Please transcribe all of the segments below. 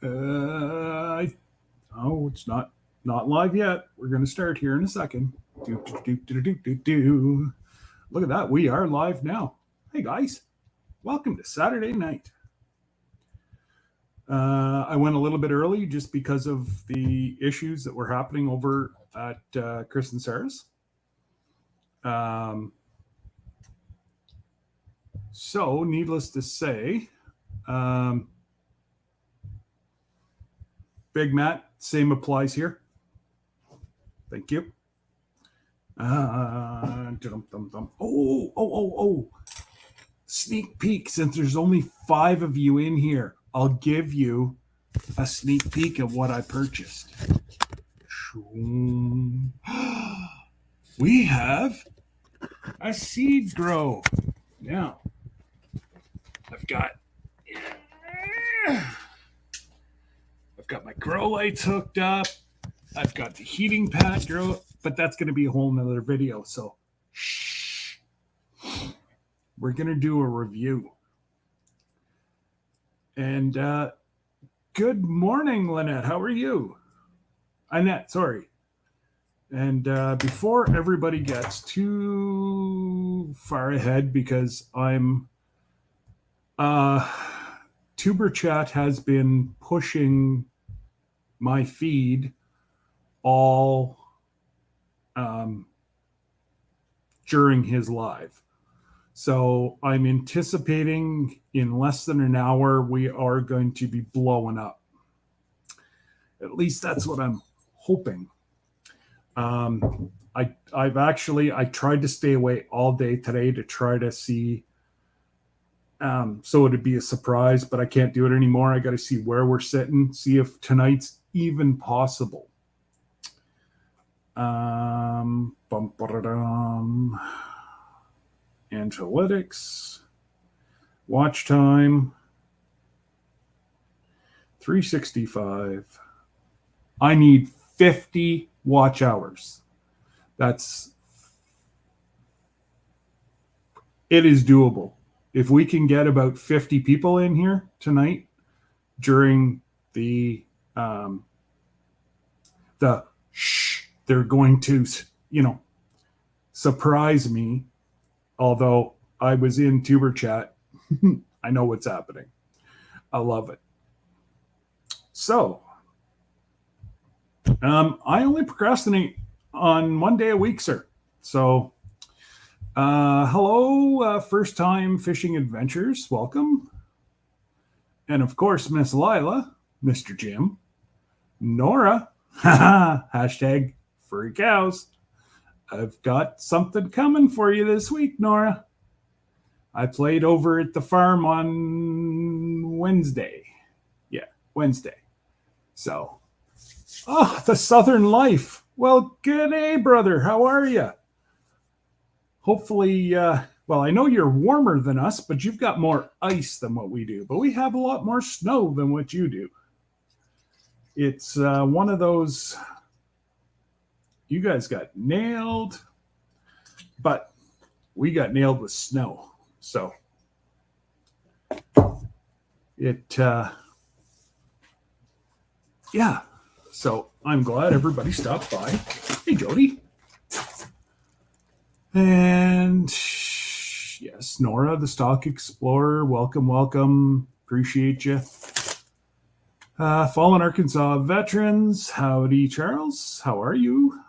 It's not live yet. We're going to start here in a second. Do. Look at that. We are live now. Hey, guys. Welcome to Saturday night. I went a little bit early just because of the issues that were happening over at Chris and Sarah's. So, needless to say, Big Matt, same applies here. Thank you. Sneak peek. Since there's only 5 of you in here, I'll give you a sneak peek of what I purchased. We have a seed grow. Now, I've got my grow lights hooked up. I've got the heating pad grow, but that's going to be a whole nother video. So, shh. We're going to do a review. And good morning, Lynette. How are you? Annette, sorry. And before everybody gets too far ahead, because I'm Tuber Chat has been pushing my feed all during his live. So I'm anticipating in less than an hour, we are going to be blowing up. At least that's what I'm hoping. I tried to stay away all day today to try to see, so it'd be a surprise, but I can't do it anymore. I got to see where we're sitting, see if tonight's even possible. Analytics, watch time, 365. I need 50 watch hours. It is doable. If we can get about 50 people in here tonight during they're going to, surprise me. Although I was in Tuber Chat, I know what's happening. I love it. So, I only procrastinate on 1 day a week, sir. So, hello, first time fishing adventures. Welcome. And of course, Miss Lila, Mr. Jim, Nora, hashtag free cows. I've got something coming for you this week, Nora. I played over at the farm on Wednesday. Yeah, Wednesday. So, the Southern Life. Well, good day, brother. How are you? Hopefully, I know you're warmer than us, but you've got more ice than what we do. But we have a lot more snow than what you do. It's one of those... You guys got nailed, but we got nailed with snow. So So I'm glad everybody stopped by. Hey, Jody. And yes, Nora, the Stock Explorer. Welcome. Appreciate you. Fallen Arkansas veterans. Howdy, Charles. How are you?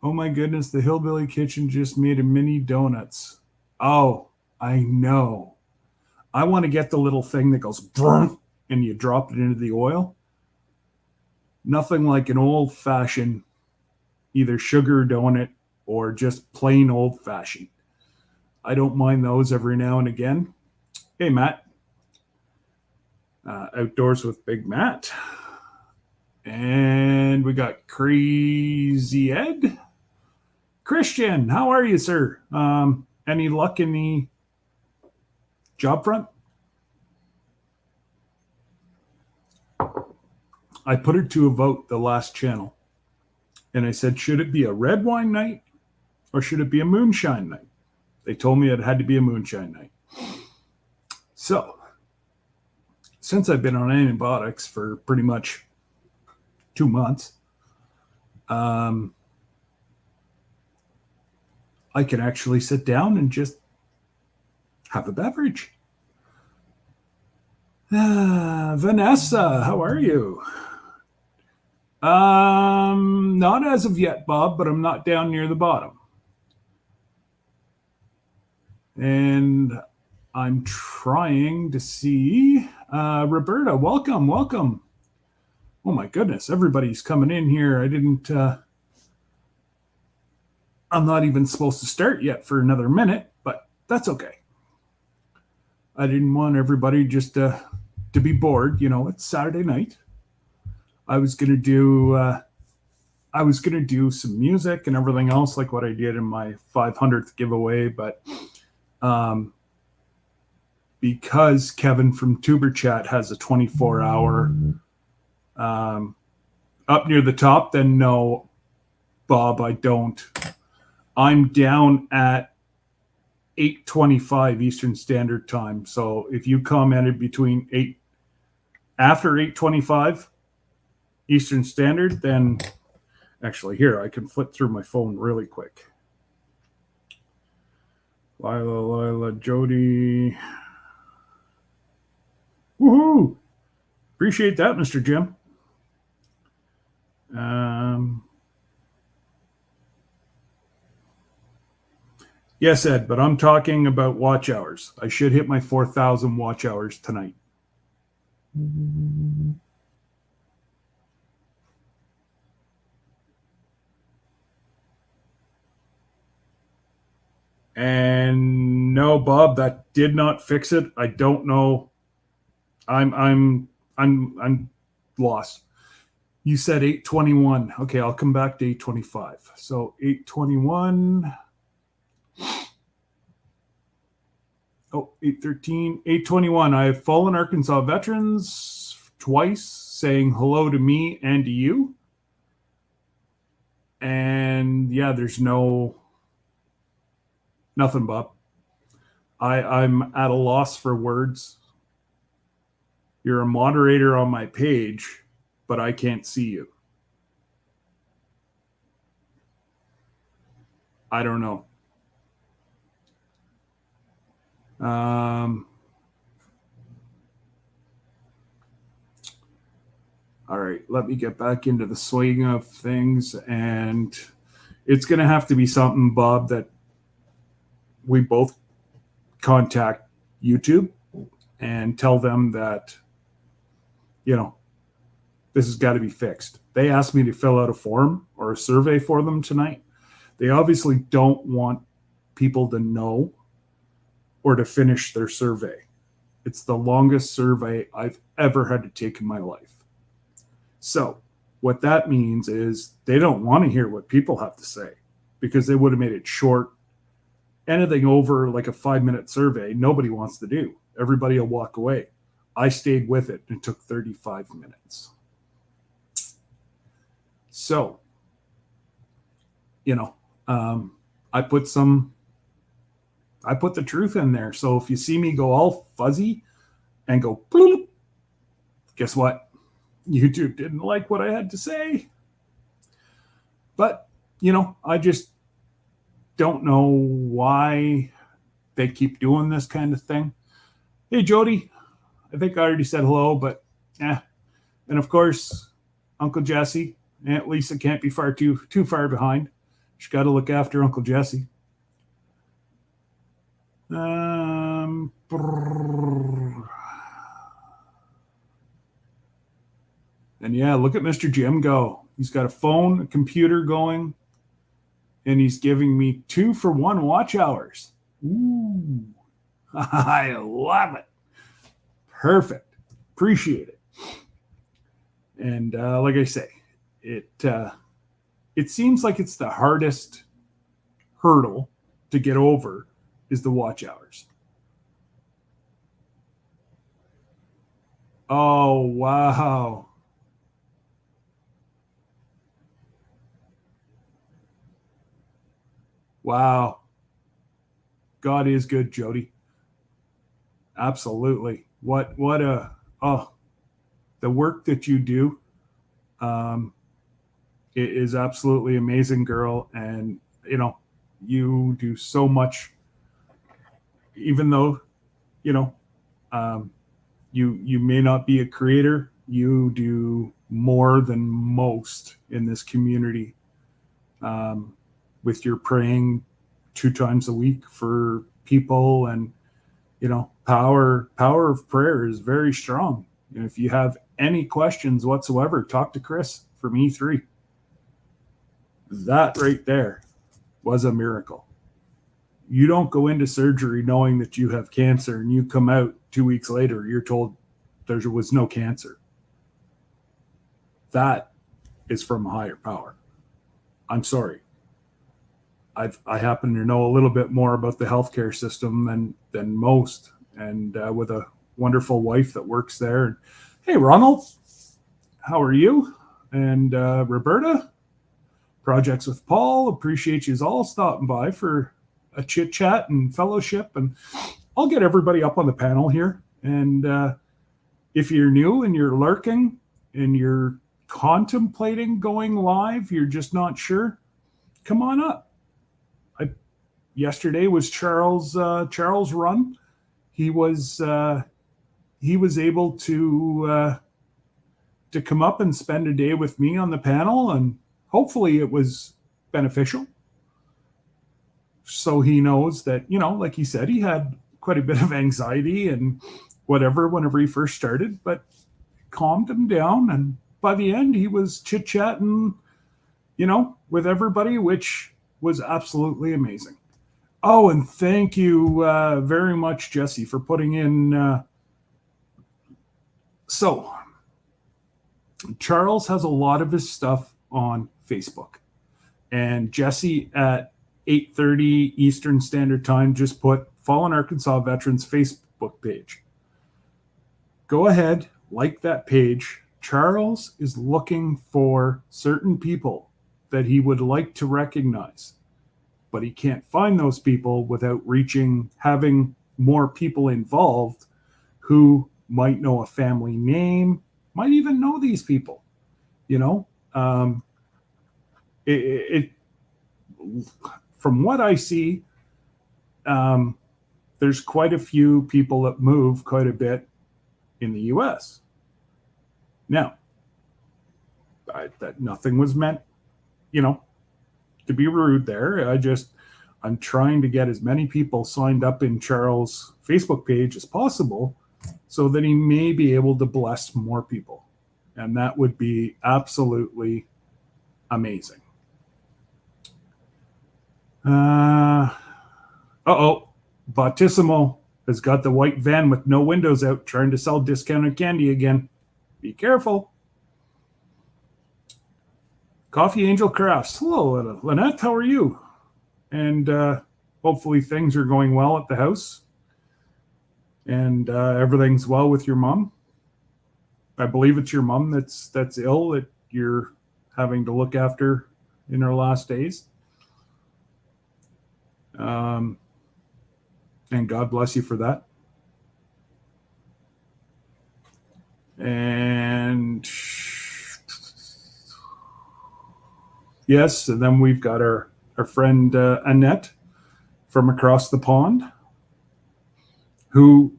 Oh my goodness, the Hillbilly Kitchen just made a mini donuts. Oh, I know. I want to get the little thing that goes and you drop it into the oil. Nothing like an old-fashioned either sugar donut or just plain old-fashioned. I don't mind those every now and again. Hey, Matt. Outdoors with Big Matt. And we got Crazy Ed. Christian, how are you, sir? Any luck in the job front? I put it to a vote, the last channel. And I said, should it be a red wine night or should it be a moonshine night? They told me it had to be a moonshine night. So, since I've been on antibiotics for pretty much 2 months, I can actually sit down and just have a beverage. Vanessa, how are you? Not as of yet, Bob, but I'm not down near the bottom. And I'm trying to see. Roberta, welcome, welcome. Oh my goodness, everybody's coming in here. I'm not even supposed to start yet for another minute, but that's okay. I didn't want everybody just to be bored. You know, it's Saturday night. I was gonna do some music and everything else like what I did in my 500th giveaway, but because Kevin from Tuber Chat has a 24-hour up near the top, then no, Bob, I don't. I'm down at 8:25 Eastern Standard Time. So if you commented after 8:25 Eastern Standard, then actually here, I can flip through my phone really quick. Lila, Jody. Woohoo! Appreciate that, Mr. Jim. Yes, Ed, but I'm talking about watch hours. I should hit my 4,000 watch hours tonight. And no, Bob, that did not fix it. I don't know. I'm lost. You said 8:21. Okay, I'll come back to 8:25. So 8:21. Oh, 8:13, 8:21. I have fallen Arkansas veterans twice, saying hello to me and to you. And yeah, there's nothing, Bob. I'm at a loss for words. You're a moderator on my page, but I can't see you. I don't know. All right, let me get back into the swing of things. And it's going to have to be something, Bob, that we both contact YouTube and tell them that, you know, this has got to be fixed. They asked me to fill out a form or a survey for them tonight. They obviously don't want people to know or to finish their survey. It's the longest survey I've ever had to take in my life. So what that means is they don't want to hear what people have to say, because they would have made it short. Anything over like a 5-minute survey, nobody wants to do. Everybody will walk away. I stayed with it and it took 35 minutes. So, you know, I put the truth in there. So if you see me go all fuzzy and go bloop, guess what? YouTube didn't like what I had to say. But, you know, I just don't know why they keep doing this kind of thing. Hey, Jody, I think I already said hello, but yeah. And of course, Uncle Jesse, Aunt Lisa can't be too far behind. She's got to look after Uncle Jesse. And yeah, look at Mr. Jim go. He's got a phone, a computer going, and he's giving me 2-for-1 watch hours. Ooh, I love it. Perfect. Appreciate it. And like I say, it seems like it's the hardest hurdle to get over is the watch hours. Oh, wow. Wow. God is good, Jody. Absolutely. What a oh, the work that you do it is absolutely amazing, girl. And, you do so much, even though, you know, um, you may not be a creator, you do more than most in this community with your praying 2 times a week for people. And power of prayer is very strong. And if you have any questions whatsoever, talk to Chris from E3. That right there was a miracle. You don't go into surgery knowing that you have cancer, and you come out 2 weeks later, you're told there was no cancer. That is from a higher power. I'm sorry. I happen to know a little bit more about the healthcare system than most, and with a wonderful wife that works there. And, hey, Ronald, how are you? And Roberta, Projects with Paul, appreciate you all stopping by for a chit chat and fellowship. And I'll get everybody up on the panel here. And if you're new and you're lurking and you're contemplating going live, you're just not sure, come on up. Yesterday was Charles' run. He was able to come up and spend a day with me on the panel, and hopefully it was beneficial. So he knows that, like he said, he had quite a bit of anxiety and whatever whenever he first started, but calmed him down. And by the end, he was chit-chatting, with everybody, which was absolutely amazing. Oh, and thank you very much, Jesse, for putting in. So, Charles has a lot of his stuff on Facebook. And Jesse at 8:30 Eastern Standard Time just put Fallen Arkansas Veterans Facebook page. Go ahead, like that page. Charles is looking for certain people that he would like to recognize, but he can't find those people without having more people involved who might know a family name, might even know these people. From what I see, there's quite a few people that move quite a bit in the U.S. Now, that nothing was meant, to be rude there. I'm trying to get as many people signed up in Charles' Facebook page as possible so that he may be able to bless more people. And that would be absolutely amazing. Bautissimo has got the white van with no windows out trying to sell discounted candy again. Be careful. Coffee Angel Crafts. Hello, Lynette. How are you? And hopefully things are going well at the house. And everything's well with your mom. I believe it's your mom that's ill, that you're having to look after in her last days. And God bless you for that. And yes, and then we've got our friend Annette from across the pond, who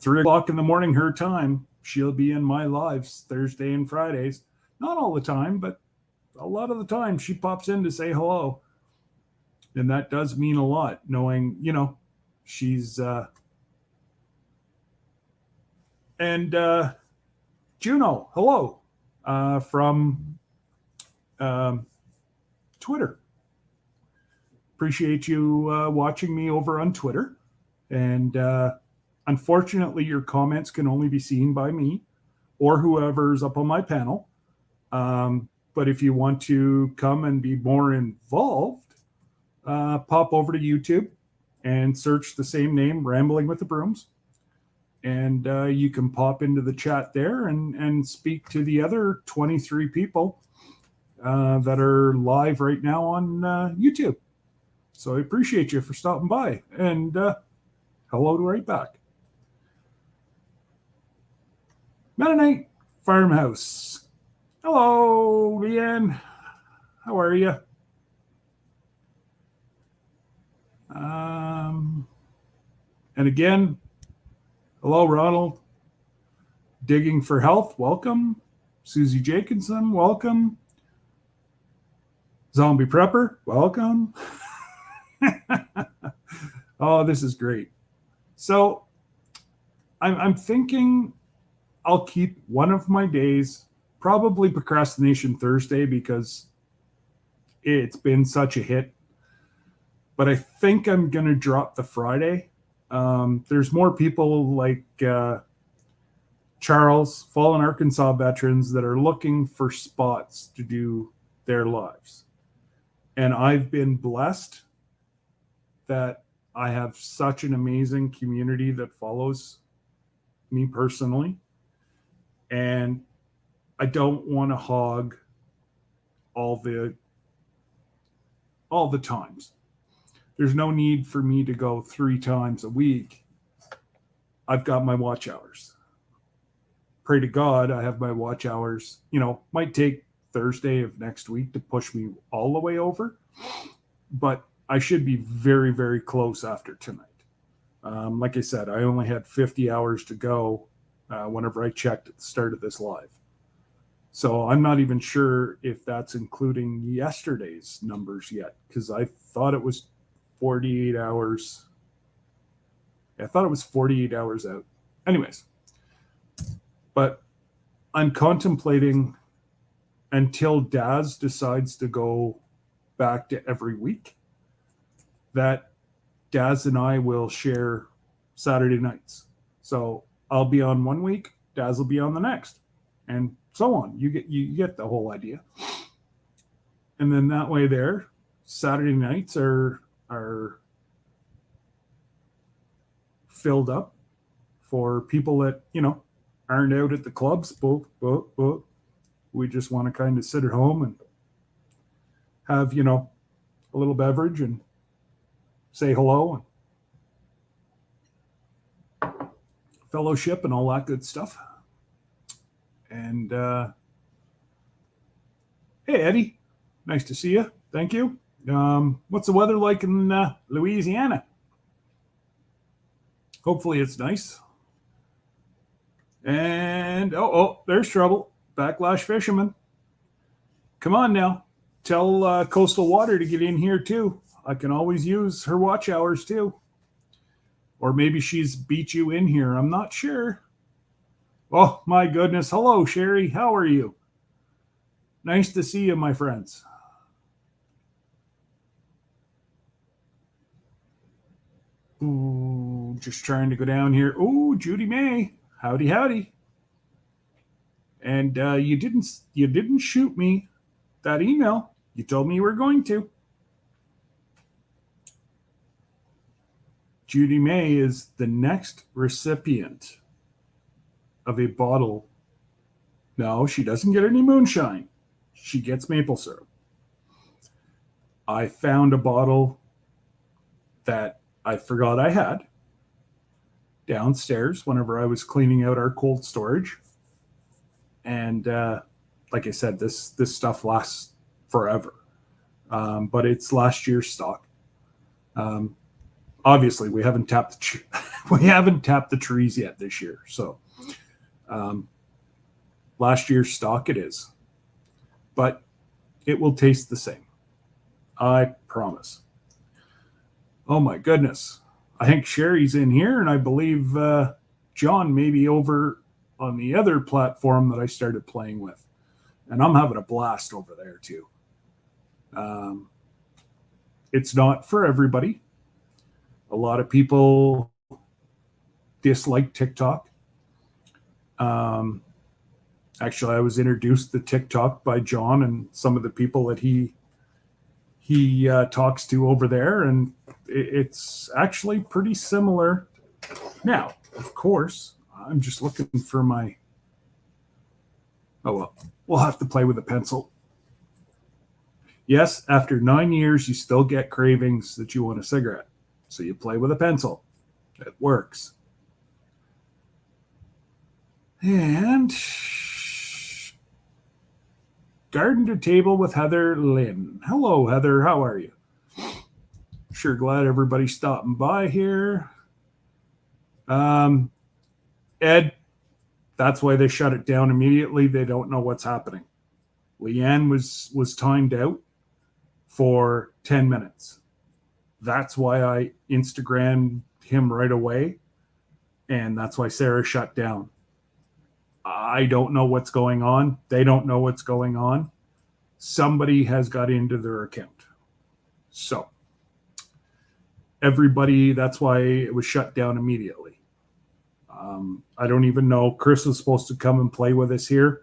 3:00 in the morning her time, she'll be in my lives Thursday and Fridays. Not all the time, but a lot of the time she pops in to say hello. And that does mean a lot, knowing, she's and Juno, hello, from Twitter. Appreciate you watching me over on Twitter. And unfortunately, your comments can only be seen by me or whoever's up on my panel. But if you want to come and be more involved, pop over to YouTube and search the same name, Rambling with the Brooms. And you can pop into the chat there and speak to the other 23 people that are live right now on YouTube. So I appreciate you for stopping by. And hello right back. Mennonite Farmhouse. Hello, Leanne. How are you? And again, hello, Ronald. Digging for Health, welcome. Susie Jacobson, welcome. Zombie Prepper, welcome. Oh, this is great. So I'm thinking I'll keep one of my days, probably Procrastination Thursday, because it's been such a hit. But I think I'm going to drop the Friday. There's more people like Charles, fallen Arkansas veterans, that are looking for spots to do their lives. And I've been blessed that I have such an amazing community that follows me personally. And I don't want to hog all the times. There's no need for me to go 3 times a week. I've got my watch hours. Pray to God I have my watch hours. Might take Thursday of next week to push me all the way over, but I should be very, very close after tonight. Like I said, I only had 50 hours to go whenever I checked at the start of this live. So I'm not even sure if that's including yesterday's numbers yet, because I thought it was 48 hours. I thought it was 48 hours out. Anyways, but I'm contemplating, until Daz decides to go back to every week, that Daz and I will share Saturday nights. So I'll be on one week, Daz will be on the next, and so on. You get the whole idea. And then that way there, Saturday nights are filled up for people that, aren't out at the clubs. We just want to kind of sit at home and have, a little beverage and say hello and fellowship and all that good stuff. And hey, Eddie, nice to see you. Thank you. What's the weather like in Louisiana? Hopefully it's nice. And there's trouble. Backlash Fisherman. Come on now. Tell Coastal Water to get in here too. I can always use her watch hours too. Or maybe she's beat you in here. I'm not sure. Oh my goodness. Hello, Sherry. How are you? Nice to see you, my friends. Ooh, just trying to go down here. Ooh, Judy May. Howdy, howdy. And you didn't shoot me that email. You told me you were going to. Judy May is the next recipient of a bottle. No, she doesn't get any moonshine. She gets maple syrup. I found a bottle that I forgot I had downstairs whenever I was cleaning out our cold storage. And like I said, this stuff lasts forever. But it's last year's stock. Obviously, we haven't tapped the trees yet this year. So last year's stock it is. But it will taste the same. I promise. Oh my goodness. I think Sherry's in here, and I believe John may be over on the other platform that I started playing with. And I'm having a blast over there too. It's not for everybody. A lot of people dislike TikTok. Actually, I was introduced to TikTok by John and some of the people that he talks to over there, and it's actually pretty similar. Now, of course, I'm just looking for my... Oh, well, we'll have to play with a pencil. Yes, after 9 years, you still get cravings that you want a cigarette. So you play with a pencil. It works. And garden to table with Heather Lynn. Hello, Heather. How are you? Sure glad everybody's stopping by here. Ed, that's why they shut it down immediately. They don't know what's happening. Leanne was timed out for 10 minutes. That's why I Instagrammed him right away. And that's why Sarah shut down. I don't know what's going on. They don't know what's going on. Somebody has got into their account. So everybody, that's why it was shut down immediately. I don't even know. Chris was supposed to come and play with us here.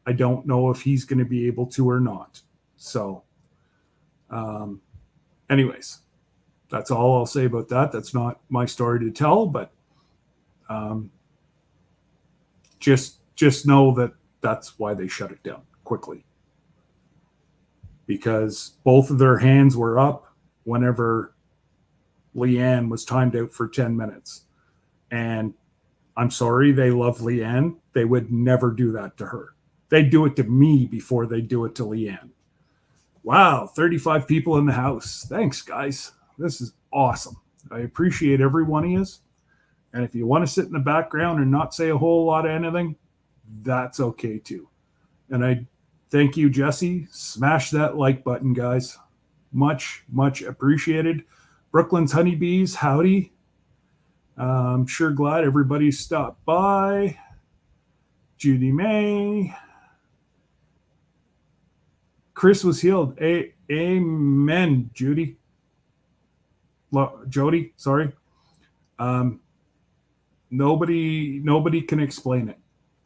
I don't know if he's going to be able to or not. So, anyways, that's all I'll say about that. That's not my story to tell, but just know that that's why they shut it down quickly. Because both of their hands were up whenever Leanne was timed out for 10 minutes. And I'm sorry, they love Leanne. They would never do that to her. They'd do it to me before they do it to Leanne. Wow, 35 people in the house. Thanks, guys. This is awesome. I appreciate every one of you. And if you want to sit in the background and not say a whole lot of anything, that's okay too. And I thank you, Jesse. Smash that like button, guys. Much, much appreciated. Brooklyn's Honeybees, howdy. I'm sure glad everybody stopped by. Judy May. Chris was healed. Amen, Judy. Jody, sorry. Nobody can explain it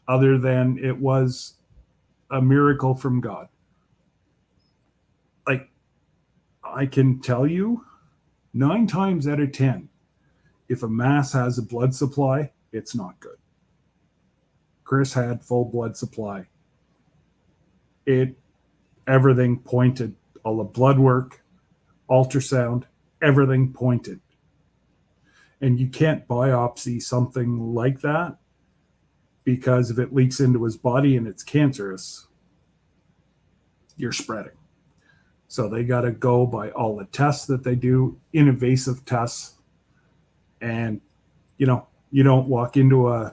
other than it was a miracle from God. Like, I can tell you 9 times out of 10, if a mass has a blood supply, it's not good. Chris had full blood supply. Everything pointed, all the blood work, ultrasound, everything pointed. And you can't biopsy something like that because if it leaks into his body and it's cancerous, you're spreading. So they got to go by all the tests that they do, invasive tests. And, you don't walk into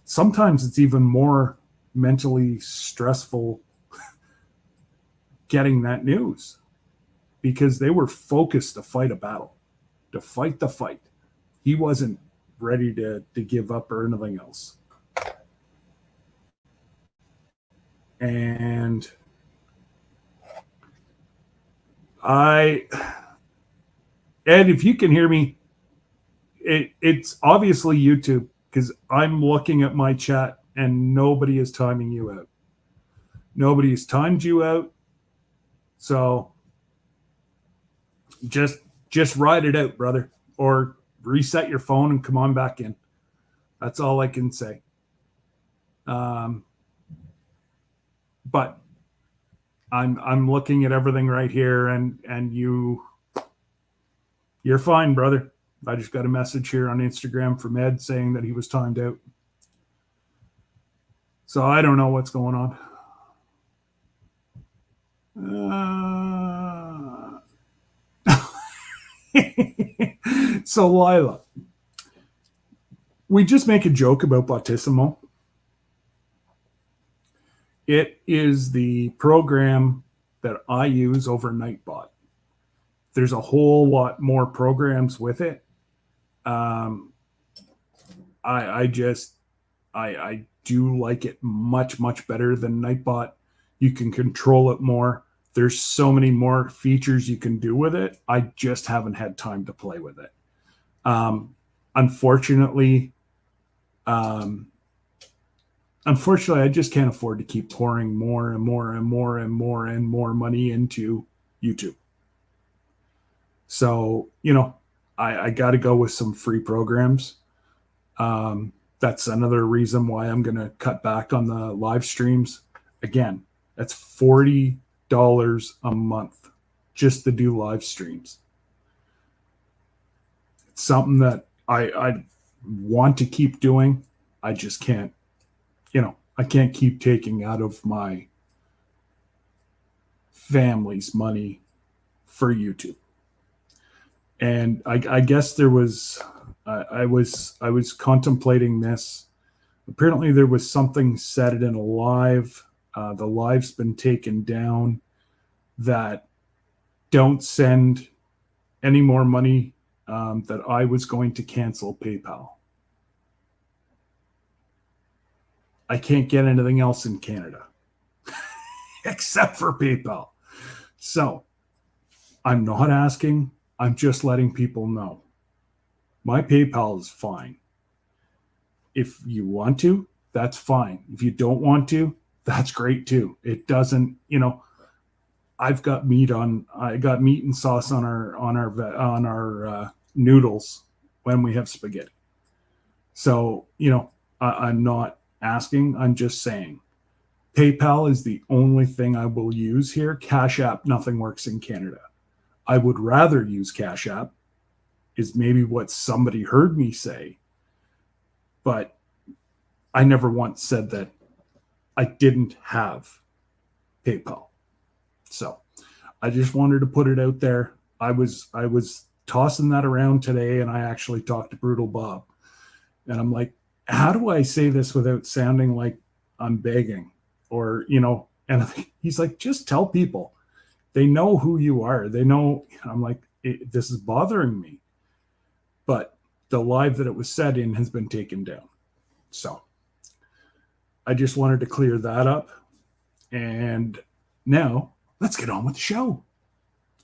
sometimes it's even more mentally stressful getting that news because they were focused to fight a battle, to fight the fight. He wasn't ready to give up or anything else. And Ed, if you can hear me, it's obviously YouTube because I'm looking at my chat and nobody is timing you out. Nobody has timed you out. So just ride it out, brother, or reset your phone and come on back in. That's all I can say. But I'm looking at everything right here and you're fine, brother. I just got a message here on Instagram from Ed saying that he was timed out. So I don't know what's going on. So Lila, we just make a joke about Bautisimo. It is the program that I use over Nightbot. There's a whole lot more programs with it. I do like it much, much better than Nightbot. You can control it more. There's so many more features you can do with it. I just haven't had time to play with it. Unfortunately, I just can't afford to keep pouring more and more and more and more and more money into YouTube. So, I got to go with some free programs. That's another reason why I'm going to cut back on the live streams. Again, that's $40 a month just to do live streams. It's something that I want to keep doing. I just can't, I can't keep taking out of my family's money for YouTube. And I guess there was, I was contemplating this. Apparently, there was something said in a live. The live's been taken down. That don't send any more money. That I was going to cancel PayPal. I can't get anything else in Canada except for PayPal. So I'm not asking. I'm just letting people know. My PayPal is fine. If you want to, that's fine. If you don't want to, that's great too. It doesn't, I got meat and sauce on our noodles when we have spaghetti. So, I'm not asking. I'm just saying PayPal is the only thing I will use here. Cash App, nothing works in Canada. I would rather use Cash App, is maybe what somebody heard me say. But I never once said that I didn't have PayPal. So I just wanted to put it out there. I was tossing that around today, and I actually talked to Brutal Bob. And I'm like, how do I say this without sounding like I'm begging? Or, and he's like, just tell people. They know who you are. They know. I'm like, this is bothering me. But the live that it was said in has been taken down. So I just wanted to clear that up. And now let's get on with the show.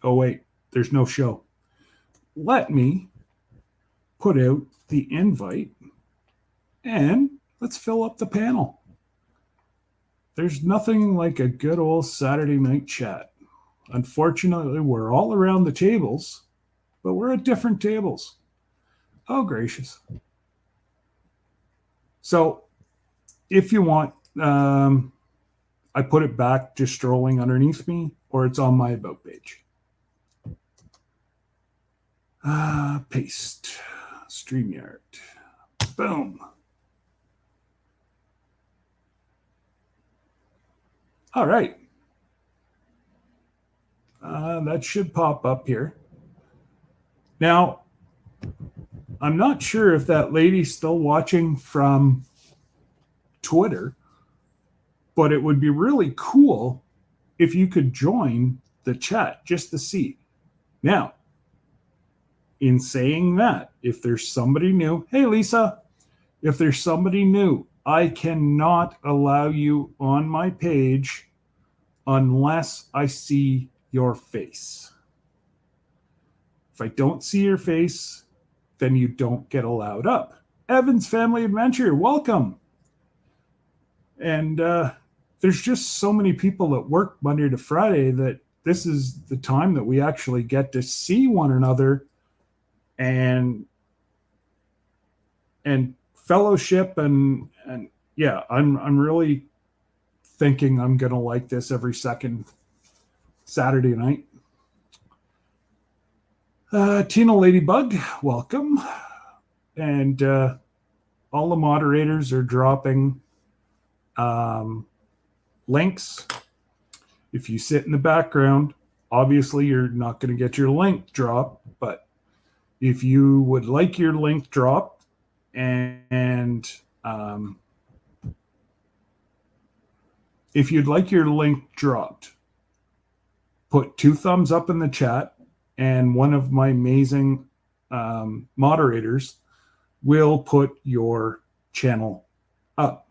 Oh, wait, there's no show. Let me put out the invite and let's fill up the panel. There's nothing like a good old Saturday night chat. Unfortunately, we're all around the tables, but we're at different tables. Oh, gracious. So if you want, I put it back just strolling underneath me, or it's on my About page. Paste. StreamYard. Boom. All right. That should pop up here. Now, I'm not sure if that lady's still watching from Twitter, but it would be really cool if you could join the chat just to see. Now, in saying that, if there's somebody new, hey, Lisa, if there's somebody new, I cannot allow you on my page unless I see your face. If I don't see your face, then you don't get allowed up. Evan's Family Adventure, welcome. And there's just so many people that work Monday to Friday that this is the time that we actually get to see one another and fellowship and yeah, I'm really thinking I'm gonna like this every second Saturday night. Tina Ladybug, welcome. And all the moderators are dropping links. If you sit in the background, obviously you're not going to get your link dropped, but if you would like your link dropped and if you'd like your link dropped, put 2 thumbs up in the chat and one of my amazing moderators will put your channel up.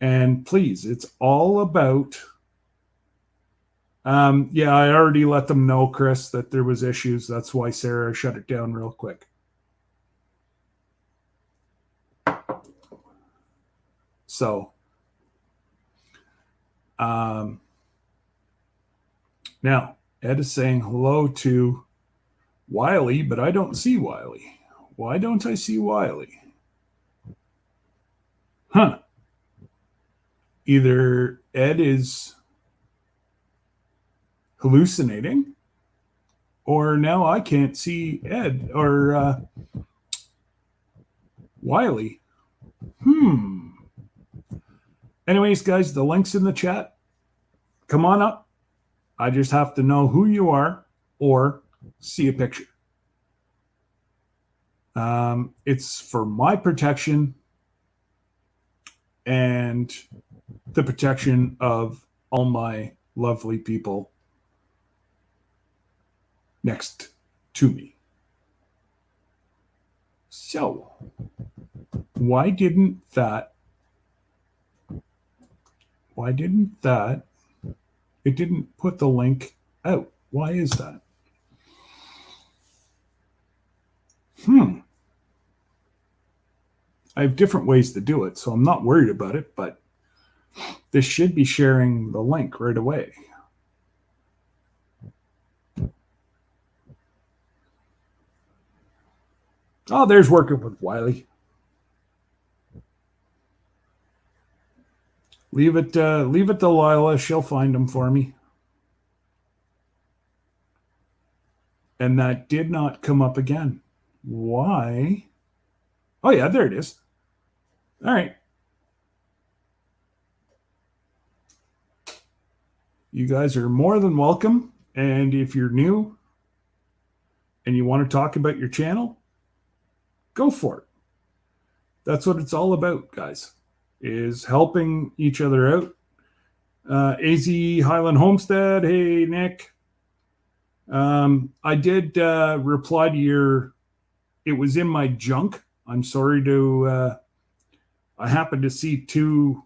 And please, it's all about yeah, I already let them know, Chris, that there was issues. That's why Sarah shut it down real quick. So now Ed is saying hello to Wiley, but I don't see Wiley. Why don't I see Wiley? Huh. Either Ed is hallucinating, or now I can't see Ed, or Wiley. Anyways, guys, the link's in the chat. Come on up. I just have to know who you are or see a picture. It's for my protection and the protection of all my lovely people next to me. So, why didn't that, it didn't put the link out? Why is that? I have different ways to do it, so I'm not worried about it, but this should be sharing the link right away. Oh, there's working with Wiley. Leave it to Lila. She'll find them for me. And that did not come up again. Why? Oh, yeah, there it is. All right. You guys are more than welcome. And if you're new and you want to talk about your channel, go for it. That's what it's all about, guys, is helping each other out. AZ Highland Homestead. Hey, Nick. I did reply to your, it was in my junk. I'm sorry to, I happened to see 2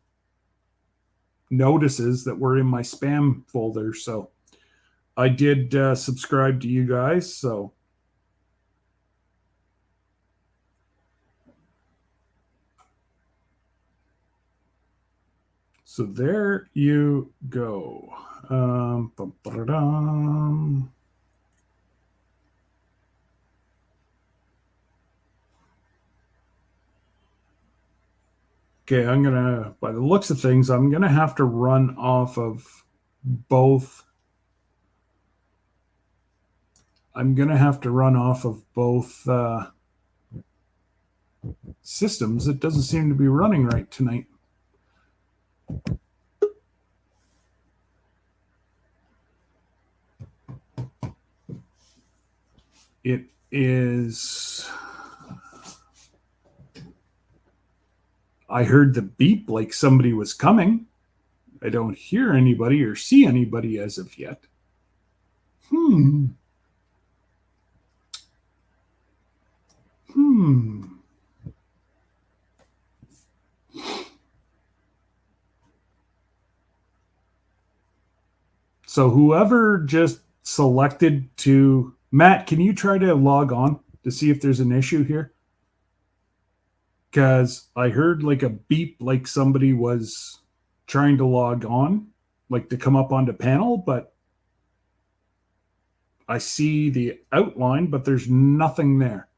notices that were in my spam folder. So I did subscribe to you guys. So there you go. Okay, I'm going to, by the looks of things, I'm going to have to run off of both. Systems. It doesn't seem to be running right tonight. It is. I heard the beep like somebody was coming. I don't hear anybody or see anybody as of yet. So whoever just selected to, Matt, can you try to log on to see if there's an issue here? Because I heard like a beep, like somebody was trying to log on, like to come up onto panel, but I see the outline, but there's nothing there.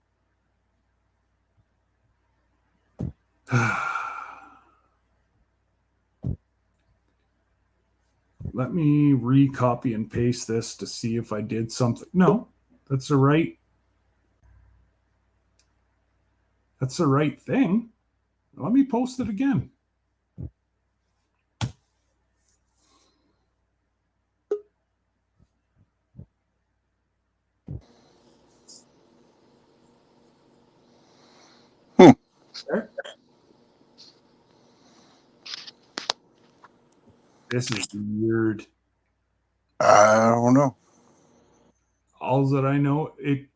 Let me recopy and paste this to see if I did something. No, that's the right. That's the right thing. Let me post it again. Okay. This is weird. I don't know. All that I know, it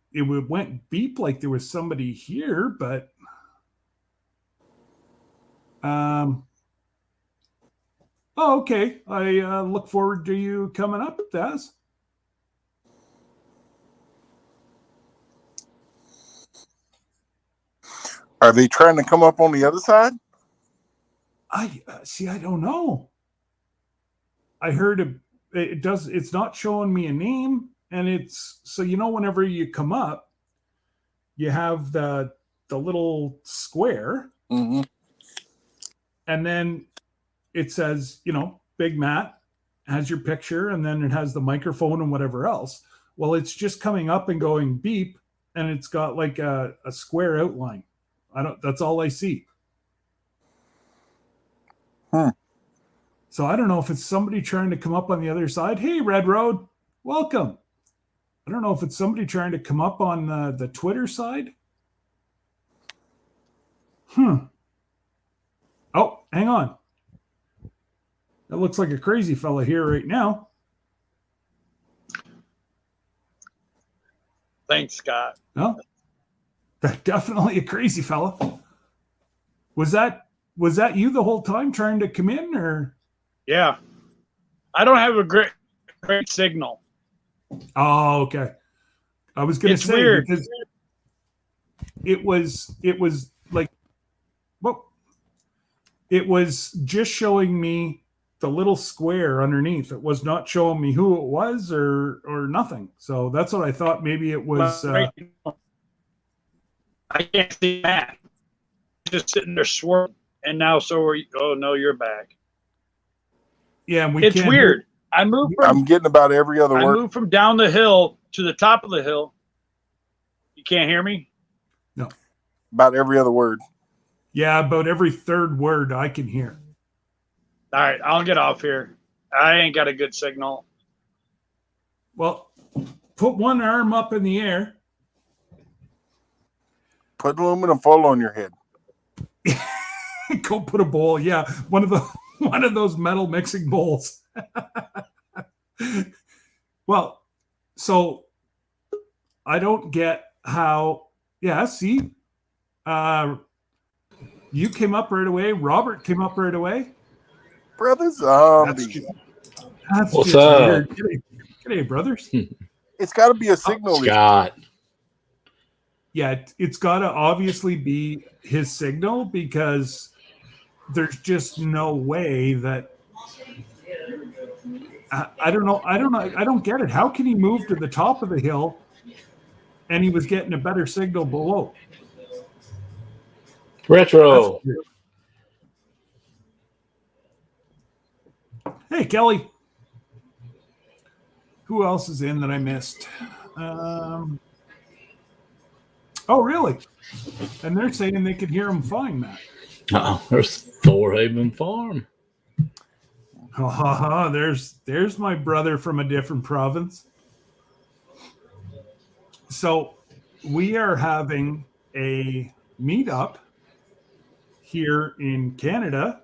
went beep like there was somebody here, but oh, okay. I look forward to you coming up, Daz. Are they trying to come up on the other side? I see. I don't know. I heard it does. It's not showing me a name, and it's so whenever you come up, you have the little square, Mm-hmm. and then it says Big Matt has your picture, and then it has the microphone and whatever else. Well, it's just coming up and going beep, and it's got like a square outline. That's all I see. Hmm. So I don't know if it's somebody trying to come up on the other side. Hey, Red Road, welcome. I don't know if it's somebody trying to come up on the Twitter side. Oh, hang on. That looks like a crazy fella here right now. Thanks, Scott. No, definitely a crazy fella. Was that you the whole time trying to come in, or? Yeah, I don't have a great signal. Oh, okay. I was going to say weird. because it was like, well, it was just showing me the little square underneath. It was not showing me who it was or nothing. So that's what I thought. Maybe it was. I can't see Matt. Just sitting there swirling, and now so are you. Oh no, you're back. Yeah, it's weird. I'm getting about every other word. I moved from down the hill to the top of the hill. You can't hear me? No. About every other word. Yeah, about every third word I can hear. All right, I'll get off here. I ain't got a good signal. Well, put one arm up in the air. Put aluminum foil on your head. Go put a bowl. Yeah, one of those metal mixing bowls. Well, so I don't get how. Yeah, see, you came up right away. Robert came up right away. Brother Zombie. That's What's just up? weird. G'day, brothers. It's got to be a signal. Scott. Yeah, it's got to obviously be his signal because there's just no way that. I don't know. I don't get it. How can he move to the top of the hill and he was getting a better signal below? Retro. Hey, Kelly. Who else is in that I missed? Oh, really? And they're saying they could hear him fine, Matt. There's Thorhaven Farm. There's my brother from a different province. So we are having a meetup here in Canada.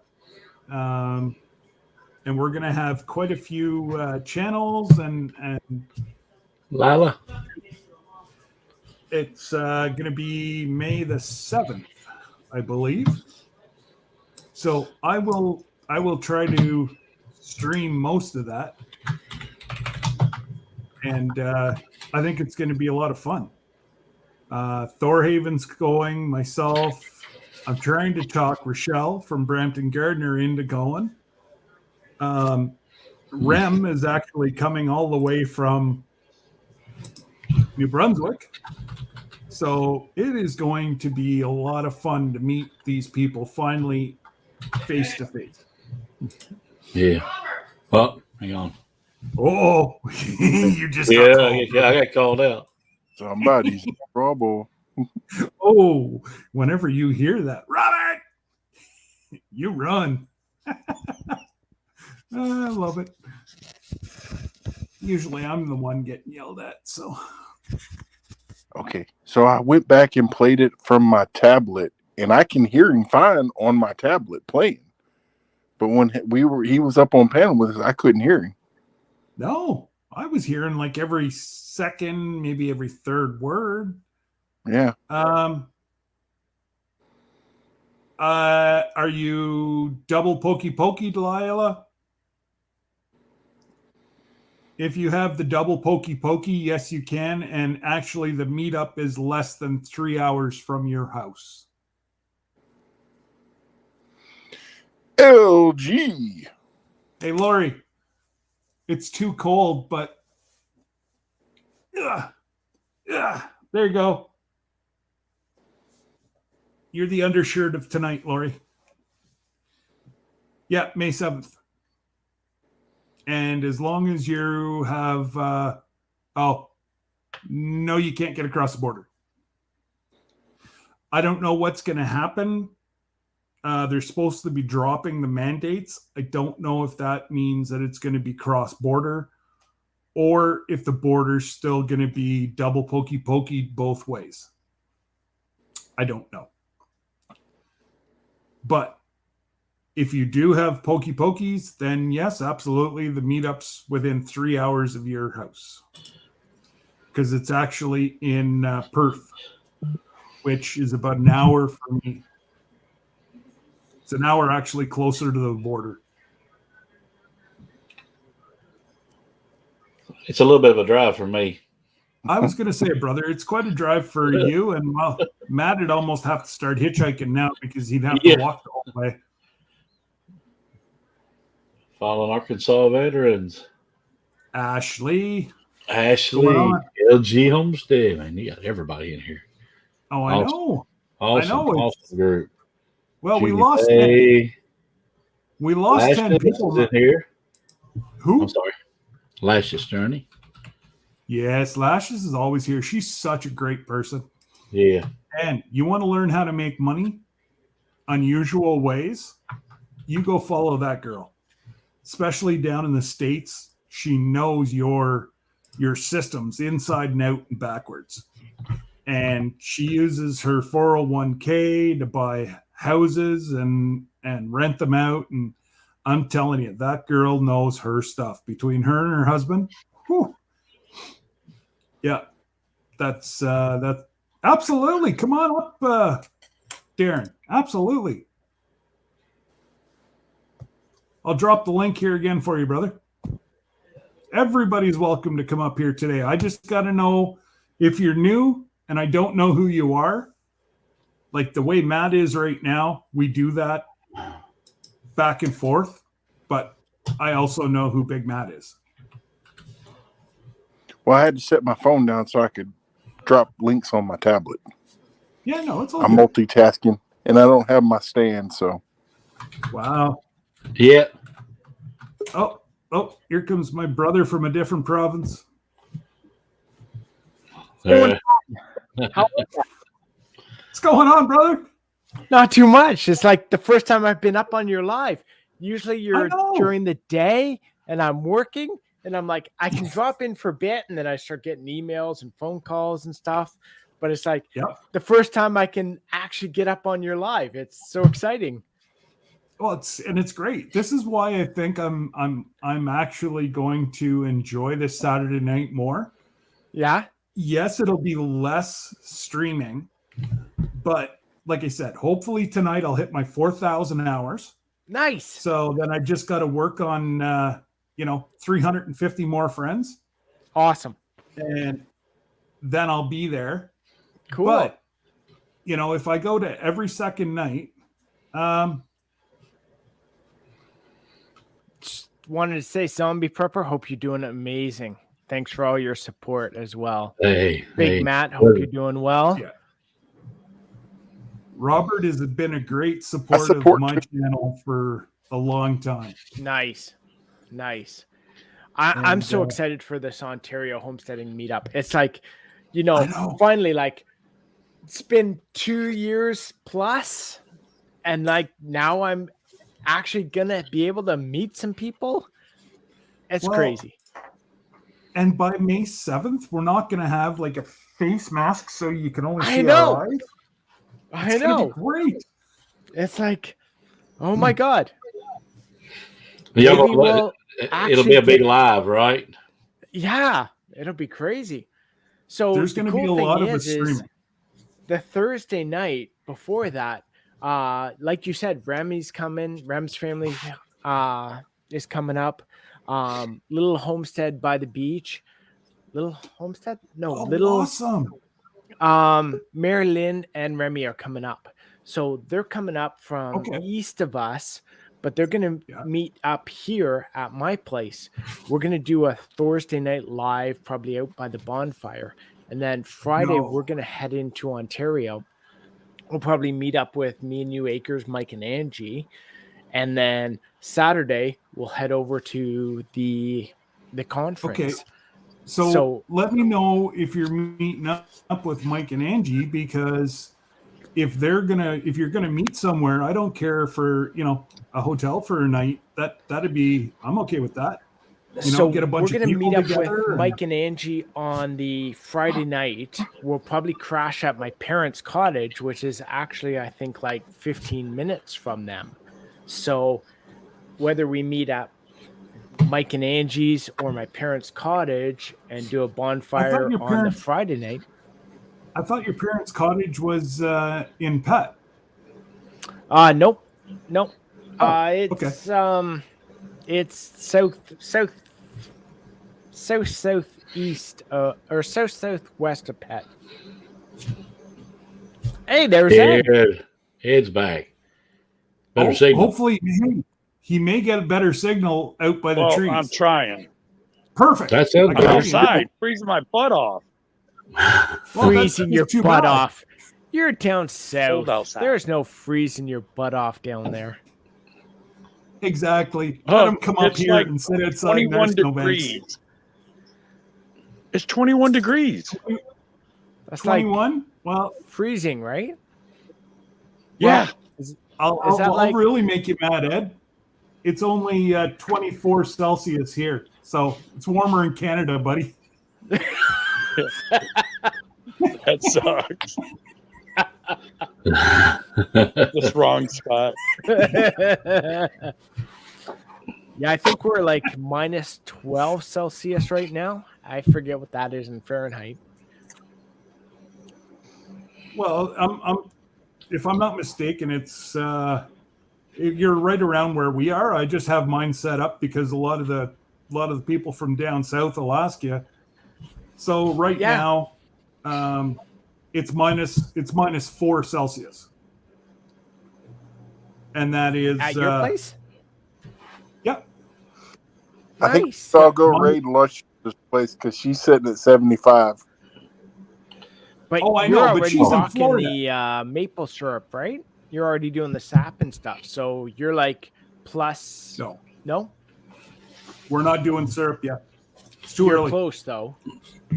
And we're going to have quite a few channels and Lila. It's going to be May the 7th, I believe. So I will try to stream most of that. And I think it's going to be a lot of fun. Thorhaven's going, myself. I'm trying to talk Rochelle from Brampton Gardner into going. Rem is actually coming all the way from New Brunswick. So it is going to be a lot of fun to meet these people finally face to face. Yeah. Oh, hang on. Oh, you just I got called out. Somebody's in trouble. Oh, whenever you hear that, Robert, you run. I love it. Usually I'm the one getting yelled at, so. Okay, so I went back and played it from my tablet, and I can hear him fine on my tablet playing. But when he was up on panel with us, I couldn't hear him. No, I was hearing like every second, maybe every third word. Yeah. Are you double pokey, Delilah? If you have the double pokey, yes, you can. And actually, the meetup is less than 3 hours from your house. LG. Hey, Lori, it's too cold, but there you go. You're the undershirt of tonight, Lori. Yeah, May 7th. And as long as you have, no, you can't get across the border. I don't know what's going to happen. They're supposed to be dropping the mandates. I don't know if that means that it's going to be cross-border or if the border's still going to be double pokey both ways. I don't know. But if you do have pokies, then yes, absolutely. The meetup's within 3 hours of your house. Because it's actually in Perth, which is about an hour for me. It's an hour actually closer to the border. It's a little bit of a drive for me. I was going to say, brother, it's quite a drive for you. And, well, Matt would almost have to start hitchhiking now because he'd have to walk the whole way. Fallen Arkansas veterans. Ashley, LG Homestead. Man, you got everybody in here. Oh, I know. Awesome group. Well, Judy we lost Bay. 10 people in here. Who? I'm sorry. Lash's Journey. Yes, Lashes is always here. She's such a great person. Yeah. And you want to learn how to make money unusual ways? You go follow that girl. Especially down in the States, she knows your systems inside and out and backwards. And she uses her 401k to buy houses and rent them out. And I'm telling you, that girl knows her stuff. Between her and her husband, whew. Yeah, that's absolutely. Come on up, Darren. Absolutely. I'll drop the link here again for you, brother. Everybody's welcome to come up here today. I just got to know if you're new and I don't know who you are. Like the way Matt is right now, we do that back and forth, but I also know who Big Matt is. Well, I had to set my phone down so I could drop links on my tablet. Yeah, no, it's all I'm good. multitasking, and I don't have my stand, so. Wow. Yeah. Oh, here comes my brother from a different province. There. What's going on, brother? Not too much. It's like the first time I've been up on your live. Usually you're during the day and I'm working and I'm like, I can drop in for a bit and then I start getting emails and phone calls and stuff. But it's like the first time I can actually get up on your live. It's so exciting. Well, it's great. This is why I think I'm actually going to enjoy this Saturday night more. Yeah. Yes, it'll be less streaming, but like I said, hopefully tonight I'll hit my 4,000 hours. Nice. So then I just got to work on 350 more friends. Awesome. And then I'll be there. Cool. But if I go to every second night, just wanted to say, Zombie Prepper, hope you're doing amazing. Thanks for all your support as well. Big Matt, hope you're doing well. Yeah. Robert has been a great supporter of my channel for a long time. Nice. I'm so excited for this Ontario homesteading meetup. It's like, finally, like it's been 2 years plus, and like now I'm actually gonna be able to meet some people. It's crazy. And by May 7th, we're not gonna have like a face mask so you can only see our eyes. I know. Great. It's like, oh my God. It'll be a big live, right? Yeah, it'll be crazy. So there's going to be a lot of us streaming. The Thursday night before that, like you said, Remy's coming. Rem's family is coming up. Little homestead by the beach. Little homestead? No, awesome. Mary Lynn and Remy are coming up. So they're coming up from east of us, but they're going to meet up here at my place. We're going to do a Thursday night live, probably out by the bonfire. And then Friday, we're going to head into Ontario. We'll probably meet up with me and you, Acres, Mike and Angie. And then Saturday, we'll head over to the conference. Okay. So let me know if you're meeting up with Mike and Angie, because if you're gonna meet somewhere, I don't care for a hotel for a night. I'm okay with that. Get a bunch we're of gonna people meet up together. with Mike and Angie on the Friday night. We'll probably crash at my parents' cottage, which is actually, I think, like 15 minutes from them. So whether we meet at Mike and Angie's or my parents' cottage and do a bonfire on the Friday night. I thought your parents' cottage was in Pet. Nope. Okay. It's southeast or southwest of Pet. Hey, there's Ed. Ed's back. Better signal. Hopefully, he may get a better signal out by the trees. I'm trying. Perfect. That sounds I'm outside, freezing my butt off. Freezing your butt off. You're down south. There's no freezing your butt off down there. Exactly. Let him come up here and sit outside. 21 degrees. It's 21 degrees. That's 21? Well, freezing, right? Yeah. I'll really make you mad, Ed. It's only 24 Celsius here, so it's warmer in Canada, buddy. That sucks. Just wrong spot. Yeah, I think we're like minus 12 Celsius right now. I forget what that is in Fahrenheit. Well, if I'm not mistaken, it's you're right around where we are. I just have mine set up because a lot of the people from down south will ask you. So now, it's minus 4 Celsius, and that is at your place. Yeah, I think I'll go raid Lush's place because she's sitting at 75. But I know, but she's in Florida. The maple syrup, right? You're already doing the sap and stuff, so you're like plus. No, we're not doing syrup yet. It's too early. Close though.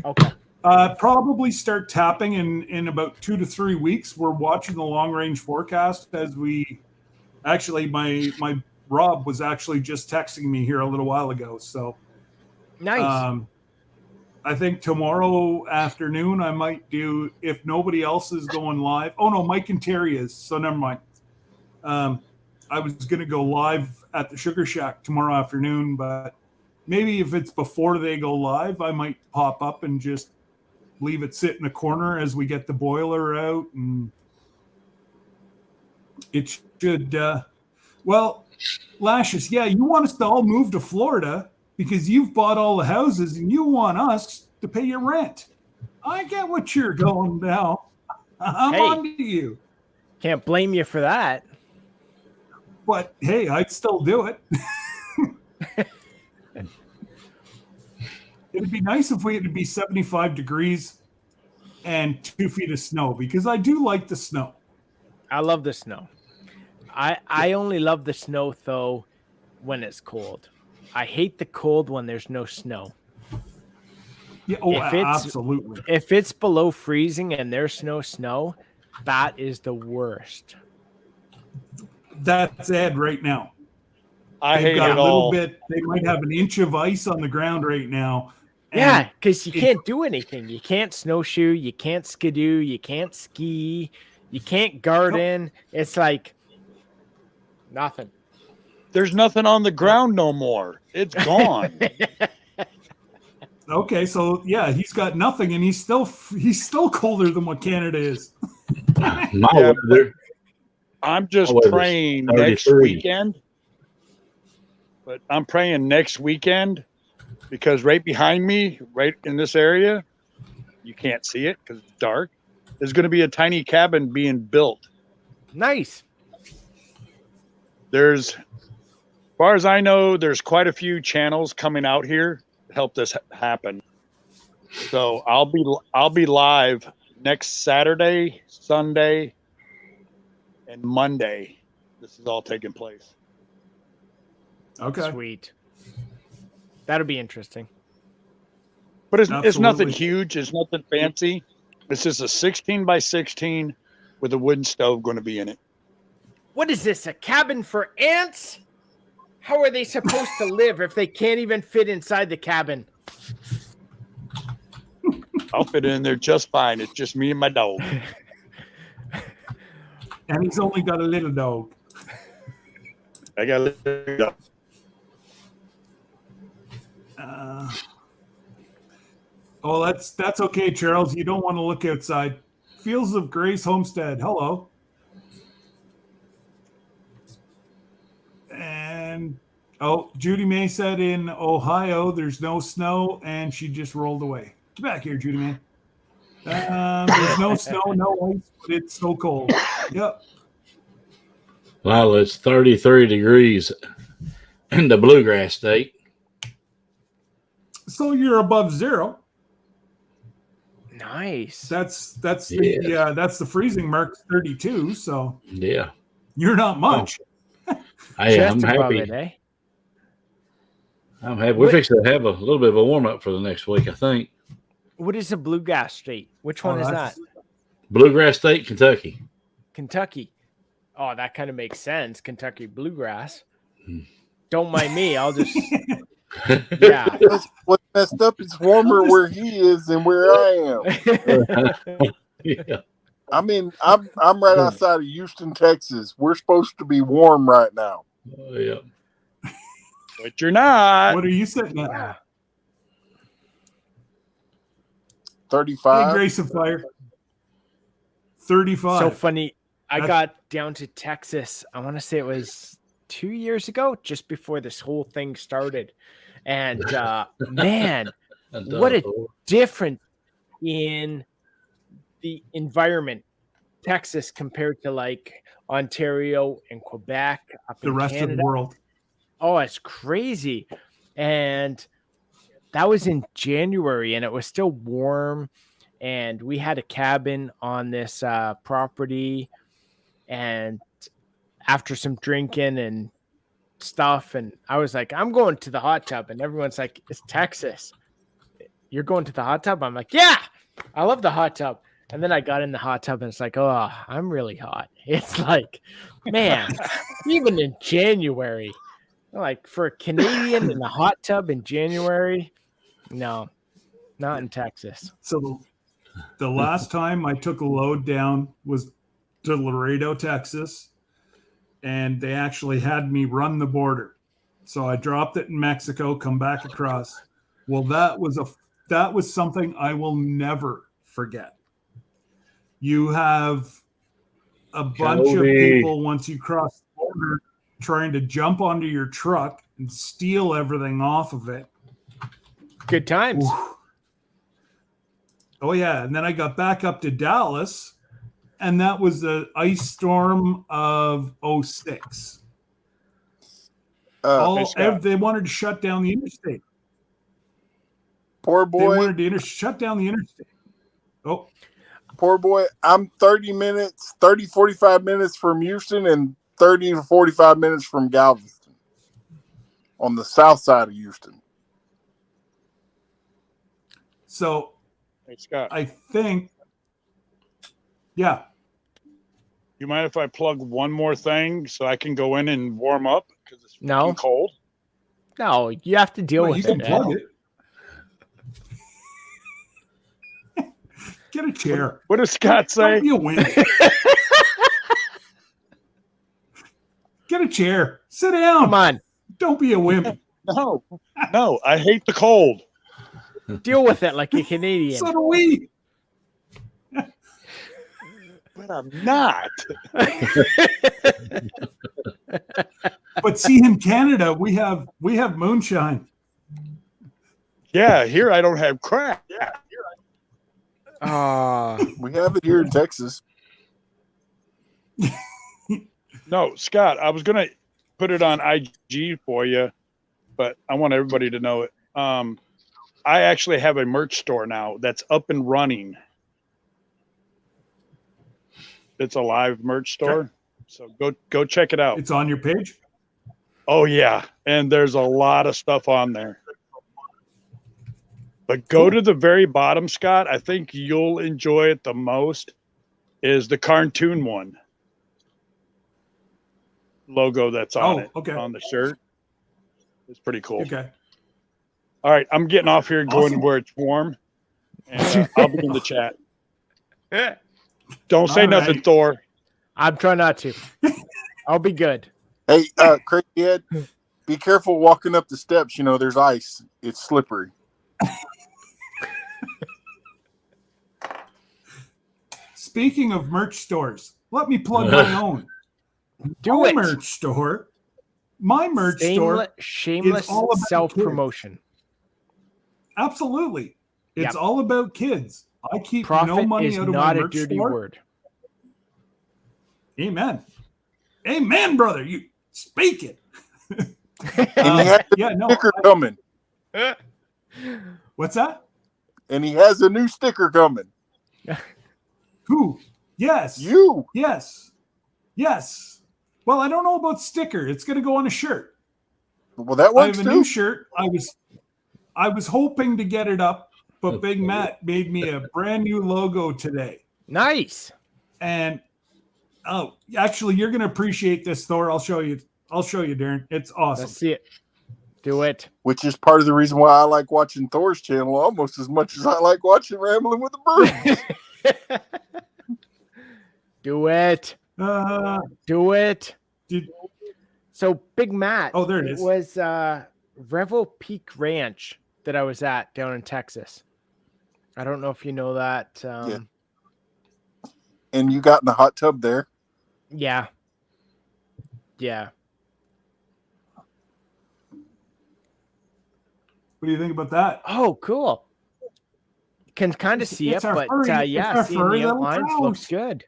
Okay. Probably start tapping in about 2 to 3 weeks. We're watching the long range forecast as we actually my Rob was actually just texting me here a little while ago. So nice. I think tomorrow afternoon I might do, if nobody else is going live. Oh no, Mike and Terry is, so never mind. I was gonna go live at the Sugar Shack tomorrow afternoon, but maybe if it's before they go live, I might pop up and just leave it sit in a corner as we get the boiler out, and it should. Well, Lashes, yeah, you want us to all move to Florida because you've bought all the houses and you want us to pay your rent. I get what you're going now. I'm on to you. Can't blame you for that. But hey, I'd still do it. It'd be nice if it'd be 75 degrees and 2 feet of snow, because I do like the snow. I love the snow. I only love the snow though when it's cold. I hate the cold when there's no snow. Yeah, absolutely. If it's below freezing and there's no snow, that is the worst. That's Ed right now. I hate got it a little all. bit. They might have an inch of ice on the ground right now. Yeah, because you can't do anything. You can't snowshoe. You can't skidoo. You can't ski. You can't garden. Nope. It's like nothing. There's nothing on the ground no more. It's gone. Okay, so yeah, he's got nothing, and he's still colder than what Canada is. I'm just praying next weekend. But I'm praying next weekend, because right behind me, right in this area, you can't see it because it's dark. There's going to be a tiny cabin being built. Nice. As far as I know, there's quite a few channels coming out here to help this happen. So I'll be live next Saturday, Sunday, and Monday. This is all taking place. Okay. Sweet. That'll be interesting. But it's nothing huge. It's nothing fancy. It's just a 16 by 16 with a wooden stove going to be in it. What is this? A cabin for ants? How are they supposed to live if they can't even fit inside the cabin? I'll fit in there just fine. It's just me and my dog. And he's only got a little dog. I got it. Oh, that's okay, Charles. You don't want to look outside. Fields of Grace Homestead. Hello. And Judy May said in Ohio there's no snow, and she just rolled away. Get back here, Judy May. There's no snow, no ice, but it's so cold. Yep. Well, it's 33 degrees in the Bluegrass State. So you're above zero. Nice. That's the freezing mark, 32. So yeah, you're not much. I'm happy. It, eh? I'm happy. We're fixing to have a little bit of a warm up for the next week, I think. What is the Bluegrass State? Which one is that? Bluegrass State, Kentucky. Kentucky. Oh, that kind of makes sense. Kentucky Bluegrass. Don't mind me. I'll just. Yeah. What's messed up? It's warmer where he is than where I am. Yeah. I mean, I'm right outside of Houston, Texas. We're supposed to be warm right now. Yeah. But you're not. What are you sitting at? 35. Hey, Grace of Fire. 35. So funny. I got down to Texas. I want to say it was 2 years ago, just before this whole thing started. And man, what a difference in the environment, Texas compared to like Ontario and Quebec, up the in rest Canada. of the world. Oh, it's crazy. And that was in January, and it was still warm. And we had a cabin on this property. And after some drinking and stuff, and I was like, I'm going to the hot tub. And everyone's like, it's Texas. You're going to the hot tub? I'm like, yeah, I love the hot tub. And then I got in the hot tub, and it's like, oh, I'm really hot. It's like, man, even in January, like for a Canadian in the hot tub in January, no, not in Texas. So the last time I took a load down was to Laredo, Texas, and they actually had me run the border. So I dropped it in Mexico, come back across. Well, that was something I will never forget. You have a bunch of people once you cross the border trying to jump onto your truck and steal everything off of it. Good times. Ooh. Oh, yeah. And then I got back up to Dallas, and that was the ice storm of 06. They wanted to shut down the interstate. Poor boy. They wanted to shut down the interstate. Oh. Poor boy. I'm 45 minutes from Houston and 30 to 45 minutes from Galveston on the south side of Houston. So hey, Scott, I think, yeah. You mind if I plug one more thing so I can go in and warm up? Because it's no cold. No, you have to deal with you can it. Plug it. Get a chair. What does Scott say? Don't be a wimp. Get a chair. Sit down. Come on. Don't be a wimp. No, I hate the cold. Deal with it like a Canadian. So do we. But I'm not. But see, in Canada, we have moonshine. Yeah, here I don't have crack. Yeah. We have it here in Texas. No, Scott, I was going to put it on IG for you, but I want everybody to know it. I actually have a merch store now that's up and running. It's a live merch store. So go check it out. It's on your page? Oh, yeah. And there's a lot of stuff on there. But go to the very bottom, Scott. I think you'll enjoy it the most. is the cartoon one logo that's on it on the shirt. It's pretty cool. Okay. All right, I'm getting off here and going where it's warm, and I'll be in the chat. Don't say nothing, Thor. I'm trying not to. I'll be good. Hey, Crazy Ed, be careful walking up the steps. You know, there's ice. It's slippery. Speaking of merch stores, let me plug my own. Merch store. My merch store. Shameless self-promotion. Absolutely. It's all about kids. I keep Profit no money out of my merch dirty store. Word. Amen. Amen, brother. You speak it. And he has a sticker coming. What's that? And he has a new sticker coming. Who? Yes. You. Yes. Yes. Well, I don't know about sticker. It's going to go on a shirt. Well, that works I have a new shirt. I was hoping to get it up, but Big Matt made me a brand new logo today. Nice. And actually, you're going to appreciate this, Thor. I'll show you, Darren. It's awesome. Let's see it. Do it. Which is part of the reason why I like watching Thor's channel almost as much as I like watching Rambling with the Birds. Do it. Do it. So Big Matt. Oh, there it is. It was Revel Peak Ranch that I was at down in Texas. I don't know if you know that. Yeah. And you got in the hot tub there. Yeah. Yeah. What do you think about that? Oh, cool. Can kind of see it, but yeah, seeing the outlines looks good.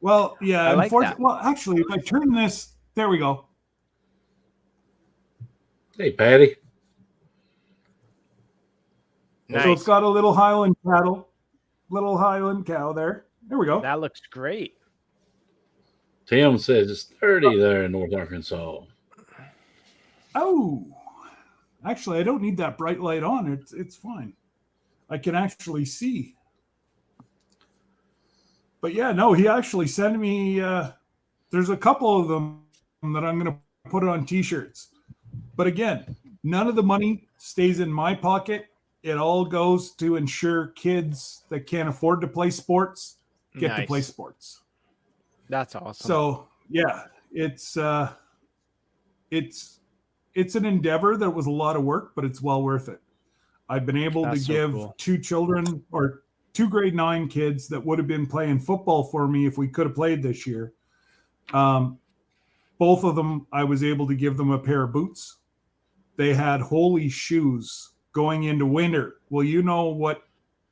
Well, yeah. I like that. Well, actually, if I turn this, there we go. Hey, Patty. Nice. So it's got a little Highland cow there. There we go. That looks great. Tim says it's 30 there in North Arkansas. Oh, actually, I don't need that bright light on. It's fine. I can actually see. But yeah, no, he actually sent me. There's a couple of them that I'm going to put on T-shirts. But again, none of the money stays in my pocket. It all goes to ensure kids that can't afford to play sports get to play sports. That's awesome. So yeah, it's an endeavor that was a lot of work, but it's well worth it. I've been able to give two children or 2 grade 9 kids that would have been playing football for me if we could have played this year. Both of them, I was able to give them a pair of boots. They had Holy shoes going into winter. Well, you know what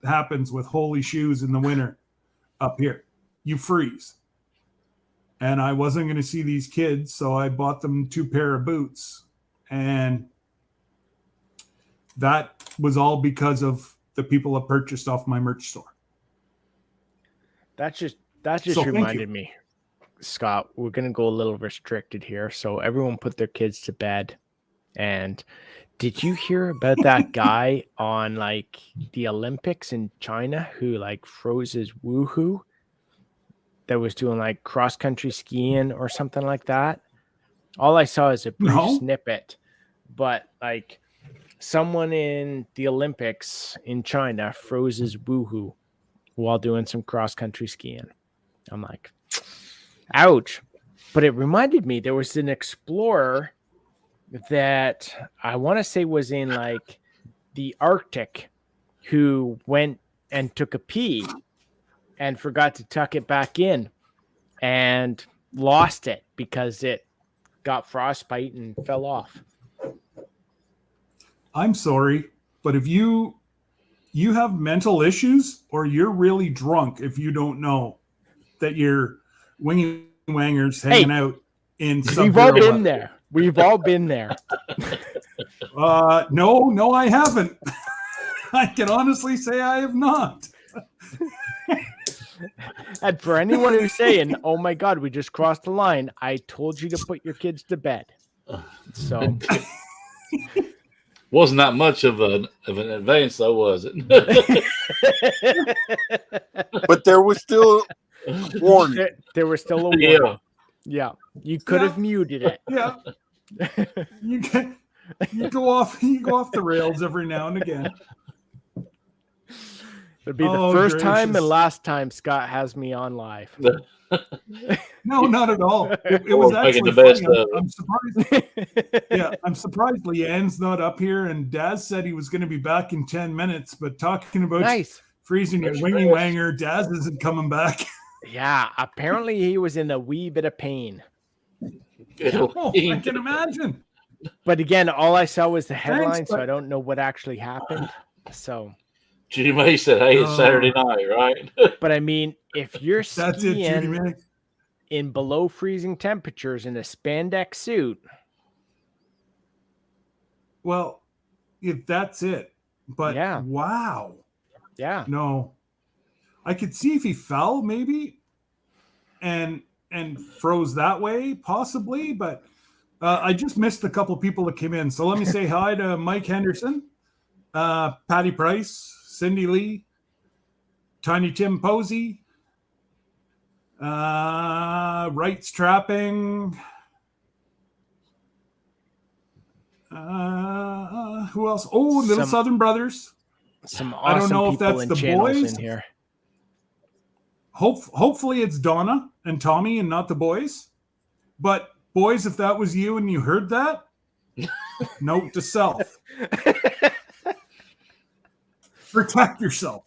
happens with Holy shoes in the winter up here. You freeze. And I wasn't going to see these kids, so I bought them 2 pair of boots. And that was all because of the people that purchased off my merch store. That just reminded me, Scott, we're going to go a little restricted here. So everyone put their kids to bed. And did you hear about that guy on like the Olympics in China who like froze his woohoo that was doing like cross country skiing or something like that? All I saw is a brief snippet, but like someone in the Olympics in China froze his woohoo while doing some cross country skiing. I'm like, ouch. But it reminded me there was an explorer that I want to say was in like the Arctic who went and took a pee and forgot to tuck it back in and lost it because it got frostbite and fell off. I'm sorry, but if you have mental issues or you're really drunk if you don't know that you're wingy wangers hanging out in some. We've all been there. We've all been there. No, I haven't. I can honestly say I have not. And for anyone who's saying, oh my God, we just crossed the line, I told you to put your kids to bed. So Wasn't that much of an advance, though, was it? But there was still warning. There was still a warning. Yeah. Yeah. You could have muted it. Yeah. You go off the rails every now and again. It'd be the first time and last time Scott has me on live. No, not at all. It was actually funny. I'm surprised. Yeah, I'm surprised Leanne's not up here, and Daz said he was going to be back in 10 minutes, but talking about freezing your wingy wanger, Daz isn't coming back. Yeah, apparently he was in a wee bit of pain. Oh, I can imagine. But again, all I saw was the headline, so I don't know what actually happened. So Judy May said, "Hey, it's Saturday night, right?" But I mean, if you're skiing in below freezing temperatures in a spandex suit, well, if that's it. But wow, yeah, no, I could see if he fell maybe, and froze that way possibly, but I just missed a couple people that came in. So let me say hi to Mike Henderson, Patty Price, Cindy Lee, Tiny Tim Posey, Wright's Trapping. Who else? Oh, Little Southern Brothers. Some awesome I don't know if that's the boys in here. Hopefully it's Donna and Tommy and not the boys. But boys, if that was you and you heard that, note to self. Protect yourself.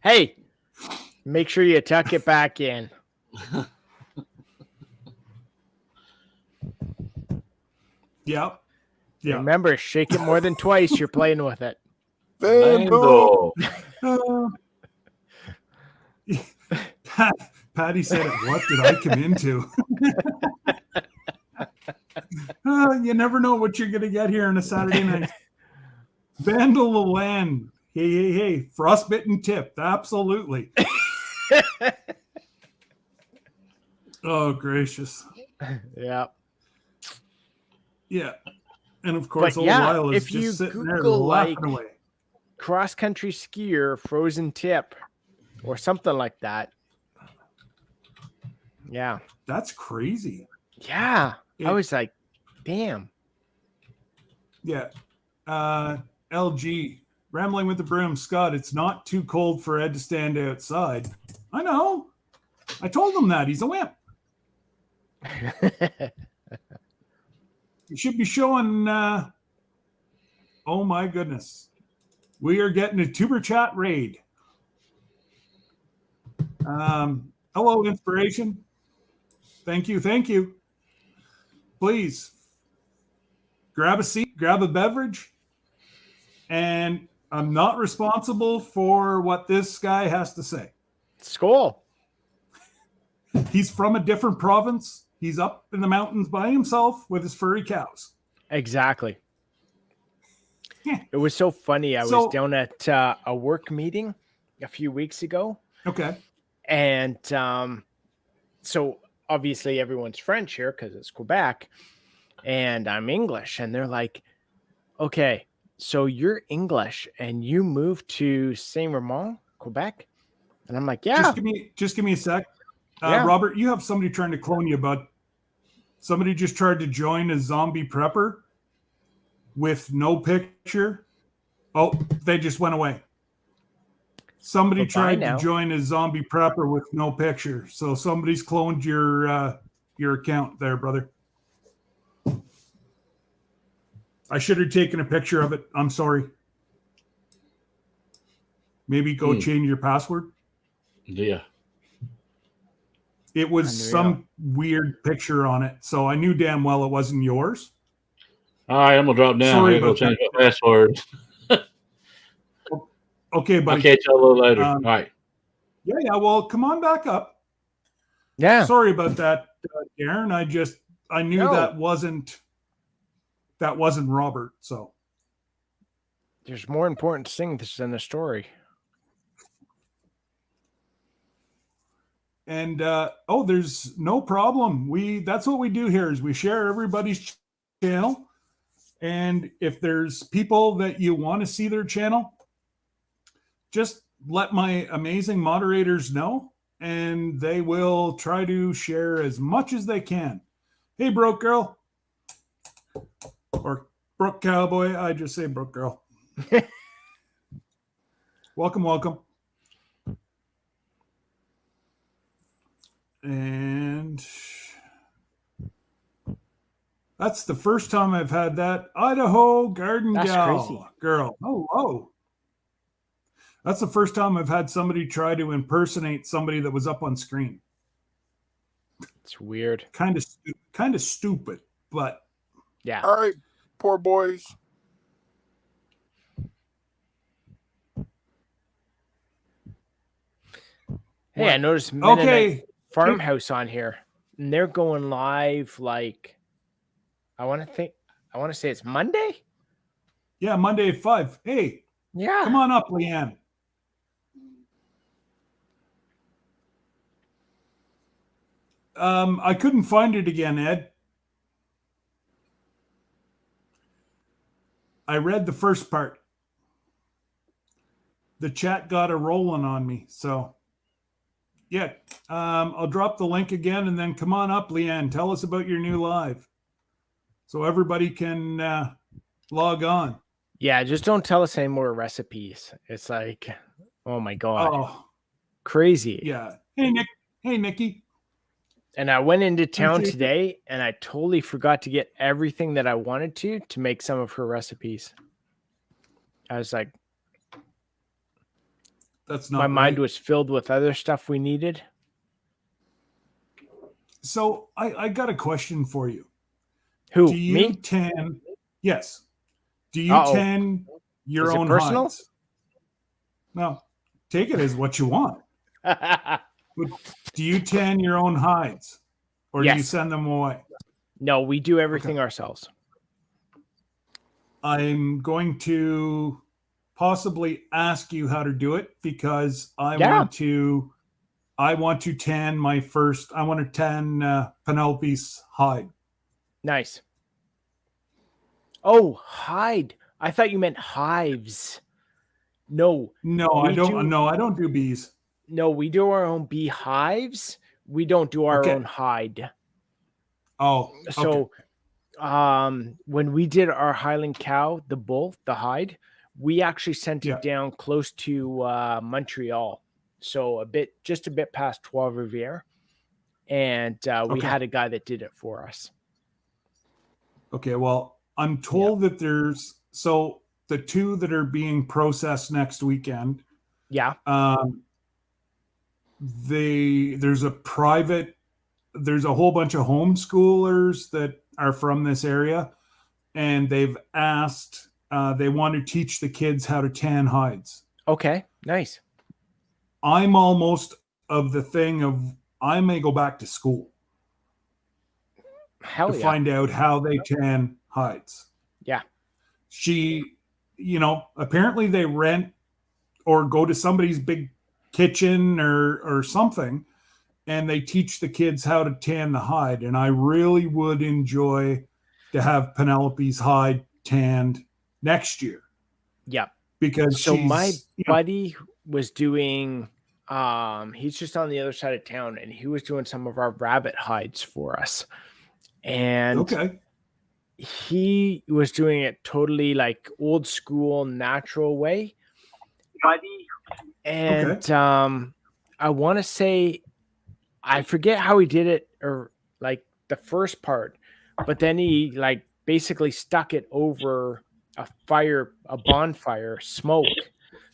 Hey, make sure you tuck it back in. Yep. Yeah. Remember, shake it more than twice. You're playing with it. Vandal. Patty said it. What did I come into? You never know what you're going to get here on a Saturday night. Vandal will land. Hey. Frostbitten tipped. Absolutely. Oh, gracious. Yeah. Yeah. And of course, old Lyle is just sitting there laughing away. Cross-country skier, frozen tip, or something like that. Yeah. That's crazy. Yeah. I was like, damn. Yeah. LG, rambling with the broom. Scott, it's not too cold for Ed to stand outside. I know. I told him that. He's a wimp. You should be showing. Oh my goodness, we are getting a Tuber Chat raid. Hello, inspiration. Thank you. Please grab a seat, grab a beverage, and I'm not responsible for what this guy has to say. Skål. He's from a different province. He's up in the mountains by himself with his furry cows. Exactly. It was so funny. I was down at a work meeting a few weeks ago. Okay. And so obviously everyone's French here because it's Quebec and I'm English. And they're like, okay, so you're English and you moved to Saint-Raymond, Quebec? And I'm like, yeah. Just give me a sec. Robert, you have somebody trying to clone you, bud. Somebody just tried to join a zombie prepper with no picture. Oh, they just went away. Somebody tried to join a zombie prepper with no picture. So somebody's cloned your account there, brother. I should have taken a picture of it. I'm sorry. Maybe go change your password. Yeah. It was some weird picture on it, so I knew damn well it wasn't yours. All right, I'm gonna drop down. Sorry I'm gonna change my password. Okay, buddy. I'll catch you a little later. All right. Yeah. Well, come on back up. Yeah. Sorry about that, Aaron. I knew that wasn't Robert. So there's more important things than the story. And there's no problem. That's what we do here is we share everybody's channel. And if there's people that you want to see their channel, just let my amazing moderators know, and they will try to share as much as they can. Hey, Broke Girl. Or Brook Cowboy. I just say Brook Girl. Welcome, welcome. And that's the first time I've had that. Idaho Garden Girl. Hello. That's the first time I've had somebody try to impersonate somebody that was up on screen. It's weird. Kind of stupid, but yeah. All right, poor boys. Hey, I noticed Mennonite Farmhouse on here, and they're going live like I want to say it's Monday. Yeah, Monday at 5. Hey, yeah, come on up, Leanne. I couldn't find it again, Ed. I read the first part. The chat got a rolling on me, so yeah. I'll drop the link again, and then come on up, Leanne. Tell us about your new live, so everybody can log on. Yeah, just don't tell us any more recipes. It's like, oh my god, crazy. Yeah. Hey, Nick. Hey, Nikki. And I went into town today, and I totally forgot to get everything that I wanted to make some of her recipes. I was like, that's not my right. mind was filled with other stuff we needed. So I got a question for you. Who? Do you me? tan? Yes. Do you tan your own hides? No. Take it as what you want. Do you tan your own hides, or do you send them away? No, we do everything ourselves. I'm going to possibly ask you how to do it, because I want to tan my first. I want to tan Penelope's hide. Nice. Oh, hide. I thought you meant hives. No, I don't. No, I don't do bees. No, we do our own beehives. We don't do our own hide. Oh, so when we did our Highland cow, the bull, the hide, we actually sent it down close to Montreal. So just a bit past Trois-Rivières. And we had a guy that did it for us. Okay, well, I'm told that there's the two that are being processed next weekend. Yeah. There's a whole bunch of homeschoolers that are from this area, and they've asked, they want to teach the kids how to tan hides. Okay, nice. I'm almost of the thing of I may go back to school to find out how they tan hides. Yeah. Apparently they rent or go to somebody's big kitchen or something, and they teach the kids how to tan the hide. And I really would enjoy to have Penelope's hide tanned next year. Yeah. Because my buddy was doing, he's just on the other side of town, and he was doing some of our rabbit hides for us. And he was doing it totally like old school, natural way. And I want to say, I forget how he did it, or like the first part, but then he like basically stuck it over a bonfire smoke.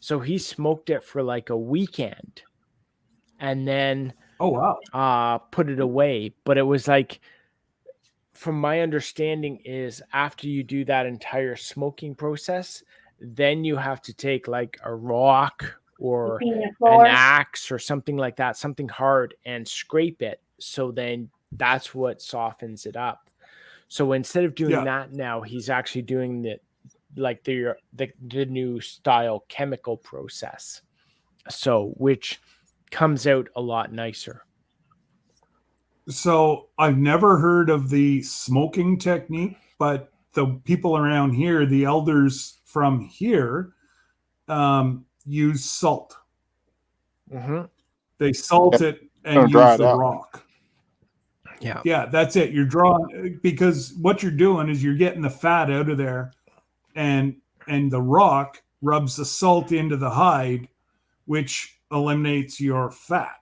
So he smoked it for like a weekend and then put it away. But it was like, from my understanding, is after you do that entire smoking process, then you have to take like a rock or an axe or something like that, something hard, and scrape it. So then that's what softens it up. So instead of doing that now, he's actually doing the new style chemical process. So which comes out a lot nicer. So I've never heard of the smoking technique, but the people around here, the elders from here, use salt. Mm-hmm. They salt it and dry use it the out. rock. Yeah. Yeah, that's it. You're drawing, because what you're doing is you're getting the fat out of there, and the rock rubs the salt into the hide, which eliminates your fat.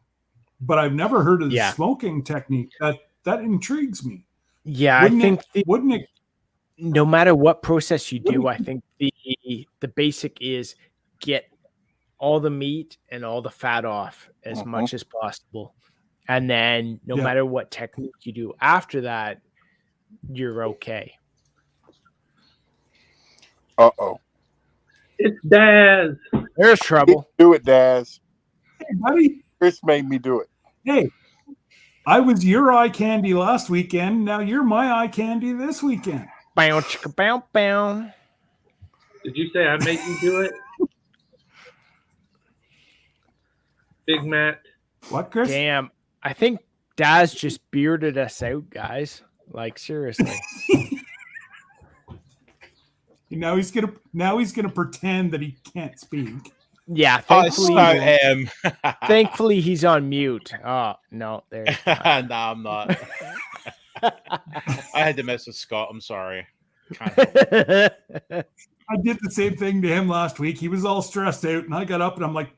But I've never heard of the smoking technique. That intrigues me. Yeah, wouldn't it? No matter what process you do, I think the basic is get all the meat and all the fat off as much as possible. And then no matter what technique you do after that, you're okay. Uh-oh. It's Daz. There's trouble. Do it, Daz. Hey, buddy. Chris made me do it. Hey, I was your eye candy last weekend. Now you're my eye candy this weekend. Bow, chicka, bow, bow. Did you say I made you do it? Big Matt. What, Chris? Damn. I think Daz just bearded us out, guys. Like, seriously. Now he's gonna pretend that he can't speak. Yeah, thankfully he's on mute. Oh no, there. No, I'm not. I had to mess with Scott. I'm sorry. I did the same thing to him last week. He was all stressed out, and I got up and I'm like,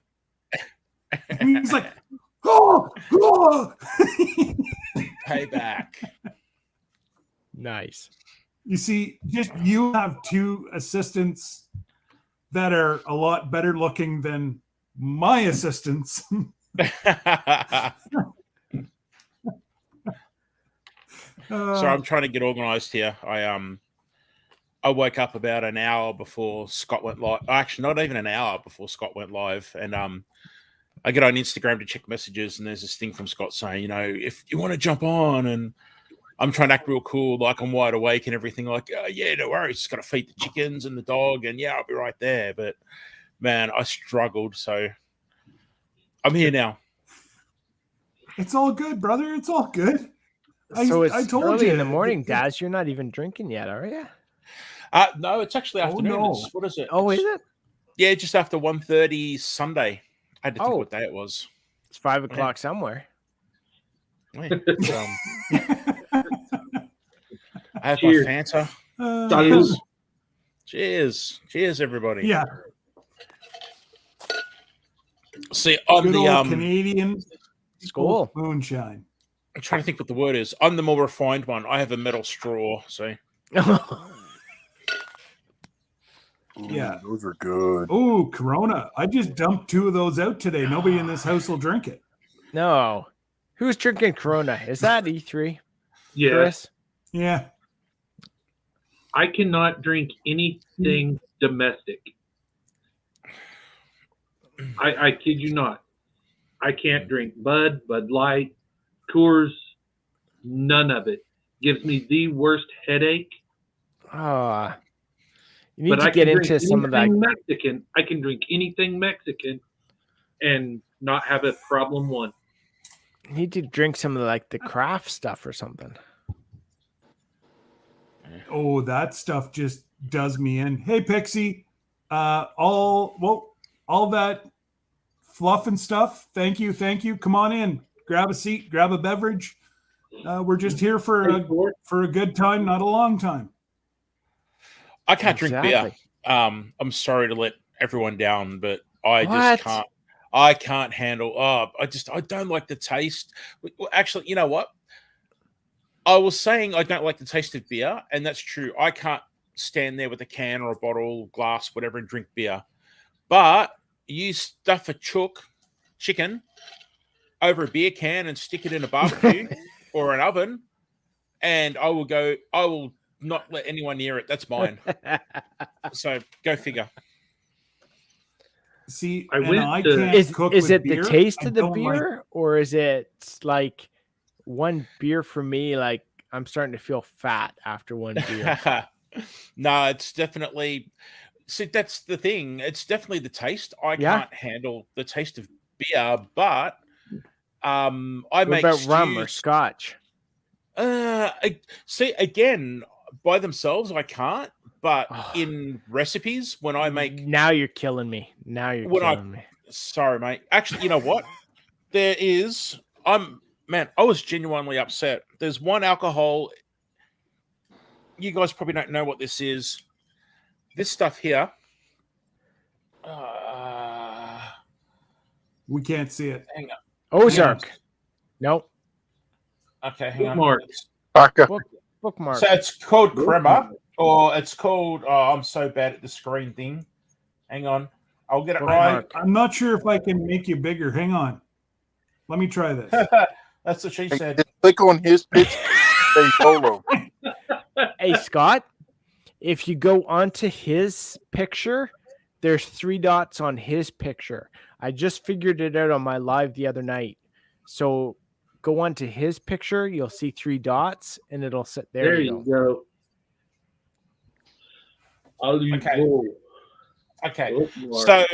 he's like, oh. Payback. Nice. You see, just you have two assistants that are a lot better looking than my assistants. So I'm trying to get organized here. I woke up about an hour before Scott went live. Actually, not even an hour before Scott went live. And I get on Instagram to check messages, and there's this thing from Scott saying, you know, if you want to jump on, and I'm trying to act real cool, like I'm wide awake and everything. Like, yeah, no worries. Just got to feed the chickens and the dog, and yeah, I'll be right there. But man, I struggled. So I'm here now. It's all good, brother. It's all good. So it's I told early you in the morning, Daz. You're not even drinking yet, are you? No, it's actually afternoon. No. What is it? Oh, is it? Yeah, just after 1:30 Sunday. I had to think what day it was. It's 5 o'clock somewhere. Wait, I have my Fanta. Cheers, everybody. Yeah. See, on good the old Canadian school moonshine. I'm trying to think what the word is. I'm the more refined one. I have a metal straw. So yeah, those are good. Oh, Corona! I just dumped 2 of those out today. Nobody in this house will drink it. No, who's drinking Corona? Is that E3? Yeah. Chris? Yeah. I cannot drink anything domestic. I kid you not. I can't drink Bud Light, Coors, none of it. Gives me the worst headache. You need to get into some of that. Mexican. I can drink anything Mexican and not have a problem one. You need to drink some of the craft stuff or something. Oh, that stuff just does me in. Hey, Pixie, all that fluff and stuff. Thank you. Come on in. Grab a seat. Grab a beverage. We're just here for a good time, not a long time. I can't drink beer. I'm sorry to let everyone down, but just can't. I can't handle. I don't like the taste. Well, actually, you know what? I was saying I don't like the taste of beer, and that's true. I can't stand there with a can or a bottle, glass, whatever, and drink beer. But you stuff a chicken over a beer can and stick it in a barbecue or an oven, and I will not let anyone near it. That's mine. So go figure. See, is it the taste of the beer, or is it like one beer for me? Like I'm starting to feel fat after one beer. No, it's definitely. See, that's the thing. It's definitely the taste. I can't handle the taste of beer, but what about rum or scotch? See, again, by themselves, I can't. But in recipes, when I make, now you're killing me. Sorry, mate. Actually, you know what? I was genuinely upset. There's one alcohol. You guys probably don't know what this is. This stuff here. We can't see it. Hang on. Ozark. Nope. Okay, hang Bookmark. on. Bookmark. So it's called crema, or it's called. Oh, I'm so bad at the screen thing. Hang on, I'll get it right. I'm not sure if I can make you bigger. Hang on. Let me try this. That's what she said. Just click on his picture. Say solo. Hey, Scott, if you go onto his picture, there's 3 dots on his picture. I just figured it out on my live the other night. So go onto his picture, you'll see 3 dots, and it'll sit there. There you go. Okay. So,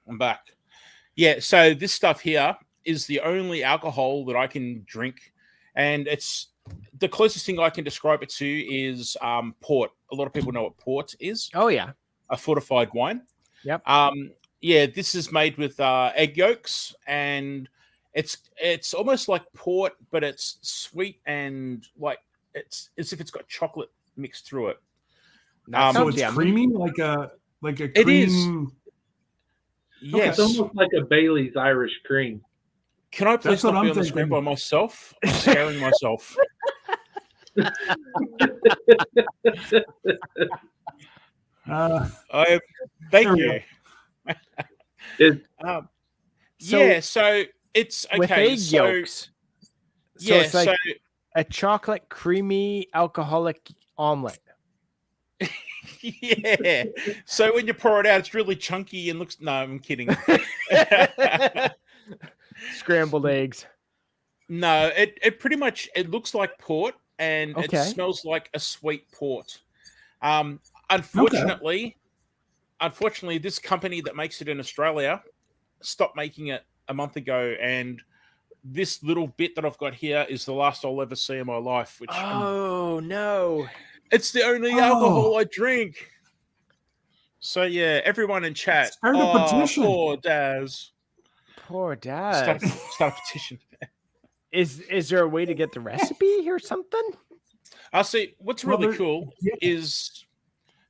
I'm back. Yeah, so this stuff here is the only alcohol that I can drink, and it's the closest thing I can describe it to is port. A lot of people know what port is. Oh yeah, a fortified wine. Yep. Yeah, this is made with egg yolks, and it's almost like port, but it's sweet and like it's as if it's got chocolate mixed through it. So it's creamy, like a cream. It is. Yes, it's almost like a Bailey's Irish cream. Can I please not be on the screen by myself? I'm scaring myself. Thank you. So it's okay. With egg yolks. So it's like a chocolate creamy alcoholic omelet. Yeah. So when you pour it out, it's really chunky and looks. No, I'm kidding. Scrambled eggs. No, it pretty much it looks like port and it smells like a sweet port. Unfortunately, this company that makes it in Australia stopped making it a month ago, and this little bit that I've got here is the last I'll ever see in my life. Which no. It's the only alcohol I drink. So yeah, everyone in chat. Start a petition. Poor Daz. Poor Daz. Start a petition. Is there a way to get the recipe or something? I'll see. What's really cool is,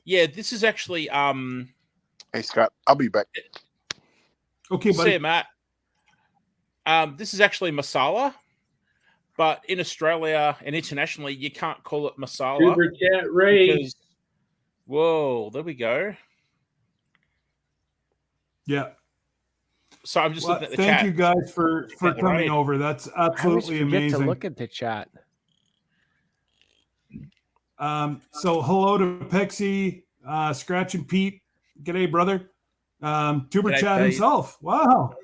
this is actually. Hey Scott, I'll be back. Okay, buddy. See you, Matt. This is actually masala. But in Australia and internationally, you can't call it masala. Super chat raise. Whoa, there we go. Yeah. So I'm just looking at the chat. Thank you guys for coming over. That's absolutely amazing. To look at the chat. So hello to Pexi, Scratch and Pete. G'day, brother. Tuber Chat himself. Wow.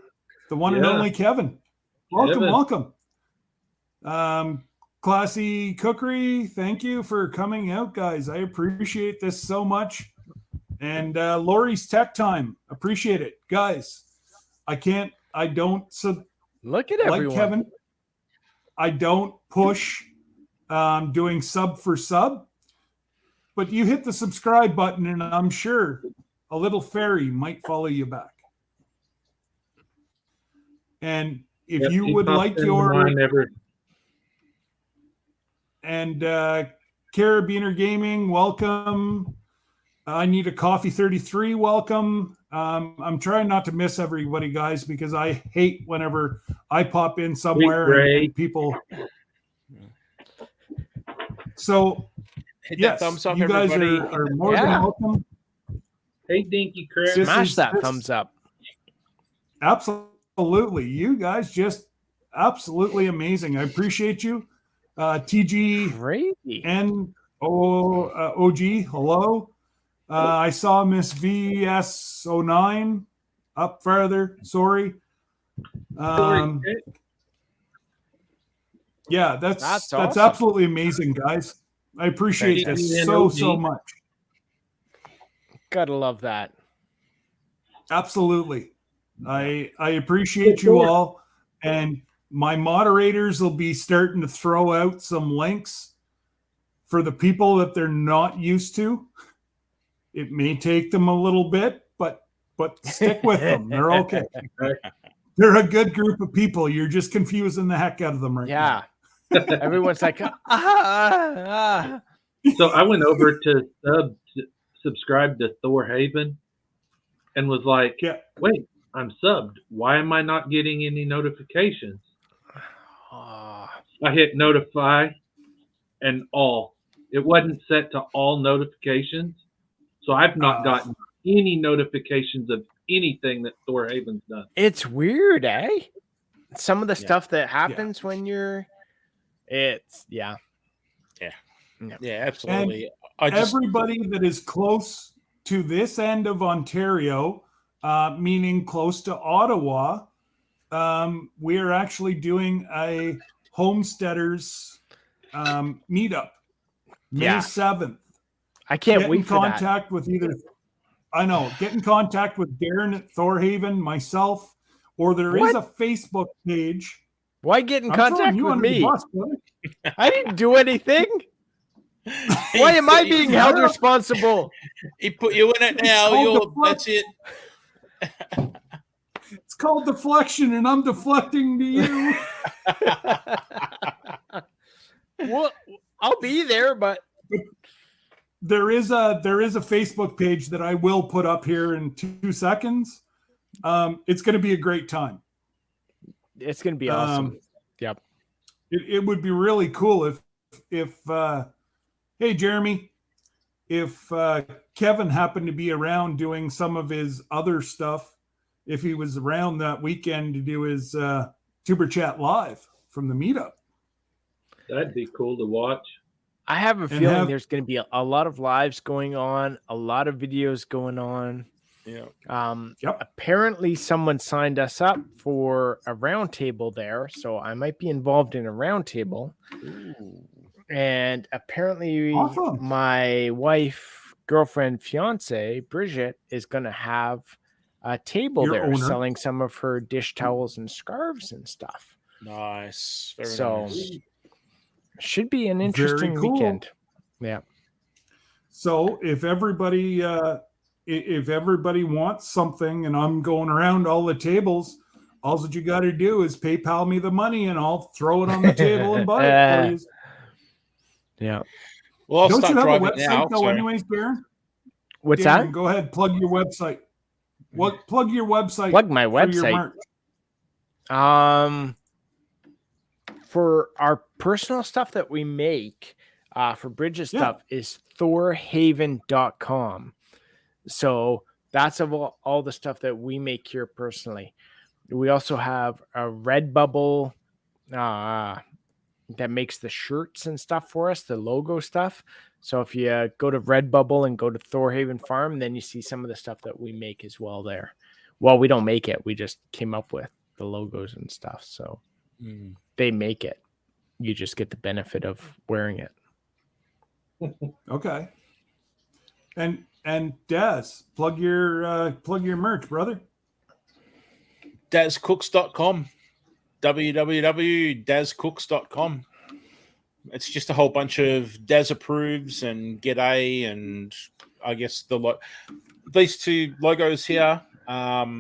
The one and only Kevin. Welcome. Classy Cookery, thank you for coming out, guys. I appreciate this so much. And Lori's Tech Time, appreciate it, guys. Look at everyone. Like Kevin, I don't push doing sub for sub, but you hit the subscribe button, and I'm sure a little fairy might follow you back. And if you would like your and Carabiner Gaming, welcome. I need a coffee 33, welcome. I'm trying not to miss everybody, guys, because I hate whenever I pop in somewhere and people. So, hit that thumbs up, you guys everybody. are more than welcome. Hey, Dinky Chris. Smash that thumbs up. Absolutely. You guys just absolutely amazing. I appreciate you. TG Crazy. and OG, hello. I saw Miss VS09 up further. Sorry. Yeah, that's awesome. Absolutely amazing, guys. I appreciate this so much. Gotta love that. Absolutely. I appreciate you all, and my moderators will be starting to throw out some links for the people that they're not used to, it may take them a little bit, but stick with them. They're okay. They're a good group of people. You're just confusing the heck out of them right now. Yeah. Everyone's like, ah. So I went over to subscribe to Thor Haven and was like, wait, I'm subbed. Why am I not getting any notifications? I hit notify and all. It wasn't set to all notifications. So I've not gotten any notifications of anything that Thor Haven's done. It's weird, eh? Some of the stuff that happens when you're Yeah, absolutely. Everybody that is close to this end of Ontario, meaning close to Ottawa, we are actually doing a homesteaders meetup May 7th. I can't Get wait in for contact with either. I know. Get in contact with Darren at Thorhaven, myself, or there is a Facebook page. Why get in contact with me? I didn't do anything. Why am I being held responsible? He put you in it now. That's it. It's called deflection, and I'm deflecting to you. Well, I'll be there, but there is a Facebook page that I will put up here in 2 seconds. It's going to be a great time. It's going to be awesome. Yep. It would be really cool if hey Jeremy, if Kevin happened to be around doing some of his other stuff, if he was around that weekend to do his Tuber Chat live from the meetup. That'd be cool to watch. I have a feeling there's going to be a lot of lives going on, a lot of videos going on. Yeah. Apparently someone signed us up for a roundtable there, so I might be involved in a roundtable. And apparently my wife, girlfriend, fiance, Bridget, is going to have a table there selling some of her dish towels and scarves and stuff. Nice. Very nice. Should be an interesting weekend. Yeah. So if everybody wants something and I'm going around all the tables, all that you got to do is PayPal me the money and I'll throw it on the table and buy it for you. Yeah. Well, don't you have a website though, anyways, Darren? What's that? Go ahead, plug your website. Plug your website. Plug my website. For our personal stuff that we make, for Bridges stuff is thorhaven.com. So that's all the stuff that we make here personally. We also have a Redbubble that makes the shirts and stuff for us, the logo stuff. So if you go to Redbubble and go to Thorhaven Farm, then you see some of the stuff that we make as well there. Well, we don't make it. We just came up with the logos and stuff. So they make it. You just get the benefit of wearing it. Okay. And Des, plug your merch, brother. DazCooks.com. www.dazcooks.com. It's just a whole bunch of Daz approves and G'day and I guess these two logos here. Yeah.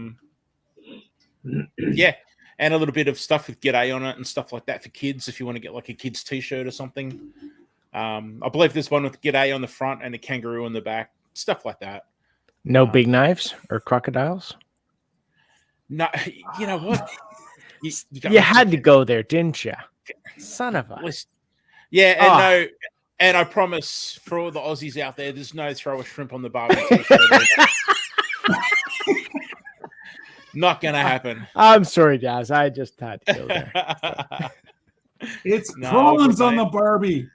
And a little bit of stuff with G'day on it and stuff like that for kids if you want to get like a kid's t-shirt or something. I believe there's one with G'day on the front and a kangaroo on the back, stuff like that. No big knives or crocodiles? No, you know what? You had to go there, didn't you? Son of a... Yeah, and no, and I promise for all the Aussies out there, there's no throw a shrimp on the barbie t-shirt. Not gonna happen. I'm sorry, Daz. I just had to go there. It's prawns on the Barbie.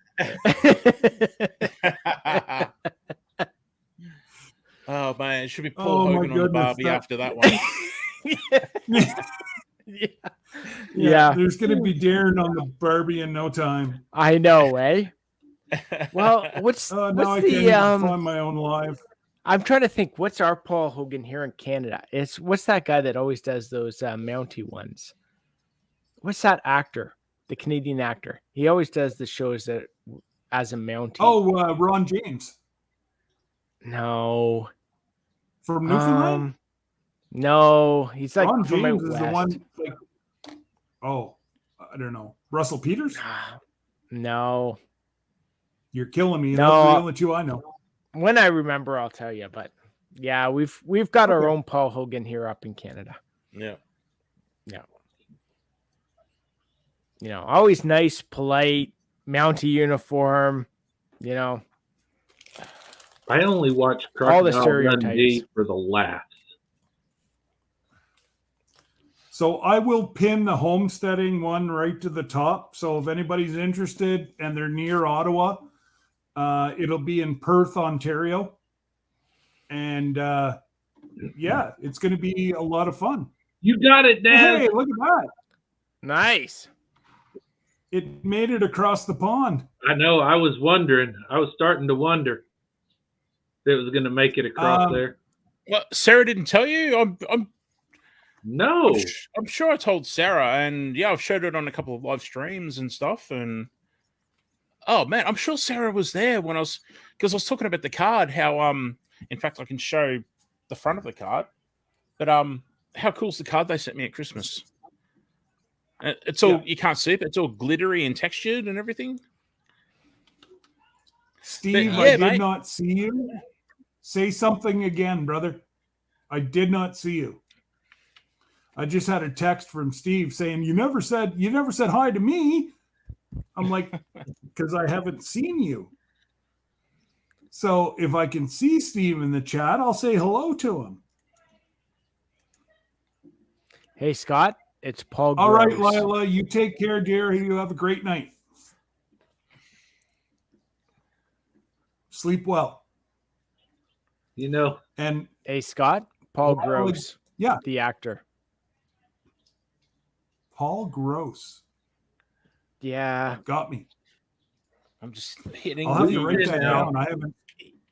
Oh man, it should be Paul Hogan on the Barbie after that one. Yeah. There's gonna be Darren on the Barbie in no time. I know, eh? Well, what's I the can't even find my own live. I'm trying to think. What's our Paul Hogan here in Canada? What's that guy that always does those Mountie ones? What's that actor? The Canadian actor. He always does the shows that as a Mountie. Oh, Ron James. No. From Newfoundland? No, he's like Ron from James out is west. the one. Like, I don't know. Russell Peters? No. You're killing me. No. Those are the only two I know. When I remember, I'll tell you. But yeah, we've got our own Paul Hogan here up in Canada. Yeah. You know, always nice, polite, Mountie uniform. You know, I only watch all the Crocodile Dundee stereotypes for the laughs. So I will pin the homesteading one right to the top. So if anybody's interested and they're near Ottawa, it'll be in Perth, Ontario. And yeah, it's going to be a lot of fun. You got it, Dan. Hey, look at that. Nice. It made it across the pond. I know. I was wondering. I was starting to wonder if it was going to make it across there. Well, Sarah didn't tell you. No. I'm sure I told Sarah, and yeah, I've showed it on a couple of live streams and stuff. And oh man, I'm sure Sarah was there when I was talking about the card. How in fact, I can show the front of the card. But how cool's the card they sent me at Christmas? It's all you can't see it. But it's all glittery and textured and everything. Steve, But, I did not see you. Say something again, brother. I did not see you. I just had a text from Steve saying you never said hi to me. I'm like, because I haven't seen you. So if I can see Steve in the chat, I'll say hello to him. Hey, Scott, it's Paul All Gross. right, Lila, you take care, dear. You have a great night. Sleep well. You know. And hey, Scott, Paul Gross. Yeah. The actor. Paul Gross. Yeah. Got me. I'm just hitting. I'll have to write that down. I haven't.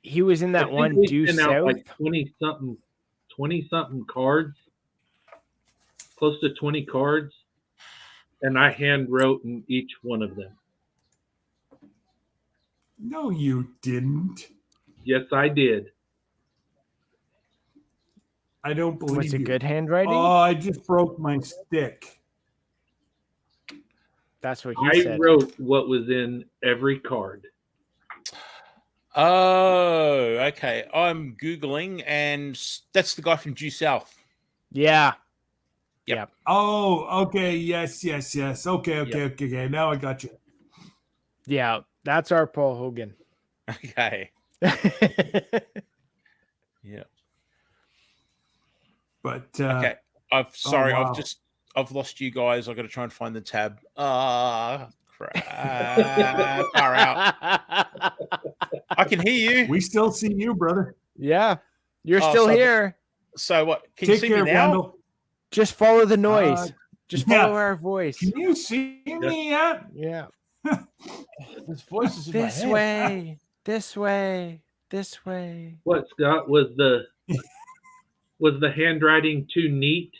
He was in that one Due South. Like 20 something cards. Close to 20 cards. And I hand wrote in each one of them. No, you didn't. Yes, I did. I don't believe Was it you. good handwriting? Oh, I just broke my stick. That's what he said. I wrote what was in every card. Oh, okay. I'm Googling, and that's the guy from Due South. Yeah. Yep. Oh, okay. Yes. Okay. Now I got you. Yeah, that's our Paul Hogan. Okay. Yeah. But okay. Sorry, wow. I've lost you guys. I've got to try and find the tab. Crap. Far out. I can hear you. We still see you, brother. Yeah. You're still here. So what? Can Take you see care, me now? Wendell. Just follow the noise. Just follow our voice. Can you see me yet? Yeah. This voice is in my This head. way. This way. This way. What, Scott? Was the handwriting too neat?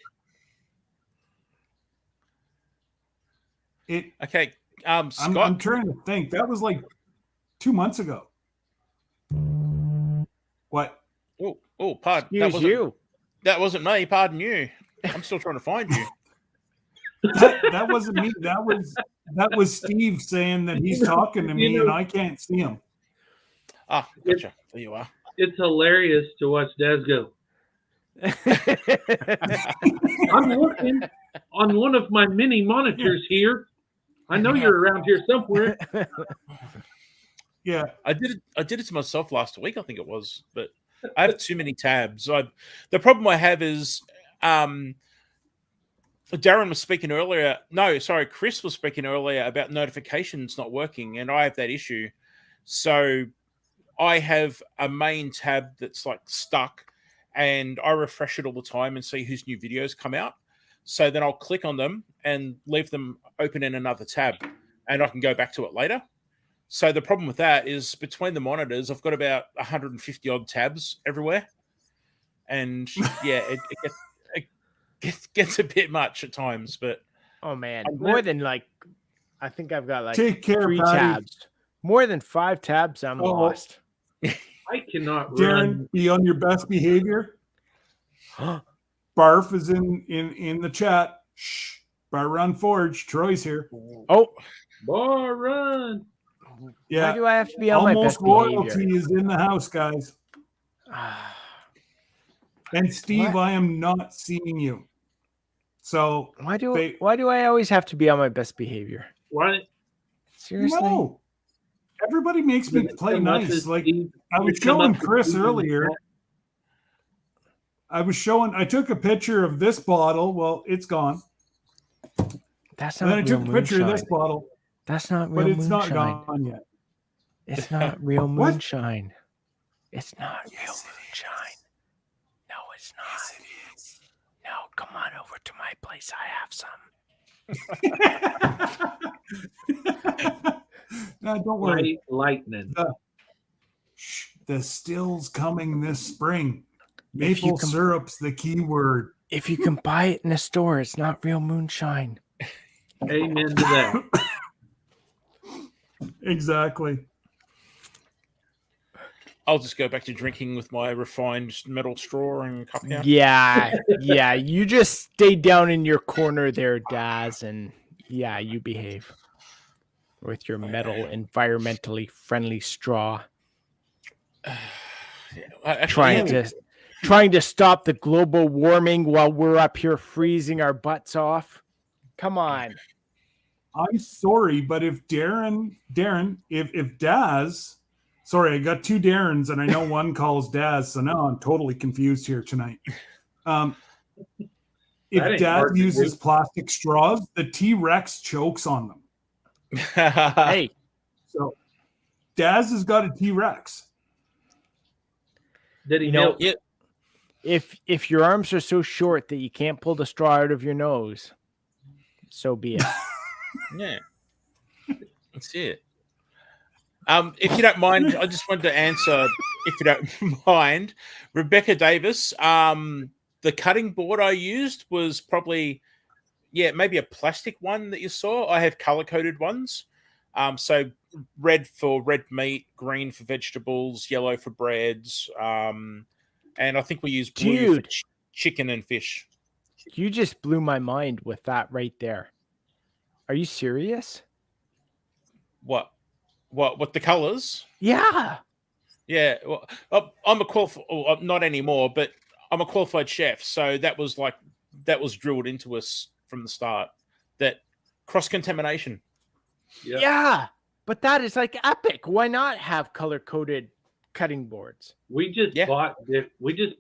Okay. Scott, I'm trying to think. That was like 2 months ago. What? Oh, pardon. That wasn't me. Pardon you. I'm still trying to find you. That wasn't me. That was Steve saying that he's talking to me and I can't see him. Ah, gotcha. There you are. It's hilarious to watch Daz go. I'm looking on one of my mini monitors here. I know you're around here somewhere. Yeah, I did it to myself last week. I think it was, but I have too many tabs. The problem I have is, Darren was speaking earlier. No, sorry, Chris was speaking earlier about notifications not working, and I have that issue. So I have a main tab that's like stuck, and I refresh it all the time and see whose new videos come out. So then I'll click on them and leave them open in another tab, and I can go back to it later. So the problem with that is between the monitors, I've got about 150 odd tabs everywhere. And yeah, it gets a bit much at times, but oh man, more than like, I think I've got like take care, 3 buddy. tabs. More than 5 tabs, I'm lost. I cannot Darren, run. be on your best behavior. Barf is in the chat. Shh. Bar Run Forge. Troy's here. Oh, Bar run. Yeah. why do I have to be on my best Almost royalty behavior? is in the house, guys. And Steve, I am not seeing you. So why do I always have to be on my best behavior? What? Seriously? No. Everybody makes me play nice. Like I was showing Chris earlier. I took a picture of this bottle. Well, it's gone. That's And not then I real took a picture moonshine. of this bottle. That's not real But it's moonshine. not gone yet. It's not real What? moonshine. It's not real moonshine. No, it's not. Yes, it is. No, come on over to my place. I have some. No, don't worry. Lightning. The still's coming this spring. Maple syrup's the key word. If you can buy it in a store, it's not real moonshine. Amen to that. Exactly. I'll just go back to drinking with my refined metal straw and cup here. Yeah. You just stay down in your corner there, Daz, and you behave with your metal, environmentally friendly straw. Trying to stop the global warming while we're up here freezing our butts off. Come on. I'm sorry, but if Darren, if Daz, sorry, I got 2 Darrens and I know one calls Daz, so now I'm totally confused here tonight. If Daz uses plastic straws, the T-Rex chokes on them. Hey. So Daz has got a T-Rex. Did he know? If your arms are so short that you can't pull the straw out of your nose, so be it. Yeah, that's it. If you don't mind, I just wanted to answer, if you don't mind, Rebecca Davis. The cutting board I used was probably, maybe a plastic one that you saw. I have color-coded ones. So red for red meat, green for vegetables, yellow for breads. And I think we use blue for chicken and fish. You just blew my mind with that right there. Are you serious? What the colors? Yeah. Yeah. Well, I'm a qualified, not anymore, but I'm a qualified chef. So that was drilled into us from the start, that cross-contamination. Yeah. But that is like epic. Why not have color-coded cutting boards? We just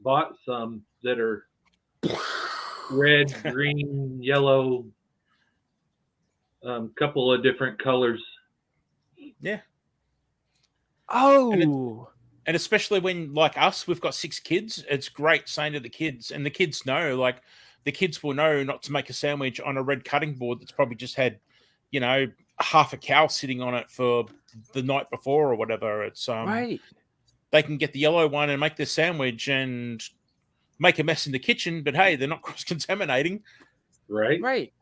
bought some that are red, green, yellow, couple of different colors. Yeah. Oh. And especially when, like us, we've got 6 kids, it's great saying to the kids, and the kids know, like, the kids will know not to make a sandwich on a red cutting board that's probably just had, half a cow sitting on it for the night before or whatever. It's right. They can get the yellow one and make their sandwich and make a mess in the kitchen, but hey, they're not cross-contaminating. Right.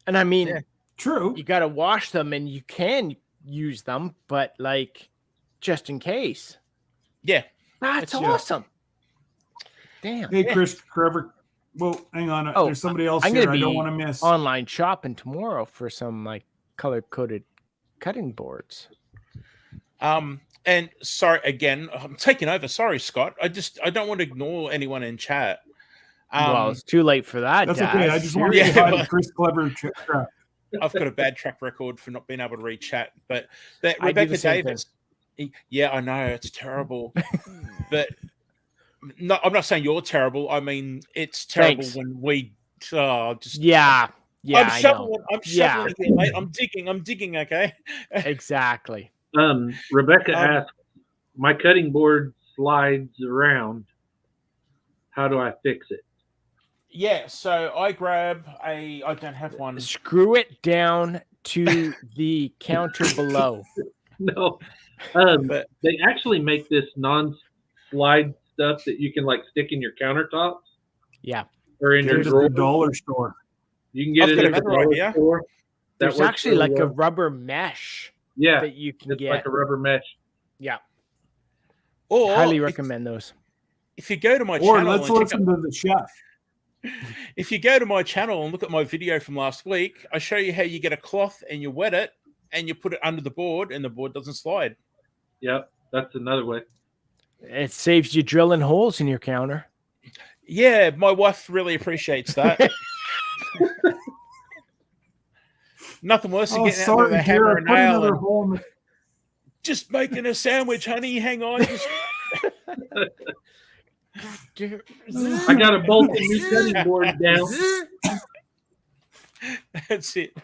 And I mean, true. You got to wash them and you can use them, but like just in case. Yeah. That's awesome. Damn. Hey, Chris Trevor. Well, hang on. There's somebody else I'm here gonna I don't want to miss. Online shopping tomorrow for some like color-coded cutting boards. And sorry again, I'm taking over. Sorry, Scott. I don't want to ignore anyone in chat. Well, it's too late for that. That's Dad. okay. I just want to say hi to Chris Clever. I've got a bad track record for not being able to read chat, but that Rebecca Davis. Yeah, I know it's terrible, but no, I'm not saying you're terrible. I mean, it's terrible when we just I'm shoveling here, mate. I'm digging. Okay, exactly. Rebecca asked, my cutting board slides around. How do I fix it? Yeah, so I grab I don't have one. Screw it down to the counter below. No. They actually make this non-slide stuff that you can like stick in your countertops. Yeah. Or in your drawer. Dollar store. You can get it at the dollar store. There's actually like a rubber mesh Yeah, that you can it's get. like a rubber mesh. Yeah. Or highly recommend those. If you go to my Or channel, let's listen to the chef. If you go to my channel and look at my video from last week, I show you how you get a cloth and you wet it and you put it under the board and the board doesn't slide. Yep, that's another way. It saves you drilling holes in your counter. Yeah, my wife really appreciates that. Nothing worse than getting out with a hammer and nail and just making a sandwich, honey. Hang on. I got a bolted new cutting board down. That's it.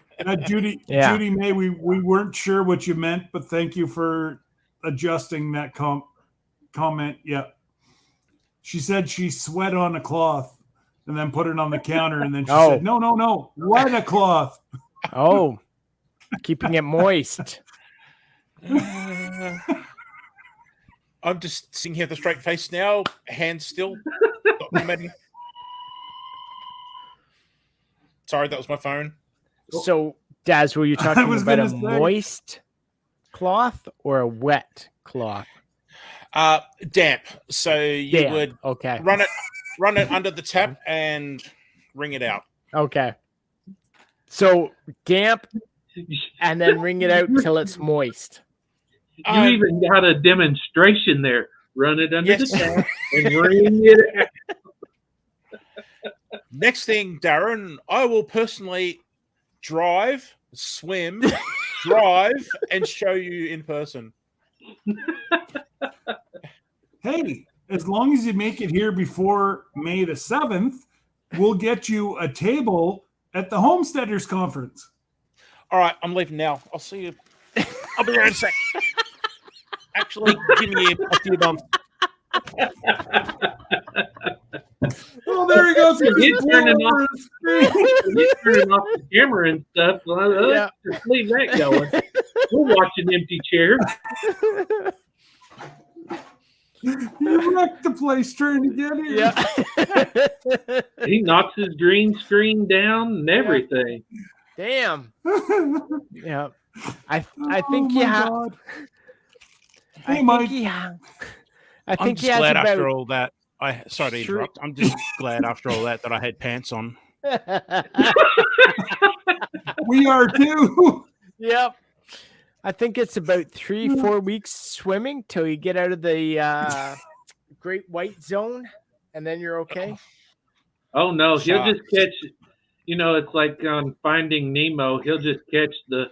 Judy May, we weren't sure what you meant, but thank you for adjusting that comment. Yeah. She said she sweat on a cloth and then put it on the counter, and then she said, no, wet a cloth. Oh, keeping it moist. I'm just sitting here with a straight face now, hands still. Sorry, that was my phone. So, Daz, were you talking about a moist cloth or a wet cloth? Damp. So you would run it under the tap and wring it out. Okay. So damp and then wring it out till it's moist. You even got a demonstration there. Run it under the tap and wring it out. Next thing, Darren, I will personally drive, swim, drive, and show you in person. Hey, as long as you make it here before May the 7th, we'll get you a table at the Homesteaders Conference. All right, I'm leaving now. I'll see you. I'll be there in a sec. Actually, give me a few months. Oh, there he goes. He's turning off the camera and stuff. Let's just leave that going. We'll watch an empty chair. You wrecked the place trying to get here. Yeah. He knocks his green screen down and everything. Damn. Yeah. I think you have. Hey, Mike. I think I'm just glad after all that. Sorry to interrupt. I'm just glad after all that I had pants on. We are too. Yep. I think it's about 3-4 weeks swimming till you get out of the great white zone, and then you're okay. Oh no, he'll just catch. It's like on Finding Nemo. He'll just catch the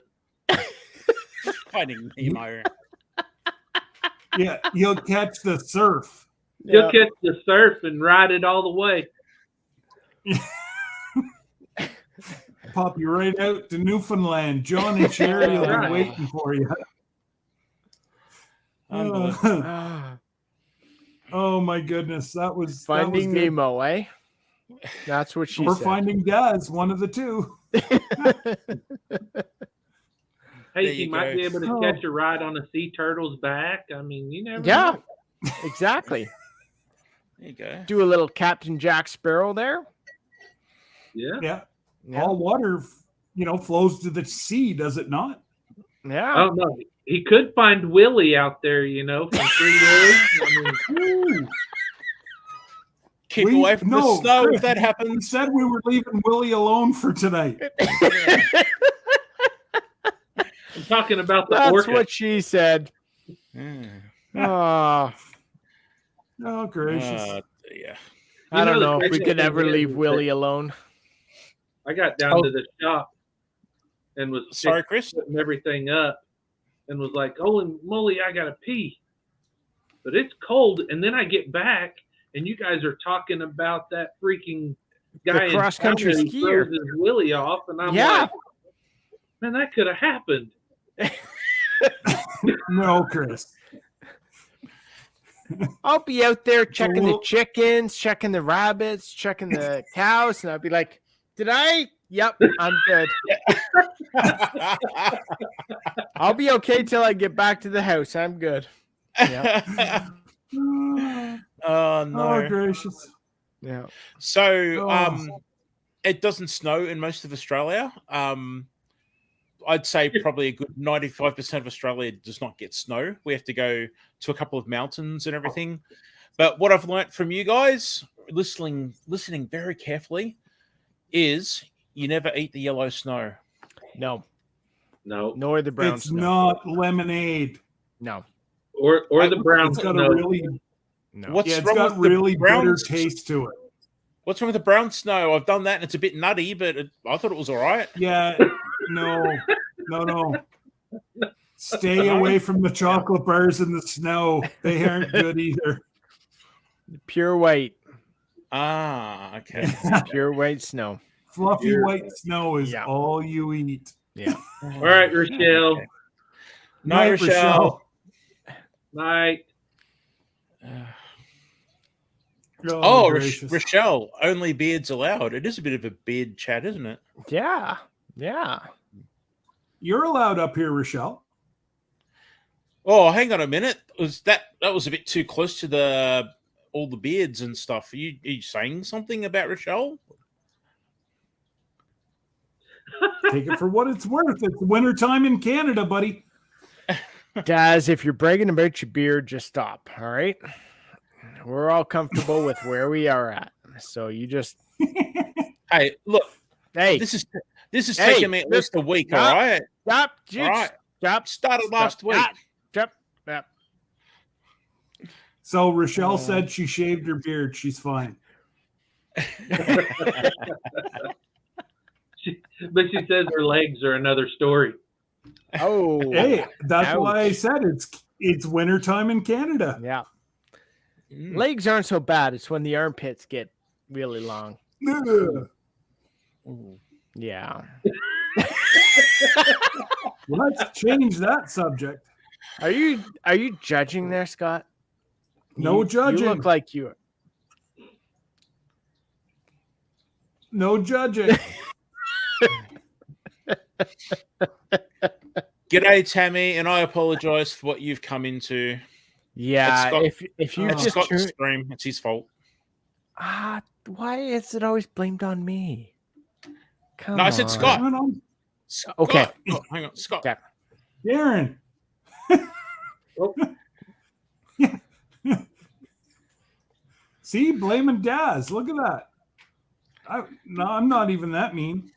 Finding Nemo. Yeah, you'll catch the surf. He'll catch the surf and ride it all the way. Pop you right out to Newfoundland. John and Sherry will be waiting for you. Oh my goodness, that was Finding Nemo, eh? That's what she said. Or Finding Daz, one of the two. Hey, he might be able to catch a ride on a sea turtle's back. I mean, you never know. Exactly. There you go. Do a little Captain Jack Sparrow there. Yeah. All water, flows to the sea, does it not? Yeah. I don't know. He could find Willie out there, from 3 days. Keep away from the snow Chris, if that happens. We said we were leaving Willie alone for tonight. I'm talking about the That's orca. what she said. Oh, gracious. Yeah. I don't know if we could ever leave Willie alone. I got down to the shop and was Chris, putting everything up and was like, "Holy moly, I gotta pee," but it's cold. And then I get back and you guys are talking about that freaking guy in cross country skier throws his Willie off, and I'm like, "Man, that could have happened." No, Chris. I'll be out there checking the chickens, checking the rabbits, checking the cows, and I'll be like, "Did I? Yep, I'm good. I'll be okay till I get back to the house. I'm good." Yep. Oh no! Oh gracious! Yeah. So it doesn't snow in most of Australia. I'd say probably a good 95% of Australia does not get snow. We have to go to a couple of mountains and everything. But what I've learnt from you guys, listening very carefully, is you never eat the yellow snow. No. No. Nor the brown It's snow. not lemonade. No. Or the brown It's got snow. a really No. it's got really bitter taste to it. What's wrong with the brown snow? I've done that and it's a bit nutty, but I thought it was all right. Yeah, no. Stay away from the chocolate bars in the snow. They aren't good either. Pure white. Ah, okay. Pure white snow. Fluffy white snow is all you eat. Yeah. All right, Rochelle. Okay. Night, Rochelle. Night. Oh, Rochelle, only beards allowed. It is a bit of a beard chat, isn't it? Yeah. Yeah. You're allowed up here, Rochelle. Oh, hang on a minute. That was a bit too close to all the beards and stuff. Are you saying something about Rochelle? Take it for what it's worth. It's wintertime in Canada, buddy. Daz, if you're bragging about your beard, just stop. All right. We're all comfortable with where we are at. So you just Hey, look. Hey. This is taking me at least a week, all right? Stop. All right. Stop. Started last week. Stop. So Rochelle said she shaved her beard. She's fine. But she says her legs are another story. Oh, hey, that's why I said it's wintertime in Canada. Yeah. Legs aren't so bad. It's when the armpits get really long. Yeah. Let's change that subject. Are you judging there, Scott? No judging. You look like you. No judging. G'day, Tammy, and I apologize for what you've come into. Yeah, if you just Scott's stream, it's his fault. Why is it always blamed on me? Come no, on. I said Scott. Scott. Okay. Oh, hang on, Scott. Okay. Darren. See, blaming Daz. Look at that. I'm not even that mean.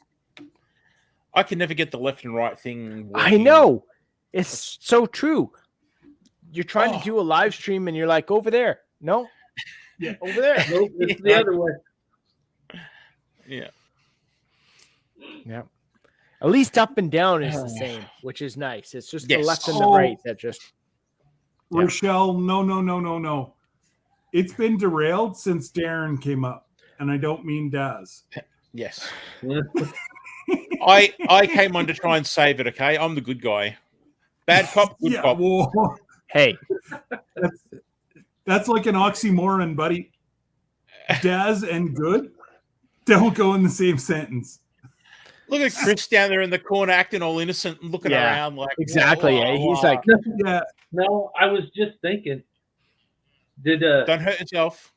I can never get the left and right thing working. I know. It's so true. You're trying to do a live stream and you're like, over there. No. Yeah. Over there. Nope, it's the other way. Yeah. Yeah. At least up and down is the same, which is nice. It's just the left and the right that just. Rochelle, no. It's been derailed since Darren came up, and I don't mean Daz. Yes. I came on to try and save it, okay? I'm the good guy. Bad cop, good cop. Whoa. Hey. That's like an oxymoron, buddy. Daz and good don't go in the same sentence. Look at Chris down there in the corner acting all innocent and looking around like exactly. He's like, yeah. No, I was just thinking. Don't hurt yourself.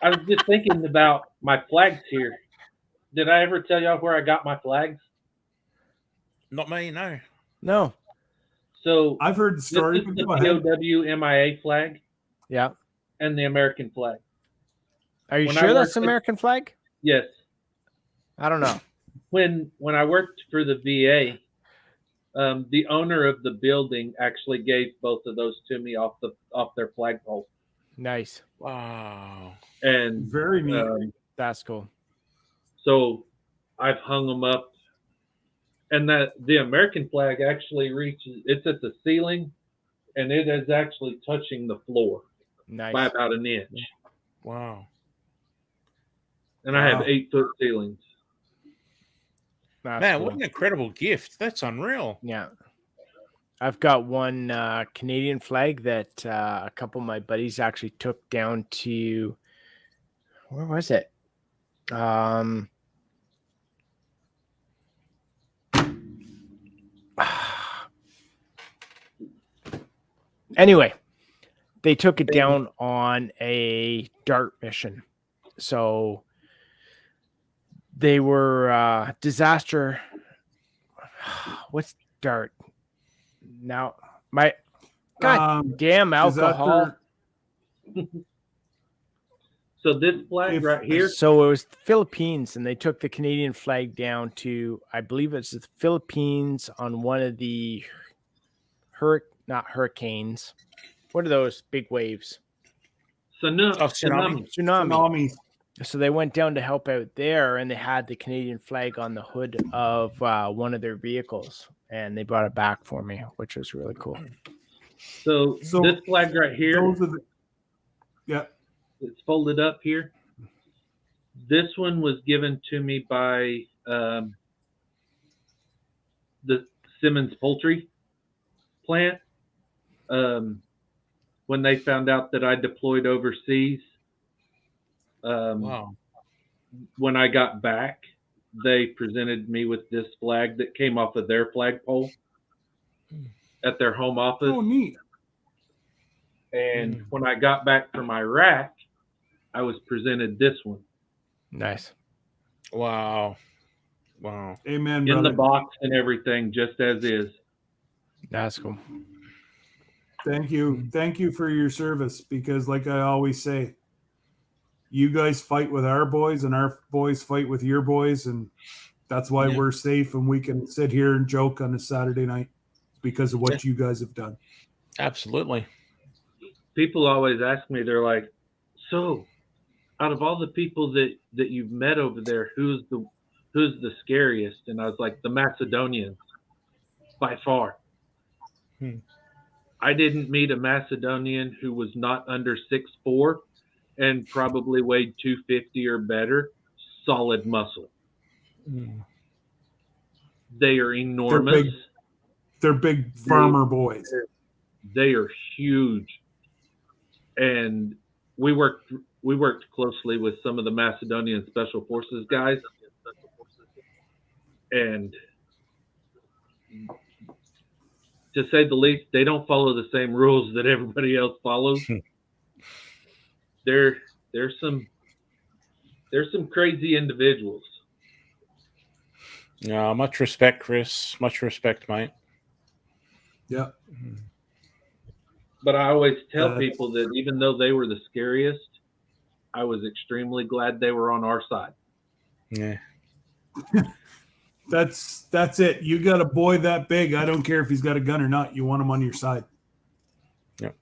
I was just thinking about my flags here. Did I ever tell y'all where I got my flags? Not me, no. No. So I've heard the story. This is the POW-MIA flag. Yeah. And the American flag. Are you sure that's the American flag? Yes. I don't know. When I worked for the VA, the owner of the building actually gave both of those to me off their flagpole. Nice. Wow. And very neat. That's cool. So I've hung them up, and that the American flag actually reaches. It's at the ceiling, and it is actually touching the floor by about an inch. Wow. And I have 8-foot ceilings. That's Man, cool. what an incredible gift. That's unreal. Yeah. I've got one Canadian flag that a couple of my buddies actually took down to, where was it? Anyway, they took it down on a DART mission. So They were disaster. What's DART? Now, my God damn alcohol. So this flag right here. So it was the Philippines, and they took the Canadian flag down to, I believe it's the Philippines on one of the not hurricanes. What are those big waves? Tsunami. So they went down to help out there, and they had the Canadian flag on the hood of one of their vehicles, and they brought it back for me, which was really cool. So this flag right here, yeah, it's folded up here. This one was given to me by the Simmons Poultry plant. When they found out that I deployed overseas, Wow. When I got back, they presented me with this flag that came off of their flagpole at their home office. Oh, neat. And when I got back from Iraq, I was presented this one. Nice. Wow. Amen, in brother. the box and everything, just as is. That's cool. Thank you for your service, because like I always say, you guys fight with our boys and our boys fight with your boys, and that's why we're safe and we can sit here and joke on a Saturday night, because of what you guys have done. Absolutely. People always ask me, they're like, so out of all the people that you've met over there, who's the scariest? And I was like, the Macedonians, by far. I didn't meet a Macedonian who was not under 6'4" and probably weighed 250 or better, solid muscle. They are enormous. They're big farmer boys. They are huge. And we worked closely with some of the Macedonian Special Forces guys. And to say the least, they don't follow the same rules that everybody else follows. There's some crazy individuals. Yeah, much respect, Chris. Much respect, mate. Yeah. But I always tell people that even though they were the scariest, I was extremely glad they were on our side. Yeah. That's it. You got a boy that big, I don't care if he's got a gun or not, you want him on your side. Yep.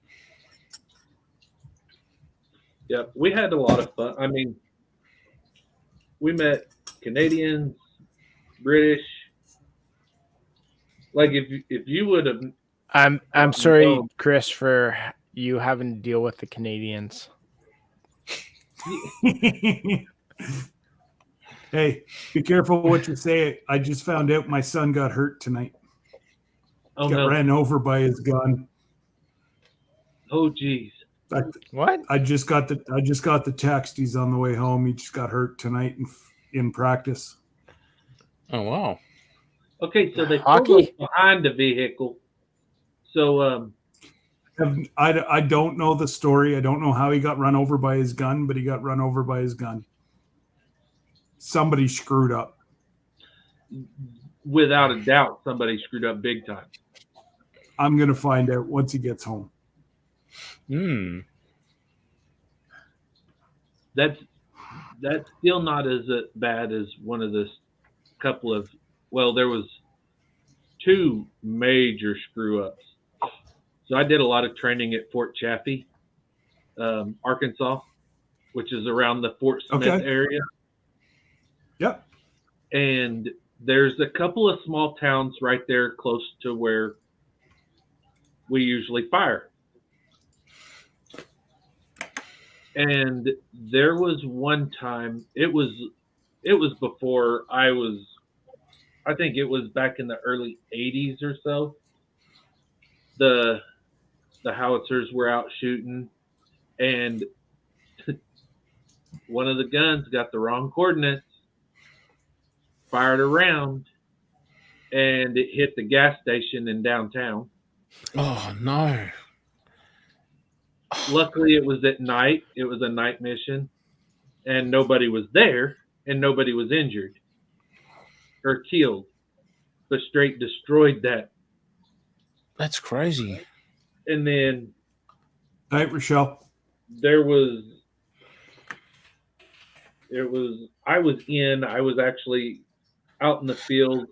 Yep. We had a lot of fun. I mean, we met Canadians, British. Like if you would have, I'm sorry, Chris, for you having to deal with the Canadians. Hey, be careful what you say. I just found out my son got hurt tonight. Got ran over by his gun. Oh, geez. What? I just got the text. He's on the way home. He just got hurt tonight in practice. Oh, wow. Okay, so they pulled us behind the vehicle. So I don't know the story. I don't know how he got run over by his gun, but he got run over by his gun. Somebody screwed up. Without a doubt, somebody screwed up big time. I'm going to find out once he gets home. That's still not as bad as one of the couple of, well, there was 2 major screw ups. So I did a lot of training at Fort Chaffee, Arkansas, which is around the Fort Smith area. Yep. And there's a couple of small towns right there close to where we usually fire. And there was one time, it was before I think it was back in the early 80s or so. The howitzers were out shooting, and one of the guns got the wrong coordinates, fired around, and it hit the gas station in downtown. Oh, no. Luckily, it was at night. It was a night mission, and nobody was there. and nobody was injured or killed, but straight destroyed that. That's crazy. And then Night, Rochelle. I was actually out in the field,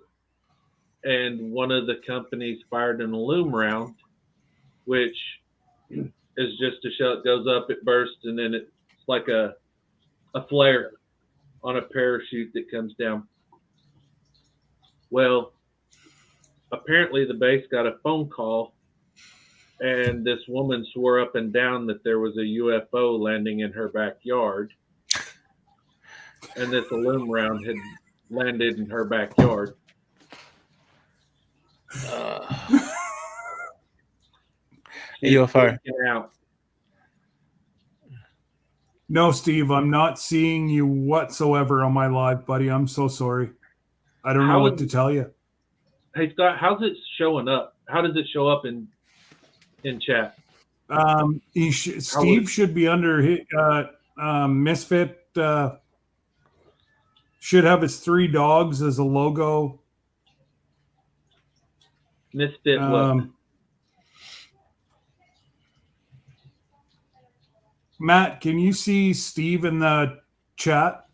and one of the companies fired an aluminum round, which is just a shell. It goes up, it bursts, and then it's like a flare on a parachute that comes down. Well, apparently the base got a phone call, and this woman swore up and down that there was a UFO landing in her backyard, and this aluminum round had landed in her backyard. UFO. Out. No, Steve, I'm not seeing you whatsoever on my live, buddy. I'm so sorry. I don't know what to tell you. Hey, Scott, how's it showing up? How does it show up in chat? Steve should be under Misfit. Should have his 3 dogs as a logo. Misfit what? Matt, can you see Steve in the chat?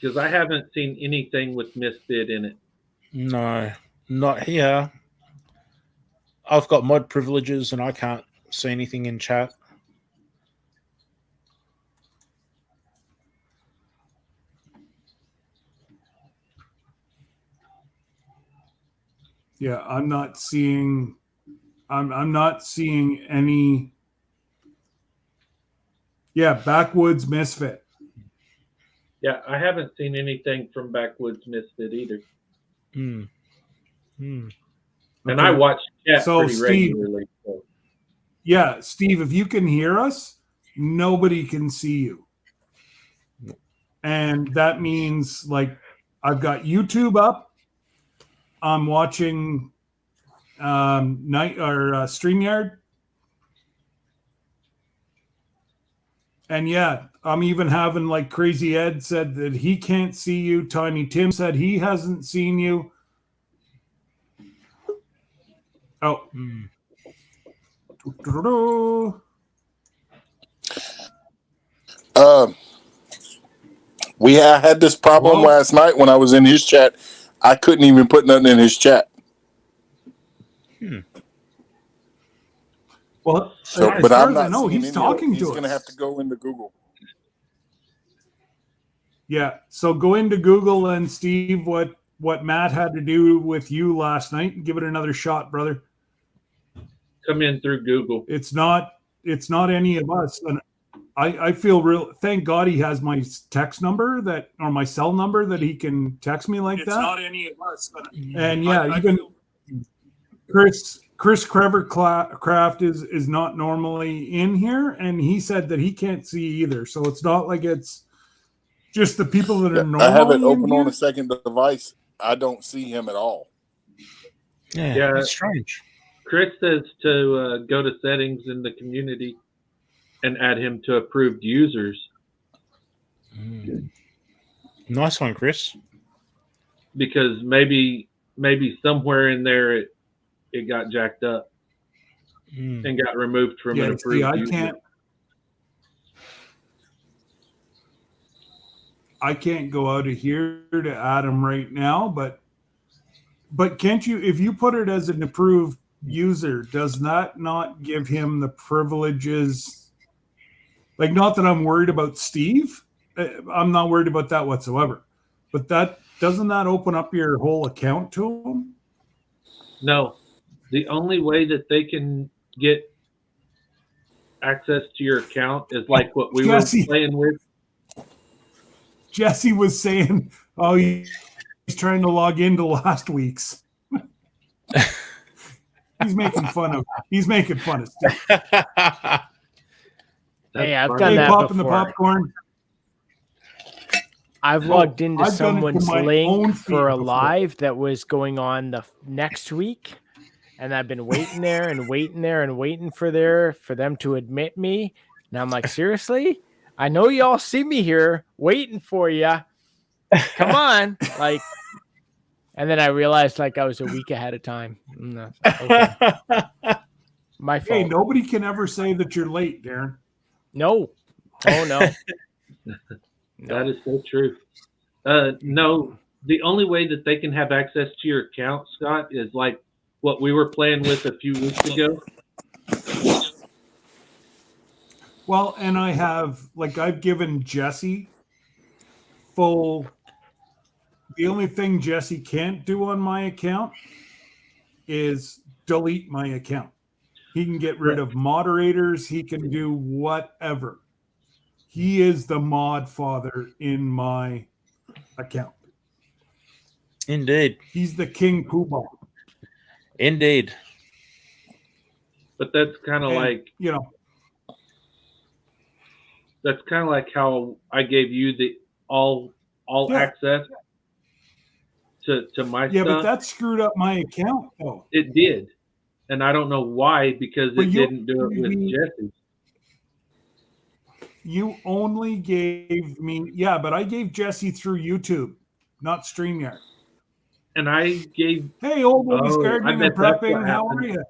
Because I haven't seen anything with Misfit in it. No, not here. I've got mod privileges and I can't see anything in chat. Yeah, I'm not seeing any. Yeah, Backwoods Misfit. Yeah, I haven't seen anything from Backwoods Misfit either. Hmm. And okay. I watch chat pretty regularly. So. Yeah, Steve, if you can hear us, nobody can see you. And that means, like, I've got YouTube up. I'm watching StreamYard. And yeah, I'm even having, like, Crazy Ed said that he can't see you. Tiny Tim said he hasn't seen you. Oh. We had this problem last night when I was in his chat. I couldn't even put nothing in his chat. Well, so, but I'm not. No, he's talking to us. He's going to have to go into Google. Yeah, so go into Google and Steve, what Matt had to do with you last night, and give it another shot, brother. Come in through Google. It's not any of us, and I feel real. Thank God he has my text number or my cell number that he can text me like that. It's not any of us. And yeah, even Chris Crevercraft is not normally in here, and he said that he can't see either. So it's not like it's just the people that are normally. I have it open on a second device. I don't see him at all. Yeah, that's strange. Chris says to go to settings in the community and add him to approved users. Nice one, Chris. Because maybe somewhere in there it got jacked up and got removed from an approved user. I can't go out of here to add him right now, but can't you, if you put it as an approved user, does that not give him the privileges? Like, not that I'm worried about Steve. I'm not worried about that whatsoever. But doesn't that open up your whole account to him? No. The only way that they can get access to your account is like what we were playing with. Jesse was saying, oh, he's trying to log into last week's. He's making fun of Steve. Hey, I've done that popping before. The popcorn. I've logged into someone's link for a live that was going on the next week, and I've been waiting there and waiting there and waiting for them to admit me. And I'm like, seriously? I know y'all see me here waiting for you. come on, like. And then I realized like I was a week ahead of time. No, okay. My fault. Hey, nobody can ever say that you're late, Darren. No. Oh no. That is so true. No, the only way that they can have access to your account, Scott, is like what we were playing with a few weeks ago. Well, and I've given Jesse full. The only thing Jesse can't do on my account is delete my account. He can get rid of moderators. He can do whatever. He is the mod father in my account. Indeed. He's the king poobah. Indeed. But that's kind of like, that's kind of like how I gave you the all access to my stuff. Yeah, but that screwed up my account, though. It did. And I don't know why, because it didn't do it with Jesse. You only gave me, but I gave Jesse through YouTube, not StreamYard. And I gave... Hey, old boys gardening and prepping, how are you?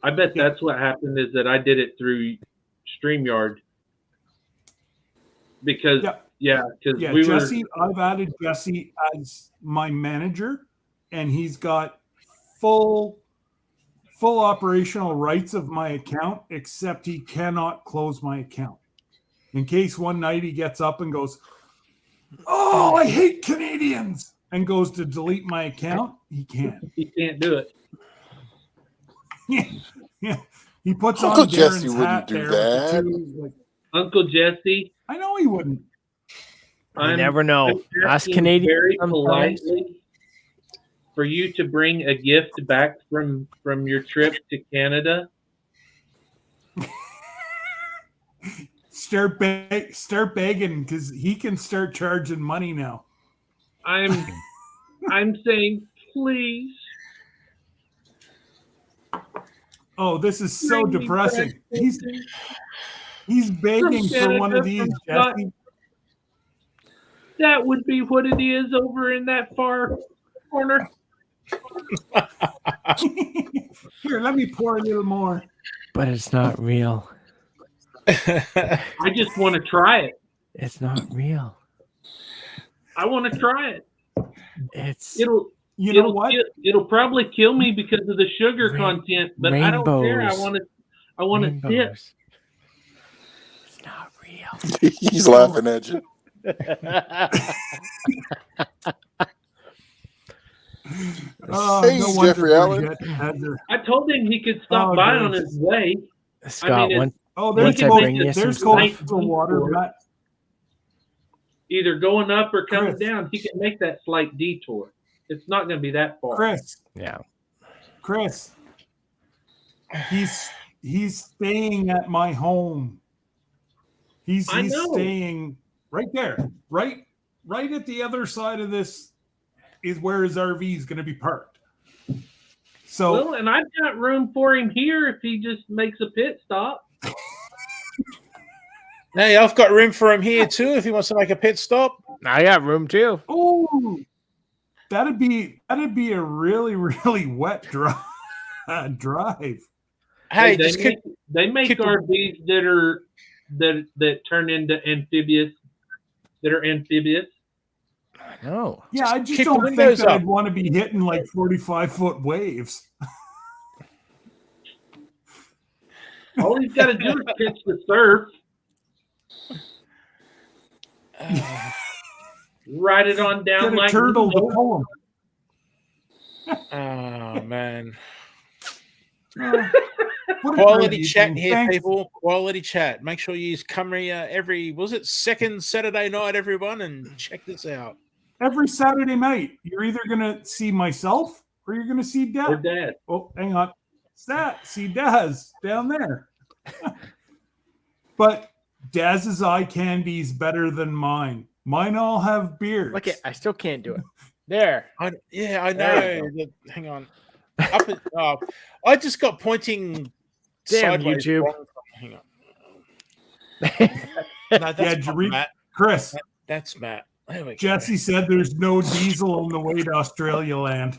I bet that's what happened, is that I did it through StreamYard. Because... Jesse, I've added Jesse as my manager, and he's got full operational rights of my account, except he cannot close my account. In case one night he gets up and goes, "Oh, I hate Canadians," and goes to delete my account, he can't. He can't do it. Yeah. He puts Uncle on Jesse Darren's wouldn't hat do there. that. Uncle Jesse. I know he wouldn't. You never know. Us Canadians very sometimes. politely for you to bring a gift back from your trip to Canada. Start begging, because he can start charging money now. I'm saying, please. Oh, this is so depressing. He's begging for one of these, Jesse. That would be what it is over in that far corner. Here, let me pour a little more. But it's not real. I just want to try it. It's not real. I want to try it. It'll probably kill me because of the sugar content, but I don't care. I want to sip. It's not real. He's laughing at you. No Jeffrey Allen. I told hm he could stop by on his way. Scott, there's coastal water. Either going up or coming down. He can make that slight detour. It's not going to be that far. Chris, he's staying at my home. He's staying right there, right at the other side of this is where his RV is going to be parked. So, and I've got room for him here if he just makes a pit stop. Hey, I've got room for him here too if he wants to make a pit stop. I got room too. Oh, that'd be a really, really wet drive. Hey, they make RVs that turn into amphibious. That are amphibious. I know. Yeah, I just don't think that I'd want to be hitting like 45-foot waves. All he's got to do is pitch the surf. Ride it on down like a turtle to pull him. Oh, man. Quality chat here, thanks. People. Quality chat. Make sure you use Cumbria every, second Saturday night, everyone, and check this out. Every Saturday night, you're either going to see myself or you're going to see Dad. Or Dad. Oh, hang on. See Daz down there. But Daz's eye candy's better than mine. Mine all have beards. Look, I still can't do it. There. I know. Hang on. I just got pointing. Damn, sideways. YouTube. Hang on. No, that's Matt. Chris. That's Matt. Jesse said there's no diesel on the way to Australia land.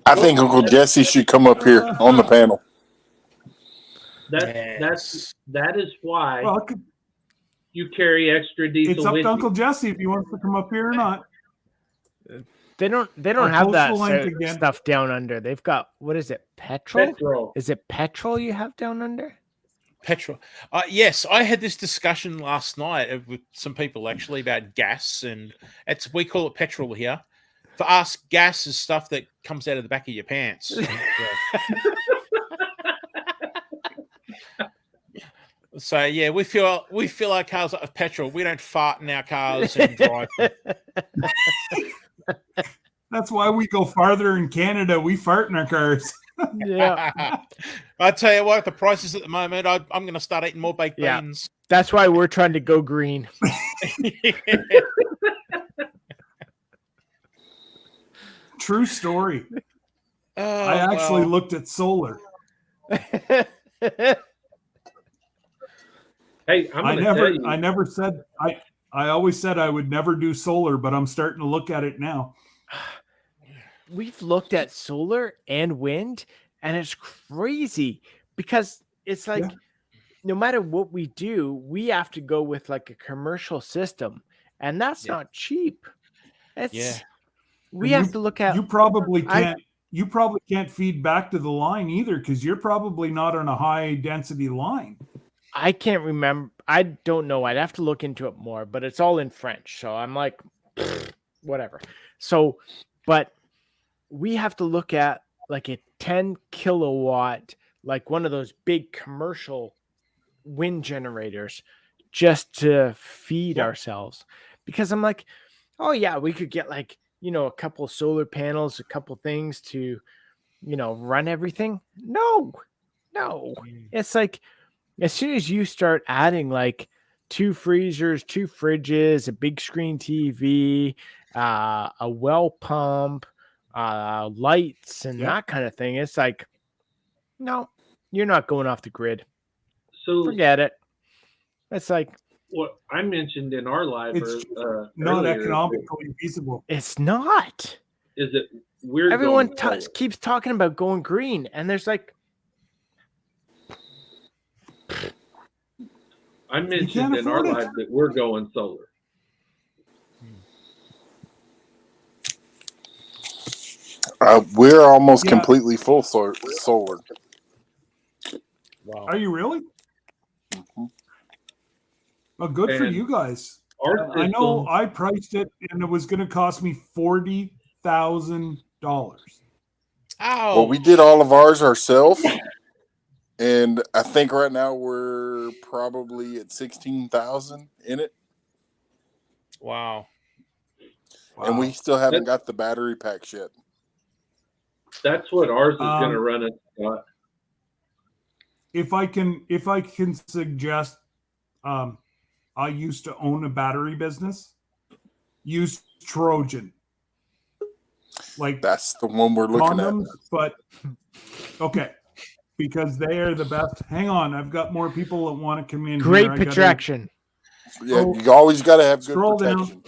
I think Uncle Jesse should come up here on the panel. That is why you carry extra diesel. It's up to Uncle Jesse if he wants to come up here or not. They don't have that stuff down under. They've got, what is it? Petrol? Is it petrol you have down under? Petrol. Yes, I had this discussion last night with some people actually about gas, and we call it petrol here. For us, gas is stuff that comes out of the back of your pants. So yeah, we fill our cars up with petrol. We don't fart in our cars and drive. That's why we go farther in Canada. We fart in our cars. Yeah. I tell you what, the prices at the moment, I'm going to start eating more baked beans. That's why we're trying to go green. True story. I actually looked at solar. Hey, I never said I always said I would never do solar, but I'm starting to look at it now. We've looked at solar and wind, and it's crazy because it's like no matter what we do, we have to go with like a commercial system, and that's not cheap. We have to look at. You probably can't. You probably can't feed back to the line either because you're probably not on a high density line. I can't remember. I don't know. I'd have to look into it more, but it's all in French. So I'm like, whatever. So, but we have to look at like a 10 kilowatt, like one of those big commercial wind generators just to feed ourselves. Because I'm like, oh yeah, we could get like, a couple of solar panels, a couple things to, run everything. No. It's like, as soon as you start adding like 2 freezers, 2 fridges, a big screen TV, a well pump, lights, and that kind of thing, it's like, no, you're not going off the grid. So forget it. It's like what I mentioned in our live. It's not economically feasible. It's not. Is it? Everyone keeps talking about going green, and there's like. I mentioned in our live that we're going solar. We're almost completely full solar. Wow. Are you really? Mm-hmm. Well, good for you guys. I know I priced it, and it was going to cost me $40,000. Oh. Well, we did all of ours ourselves. And I think right now we're probably at 16,000 in it. Wow. And we still haven't got the battery packs yet. That's what ours is going to run at, Scott. If I can suggest, I used to own a battery business. Use Trojan. Like that's the one we're looking at. But okay. Because they are the best. Hang on, I've got more people that want to come in. Great pitch action. Yeah, you always got to have good protection.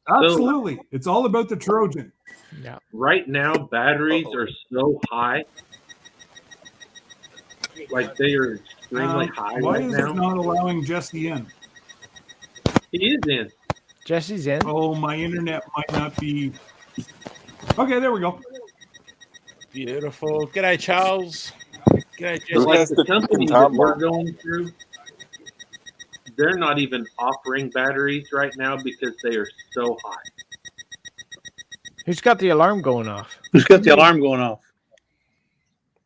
Down. Absolutely, it's all about the Trojan. Yeah. Right now, batteries are so high, like they are extremely high. Why is it not allowing Jesse in? He is in. Jesse's in. Oh, my internet might not be. Okay, there we go. Beautiful. G'day, Charles. G'day, Jesse. Like the company that we're going through, they're not even offering batteries right now because they are so high. Who's got the alarm going off?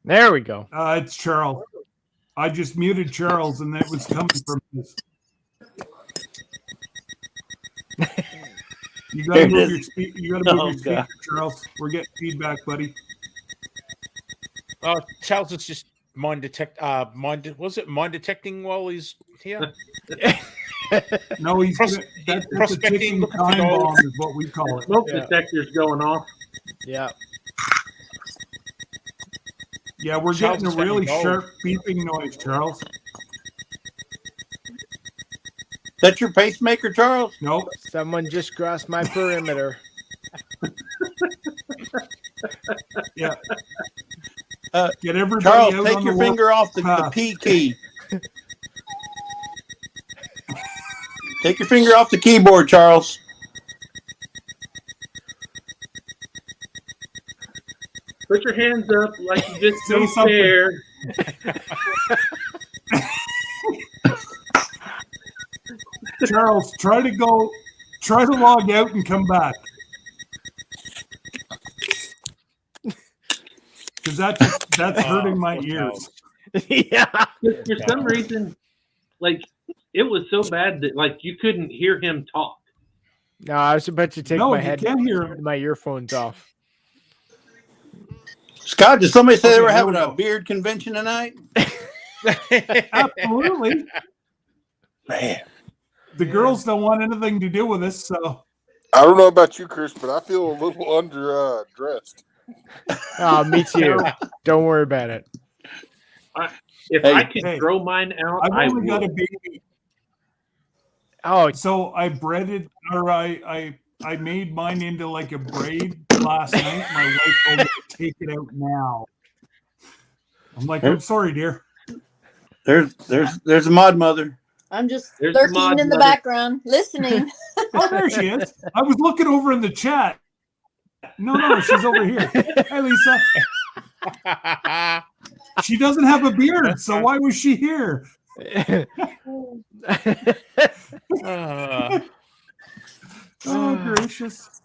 There we go. It's Charles. I just muted Charles, and that was coming from this. You got to move your speaker, Charles. We're getting feedback, buddy. Oh, Charles is just mind detecting while he's here? No, he's that's a ticking time bomb is what we call it. Smoke detector's going off. Yeah. Yeah, we're getting a really sharp beeping noise, Charles. that your pacemaker, Charles? Nope. Someone just crossed my perimeter. Yeah. Get everybody Charles, out take on your the finger off the path. P key. Take your finger off the keyboard, Charles. Put your hands up like you just Say don't something. care. Charles, try to log out and come back. Because that's hurting my ears. Yeah. For some reason, like it was so bad that like you couldn't hear him talk. No, I was about to take No, my you can't hear my earphones off. Scott, did somebody say they Okay, were here having we a go. beard convention tonight? Absolutely. Man. The girls don't want anything to do with this, so I don't know about you, Chris, but I feel a little under dressed. Oh, me too. Don't worry about it. If I could throw mine out, I've I only got a would. baby. Oh, So I breaded, or I made mine into like a braid last night. My wife told me to take it out now. I'm like, I'm sorry, dear. There's a mod mother. I'm just There's the lurking mod in the mother. background, listening. Oh, there she is. I was looking over in the chat. No, she's over here. Hi, Lisa. She doesn't have a beard, so why was she here? Oh, gracious.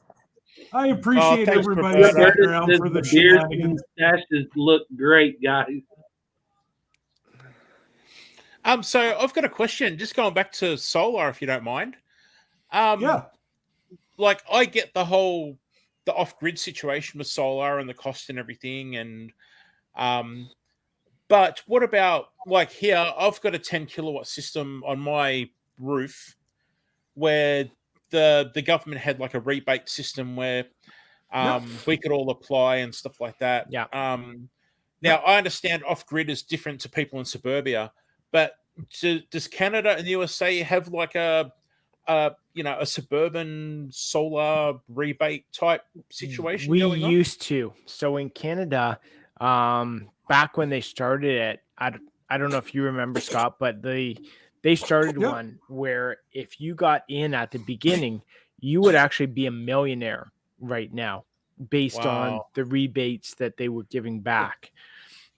I appreciate everybody sticking around for the shenanigans. Mustaches look great, guys. So I've got a question. Just going back to solar, if you don't mind. Yeah. Like I get the off-grid situation with solar and the cost and everything, and but what about like here? I've got a 10 kilowatt system on my roof where the government had like a rebate system where we could all apply and stuff like that. Yeah. Now I understand off-grid is different to people in suburbia, but does Canada and the USA have like a suburban solar rebate type situation? We going on? used to. So in Canada, back when they started it, I don't know if you remember, Scott, but they started one where if you got in at the beginning, you would actually be a millionaire right now based on the rebates that they were giving back.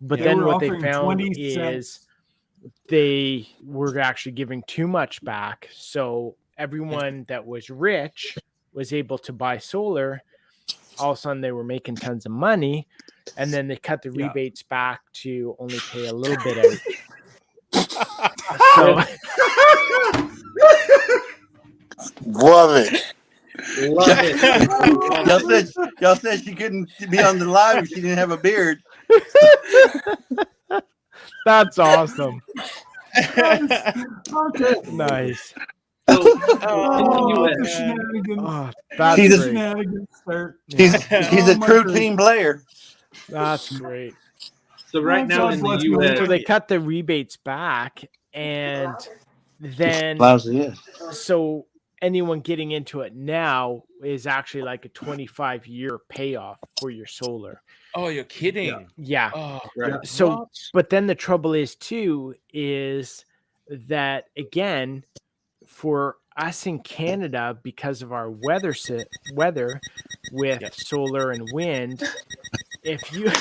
But then what they found is they were actually giving too much back. So everyone that was rich was able to buy solar. All of a sudden they were making tons of money, and then they cut the rebates back to only pay a little bit out. So Love it. Love it. Y'all said she couldn't be on the live if she didn't have a beard. That's awesome. Okay. Nice. That's She's great. a true team player. That's great. So right now in the US, so they cut the rebates back, and then so anyone getting into it now is actually like a 25-year payoff for your solar. Oh, you're kidding. Yeah. Oh, right. So, but then the trouble is that again, for us in Canada, because of our weather with solar and wind, if you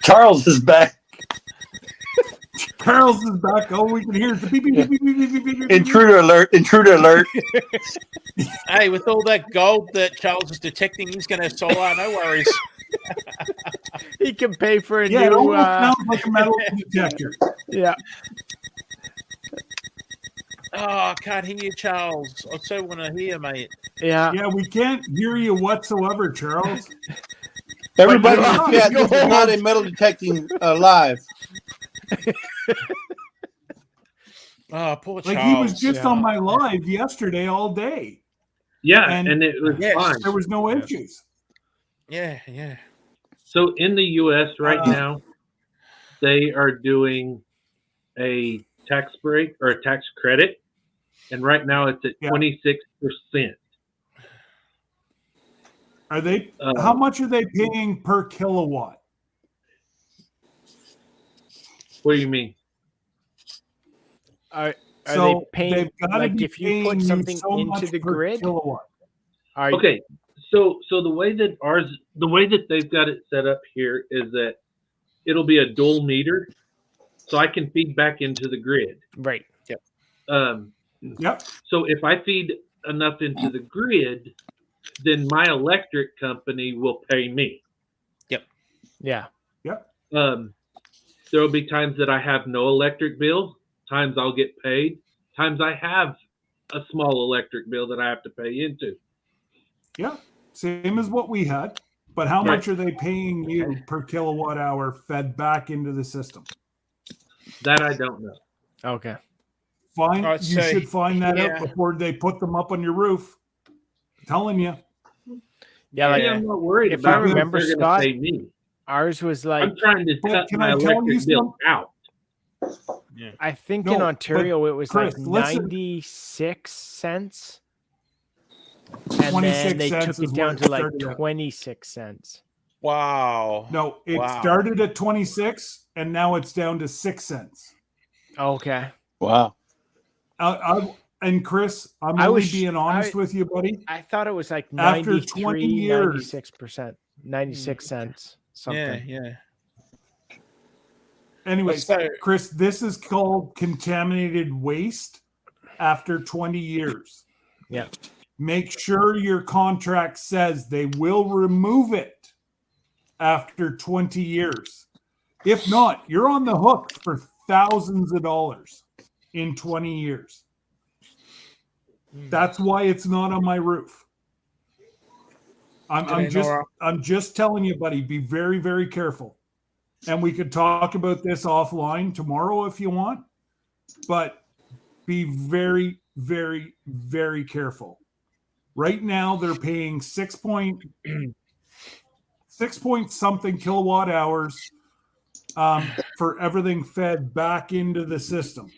Charles is back. Charles is back. All we can hear is the beep, beep, beep, beep, beep, beep, beep, beep. Intruder alert. Hey, with all that gold that Charles is detecting, he's going to have solar. No worries. He can pay for a Yeah, it new. almost sounds like a metal detector. Yeah. Oh, I can't hear you, Charles. I so want to hear, mate. Yeah. Yeah, we can't hear you whatsoever, Charles. Everybody in the chat, this is not a metal detecting live. Oh, poor Charles. Like he was just on my live yesterday all day. Yeah, and it was fine. There was no issues. Yeah. So in the US right now, they are doing a tax break or a tax credit and right now it's at 26%. Are they? How much are they paying per kilowatt? What do you mean? Are they paying, like, if you put something into the grid? Okay, so the way that they've got it set up here is that it'll be a dual meter, so I can feed back into the grid. Right. Yep. So if I feed enough into the grid, then my electric company will pay me. Yep. Yeah. Yep. There will be times that I have no electric bill, times I'll get paid, times I have a small electric bill that I have to pay into. Yeah. Same as what we had. But how much are they paying you per kilowatt hour fed back into the system? That I don't know. Okay. You should find that out before they put them up on your roof. I'm telling you. Yeah, like, I'm not worried if about I remember, they're Scott, pay me. Ours was like, I'm trying to cut my electric bill out. Yeah. I think in Ontario it was Chris, like 96 cents. And then they took it down to like 26 cents. Wow. No, it started at 26 and now it's down to 6 cents. Okay. Wow. And Chris, I'm only being honest with you, buddy. I thought it was like after 20 years, 96%, 96 cents, something. Yeah. Anyways, Chris, this is called contaminated waste after 20 years. Yeah. Make sure your contract says they will remove it after 20 years. If not, you're on the hook for thousands of dollars in 20 years. That's why it's not on my roof. I'm just telling you, buddy, be very, very careful. And we could talk about this offline tomorrow if you want, but be very, very, very careful. Right now, they're paying 6 point something kilowatt hours for everything fed back into the system.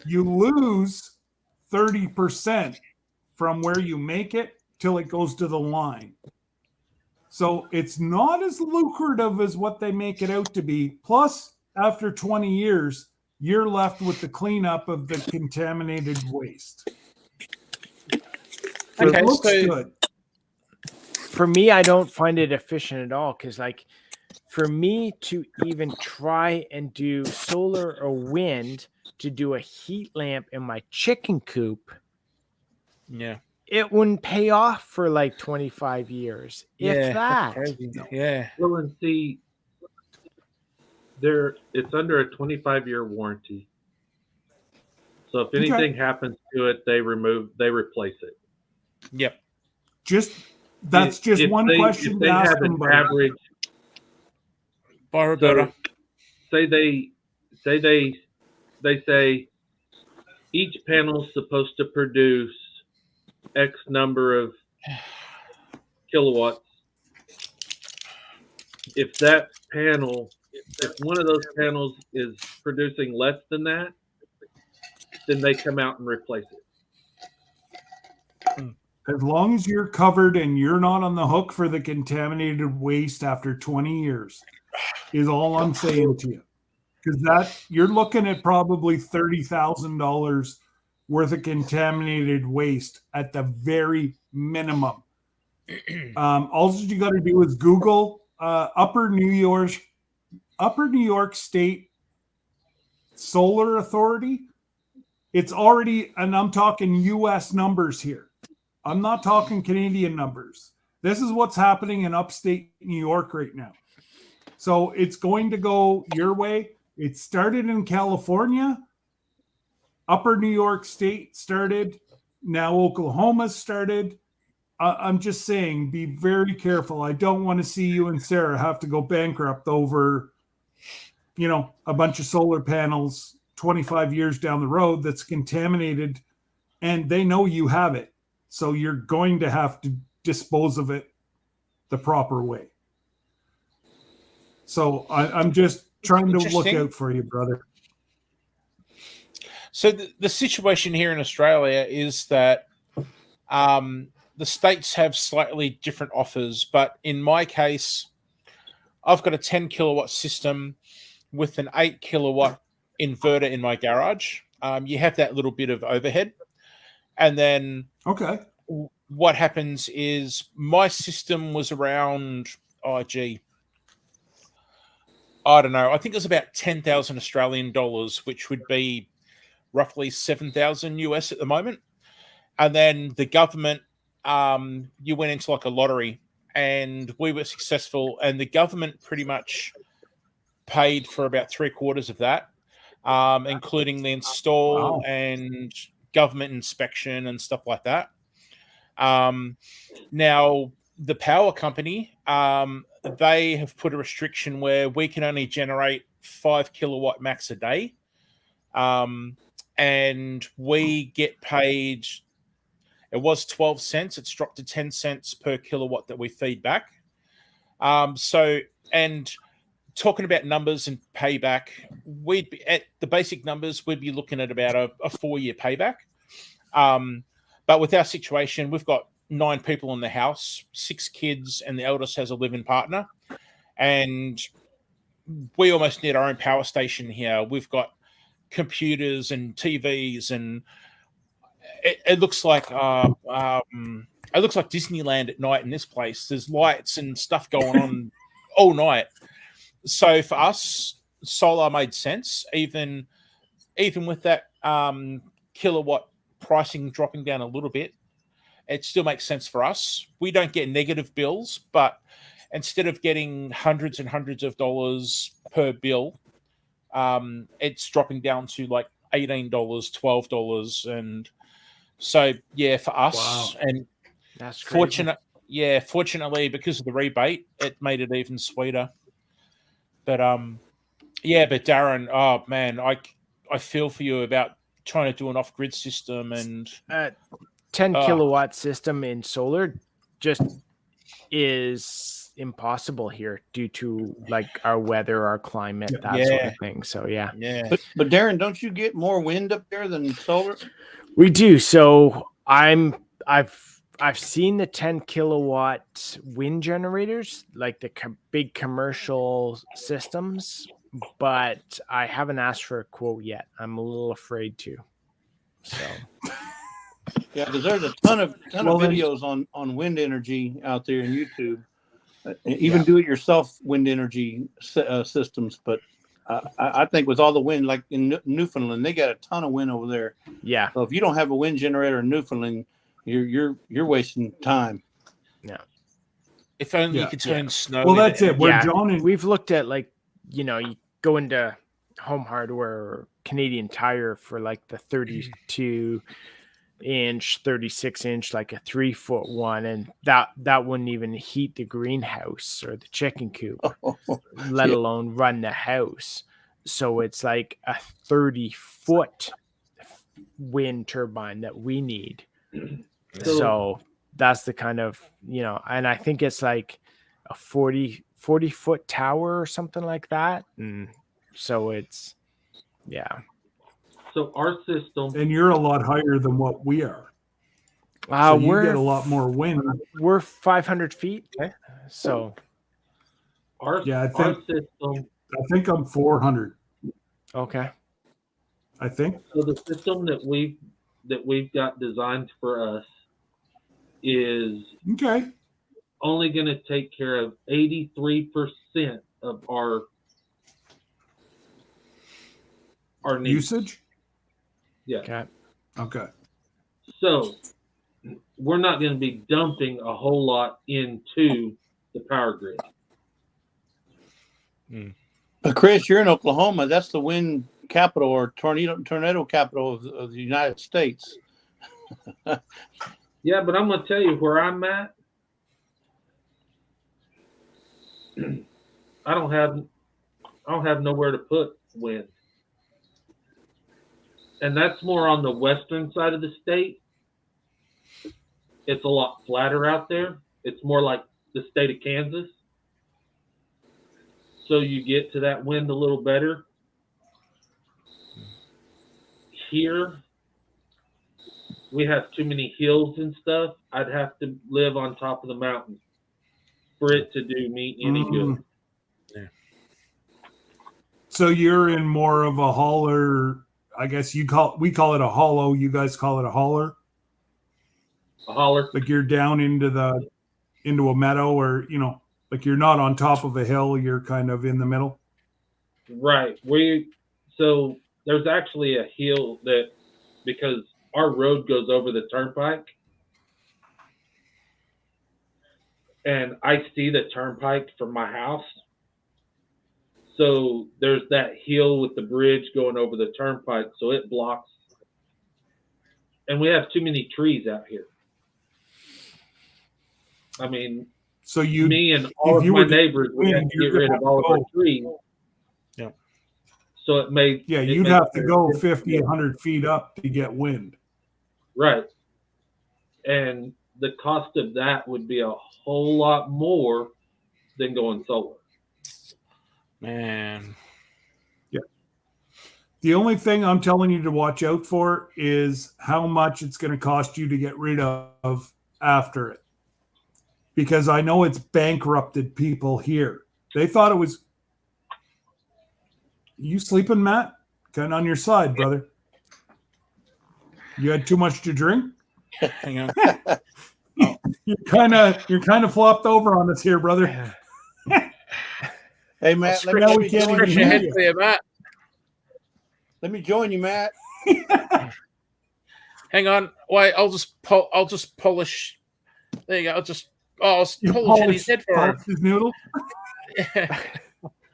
You lose 30% from where you make it till it goes to the line. So it's not as lucrative as what they make it out to be. Plus, after 20 years, you're left with the cleanup of the contaminated waste. It looks good. For me, I don't find it efficient at all because, like, for me to even try and do solar or wind to do a heat lamp in my chicken coop, it wouldn't pay off for like 25 years, if that. Yeah. Well, and see, it's under a 25-year warranty. So if anything happens to it, they replace it. Yep. That's just one question to ask them. Average. So say they say each panel is supposed to produce X number of kilowatts. If one of those panels is producing less than that, then they come out and replace it. As long as you're covered and you're not on the hook for the contaminated waste after 20 years is all I'm saying to you. Because you're looking at probably $30,000 worth of contaminated waste at the very minimum. All you got to do is Google Upper New York State Solar Authority. It's already, and I'm talking U.S. numbers here. I'm not talking Canadian numbers. This is what's happening in upstate New York right now. So it's going to go your way. It started in California. Upper New York State started. Now Oklahoma started. I'm just saying, be very careful. I don't want to see you and Sarah have to go bankrupt over, a bunch of solar panels 25 years down the road that's contaminated, and they know you have it. So you're going to have to dispose of it the proper way. So I'm just trying to look out for you, brother. So the situation here in Australia is that the states have slightly different offers, but in my case, I've got a 10 kilowatt system with an 8 kilowatt inverter in my garage. You have that little bit of overhead. And then what happens is my system was around, I don't know, I think it was about 10,000 Australian dollars, which would be roughly 7,000 US at the moment. And then the government, you went into like a lottery and we were successful, and the government pretty much paid for about 3/4 of that, including the install and government inspection and stuff like that. Now, the power company, they have put a restriction where we can only generate 5 kilowatt max a day. And we get paid, it was 12 cents. It's dropped to 10 cents per kilowatt that we feed back. And talking about numbers and payback, we'd be at the basic numbers, we'd be looking at about a 4-year payback. But with our situation, we've got 9 people in the house, 6 kids, and the eldest has a live-in partner. And we almost need our own power station here. We've got computers and TVs, and it looks like Disneyland at night in this place. There's lights and stuff going on all night. So for us, solar made sense. Even with that kilowatt pricing dropping down a little bit, it still makes sense for us. We don't get negative bills, but instead of getting hundreds and hundreds of dollars per bill, it's dropping down to like $18, $12. And so, yeah, for us, and that's fortunately, because of the rebate, it made it even sweeter. But but Darren, oh man, I feel for you about trying to do an off-grid system, and 10 kilowatt system in solar just is impossible here due to like our weather, our climate, that sort of thing. So yeah. But Darren, don't you get more wind up there than solar? We do. So I've seen the 10 kilowatt wind generators, like the big commercial systems, but I haven't asked for a quote yet. I'm a little afraid to. So yeah, because there's a ton of videos on wind energy out there in YouTube, even do-it-yourself wind energy systems. But I think with all the wind, like in Newfoundland, they got a ton of wind over there. Yeah. So if you don't have a wind generator in Newfoundland, you're wasting time. Yeah. If only you could turn snow. Well, that's it. We've looked at you go into Home Hardware or Canadian Tire for like the 32 inch, 36 inch, like a 3-foot one, and that wouldn't even heat the greenhouse or the chicken coop, let alone run the house. So it's like a 30-foot wind turbine that we need. So that's the kind of, and I think it's like a 40-foot tower or something like that. And so it's, So our system, and you're a lot higher than what we are. So you get a lot more wind. We're 500 feet. Okay. So our system. I think I'm 400. Okay. I think. So the system that we've got designed for us is only going to take care of 83% of our needs. Usage. Yeah. Okay. So we're not going to be dumping a whole lot into the power grid. But Chris, you're in Oklahoma. That's the wind capital or tornado capital of the United States. Yeah, but I'm going to tell you where I'm at. I don't have nowhere to put wind. And that's more on the western side of the state. It's a lot flatter out there. It's more like the state of Kansas. So you get to that wind a little better. here we have too many hills and stuff. I'd have to live on top of the mountain for it to do me any good. Yeah. So you're in more of a holler. I guess we call it a hollow. You guys call it a holler. A holler. Like you're down into a meadow, or like you're not on top of a hill. You're kind of in the middle. Right. So there's actually a hill that, because our road goes over the turnpike, and I see the turnpike from my house. So there's that hill with the bridge going over the turnpike, so it blocks. And we have too many trees out here. I mean, so me and all of my neighbors, we have to get rid of all of our trees. Yeah. So it made you'd have to go 50, 100 feet up to get wind. Right. And the cost of that would be a whole lot more than going solar. Man. Yeah. The only thing I'm telling you to watch out for is how much it's going to cost you to get rid of after it. Because I know it's bankrupted people here. They thought it was... You sleeping, Matt? Kind of on your side, brother. You had too much to drink? Hang on. You're kind of flopped over on us here, brother. Hey, Matt, let me join you, Matt. Hang on. Wait, I'll just polish. There you go. I'll polish his head for him. His noodle.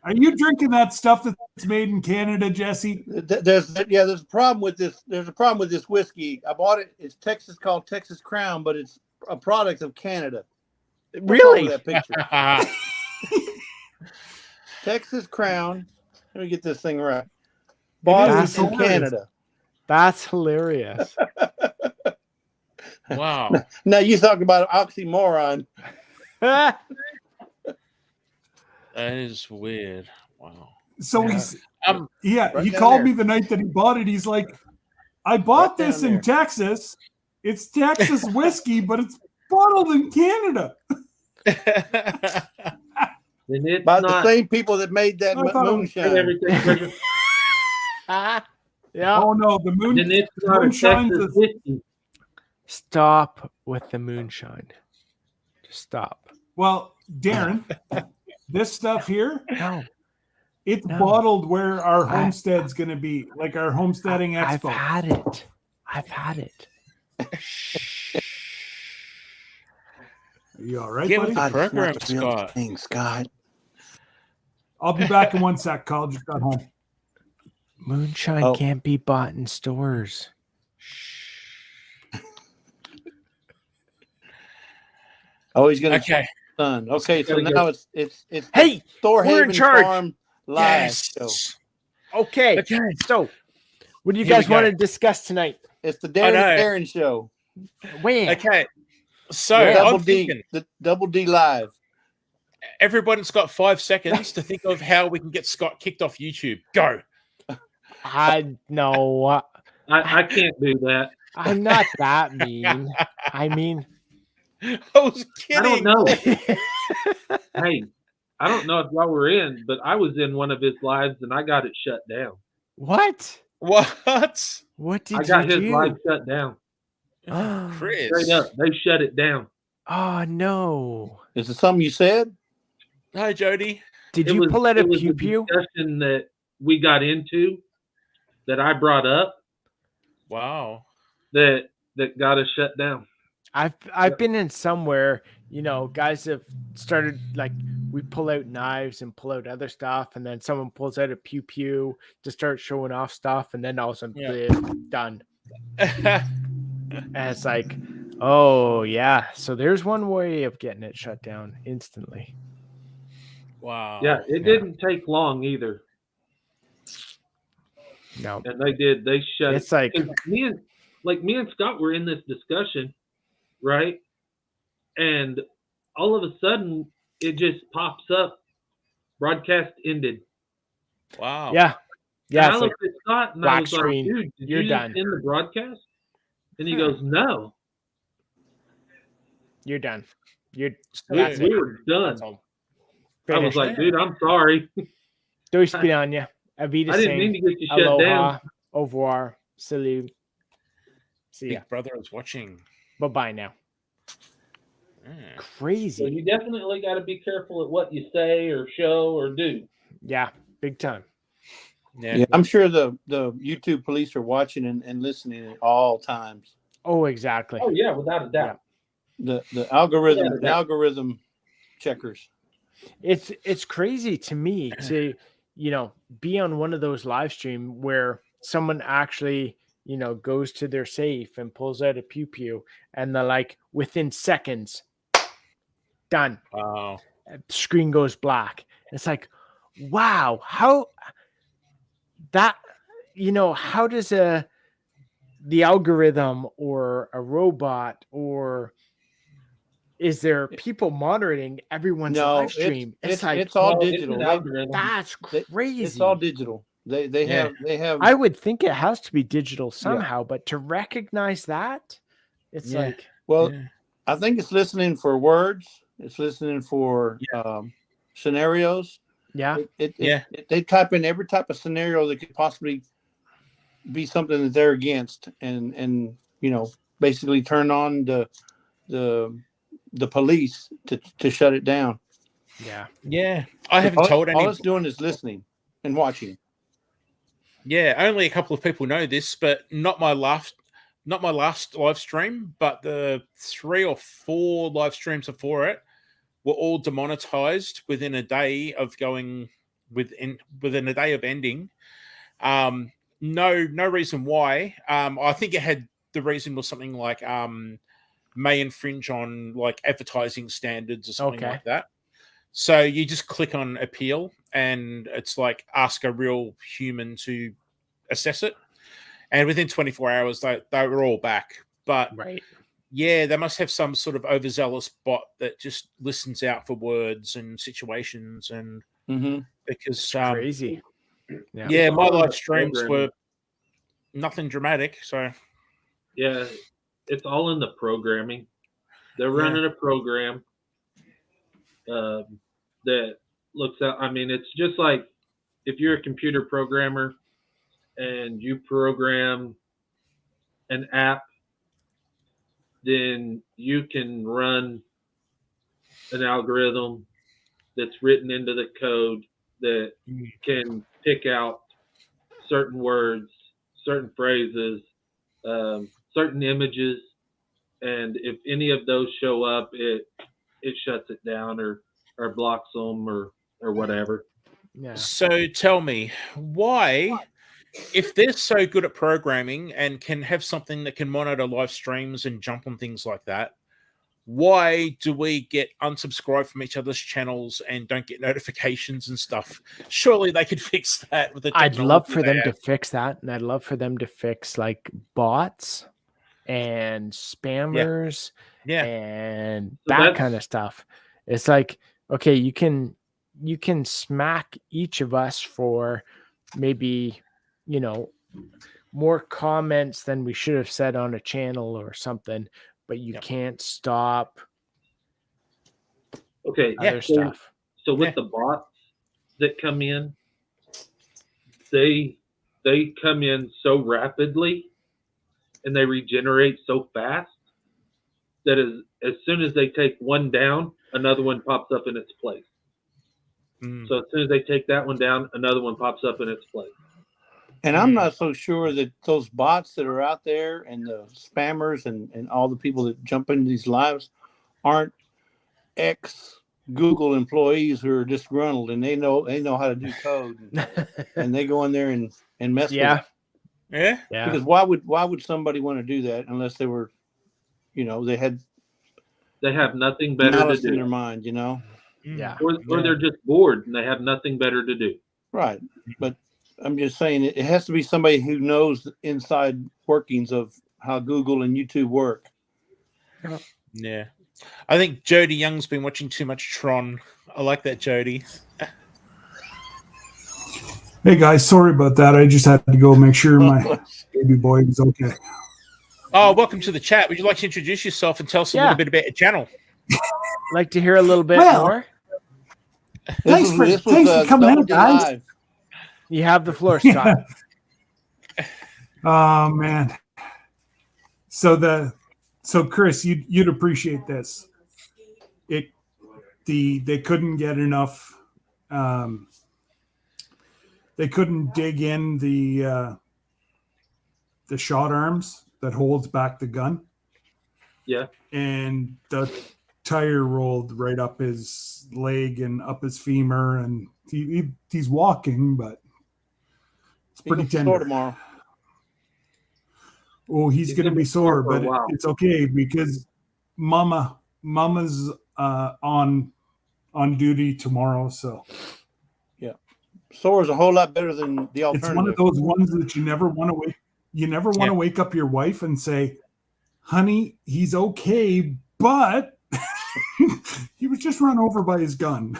Are you drinking that stuff that's made in Canada, Jesse? There's a problem with this. There's a problem with this whiskey. I bought it. It's called Texas Crown, but it's a product of Canada. Really? That picture. Texas Crown. Let me get this thing right. Bought in Canada. That's hilarious. Wow. Now you talk about an oxymoron. That is weird. Wow. So right he called me the night that he bought it. He's like, I bought this in Texas. It's Texas whiskey, but it's bottled in Canada. By the same people that made that moonshine. Yeah. Oh no, the moonshine. Stop with the moonshine. Just stop. Well, Darren, this stuff here, it's bottled where our homestead's going to be, like our homesteading expo. I've had it. Are you all right, Get buddy? with the program, Scott. Scott. I'll be back in one sec. Carl just got home. Moonshine can't be bought in stores. Oh, he's gonna. Okay. Son. Okay, so now it's hey, Thor we're in Haven charge. Farm live show. Okay. So what do you guys want to discuss tonight? It's the Darren show. When? Okay. So the Double D live. Everybody's got 5 seconds to think of how we can get Scott kicked off YouTube. Go. I know. I can't do that. I'm not that mean. I mean, I was kidding. I don't know. Hey, I don't know if y'all were in, but I was in one of his lives and I got it shut down. What? What? What did I got you his do? live shut down. Chris. Straight up, they shut it down. Oh no! Is it something you said? Hi, Jody. Did you pull out a pew pew? Discussion that we got into that I brought up. Wow. That got us shut down. I've been in somewhere, guys have started, like, we pull out knives and pull out other stuff, and then someone pulls out a pew pew to start showing off stuff, and then all of a sudden, done. And it's like, oh yeah, so there's one way of getting it shut down instantly. Wow. Yeah, it didn't take long either. No. And they shut it's it. like me and Scott were in this discussion, right? And all of a sudden it just pops up. Broadcast ended. Wow. Yeah. Yeah, I it's looked like at Scott and I black was like, screen. dude, did You're you done. end the broadcast? And he goes, no. You're done. You're We that's it. were done. That's all. I was Finished. like, dude, I'm sorry. Dois Piranha. Avida I didn't mean Singh. to get you shut Aloha. down. Au revoir. Salut. See ya. Big Brother is watching. Bye-bye now. Yeah. Crazy. So you definitely got to be careful at what you say or show or do. Yeah, big time. Yeah, I'm sure the YouTube police are watching and listening at all times. Oh, exactly. Oh yeah, without a doubt. The algorithm checkers. It's crazy to me to be on one of those live stream where someone actually goes to their safe and pulls out a pew pew and they're like within seconds done. Wow. Screen goes black. It's like, wow, how that how does the algorithm or a robot, or is there people monitoring everyone's live stream? It's all digital. That's crazy. It's all digital. They have. I would think it has to be digital somehow, but to recognize that, it's like, well, I think it's listening for words. It's listening for scenarios. Yeah. They type in every type of scenario that could possibly be something that they're against, and basically turn on the police to shut it down. Yeah. I haven't told any. All it's doing is listening and watching. Yeah, only a couple of people know this, but not my last live stream, but the 3 or 4 live streams before it were all demonetized within a day of going within a day of ending. No reason why. I think the reason was something like may infringe on like advertising standards or something like that. So you just click on appeal and it's like ask a real human to assess it. And within 24 hours, they were all back. But yeah, they must have some sort of overzealous bot that just listens out for words and situations. And because crazy. Yeah, my live streams were nothing dramatic. So yeah, it's all in the programming. They're running a program that looks out. I mean, it's just like if you're a computer programmer and you program an app, then you can run an algorithm that's written into the code that can pick out certain words, certain phrases, certain images, and if any of those show up, it shuts it down or blocks them or whatever. Yeah. So tell me, why, if they're so good at programming and can have something that can monitor live streams and jump on things like that, why do we get unsubscribed from each other's channels and don't get notifications and stuff? Surely they could fix that with the technology. I'd love for them to fix that, and I'd love for them to fix like bots and spammers and that kind of stuff. It's like, okay, you can smack each of us for maybe more comments than we should have said on a channel or something, but you can't stop other stuff. So with the bots that come in, they come in so rapidly and they regenerate so fast that as soon as they take one down, another one pops up in its place. So as soon as they take that one down, another one pops up in its place. And I'm not so sure that those bots that are out there and the spammers and all the people that jump into these lives aren't ex-Google employees who are disgruntled and they know how to do code and they go in there and mess with it. Yeah. Because why would somebody want to do that unless they were, they have nothing better to do in their mind, Yeah. Or they're just bored and they have nothing better to do. Right. But I'm just saying it has to be somebody who knows the inside workings of how Google and YouTube work. Yeah. I think Jody Young's been watching too much Tron. I like that, Jody. Hey guys, sorry about that. I just had to go make sure my baby boy was okay. Oh, welcome to the chat. Would you like to introduce yourself and tell us a little bit about your channel? Like to hear a little bit more? Thanks for coming in, guys. Live. You have the floor, Scott. Oh man. So Chris, you'd appreciate this. They couldn't get enough. They couldn't dig in the shot arms that holds back the gun. Yeah. And the tire rolled right up his leg and up his femur, and he's walking, but it's pretty tender. Sore tomorrow. Oh, he's going to be sore, but it's okay because Mama's on duty tomorrow, so yeah, sore is a whole lot better than the alternative. It's one of those ones that you never want to wake. You never want to wake up your wife and say, "Honey, he's okay, but he was just run over by his gun."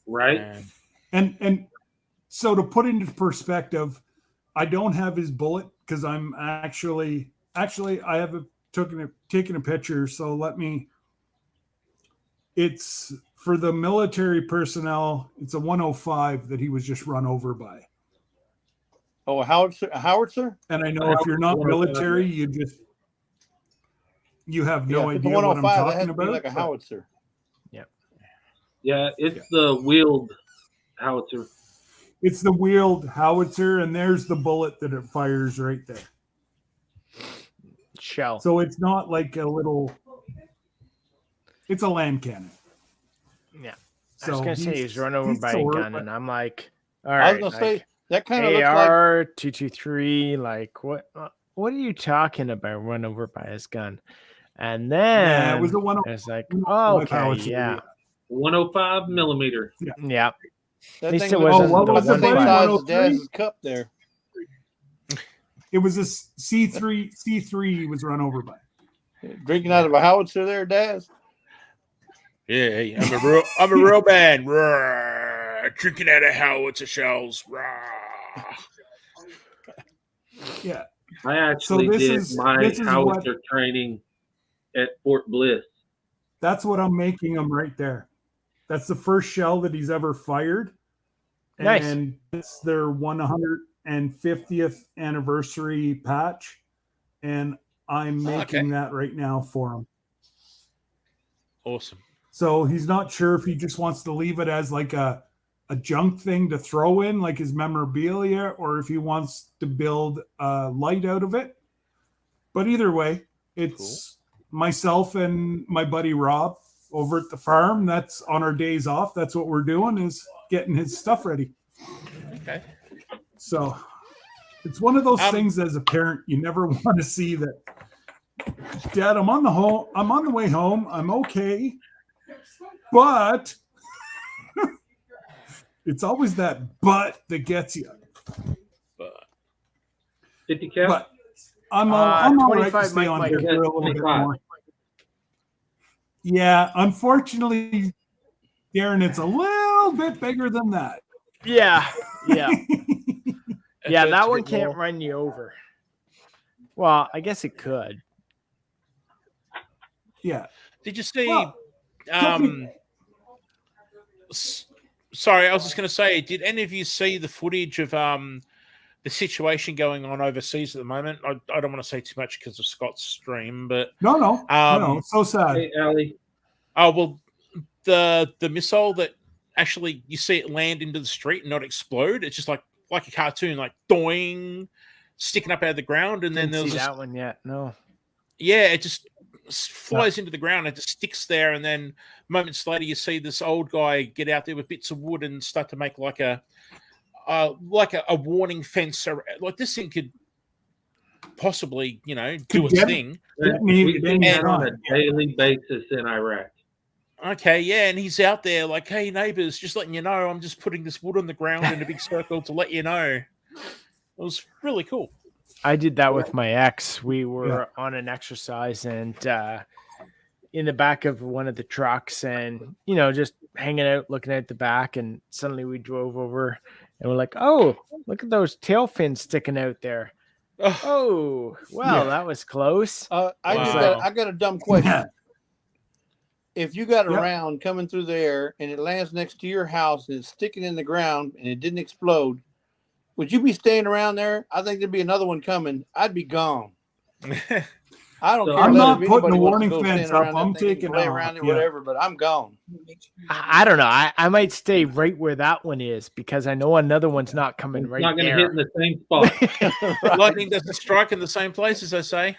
Right. And so to put into perspective, I don't have his bullet because I'm actually I have taken a picture. So it's for the military personnel. It's a 105 that he was just run over by. Oh, a howitzer? And I know if you're not military, you have no idea what I'm talking about. Like a howitzer. Yeah. Yeah, it's the wheeled howitzer. It's the wheeled howitzer, and there's the bullet that it fires right there. Shell. So it's not like a little. It's a land cannon. Yeah. So I was gonna say he's run over by a gun, and I'm like, all right. I was gonna say that kind of AR 223. Like what are you talking about? Run over by his gun, and then it was the one. It's like, oh, okay, yeah, 105 millimeter. Yeah. At least it wasn't the same size as Dad's cup there. It was a C3. C3 was run over by. Drinking out of a howitzer there, Daz. Yeah, I'm a real man. Drinking out of howitzer shells. Yeah. I actually did my howitzer training at Fort Bliss. That's what I'm making him right there. That's the first shell that he's ever fired. Nice. And it's their 150th anniversary patch. And I'm making that right now for him. Awesome. So he's not sure if he just wants to leave it as like a junk thing to throw in, like his memorabilia, or if he wants to build a light out of it. But either way, it's myself and my buddy Rob over at the farm. That's on our days off. That's what we're doing, is getting his stuff ready. Okay. So it's one of those things as a parent, you never want to see that. Dad, I'm on the way home. I'm okay. But it's always that but that gets you. 50 cal? But I'm all right to stay on here for a little bit more. Yeah, unfortunately, Darren, it's a little bit bigger than that. Yeah. Yeah, that one can't run you over. Well, I guess it could. Yeah. Did you see? Sorry, I was just going to say, did any of you see the footage of the situation going on overseas at the moment? I don't want to say too much because of Scott's stream, but no, it's so sad. Hey, Ali. Oh well, the missile that actually you see it land into the street and not explode. It's just like a cartoon, like doing, sticking up out of the ground, and then there's that one yet. No. Yeah, it just flies into the ground and just sticks there, and then moments later you see this old guy get out there with bits of wood and start to make like a warning fence. Like this thing could possibly, do its thing. We see that on a daily basis in Iraq. Okay, yeah, and he's out there like, hey, neighbors, just letting you know, I'm just putting this wood on the ground in a big circle to let you know. It was really cool. I did that with my ex. We were on an exercise and in the back of one of the trucks and, just hanging out, looking at the back. And suddenly we drove over And we're like, oh, look at those tail fins sticking out there. Oh, well, that was close. I got a dumb question. If you got a round coming through the air and it lands next to your house and it's sticking in the ground and it didn't explode, would you be staying around there? I think there'd be another one coming. I'd be gone. I don't care. I'm not putting a warning fence up. I'm taking lay around it, whatever, but I'm gone. I don't know. I might stay right where that one is because I know another one's not coming right there. Not going to hit in the same spot. Lightning doesn't strike in the same place, as I say.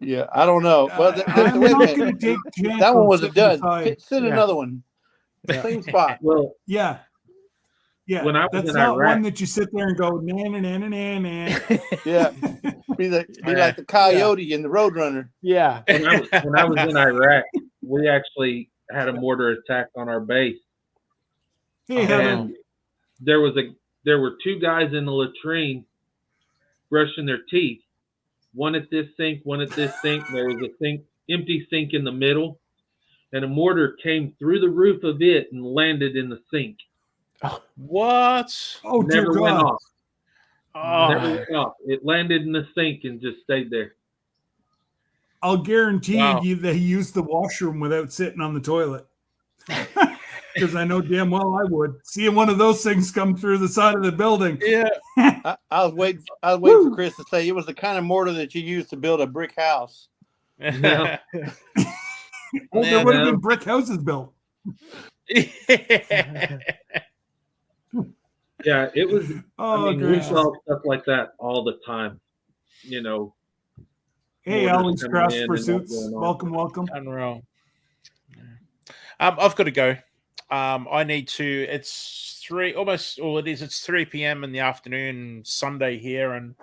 Yeah, I don't know. Well, that one was a dud. Send another one. Same spot. Well, yeah. When I was that's in not Iraq, one that you sit there and go, nah, nah, nah, nah, nah. Yeah. Be like the coyote in the Roadrunner. Yeah. When I was in Iraq, we actually had a mortar attack on our base. And there were two guys in the latrine brushing their teeth. One at this sink, one at this sink. There was a empty sink in the middle, and a mortar came through the roof of it and landed in the sink. What? Oh, never dear went God. off. Never went off. It landed in the sink and just stayed there. I'll guarantee you that he used the washroom without sitting on the toilet. Because I know damn well I would. Seeing one of those things come through the side of the building. Yeah. I was waiting for Chris to say it was the kind of mortar that you use to build a brick house. No. Well, there would have been brick houses built. Yeah, it was. We saw gracious. stuff like that all the time. You know. Hey, mortars Ellie's coming Cross in and Pursuits. what's going on. Welcome. Unreal. I've got to go. I need to. It's 3 p.m. in the afternoon, Sunday here, and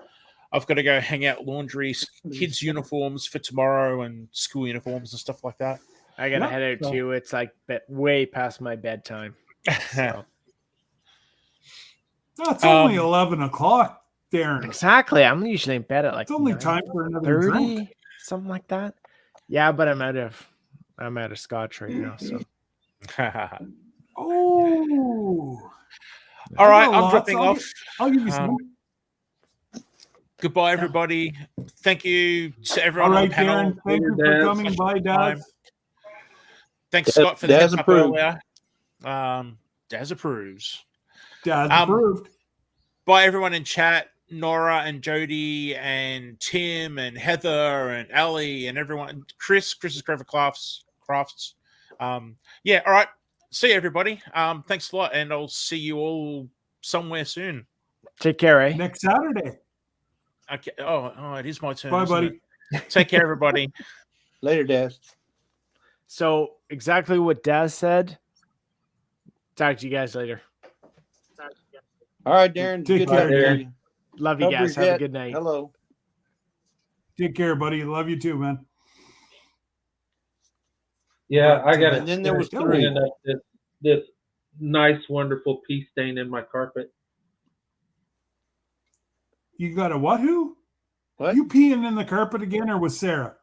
I've got to go hang out laundry, kids' uniforms for tomorrow, and school uniforms and stuff like that. I gotta head out too. It's like way past my bedtime. So. No, it's only 11 o'clock, Darren. Exactly. I'm usually in bed at like it's only time for another 30, drink. something like that. Yeah, but I'm out of scotch right now. So. Oh. All right, I'm dropping off. I'll give you some. Goodbye, everybody. Thank you to everyone All on right, the panel. Darren. Thank you for coming by, Dad. Thanks, Scott, for the Daz heads up approved. earlier. Daz approves. Dad approved. By everyone in chat, Nora and Jody and Tim and Heather and Ali and everyone. Chris's Craver Crafts. Yeah, all right. See you, everybody. Thanks a lot, and I'll see you all somewhere soon. Take care, eh? Next Saturday. Okay. Oh, it is my turn. Bye, buddy. Take care, everybody. Later, Daz. So exactly what Daz said. Talk to you guys later. All right, Darren. Take Good care, talking to Darren. you. Love you guys. Have a good night. Hello. Take care, buddy. Love you too, man. Yeah, I got it. And then there was this nice, wonderful pea stain in my carpet. You got a what? Who? What? You peeing in the carpet again, or was Sarah?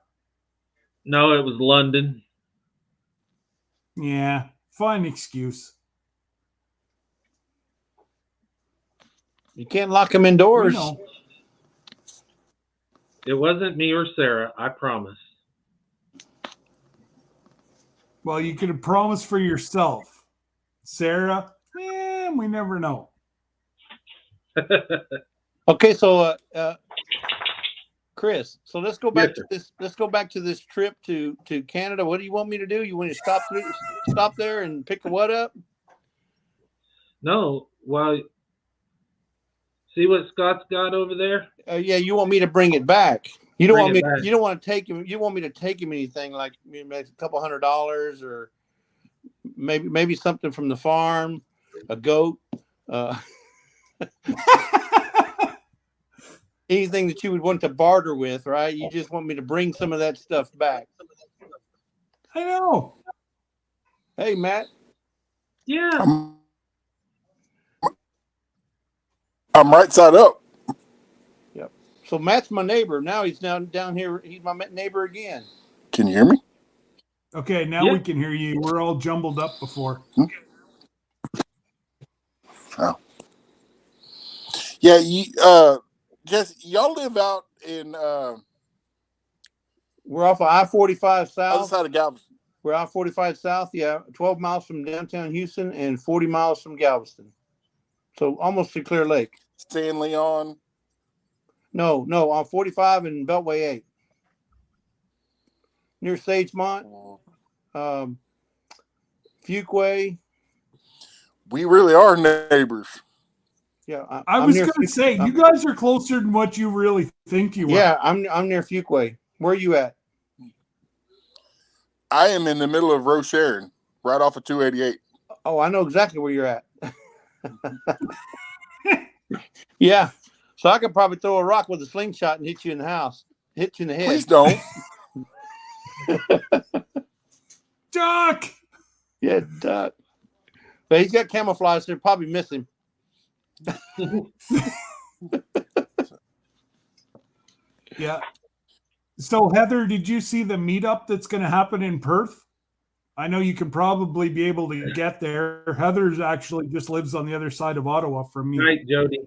No, it was London. Yeah, fine excuse. You can't lock them indoors. It wasn't me or Sarah, I promise. Well, you could have promised for yourself. Sarah, we never know. Okay, so Chris, so let's go back to this. Let's go back to this trip to Canada. What do you want me to do? You want to stop there and pick the what up? No, well, see what Scott's got over there? Yeah, you want me to bring it back. You don't Bring want me. it back. You don't want to take him. You want me to take him anything like maybe a couple $100 or maybe something from the farm, a goat, anything that you would want to barter with, right? You just want me to bring some of that stuff back. I know. Hey, Matt. Yeah. I'm right side up. Yep. So Matt's my neighbor. Now he's down here. He's my neighbor again. Can you hear me? Okay, now we can hear you. We're all jumbled up before. Oh. Yeah, Jesse, y'all live out in we're off of I-45 south. other side of Galveston. We're I-45 south, 12 miles from downtown Houston and 40 miles from Galveston. So almost to Clear Lake. San Leon. No, on 45 and Beltway 8. Near Sagemont, Fuquay. We really are neighbors. Yeah, I was going to say, you guys are closer than what you really think you are. Yeah, I'm near Fuquay. Where are you at? I am in the middle of Rocheron, right off of 288. Oh, I know exactly where you're at. Yeah. So I could probably throw a rock with a slingshot and hit you in the house. Hit you in the head. Please don't. Duck! Yeah, duck. But he's got camouflage, so they'll probably miss him. Yeah. So, Heather, did you see the meetup that's going to happen in Perth? I know you can probably be able to get there. Heather's actually just lives on the other side of Ottawa from me. Night, Jody.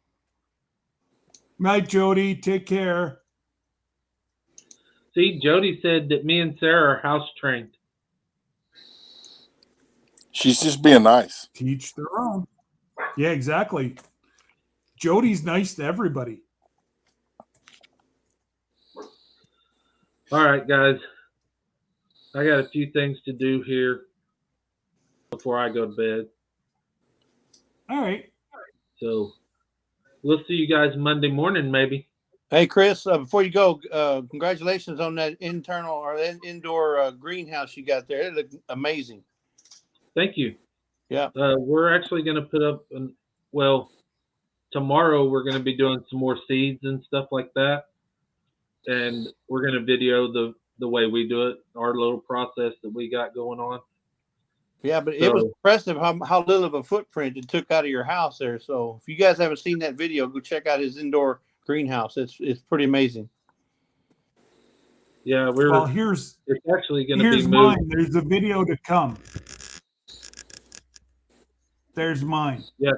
Night, Jody. Take care. See, Jody said that me and Sarah are house trained. She's just being nice. Teach their own. Yeah, exactly. Jody's nice to everybody. All right, guys. I got a few things to do here before I go to bed. All right. So we'll see you guys Monday morning, maybe. Hey, Chris, before you go, congratulations on that internal or indoor greenhouse you got there. It looked amazing. Thank you. Yeah. We're actually going to put up, tomorrow we're going to be doing some more seeds and stuff like that. And we're going to video the way we do it, our little process that we got going on. Yeah, but it was impressive how little of a footprint it took out of your house there. So if you guys haven't seen that video, go check out his indoor greenhouse. It's pretty amazing. Yeah, it's actually going to be moved. Mine. There's a video to come. There's mine. Yeah.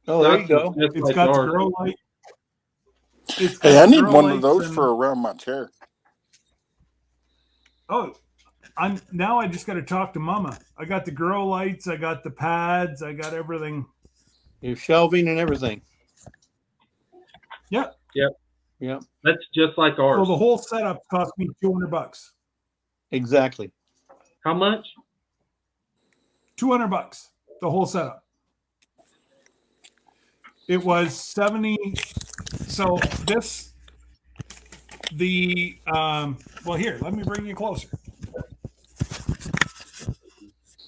Oh, there you go. It's got the grow light. Hey, I need one of those for around my chair. Oh, I just got to talk to Mama. I got the grow lights. I got the pads. I got everything. Your shelving and everything. Yep. That's just like ours. So the whole setup cost me $200. Exactly. How much? $200. The whole setup. It was 70. So here, let me bring you closer.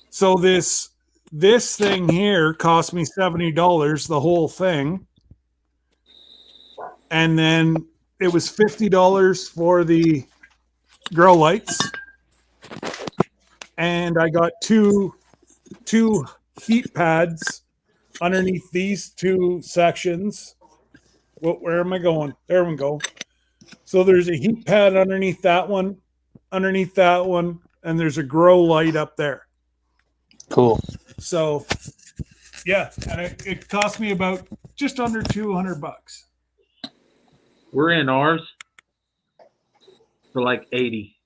So this thing here cost me $70, the whole thing. And then it was $50 for the grow lights. And I got two heat pads underneath these two sections. Where am I going? There we go. So there's a heat pad underneath that one, and there's a grow light up there. Cool. So, yeah, and it cost me about just under $200. We're in ours for like 80.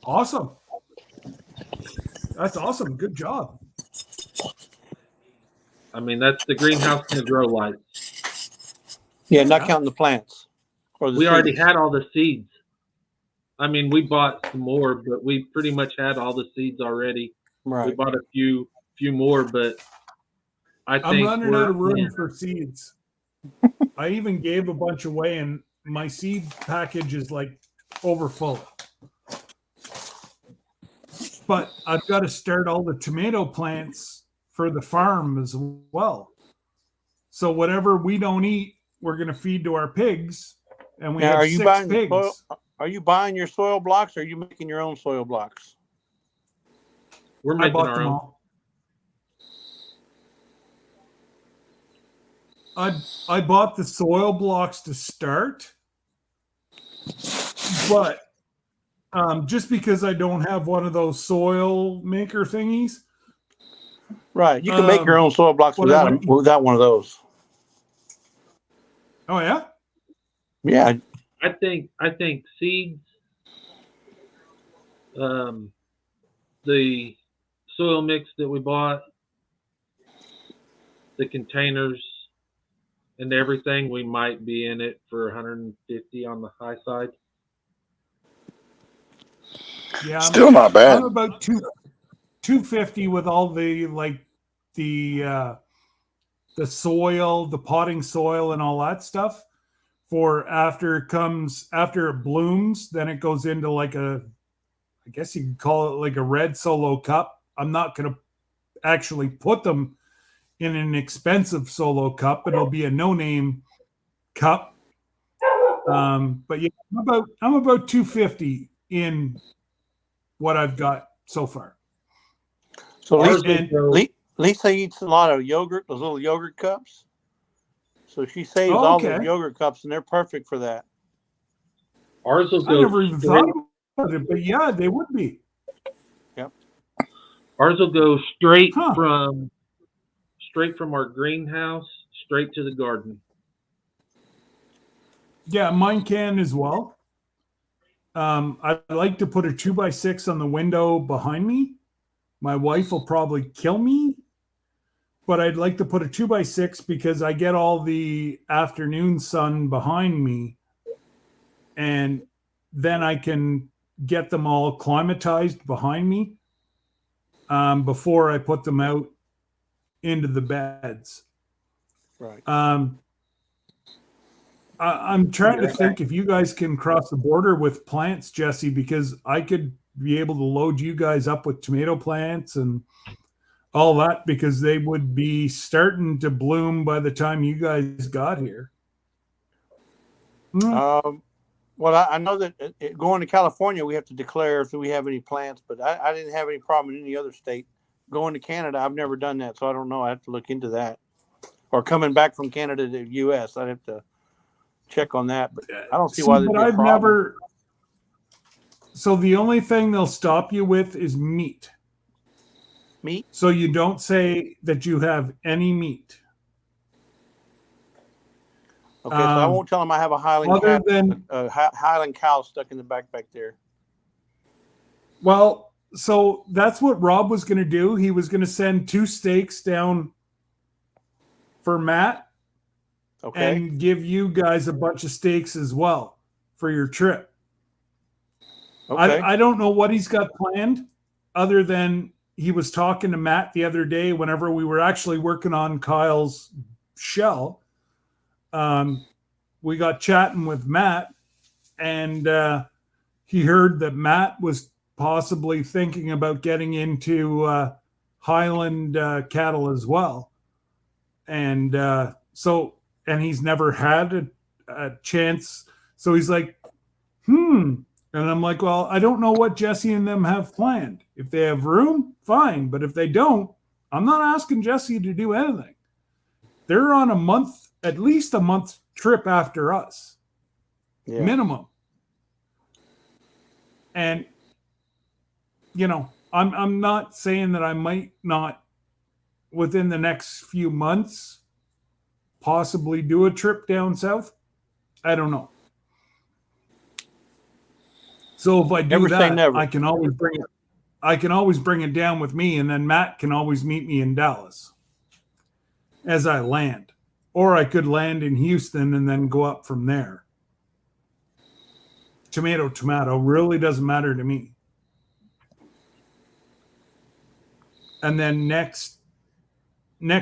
Awesome. That's awesome. Good job. I mean, that's the greenhouse and the grow lights. Yeah, not counting the plants. We already had all the seeds. I mean, we bought some more, but we pretty much had all the seeds already. Right. We bought a few more, but I'm running out of room for seeds. I even gave a bunch away, and my seed package is like over full. But I've got to start all the tomato plants for the farm as well. So whatever we don't eat, we're going to feed to our pigs, and we have 6 pigs. Are you buying your soil blocks, or are you making your own soil blocks? We're making our own. I bought the soil blocks to start, but just because I don't have one of those soil maker thingies, Right. You can make your own soil blocks without one of those. Oh yeah. Yeah. I think seeds, the soil mix that we bought, the containers, and everything, we might be in it for 150 on the high side. Yeah, still not bad. I'm about 250 with all the the soil, the potting soil, and all that stuff. For after it blooms, then it goes into like I guess you could call it like a red solo cup. I'm not going to actually put them in an expensive solo cup. It'll be a no-name cup. But yeah, I'm about 250 in what I've got so far. So Lisa eats a lot of yogurt, those little yogurt cups. So she saves all those yogurt cups, and they're perfect for that. Ours will go. I never even thought about it, but yeah, they would be. Yep. Ours will go straight from our greenhouse straight to the garden. Yeah, mine can as well. I'd like to put a 2x6 on the window behind me. My wife will probably kill me, but I'd like to put a 2x6 because I get all the afternoon sun behind me, and then I can get them all climatized behind me before I put them out into the beds. Right. I'm trying to think if you guys can cross the border with plants, Jesse, because I could be able to load you guys up with tomato plants and all that, because they would be starting to bloom by the time you guys got here. Well, I know that going to California, we have to declare if we have any plants, but I didn't have any problem in any other state. Going to Canada, I've never done that, so I don't know. I have to look into that. Or coming back from Canada to the U.S., I'd have to check on that. But I don't see why there'd be a problem. So the only thing they'll stop you with is meat. Meat? So you don't say that you have any meat. Okay, so I won't tell them I have a Highland cow stuck in the back there. Well, so that's what Rob was going to do. He was going to send 2 steaks down for Matt, and give you guys a bunch of steaks as well for your trip. Okay. I don't know what he's got planned, other than he was talking to Matt the other day whenever we were actually working on Kyle's shell. We got chatting with Matt, and he heard that Matt was possibly thinking about getting into Highland cattle as well. And and he's never had a chance. So he's like, And I'm like, well, I don't know what Jesse and them have planned. If they have room, fine. But if they don't, I'm not asking Jesse to do anything. They're on at least a month trip after us. Yeah. Minimum. And, I'm not saying that I might not, within the next few months, possibly do a trip down south. I don't know. So if I do I can always bring it down with me, and then Matt can always meet me in Dallas as I land. Or I could land in Houston and then go up from there. Tomato really doesn't matter to me. And then next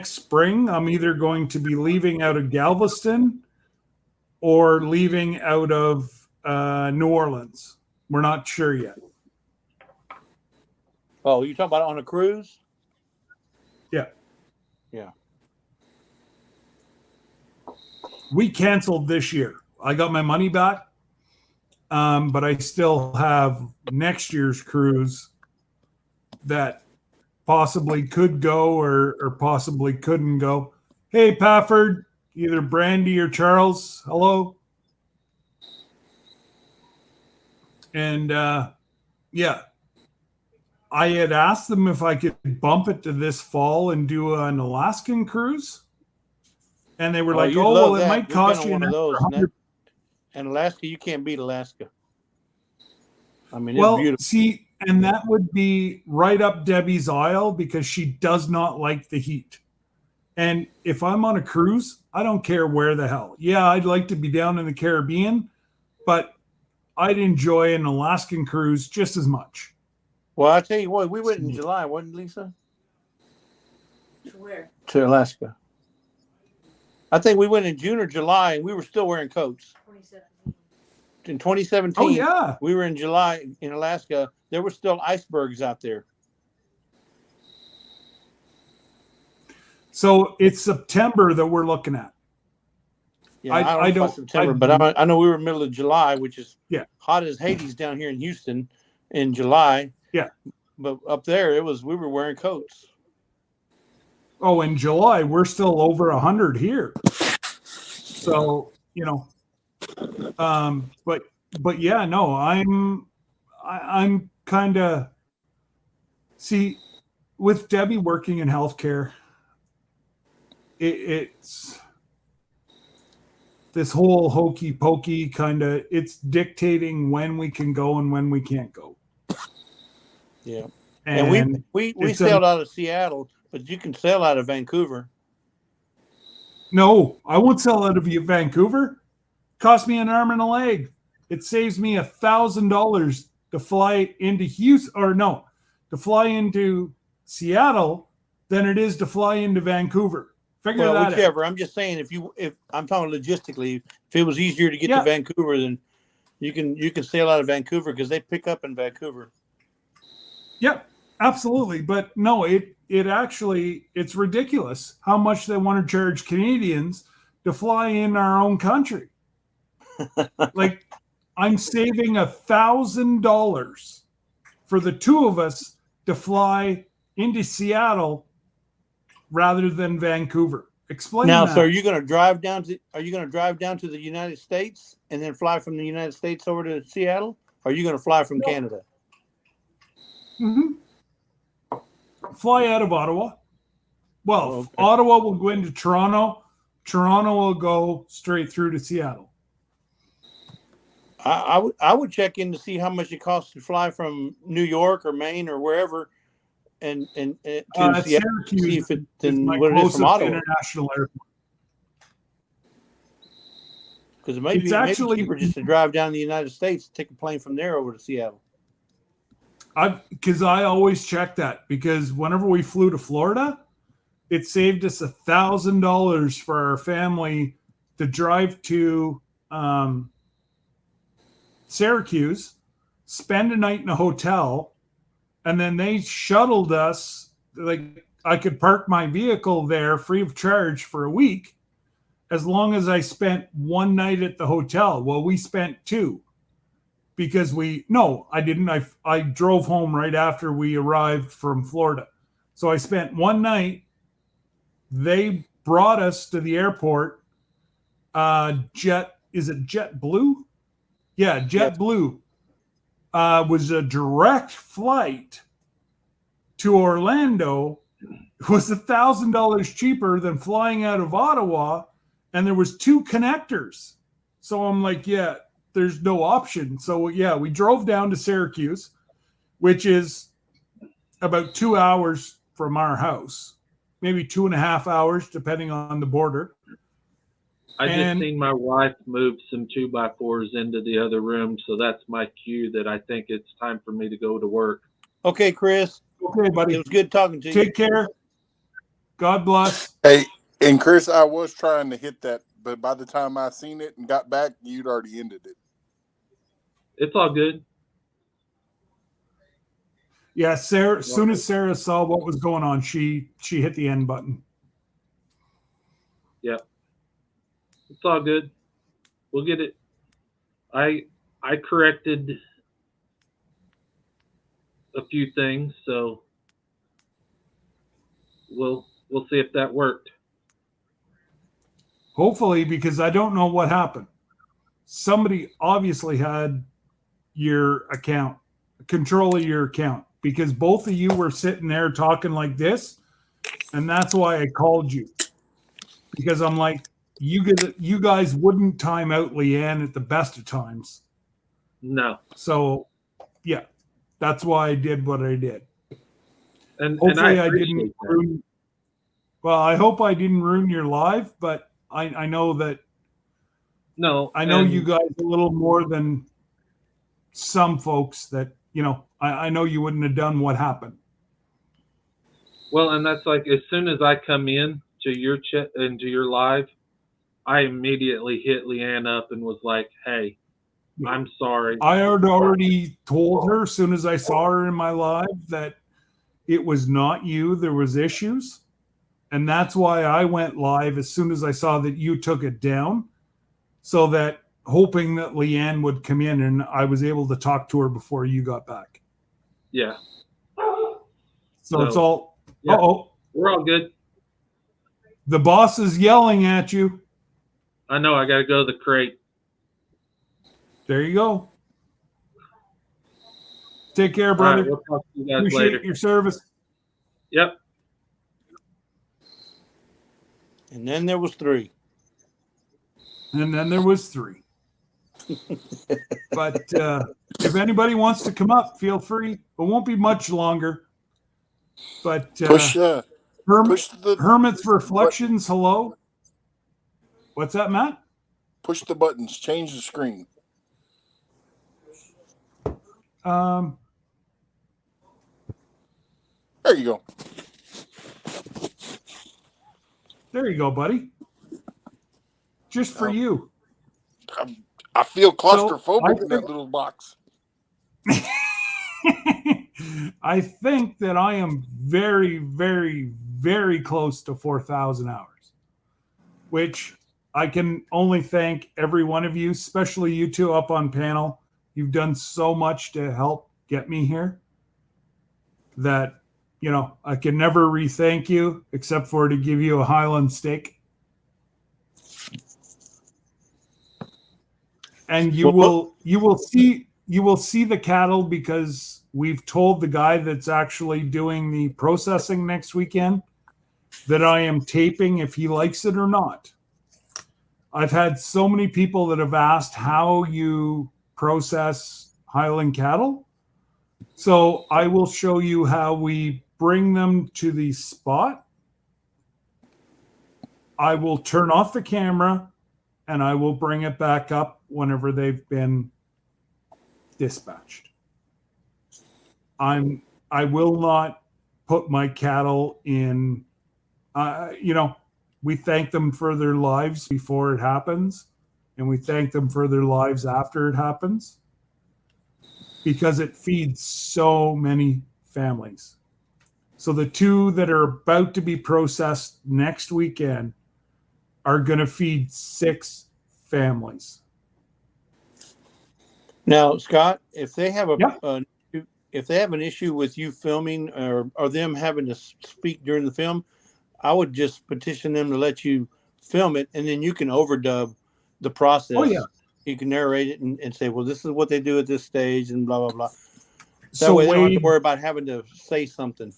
spring, I'm either going to be leaving out of Galveston or leaving out of New Orleans. We're not sure yet. Oh, you talking about on a cruise? Yeah. Yeah. We canceled this year. I got my money back, but I still have next year's cruise that possibly could go or possibly couldn't go. Hey, Pafford, either Brandy or Charles, hello. And yeah, I had asked them if I could bump it to this fall and do an Alaskan cruise. And they were like, you'd oh, love well, it that. might We've cost been you on an one of those. extra And Alaska, you can't beat Alaska. I mean, it's well, beautiful. see, and that would be right up Debbie's aisle because she does not like the heat. And if I'm on a cruise, I don't care where the hell. Yeah, I'd like to be down in the Caribbean, but I'd enjoy an Alaskan cruise just as much. Well, I tell you what, we went in July, wasn't it, Lisa? To where? To Alaska. I think we went in June or July, and we were still wearing coats. 2017. In 2017, Oh, yeah. we were in July in Alaska. There were still icebergs out there. So it's September that we're looking at. Yeah, I don't know about September, but I know we were middle of July, which is hot as Hades down here in Houston in July. Yeah. But up there, we were wearing coats. Oh, in July, we're still over 100 here. So, but yeah, no, I'm kind of, see, with Debbie working in healthcare, it's this whole hokey pokey kind of, it's dictating when we can go and when we can't go. Yeah. And we sailed out of Seattle, but you can sail out of Vancouver. No, I won't sail out of Vancouver. Cost me an arm and a leg. It saves me $1,000 to fly into to fly into Seattle than it is to fly into Vancouver. Figure that whichever. out. I'm just saying, if I'm talking logistically, if it was easier to get to Vancouver, then you can sail out of Vancouver because they pick up in Vancouver. Yep, absolutely. But no, it's ridiculous how much they want to charge Canadians to fly in our own country. Like, I'm saving $1,000 for the two of us to fly into Seattle rather than Vancouver. Explain now, that. So are you going to drive down to the United States and then fly from the United States over to Seattle? Or are you going to fly from Canada? Mm-hmm. Fly out of Ottawa. Well, Ottawa will go into Toronto. Toronto will go straight through to Seattle. I would check in to see how much it costs to fly from New York or Maine or wherever, and to Seattle, Syracuse see if it is my what it is from Ottawa. International airport. Because it may be cheaper just to drive down to the United States, take a plane from there over to Seattle. Because I always check that, because whenever we flew to Florida, it saved us $1,000 for our family to drive to Syracuse, spend a night in a hotel, and then they shuttled us. Like, I could park my vehicle there free of charge for a week as long as I spent one night at the hotel. Well, we spent two because I didn't. I drove home right after we arrived from Florida. So I spent one night. They brought us to the airport. Is it JetBlue? Yeah, JetBlue was a direct flight to Orlando. It was $1,000 cheaper than flying out of Ottawa, and there was two connectors. So I'm like, yeah, there's no option. So yeah, we drove down to Syracuse, which is about 2 hours from our house, maybe 2.5 hours, depending on the border. I just seen my wife move some 2x4s into the other room, so that's my cue that I think it's time for me to go to work. Okay, Chris. Okay, buddy. It was good talking to you. Take care. God bless. Hey, and Chris, I was trying to hit that, but by the time I seen it and got back, you'd already ended it. It's all good. Yeah, Sarah. As soon as Sarah saw what was going on, she hit the end button. Yep. It's all good. We'll get it. I corrected a few things, so we'll see if that worked. Hopefully, because I don't know what happened. Somebody obviously had your account, control of your account. because both of you were sitting there talking like this, and that's why I called you. Because I'm like, you guys wouldn't time out Leanne at the best of times. No. So, yeah, that's why I did what I did. And hopefully I didn't ruin. Well, I hope I didn't ruin your live, but I know that. No, I know you guys a little more than some folks that, I know you wouldn't have done what happened. Well, and that's like, as soon as I come in to your chat into your live, I immediately hit Leanne up and was like, "Hey, I'm sorry." I had already told her as soon as I saw her in my live that it was not you. There was issues. And that's why I went live as soon as I saw that you took it down, so that hoping that Leanne would come in, and I was able to talk to her before you got back. Yeah. So it's all, yeah, we're all good. The boss is yelling at you. I know. I got to go to the crate. There you go. Take care, brother. All right, we'll talk to you guys Appreciate later. your service. Yep. And then there was 3. And then there was 3. But if anybody wants to come up, feel free. It won't be much longer. But Hermit's Reflections, hello. What's that, Matt? Push the buttons. Change the screen. There you go. There you go, buddy. Just for you. I feel claustrophobic in that little box. I think that I am very, very, very close to 4,000 hours, which I can only thank every one of you, especially you two up on panel. You've done so much to help get me here that, I can never re-thank you except for to give you a Highland steak. And you will see the cattle, because we've told the guy that's actually doing the processing next weekend that I am taping if he likes it or not. I've had so many people that have asked how you process Highland cattle. So I will show you how we bring them to the spot. I will turn off the camera and I will bring it back up whenever they've been dispatched. I will not put my cattle in, we thank them for their lives before it happens, and we thank them for their lives after it happens, because it feeds so many families. So the 2 that are about to be processed next weekend are going to feed 6 families. Now, Scott, if they have if they have an issue with you filming or them having to speak during the film, I would just petition them to let you film it, and then you can overdub the process. Oh, yeah. You can narrate it and say, well, this is what they do at this stage and blah, blah, blah. So way they don't have to worry about having to say something.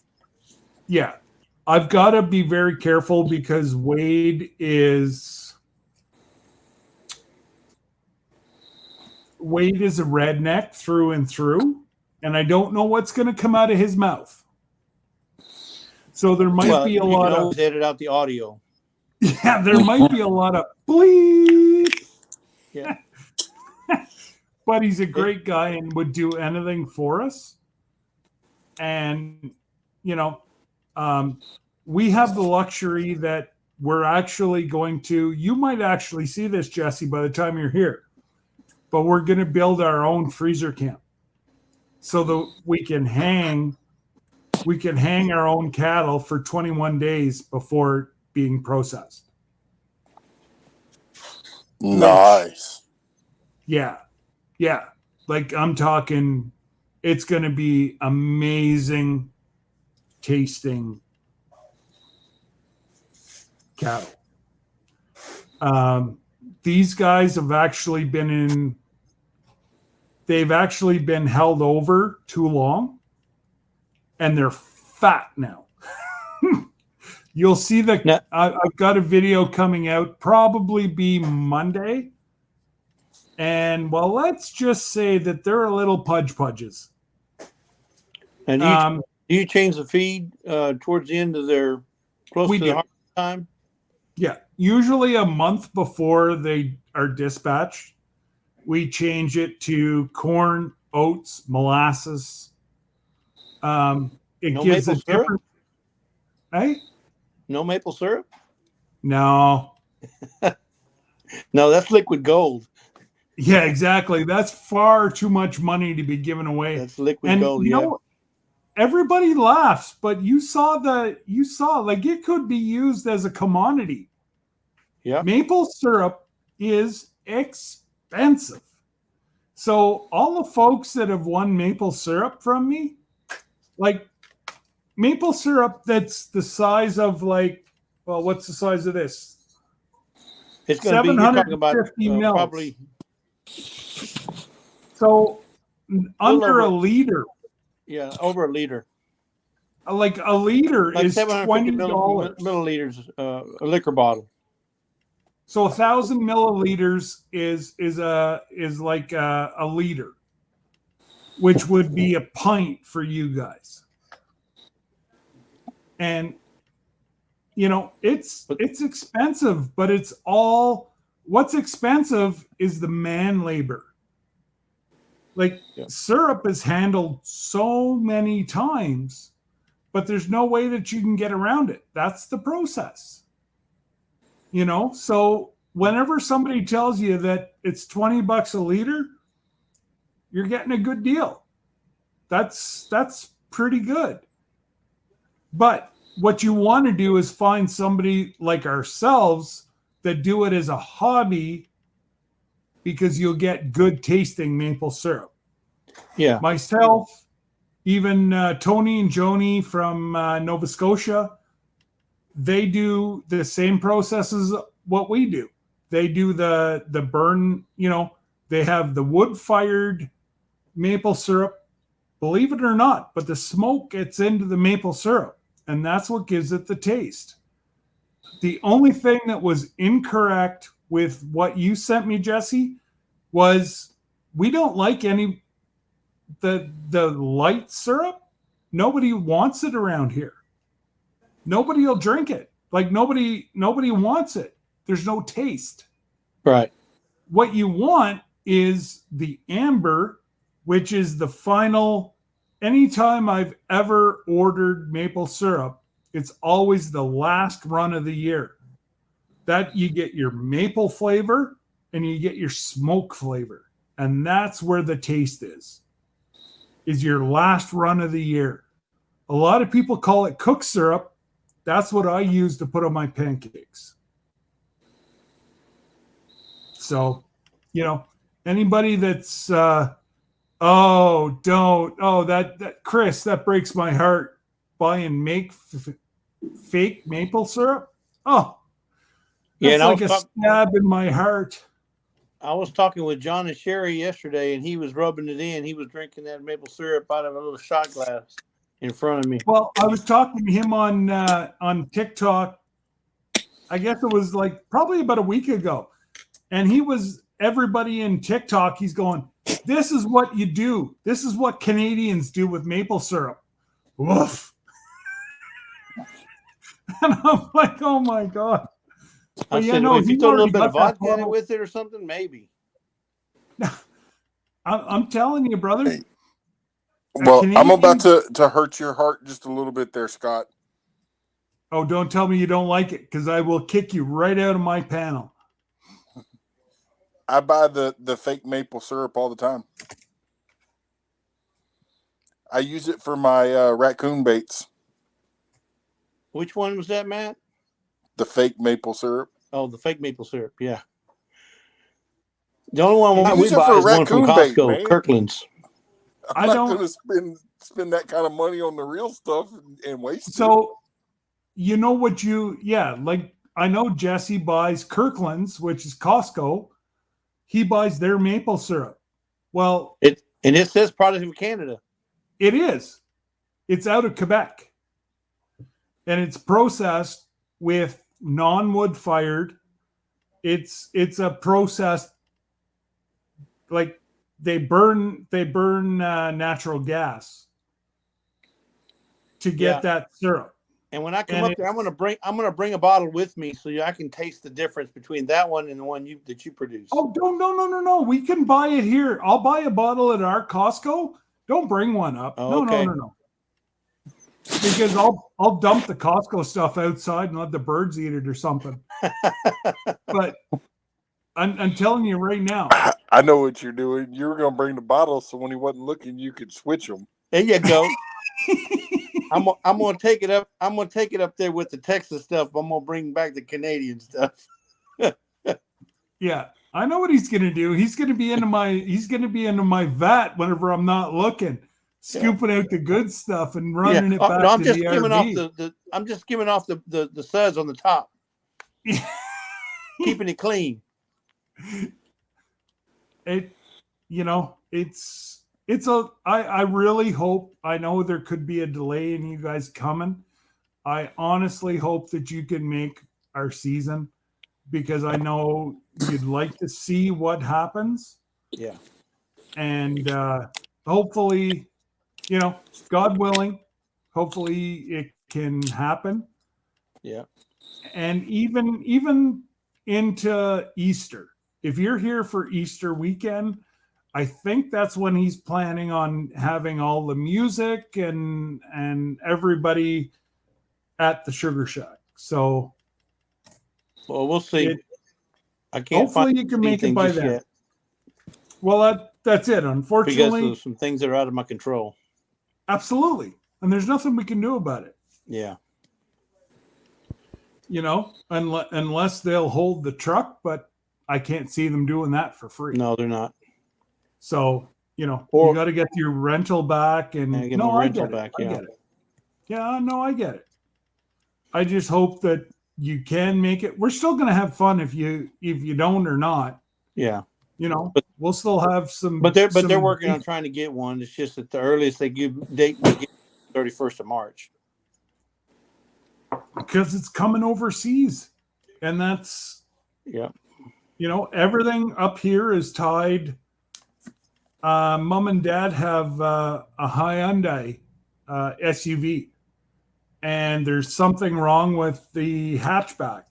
Yeah. I've got to be very careful because Wade is a redneck through and through, and I don't know what's going to come out of his mouth. So there might be a lot of edit out the audio. Yeah, there might be a lot of bleep. Yeah. But he's a great guy and would do anything for us. And we have the luxury that we're actually going to, you might actually see this, Jesse, by the time you're here, but we're going to build our own freezer camp so that we can hang our own cattle for 21 days before being processed. Nice. Yeah. Like I'm talking, it's going to be amazing tasting cattle. These guys have actually they've actually been held over too long. and they're fat now. You'll see I've got a video coming out, probably be Monday. And well, let's just say that they're a little pudges. And do you change the feed towards the end of their close to the harvest time? Yeah, usually a month before they are dispatched, we change it to corn, oats, molasses. It gives a different. Hey? No maple syrup? No. No, that's liquid gold. Yeah, exactly. That's far too much money to be given away. That's liquid gold. You know, everybody laughs, but you saw like it could be used as a commodity. Yeah. Maple syrup is expensive. So all the folks that have won maple syrup from me, like maple syrup that's the size of what's the size of this? It's going to be, you're talking about probably. So under a liter. Yeah, over a liter. Like a liter is $20 milliliters, a liquor bottle. So 1,000 milliliters is like a liter, which would be a pint for you guys. And you know, it's expensive, but it's all what's expensive is the man labor. Like syrup is handled so many times, but there's no way that you can get around it. That's the process. You know, so whenever somebody tells you that it's $20 a liter, you're getting a good deal. That's pretty good. But what you want to do is find somebody like ourselves that do it as a hobby, because you'll get good tasting maple syrup. Yeah. Myself, even Tony and Joni from Nova Scotia, they do the same processes what we do. They do the burn, you know, they have the wood-fired maple syrup, believe it or not, but the smoke gets into the maple syrup, and that's what gives it the taste. The only thing that was incorrect with what you sent me, Jesse, was we don't like the light syrup. Nobody wants it around here. Nobody will drink it. Like nobody wants it. There's no taste. Right. What you want is the amber, which is the final. Anytime I've ever ordered maple syrup, it's always the last run of the year. That you get your maple flavor and you get your smoke flavor. And that's where the taste is your last run of the year. A lot of people call it cook syrup. That's what I use to put on my pancakes. So, you know, anybody that's, that Chris, that breaks my heart, buy and fake maple syrup. Oh, that's like a stab in my heart. I was talking with John and Sherry yesterday, and he was rubbing it in. He was drinking that maple syrup out of a little shot glass in front of me. Well, I was talking to him on TikTok. I guess it was like probably about a week ago. And everybody in TikTok, he's going, this is what you do. This is what Canadians do with maple syrup. Woof. And I'm like, oh my God. I said, if you throw a little bit of vodka in it with it or something, maybe. I'm telling you, brother. Hey. Well, I'm about to hurt your heart just a little bit there, Scott. Oh, don't tell me you don't like it, because I will kick you right out of my panel. I buy the fake maple syrup all the time. I use it for my raccoon baits. Which one was that, Matt? The fake maple syrup. Oh, the fake maple syrup. Yeah. The only one we buy is one from Costco, bait, Kirkland's. I'm not going to spend that kind of money on the real stuff and waste it. So, you know what like I know Jesse buys Kirkland's, which is Costco. He buys their maple syrup. Well, it says product of Canada. It is. It's out of Quebec. And it's processed with non-wood fired. It's a process like they burn natural gas to get that syrup. And when I come up there, I'm gonna bring a bottle with me so I can taste the difference between that one and the one that you produce. Oh, no. We can buy it here. I'll buy a bottle at our Costco. Don't bring one up. Oh, okay. No. Because I'll dump the Costco stuff outside and let the birds eat it or something. But I'm telling you right now. I know what you're doing. You were going to bring the bottle so when he wasn't looking, you could switch them. There you go. I'm gonna take it up. I'm gonna take it up there with the Texas stuff. I'm gonna bring back the Canadian stuff. Yeah, I know what he's gonna do. He's gonna be into my vat whenever I'm not looking, scooping out the good stuff and running it back. No, I'm to just the skimming RV. off I'm just skimming off the suds on the top, keeping it clean. I really hope. I know there could be a delay in you guys coming. I honestly hope that you can make our season because I know you'd like to see what happens. Yeah. And hopefully, God willing, hopefully it can happen. Yeah. And even into Easter. If you're here for Easter weekend, I think that's when he's planning on having all the music and everybody at the Sugar Shack. So, well, we'll see. I can't. Hopefully, you can make it by then. Yet. Well, that's it. Unfortunately, because of some things that are out of my control. Absolutely, and there's nothing we can do about it. Yeah. Unless they'll hold the truck, but I can't see them doing that for free. No, they're not. So, you got to get your rental back and I get it. Yeah, no, I get it. I just hope that you can make it. We're still going to have fun if you don't or not. Yeah. We'll still have some. But they're working on trying to get one. It's just that the earliest they give date will get 31st of March. Because it's coming overseas, and that's everything up here is tied. Mom and Dad have a Hyundai SUV, and there's something wrong with the hatchback.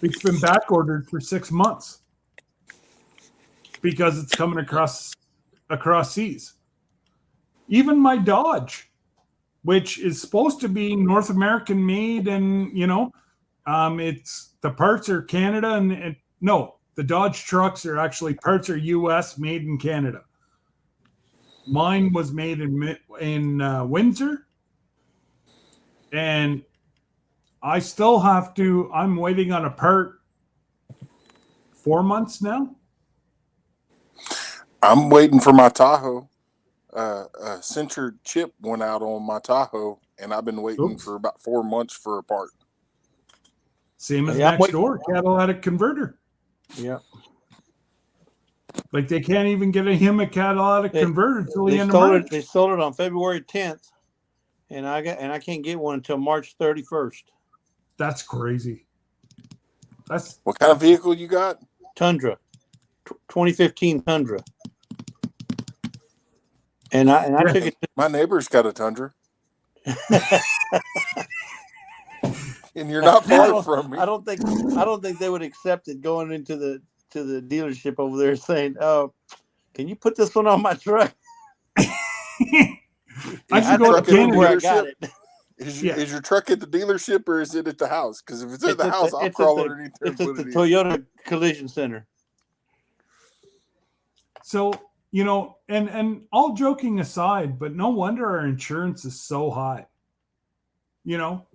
It's been back ordered for 6 months because it's coming across seas. Even my Dodge, which is supposed to be North American made, and it's the parts are Canada, and no. The Dodge trucks are actually parts are U.S. made in Canada. Mine was made in Windsor, and I still have to. I'm waiting on a part 4 months now. I'm waiting for my Tahoe. A Centured chip went out on my Tahoe, and I've been waiting for about 4 months for a part. Same as next door, catalytic converter. Yeah. Like they can't even get him a catalytic converter until the end of March. They sold it on February 10th, and I can't get one until March 31st. That's crazy. What kind of vehicle you got? Tundra, 2015 Tundra. And I took it. My neighbor's got a Tundra. And you're not far from me. I don't think they would accept it going into the dealership over there saying, "Oh, can you put this one on my truck?" I should go to Canada where I got it. Is your truck at the delership or is it at the house? Because if it's at the house, I'll crawl underneath there. It's at the Toyota Collision Center. So, and all joking aside, but no wonder our insurance is so high.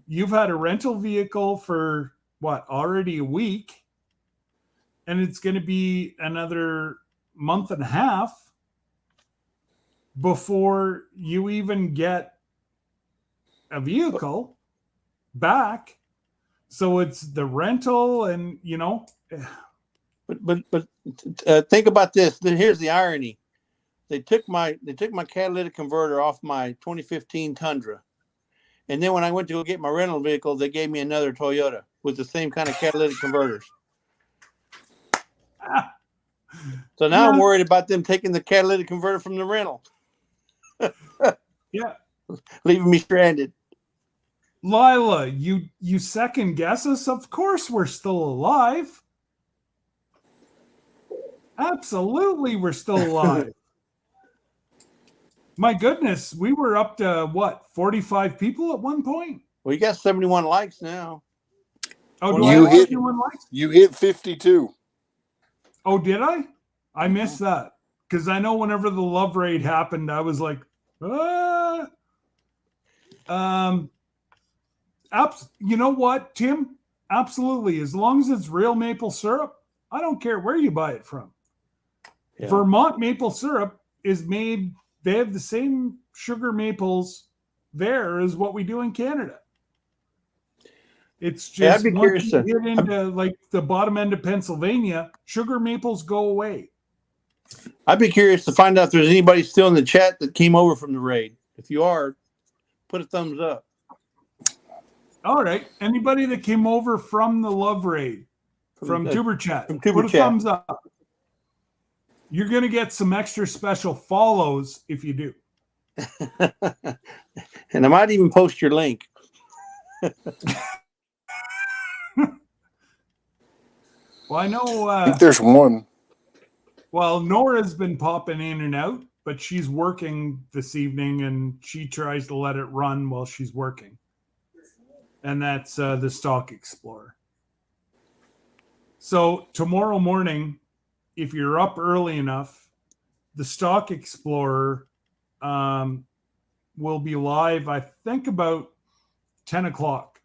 You've had a rental vehicle for already a week, and it's going to be another month and a half before you even get a vehicle back. So it's the rental and, But think about this. Here's the irony. they took my catalytic converter off my 2015 Tundra, and then when I went to go get my rental vehicle, they gave me another Toyota with the same kind of catalytic converters. So now I'm worried about them taking the catalytic converter from the rental. Yeah, leaving me stranded. Lila, you second guess us. Of course, we're still alive. Absolutely, we're still alive. My goodness, we were up to what, 45 people at one point? Well, you got 71 likes now. Oh, you hit 52. Oh, did I? I missed that because I know whenever the love raid happened, I was like, ah. You know what, Tim? Absolutely. As long as it's real maple syrup, I don't care where you buy it from. Yeah. Vermont maple syrup is made, they have the same sugar maples there as what we do in Canada. It's just once you get into like the bottom end of Pennsylvania, sugar maples go away. I'd be curious to find out if there's anybody still in the chat that came over from the raid. If you are, put a thumbs up. All right. Anybody that came over from the love raid, from Tuber Chat, put a thumbs up. You're going to get some extra special follows if you do. And I might even post your link. Well, I know. I think there's one. Well, Nora's been popping in and out, but she's working this evening and she tries to let it run while she's working. And that's the Stock Explorer. So tomorrow morning, if you're up early enough, the Stock Explorer will be live, I think, about 10 o'clock.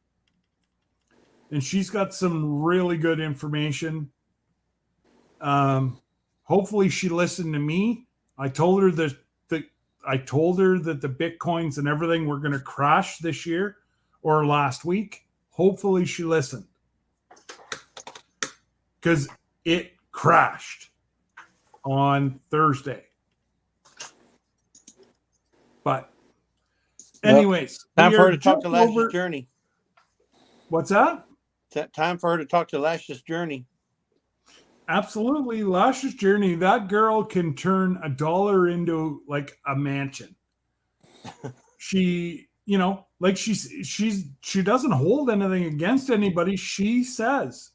And she's got some really good information. Hopefully she listened to me. I told her that the Bitcoins and everything were going to crash this year or last week. Hopefully she listened. Because it crashed on Thursday. But anyways, time for her to talk to Lash's Journey. What's that? Time for her to talk to Lash's Journey. Absolutely. Lash's Journey. That girl can turn $1 into like a mansion. She, you know, like she doesn't hold anything against anybody. She says,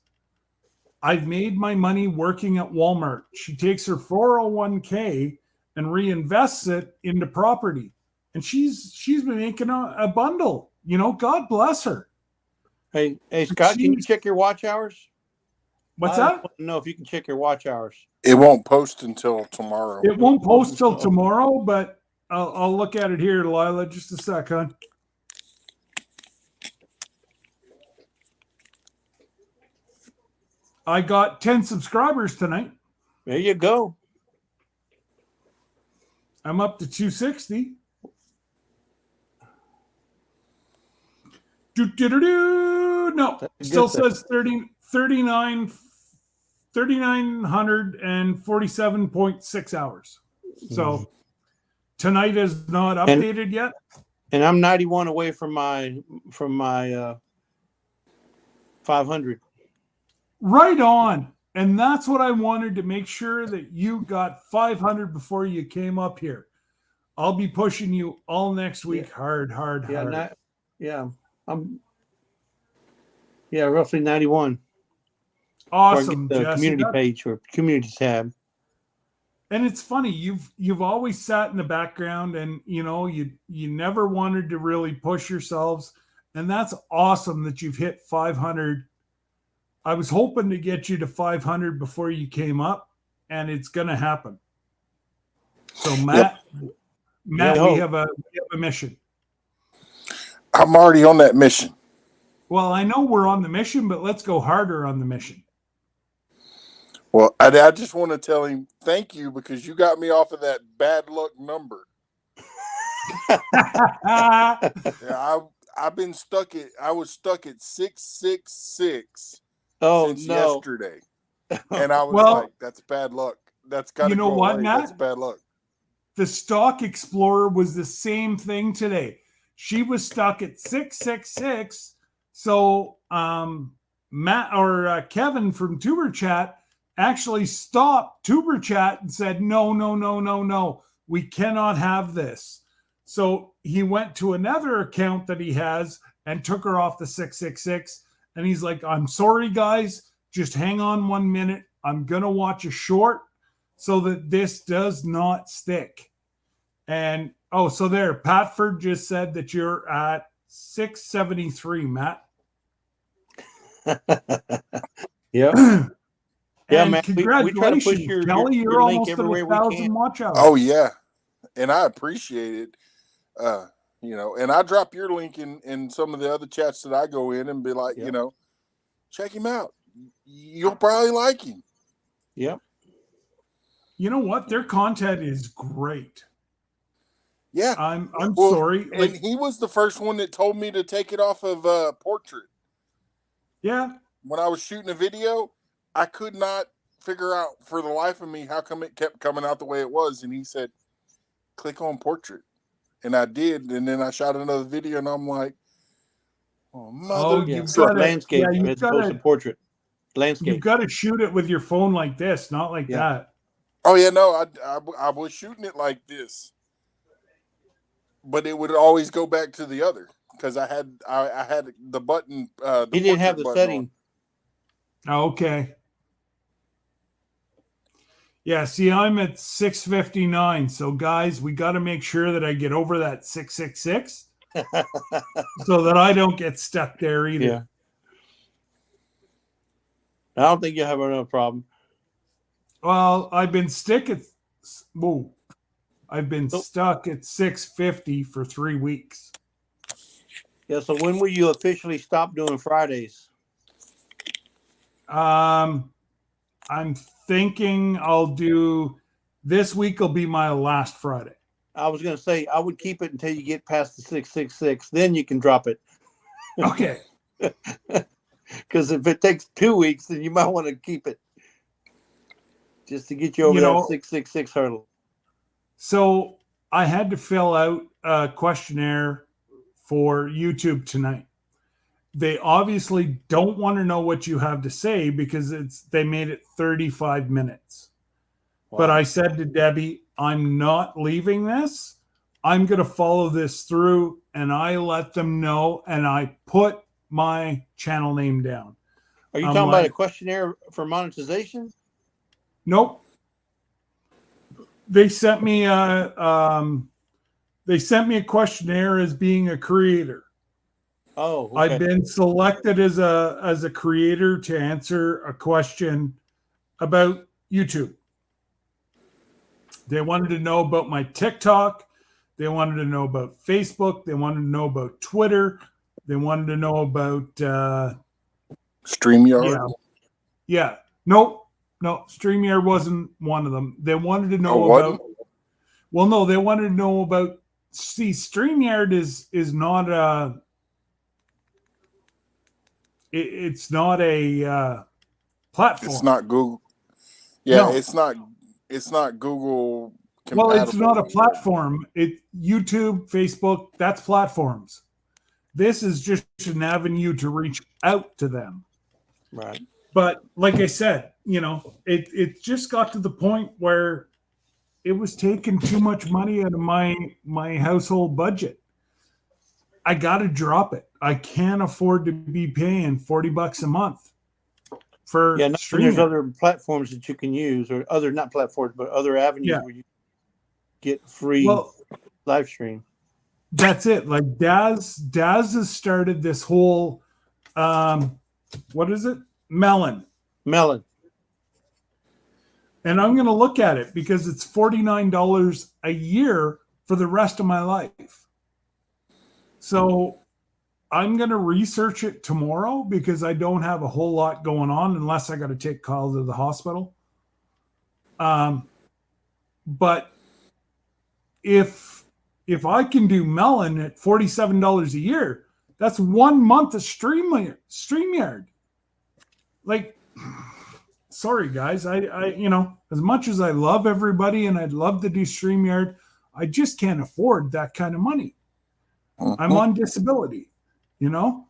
I've made my money working at Walmart. She takes her 401k and reinvests it into property. And she's been making a bundle. You know, God bless her. Hey, Scott, can you check your watch hours? What's that? I want to know if you can check your watch hours. It won't post until tomorrow. It won't post till tomorrow, but I'll look at it here, Lila. Just a sec, hon. I got 10 subscribers tonight. There you go. I'm up to 260. No, still says 3,947.6 hours. So tonight is not updated yet. And I'm 91 away from my 500. Right on. And that's what I wanted to make sure that you got 500 before you came up here. I'll be pushing you all next week. Hard. I'm roughly 91. Awesome. The community page or community tab. And it's funny, you've always sat in the background and you know you never wanted to really push yourselves. And that's awesome that you've hit 500. I was hoping to get you to 500 before you came up, and it's gonna happen. So Matt, we have a mission. I'm already on that mission. Well, I know we're on the mission, but let's go harder on the mission. Well, I just want to tell him thank you because you got me off of that bad luck number. I've been stuck at. I was stuck at 666 since yesterday, and I was like, "That's bad luck. That's got to go away. Matt? That's bad luck." the Stock Explorer was the same thing today. She was stuck at 666. So Matt or Kevin from Tuber Chat actually stopped Tuber Chat and said, no. We cannot have this. So he went to another account that he has and took her off the 666. And he's like, I'm sorry, guys. Just hang on 1 minute. I'm going to watch a short so that this does not stick. And, so there, Patford just said that you're at 673, Matt. Yeah. Yeah, and man. Congratulations, we try to push your Kelly. You're link almost at everywhere 1,000 watch hours. Oh, yeah. And I appreciate it. And I drop your link in some of the other chats that I go in and be like, check him out. You'll probably like him. Yep. You know what? Their content is great. Yeah. I'm sorry. And he was the first one that told me to take it off of Portrait. Yeah. When I was shooting a video, I could not figure out for the life of me how come it kept coming out the way it was. And he said, click on Portrait. And I did. And then I shot another video and I'm like, you've got landscape as opposed to portrait. Landscape. You've got to shoot it with your phone like this, not like that. Oh, yeah, no, I was shooting it like this. But it would always go back to the other because I had the button. He didn't have the setting. Oh, okay. Yeah, see, I'm at 659. So, guys, we got to make sure that I get over that 666 so that I don't get stuck there either. Yeah. I don't think you'll have another problem. Well, I've been stuck at 650 for 3 weeks. Yeah, so when will you officially stop doing Fridays? I'm thinking I'll do this week will be my last Friday. I was going to say I would keep it until you get past the 666. Then you can drop it. Okay. Because if it takes 2 weeks, then you might want to keep it just to get you over that 666 hurdle. So I had to fill out a questionnaire for YouTube tonight. They obviously don't want to know what you have to say because they made it 35 minutes. Wow. But I said to Debbie, I'm not leaving this. I'm going to follow this through, and I let them know, and I put my channel name down. Are you talking about a questionnaire for monetization? Nope. They sent me a questionnaire as being a creator. Oh, okay. I've been selected as a creator to answer a question about YouTube. They wanted to know about my TikTok. They wanted to know about Facebook. They wanted to know about Twitter. They wanted to know about StreamYard. Yeah. No, StreamYard wasn't one of them. They wanted to know about. Well, no, they wanted to know about. See, StreamYard is not a. It's not a platform. It's not Google. Yeah, no. It's not Google. Well, it's not a platform. YouTube, Facebook, that's platforms. This is just an avenue to reach out to them. Right. But like I said, it just got to the point where it was taking too much money out of my household budget. I got to drop it. I can't afford to be paying $40 a month for streaming. There's other platforms that you can use, or not platforms, but other avenues where you get free live stream. That's it. Like Daz has started this whole, what is it? Melon. And I'm going to look at it because it's $49 a year for the rest of my life. So I'm going to research it tomorrow because I don't have a whole lot going on unless I got to take calls to the hospital. But if I can do Melon at $47 a year, that's 1 month of StreamYard. Like, sorry guys, I as much as I love everybody and I'd love to do StreamYard, I just can't afford that kind of money. Mm-hmm. I'm on disability, you know,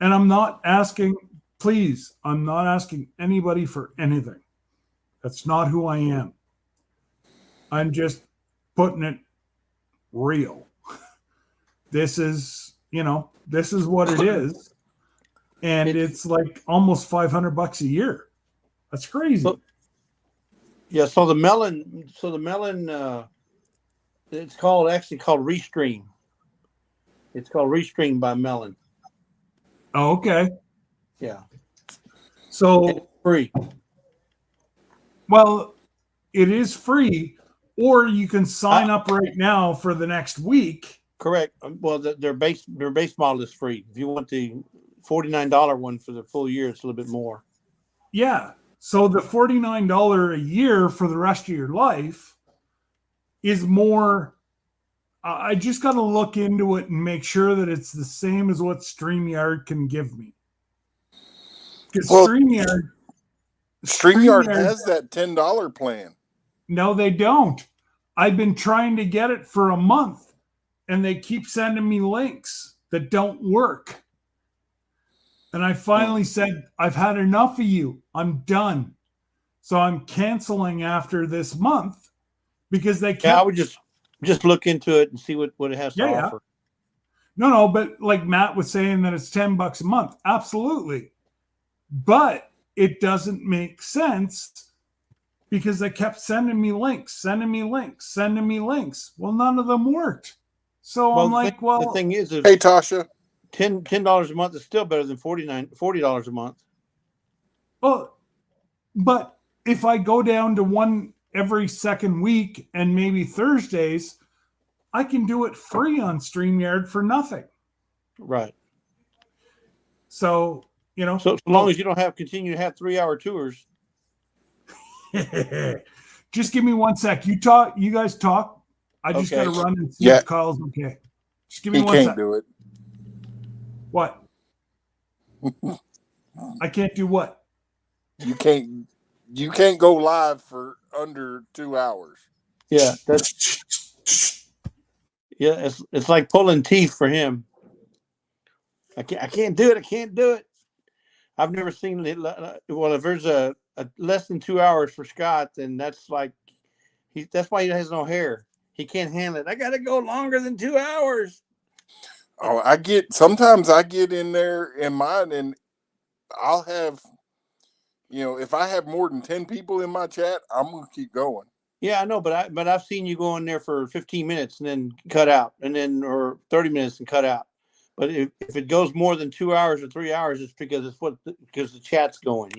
and I'm not asking, please, I'm not asking anybody for anything. That's not who I am. I'm just putting it real. This is, you know, this is what it is. And it's like almost $500 a year. That's crazy. So the melon, it's actually called Restream. It's called Restream by Melon. Oh, okay. Yeah. So it's free. Well, it is free, or you can sign up right now for the next week. Correct. Well, their base model is free. If you want the $49 one for the full year, it's a little bit more. Yeah. So the $49 a year for the rest of your life is more. I just got to look into it and make sure that it's the same as what StreamYard can give me. Because StreamYard has that $10 plan. No, they don't. I've been trying to get it for a month, and they keep sending me links that don't work. And I finally said, I've had enough of you. I'm done. So I'm canceling after this month because they kept... Yeah, I would just look into it and see what it has to offer. No, but like Matt was saying that it's $10 a month. Absolutely. But it doesn't make sense because they kept sending me links. Well, none of them worked. So I'm like, the thing is hey, Tasha, $10 a month is still better than $40 a month. Well, but if I go down to one every second week and maybe Thursdays, I can do it free on StreamYard for nothing. Right. So, you know. So as long as you don't continue to have 3-hour tours. Just give me 1 sec. You guys talk. I just got to run and see if Kyle's okay. Just give me 1 sec. He can't do it. What? I can't do what? You can't go live for under 2 hours. Yeah, it's like pulling teeth for him. I can't do it. I've never seen it. Well, if there's a less than 2 hours for Scott, then that's like that's why he has no hair. He can't handle it. I got to go longer than 2 hours. Oh, sometimes I get in there in mine and I'll have, if I have more than 10 people in my chat, I'm going to keep going. Yeah, I know, but I've seen you go in there for 15 minutes and then cut out, or 30 minutes and cut out. But if it goes more than 2 hours or 3 hours, it's because because the chat's going,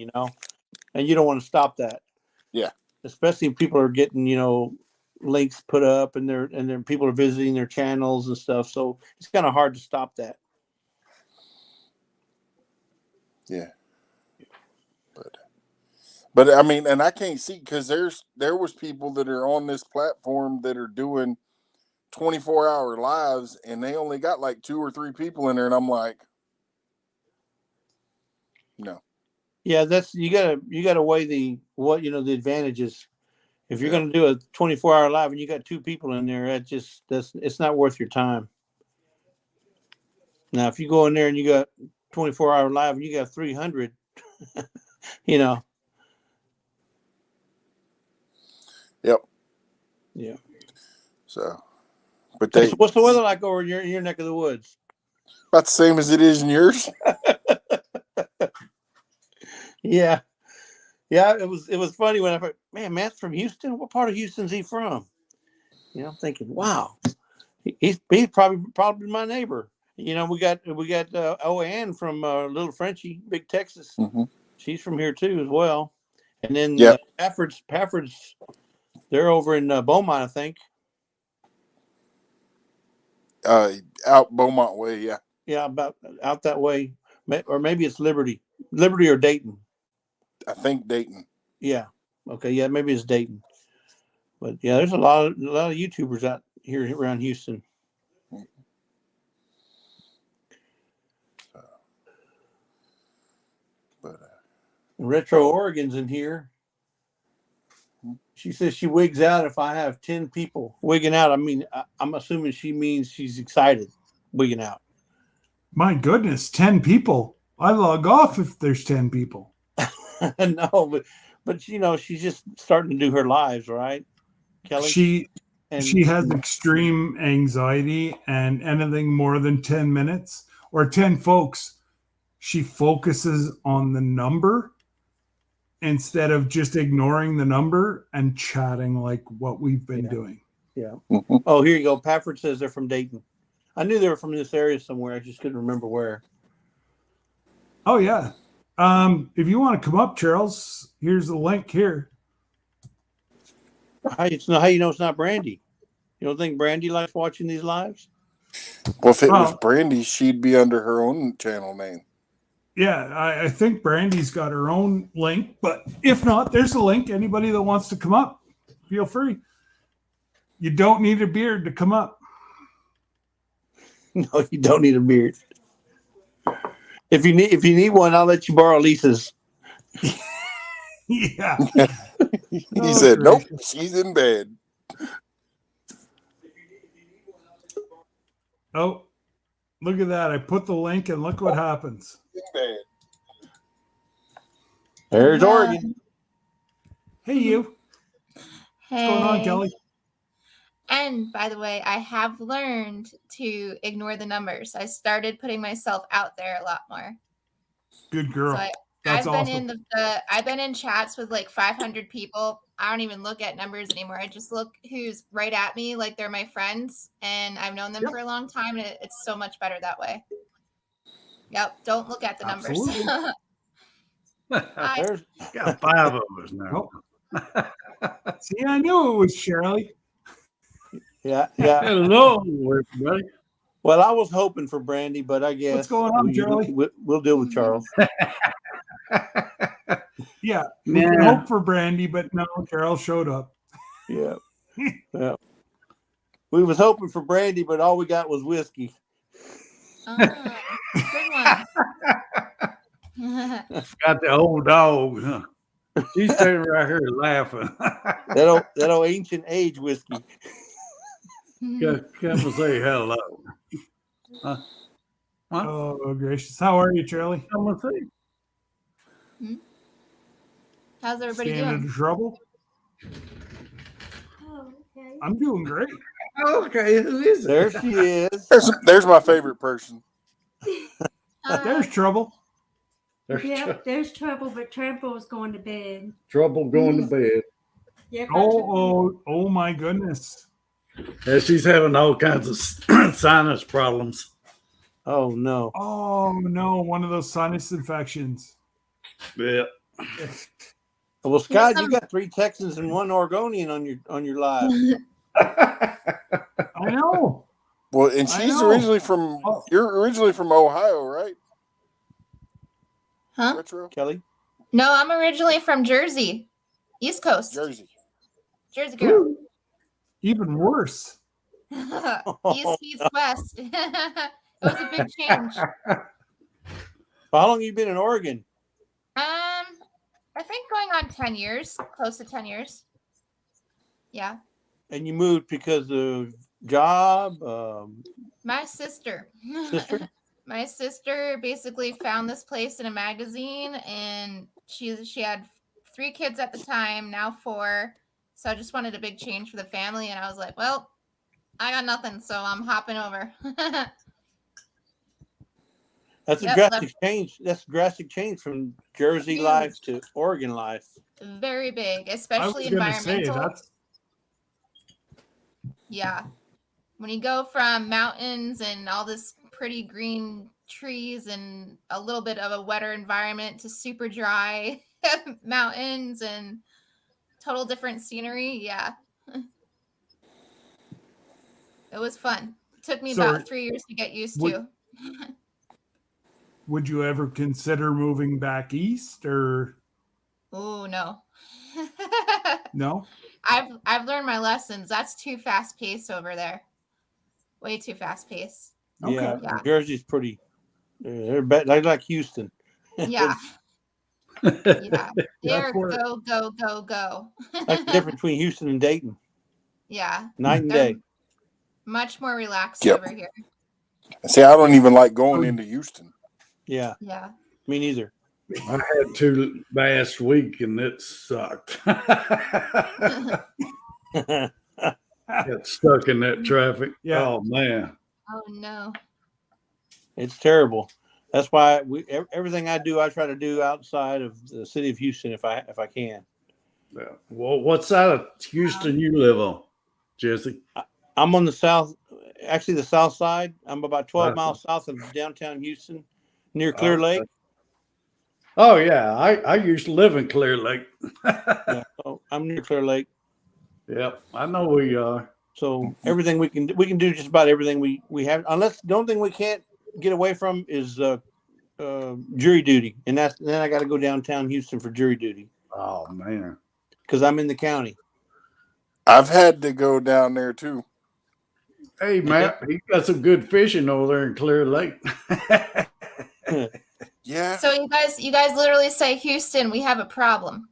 and you don't want to stop that. Yeah. Especially if people are getting, links put up and then people are visiting their channels and stuff. So it's kind of hard to stop that. Yeah. But I mean, and I can't see because there was people that are on this platform that are doing 24-hour lives and they only got like 2 or 3 people in there, and I'm like, no. Yeah, you gotta weigh the advantages. If you're gonna do a 24-hour live and you got 2 people in there, it's not worth your time. Now, if you go in there and you got 24-hour live and you got 300, Yep. Yeah. So, but what's the weather like over in your neck of the woods? About the same as it is in yours. Yeah. It was funny when I thought, man, Matt's from Houston. What part of Houston's he from? I'm thinking, wow, he's probably my neighbor. We got Ann from Little Frenchie, Big Texas. Mm-hmm. She's from here too as well. And then Pafford's, they're over in Beaumont, I think. Out Beaumont way, yeah. Yeah, about out that way, or maybe it's Liberty or Dayton. I think Dayton. Yeah. Okay. Yeah, maybe it's Dayton. But yeah, there's a lot of YouTubers out here around Houston. Retro Oregon's in here. She says she wigs out if I have 10 people wigging out. I mean, I'm assuming she means she's excited wigging out. My goodness, 10 people. I log off if there's 10 people. No, but you know, she's just starting to do her lives, right, Kelly? She has extreme anxiety, and anything more than 10 minutes or 10 folks, she focuses on the number instead of just ignoring the number and chatting like what we've been doing. Yeah. Oh, here you go. Pafford says they're from Dayton. I knew they were from this area somewhere. I just couldn't remember where. Oh, yeah. If you want to come up, Charles, here's the link here. How you know it's not Brandy? You don't think Brandy likes watching these lives? Well, if it was Brandy, she'd be under her own channel name. Yeah, I think Brandy's got her own link, but if not, there's a link. Anybody that wants to come up, feel free. You don't need a beard to come up. No, you don't need a beard. If you need one, I'll let you borrow Lisa's. Yeah. He said, "Nope, she's in bed." Oh, look at that. I put the link and look what happens. There's Oregon. Hey, you. Hey. What's going on, Kelly? And by the way, I have learned to ignore the numbers. I started putting myself out there a lot more. Good girl. So That's I've awesome. been I've been in chats with like 500 people. I don't even look at numbers anymore. I just look who's right at me, like they're my friends, and I've known them for a long time, and it's so much better that way. Yep. Don't look at the numbers. There's got 5 of us now. Oh. See, I knew it was Shirley. Yeah. Hello, everybody. Well, I was hoping for Brandy, but I guess What's going on, Charlie? We'll deal with Charles. Yeah, we can hope for Brandy, but no, Carol showed up. Yeah. Yeah. We was hoping for Brandy, but all we got was whiskey. Good one. Got the old dog, huh? She's sitting right here laughing. that old ancient age whiskey. Come and say hello. Huh? Oh, gracious. How are you, Charlie? Come and see. How's everybody Staying doing? in trouble? Oh, okay. I'm doing great. Okay, who is it? There she is. There's my favorite person. There's trouble. There's trouble, but Trouble is going to bed. Trouble going to bed. Yeah, Oh my goodness. Yeah, she's having all kinds of sinus problems. Oh no. Oh no, one of those sinus infections. Yeah. Well, Scott, you got 3 Texans and 1 Oregonian on your live. I know. Well, and she's originally from you're originally from Ohio, right? Huh? Retro? Kelly? No, I'm originally from Jersey, East Coast. Jersey girl. Even worse. East meets West. It was a big change. Well, how long have you been in Oregon? I think going on 10 years, close to 10 years. Yeah. And you moved because of job? My sister. Sister? My sister basically found this place in a magazine, and she had 3 kids at the time, now 4. So I just wanted a big change for the family, and I was like, well, I got nothing, so I'm hopping over. That's a drastic change. That's a drastic change from Jersey life to Oregon life. Very big, especially environmental. Yeah. When you go from mountains and all this pretty green trees and a little bit of a wetter environment to super dry mountains and total different scenery. Yeah. It was fun. It took me about 3 years to get used to. Would you ever consider moving back east or? Oh, no. No? I've learned my lessons. That's too fast paced over there. Way too fast paced. Okay. Yeah. Jersey's pretty. They're like Houston. Yeah. Yeah, they're go. That's the difference between Houston and Dayton. Yeah, night and they're day. much more relaxed Yep. over here. See, I don't even like going into Houston. Yeah, Yeah. me neither. I had to last week and it sucked. Got stuck in that traffic. Yeah. Oh man. Oh no. It's terrible. That's why everything I do, I try to do outside of the city of Houston if I can. Yeah. Well, what side of Houston you live on, Jesse? I'm on the south side. I'm about 12 miles south of downtown Houston, near Clear Lake. Oh yeah, I used to live in Clear Lake. Yeah, so I'm near Clear Lake. Yep, I know where you are. So everything we can do just about everything we have, unless the only thing we can't get away from is jury duty, and then I got to go downtown Houston for jury duty. Oh man, because I'm in the county. I've had to go down there too. Hey Matt, he got some good fishing over there in Clear Lake. Yeah. So you guys literally say, Houston, we have a problem.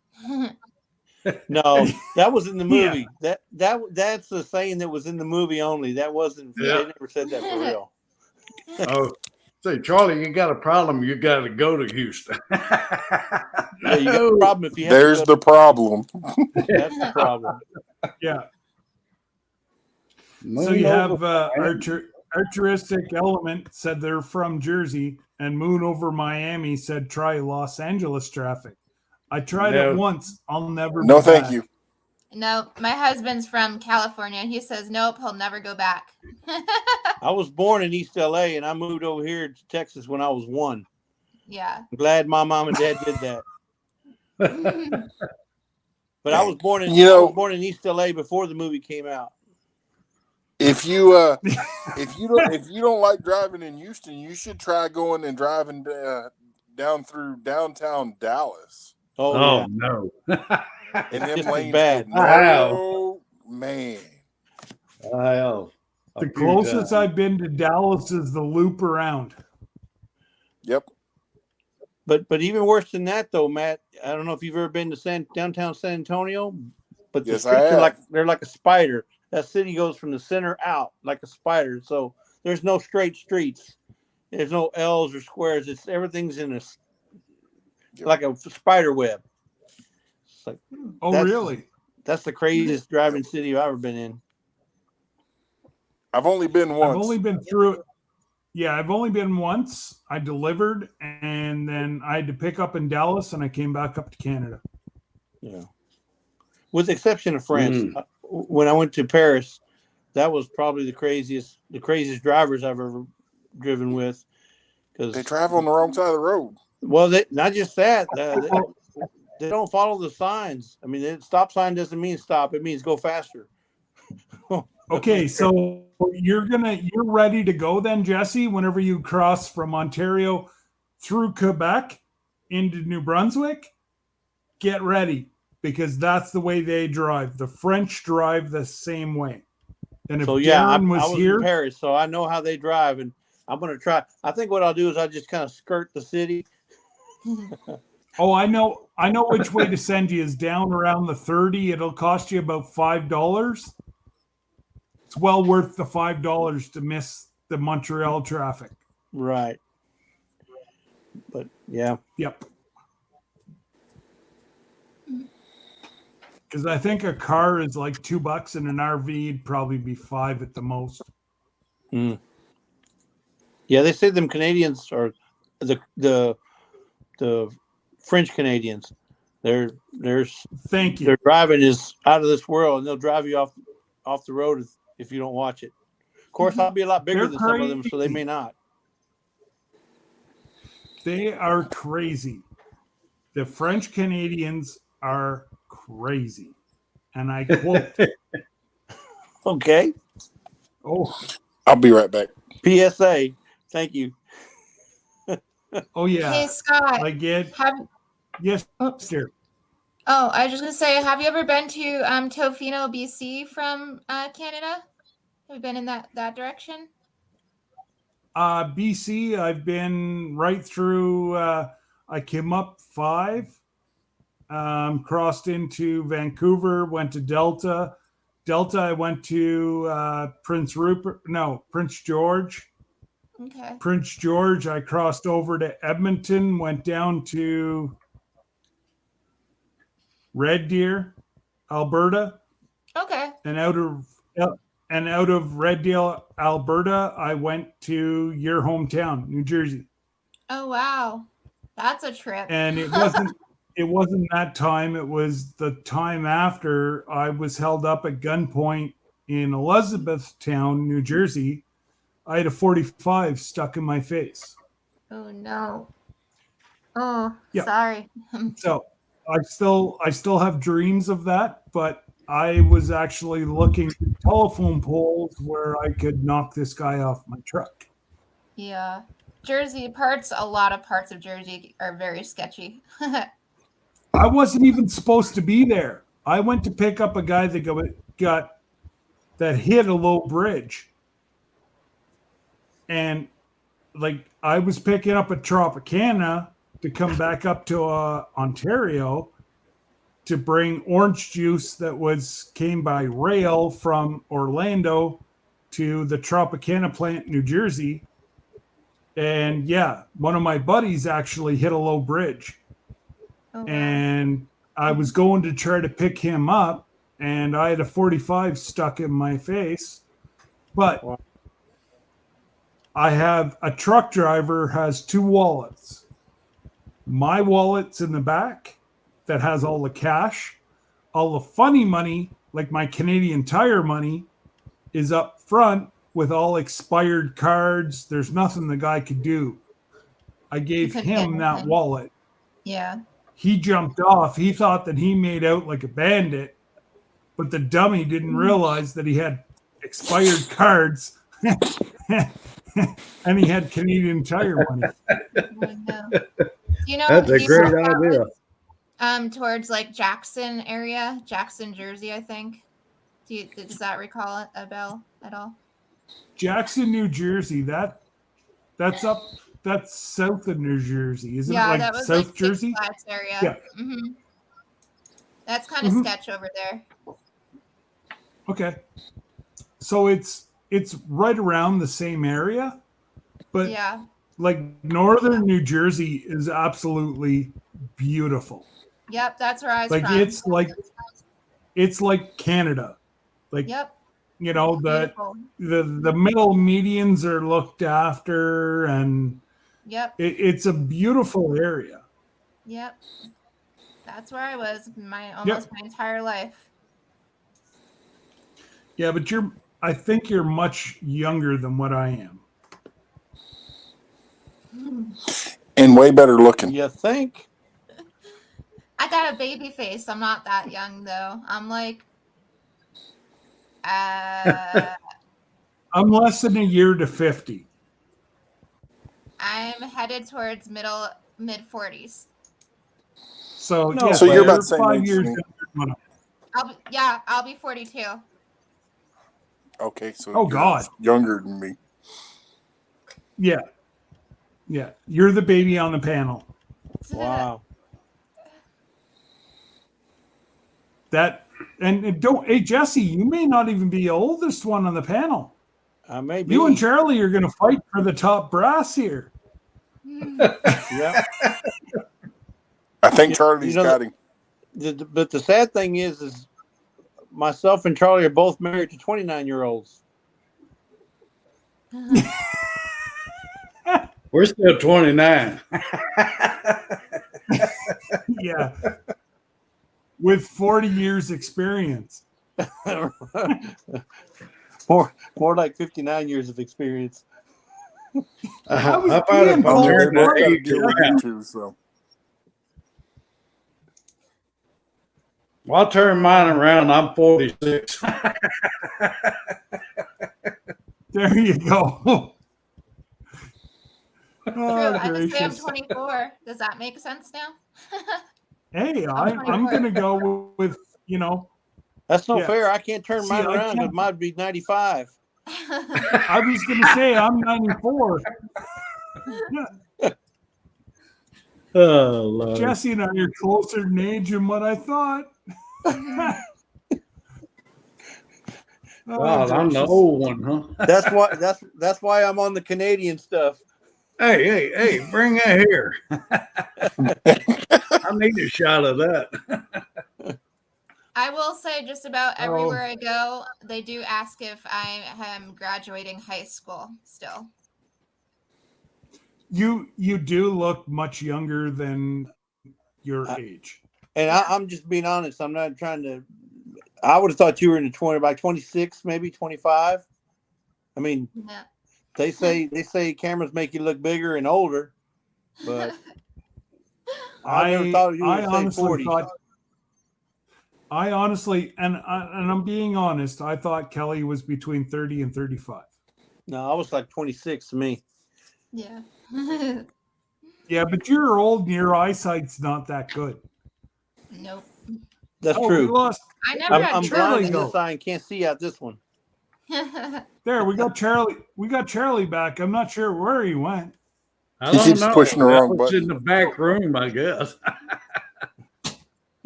No, that was in the movie. Yeah. That's the saying that was in the movie only. That wasn't. Yeah. They never said that for real. Oh, say Charlie, you got a problem. You got to go to Houston. Yeah, you got a problem if you have. There's the problem. That's the problem. Yeah. So you have Archeristic Element said they're from Jersey, and Moon Over Miami said try Los Angeles traffic. I tried it once. I'll never. No, thank you. No, my husband's from California. He says nope, he'll never go back. I was born in East LA, and I moved over here to Texas when I was 1. Yeah. I'm glad my mom and dad did that. But I was born in East LA before the movie came out. If you don't like driving in Houston, you should try going and driving down through downtown Dallas. Oh yeah. No. And them lanes bad. No, man. The closest I've been to Dallas is the loop around. Yep. But even worse than that, though, Matt. I don't know if you've ever been to downtown San Antonio, but the streets are they're like a spider. That city goes from the center out like a spider. So there's no straight streets. There's no L's or squares. Everything's in like a spider web. It's like, really? That's the craziest driving city I've ever been in. I've only been once. I've only been through it. Yeah, I've only been once. I delivered, and then I had to pick up in Dallas, and I came back up to Canada. Yeah. With the exception of France, when I went to Paris, that was probably the craziest drivers I've ever driven with. Because they travel on the wrong side of the road. Well, not just that. They don't follow the signs. I mean, the stop sign doesn't mean stop. It means go faster. Okay, so you're ready to go then, Jesse, whenever you cross from Ontario through Quebec into New Brunswick, get ready, because that's the way they drive. The French drive the same way. And if Darren I was here in Paris, so I know how they drive, and I'm going to try. I think what I'll do is I'll just kind of skirt the city. Oh, I know which way to send you is down around the 30. It'll cost you about $5. It's well worth the $5 to miss the Montreal traffic. Right. But yeah. Yep. Because I think a car is like $2 and an RV would probably be $5 at the most. Mm. Yeah, they say them Canadians are the French Canadians. Their driving is out of this world, and they'll drive you off the road if you don't watch it. Of course, I'll be a lot bigger than some of them, so they may not. They are crazy. The French Canadians are crazy. And I quote. Okay. Oh. I'll be right back. PSA. Thank you. Oh, yeah. Hey, Scott. Yes, sir. Oh, I was just going to say, have you ever been to Tofino, BC from Canada? Have you been in that direction? BC, I've been right through. I came up 5 crossed into Vancouver, went to Delta. Delta, I went to Prince George. Okay. Prince George, I crossed over to Edmonton, went down to Red Deer, Alberta. Okay. And out of Red Deer, Alberta, I went to your hometown, New Jersey. Oh wow. That's a trip. And it wasn't that time, it was the time after I was held up at gunpoint in Elizabethtown, New Jersey. I had a 45 stuck in my face. Oh no. Oh, yeah. Sorry. So I still have dreams of that, but I was actually looking at telephone poles where I could knock this guy off my truck. Yeah. A lot of parts of Jersey are very sketchy. I wasn't even supposed to be there. I went to pick up a guy that hit a low bridge. And like I was picking up a Tropicana to come back up to Ontario to bring orange juice that came by rail from Orlando to the Tropicana plant in New Jersey. And yeah, one of my buddies actually hit a low bridge. Oh, wow. And I was going to try to pick him up, and I had a 45 stuck in my face. But I have a truck driver has two wallets. My wallet's in the back that has all the cash. All the funny money, like my Canadian Tire money, is up front with all expired cards. There's nothing the guy could do. I gave him that wallet. Yeah. He jumped off. He thought that he made out like a bandit, but the dummy didn't realize that he had expired cards and he had Canadian Tire money. You know, that's a great idea. Towards like Jackson area, Jackson, Jersey, I think. Does that recall a bell at all? Jackson, New Jersey. That's south of New Jersey, isn't it? Like that was South like Jersey area. Yeah. Mm-hmm. That's kind of sketch over there. Okay, so it's right around the same area, but yeah, like northern New Jersey is absolutely beautiful. Yep, that's where I was like from. it's like Canada. Like yep. You know, the middle medians are looked after, and yep, it's a beautiful area. Yep, that's where I was almost my entire life. Yeah, but I think you're much younger than what I am. And way better looking. You think? I got a baby face. I'm not that young though. I'm like I'm less than a year to 50. I'm headed towards mid 40s. So so you're about 5 years younger. I'll be 42. Okay, so God, younger than me. Yeah, you're the baby on the panel. Wow. Hey Jesse, you may not even be the oldest one on the panel. Maybe you and Charlie are going to fight for the top brass here. Yeah. I think Charlie's got him. But the sad thing is myself and Charlie are both married to 29-year-olds. We're still 29. Yeah. With 40 years experience. more like 59 years of experience. How about if I turn that age around? Too, so. Well, I'll turn mine around. I'm 46. There you go. True. I just say I'm 24. Does that make sense now? Hey, I'm going to go with, That's no fair. I can't turn mine around because mine would be 95. I was going to say I'm 94. Oh, Lord. Jesse and I are closer in age than what I thought. God, I'm the old one, huh? That's why I'm on the Canadian stuff. Hey, bring that here. I need a shot of that. I will say just about everywhere I go, they do ask if I am graduating high school still. You do look much younger than your age. And I'm just being honest. I'm not trying to. I would have thought you were in the 20, by 26, maybe 25. I mean, yeah. they say cameras make you look bigger and older, but I never thought you would say 40. I honestly, and I'm being honest, I thought Kelly was between 30 and 35. No, I was like 26 to me. Yeah. Yeah, but you're old and your eyesight's not that good. Nope. That's true. I never had I'm blind in this eye and can't see out this one. There, we got Charlie. We got Charlie back. I'm not sure where he went. I don't know. Pushing the wrong button. In the back room, I guess.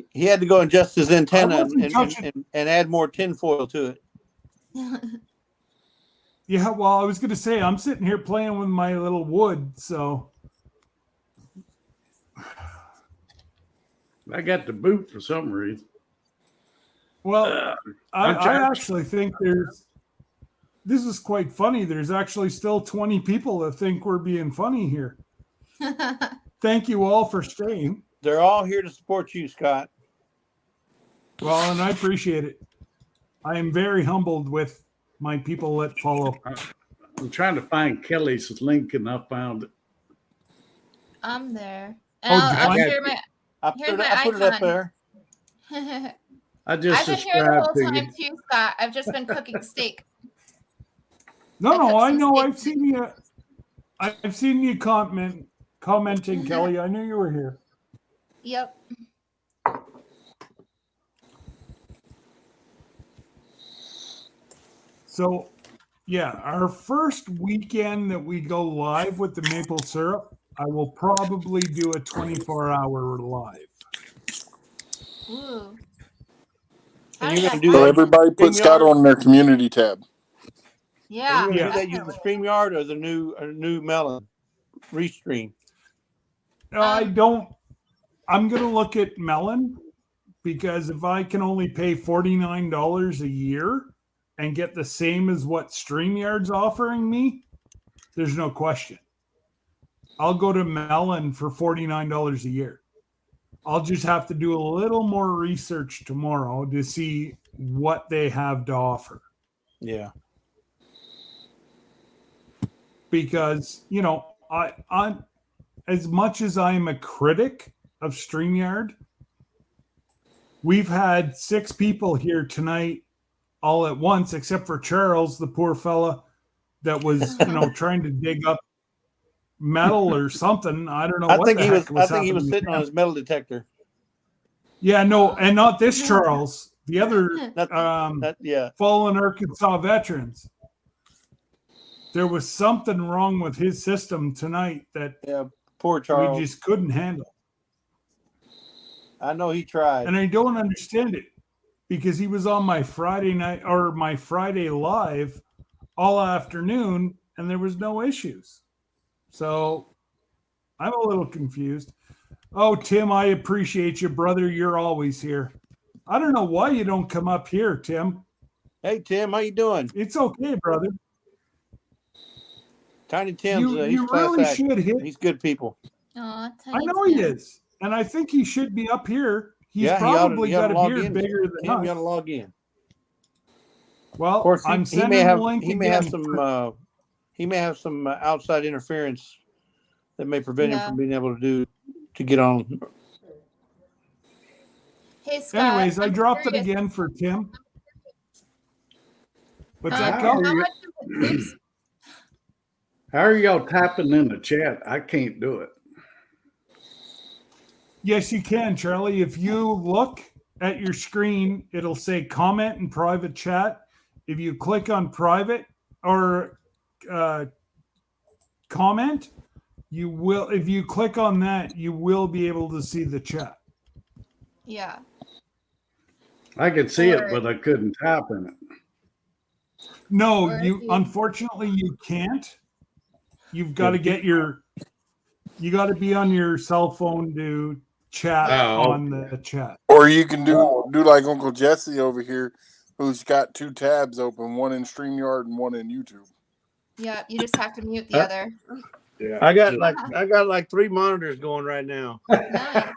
He had to go adjust his antenna and add more tinfoil to it. Yeah, well, I was going to say, I'm sitting here playing with my little wood, so. I got the boot for some reason. Well, I actually think this is quite funny. There's actually still 20 people that think we're being funny here. Thank you all for staying. They're all here to support you, Scott. Well, and I appreciate it. I am very humbled with my people that follow. I'm trying to find Kelly's link, and I found it. I'm there. And I'll share my. I put it up there. I just I've been here the whole time too, Scott. I've just been cooking steak. No, I know. I've seen you. I've seen you commenting, Kelly. I knew you were here. Yep. So, yeah, our first weekend that we go live with the maple syrup, I will probably do a 24-hour live. Ooh. And you're going to do so everybody put Scott on their community tab. Yeah. You're going to do that using the StreamYard or the new Melon Restream? I'm going to look at Melon because if I can only pay $49 a year and get the same as what StreamYard's offering me, there's no question. I'll go to Melon for $49 a year. I'll just have to do a little more research tomorrow to see what they have to offer. Yeah. Because, I'm as much as I am a critic of StreamYard, we've had 6 people here tonight all at once, except for Charles, the poor fella that was, trying to dig up metal or something. I don't know. I think he was sitting on his metal detector. Yeah, no, and not this Charles. The other fallen Arkansas veterans. There was something wrong with his system tonight that poor Charles. We just couldn't handle. I know he tried. And I don't understand it because he was on my Friday night or my Friday live all afternoon and there was no issues. So I'm a little confused. Oh, Tim, I appreciate you, brother. You're always here. I don't know why you don't come up here, Tim. Hey, Tim, how you doing? It's okay, brother. Tiny Tim's you really should hit. He's good people. I know he is, and I think he should be up here. He's probably got a beard bigger than us. You got to log in. Well, of course, he may have some outside interference that may prevent him from being able to get on. Hey, Scott, anyways, I dropped it again for Tim. What's that called? How are y'all tapping in the chat? I can't do it. Yes, you can, Charlie. If you look at your screen, it'll say comment and private chat. If you click on private or comment, you will, if you click on that, you will be able to see the chat. Yeah. I could see it, but I couldn't type in it. No, unfortunately you can't. You've got to get you got to be on your cell phone to chat on the chat. Or you can do like Uncle Jesse over here, who's got 2 tabs open, one in StreamYard and one in YouTube. Yeah, you just have to mute the other. Yeah. I got like 3 monitors going right now. Nice.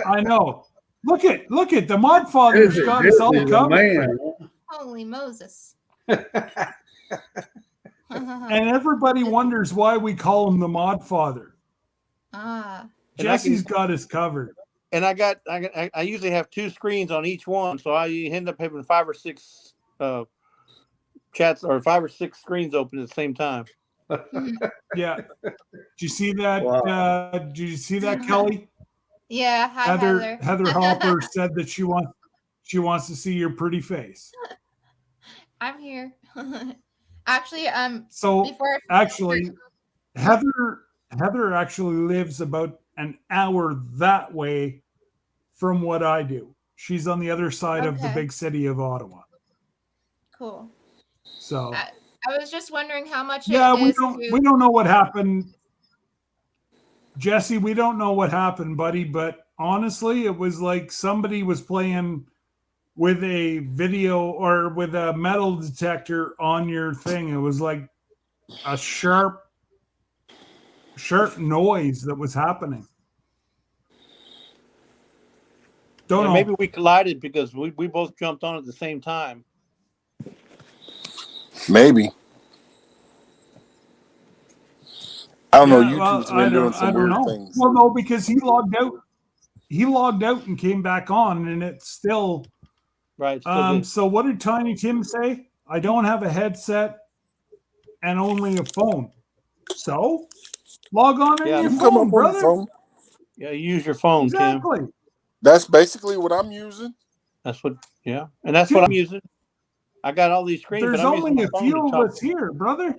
I know. Look at the Mod Father's got us all covered. Holy Moses. And everybody wonders why we call him the Mod Father. Jesse's got us covered. And I usually have 2 screens on each one, so I end up having 5 or 6 chats or 5 or 6 screens open at the same time. Yeah. Did you see that? Did you see that, Kelly? Yeah. Hi, Heather. Heather Hopper said that she wants to see your pretty face. I'm here. Actually, Heather actually lives about an hour that way from what I do. She's on the other side of the big city of Ottawa. Cool. So I was just wondering how much we don't know what happened. Jesse, we don't know what happened, buddy, but honestly, it was like somebody was playing with a video or with a metal detector on your thing. It was like a sharp noise that was happening. Don't know. Maybe we collided because we both jumped on at the same time. Maybe. I don't know. YouTube's been doing some weird things. Well, no, because he logged out. He logged out and came back on, and it's still right. So what did Tiny Tim say? I don't have a headset and only a phone. So log on in your phone, brother. Phone. Yeah, use your phone, exactly. Tim. That's basically what I'm using. That's what. Yeah, and that's what I'm using. I got all these screens. There's only a few of us here, brother.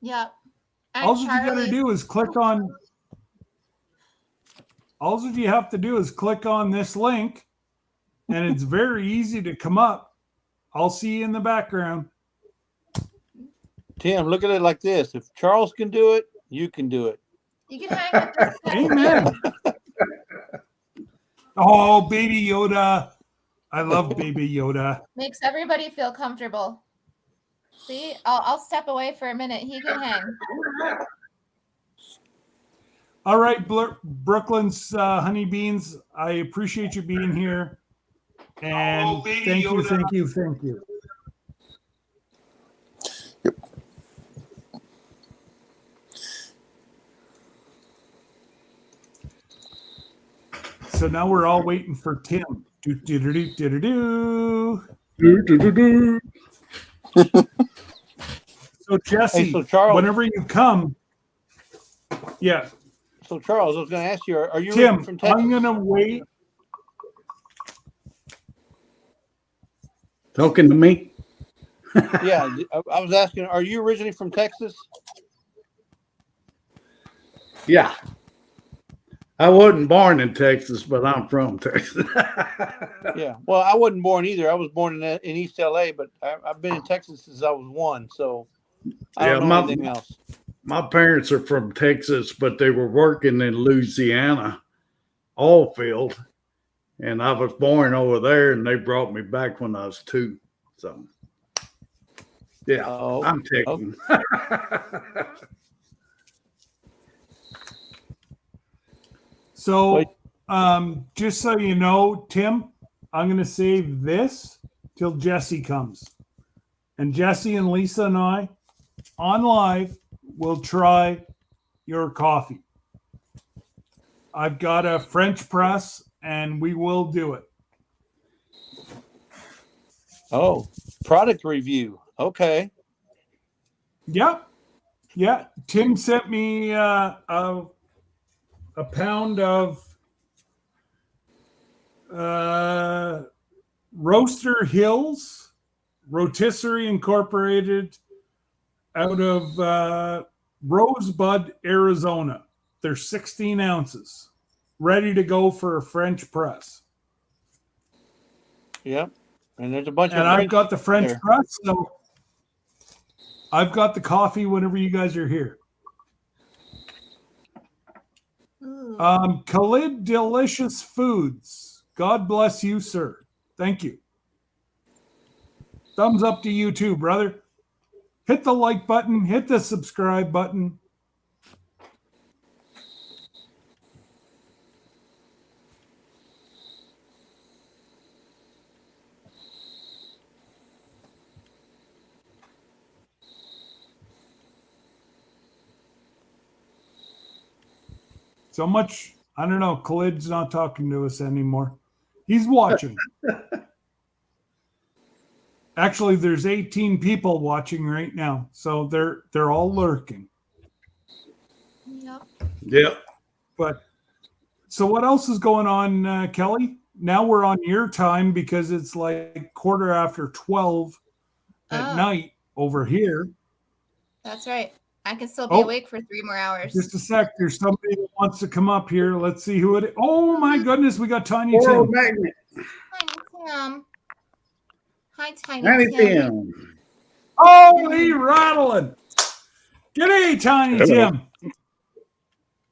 Yeah. All you got to do is click on. All you have to do is click on this link, and it's very easy to come up. I'll see you in the background. Tim, look at it like this: if Charles can do it, you can do it. You can hang with this. Amen. Oh, Baby Yoda. I love Baby Yoda. Makes everybody feel comfortable. See, I'll step away for a minute. He can hang. All right, Brooklyn's Honey Beans. I appreciate you being here. And thank you. Yep. So now we're all waiting for Tim. So Jesse, Charles, whenever you come, yeah. So Charles, I was going to ask you: are you Tim? From Texas? I'm going to wait. Talking to me? Yeah, I was asking: are you originally from Texas? Yeah. I wasn't born in Texas, but I'm from Texas. Yeah. Well, I wasn't born either. I was born in East LA, but I've been in Texas since I was 1, so I don't know anything else. My parents are from Texas, but they were working in Louisiana, oil field, and I was born over there, and they brought me back when I was 2. So, yeah, I'm Texan. Okay. So, just so you know, Tim, I'm going to save this till Jesse comes. And Jesse and Lisa and I, on live, will try your coffee. I've got a French press, and we will do it. Oh, product review. Okay. Yep. Yeah. Tim sent me a pound of Roaster Hills Rotisserie Incorporated out of Rosebud, Arizona. They're 16 ounces, ready to go for a French press. Yep. And there's a bunch and of I've got the French there. press, so I've got the coffee whenever you guys are here. Khalid Delicious Foods. God bless you, sir. Thank you. Thumbs up to you too, brother. Hit the like button, hit the subscribe button. So much, I don't know. Khalid's not talking to us anymore. He's watching. Actually, there's 18 people watching right now, so they're all lurking. Yep. Yep. But so what else is going on, Kelly? Now we're on your time because it's like 12:15 at night over here. That's right. I can still be awake for 3 more hours. Just a sec. There's somebody that wants to come up here. Let's see who it is. Oh my goodness, we got Tiny Tim. Magnet. Tiny Tim. Hi, Tiny Tim. Holy rattling. G'day, Tiny Tim.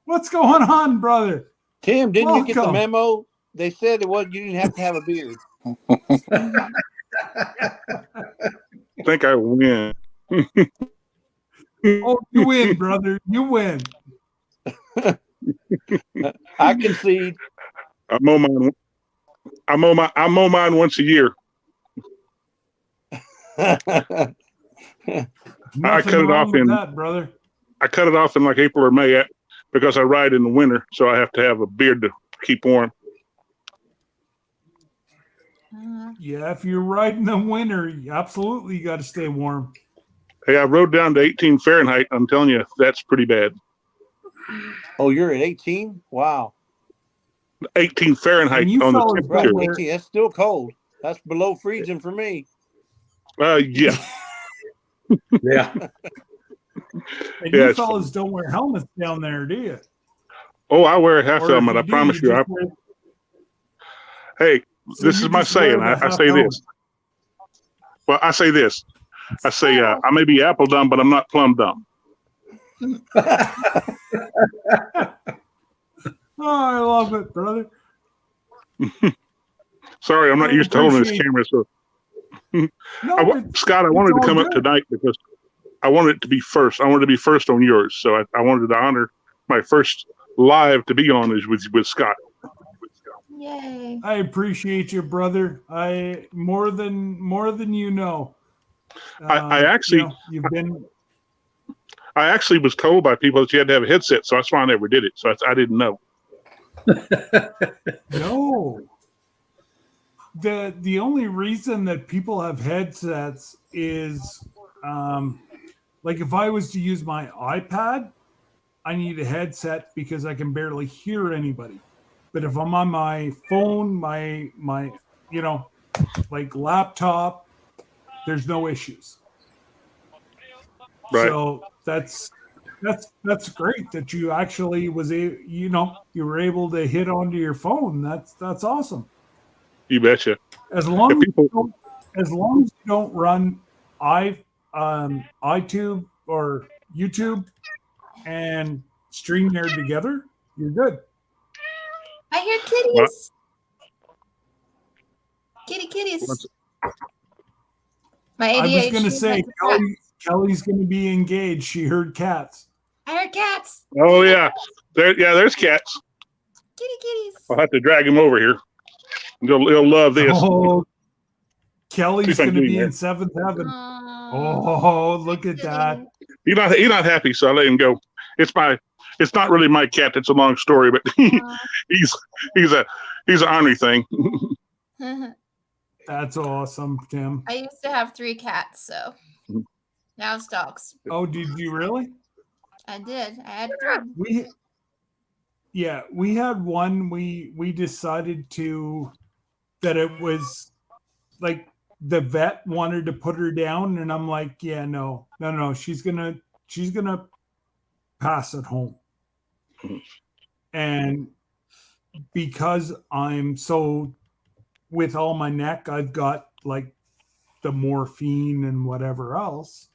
What's going on, brother? Tim, didn't you get the memo? They said it was you didn't have to have a beard. I think I win. Oh, you win, brother. You win. I concede. I mow mine once a year. I cut it off in that, brother. I cut it off in like April or May because I ride in the winter, so I have to have a beard to keep warm. Yeah, if you're riding the winter, absolutely you got to stay warm. Hey, I rode down to 18 Fahrenheit. I'm telling you, that's pretty bad. Oh, you're at 18? Wow. 18 Fahrenheit on the temperature. Right, 18, that's still cold. That's below freezing for me. Yeah. Yeah. And you fellas don't wear helmets down there, do you? Oh, I wear a half Or helmet. I promise you. Hey, this is my saying. I say this. Well, I say this. I say I may be apple dumb, but I'm not plum dumb. Oh, I love it, brother. Sorry, I'm not used to holding this camera. So, Scott, I wanted to come up tonight because I wanted it to be first. I wanted to be first on yours, so I wanted to honor my first live to be on is with Scott. Yay! I appreciate you, brother. I more than you know. I actually you've been. I actually was told by people that you had to have a headset, so that's why I never did it. So I didn't know. No. The only reason that people have headsets is like if I was to use my iPad, I need a headset because I can barely hear anybody. But if I'm on my phone, my like laptop, there's no issues. Right. So that's great that you actually you were able to hit onto your phone. That's awesome. You betcha. As long as you don't run iTube or YouTube and StreamYard together, you're good. I hear kitties. Kitties. My ADHD. I was going to say, Kelly's going to be engaged. She heard cats. I heard cats. Oh, yeah. There's cats. Kitties. I'll have to drag him over here. He'll love this. Oh, Kelly's going to be in seventh heaven. Oh, look at that. He's not happy, so I let him go. It's not really my cat. It's a long story, but he's an ornery thing. That's awesome, Tim. I used to have 3 cats, so now it's dogs. Oh, did you really? I did. I had 3. We had one. We decided that it was like the vet wanted to put her down, and I'm like, yeah, no, she's gonna pass at home. And because I'm so with all my neck, I've got like the morphine and whatever else.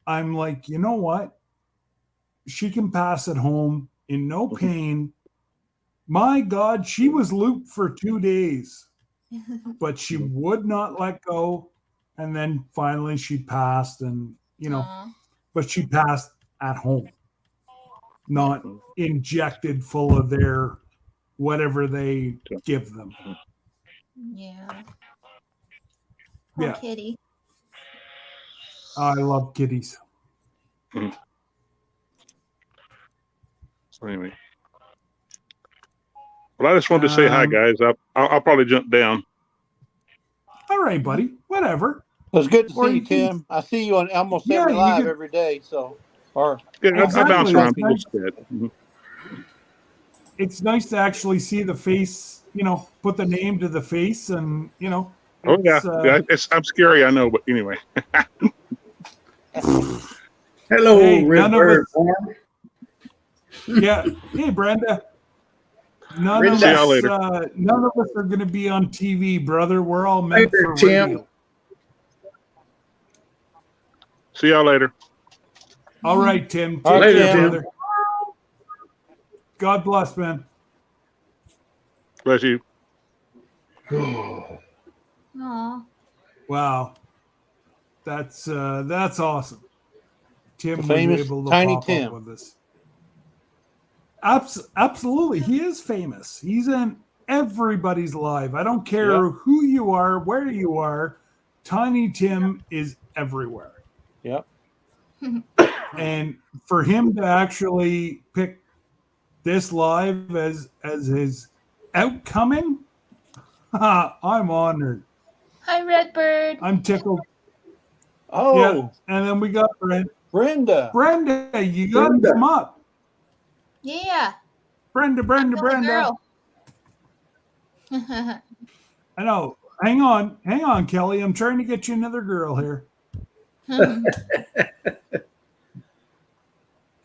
I'm like, you know what? She can pass at home in no pain. My God, she was looped for 2 days, but she would not let go. And then finally she passed, and but she passed at home, not injected full of their whatever they give them. Yeah. Poor kitty. I love kitties. So anyway, well, I just wanted to say hi, guys. I'll probably jump down. All right, buddy. Whatever. It was good to see you, Tim. I see you on almost every live every day. So, or I bounce around instead. It's nice to actually see the face. Put the name to the face, and Oh yeah, I'm scary, I know, but anyway. Hello, hey, Redbird. Yeah. Hey, Brenda. None of us are going to be on TV, brother. We're all meant for radio. See y'all later. All right, Tim. All right, Tim. Brother. God bless, man. Bless you. Aww. Wow. That's awesome. Tim was famous able to Tiny pop Tim. up with us. Absolutely. He is famous. He's in everybody's live. I don't care who you are, where you are. Tiny Tim is everywhere. Yep. And for him to actually pick this live as his outcoming, I'm honored. Hi, Redbird. I'm tickled. Oh. Yeah. And then we got Brenda. Brenda, you got to come up. Yeah. Brenda. Girl. I know. Hang on, Kelly. I'm trying to get you another girl here.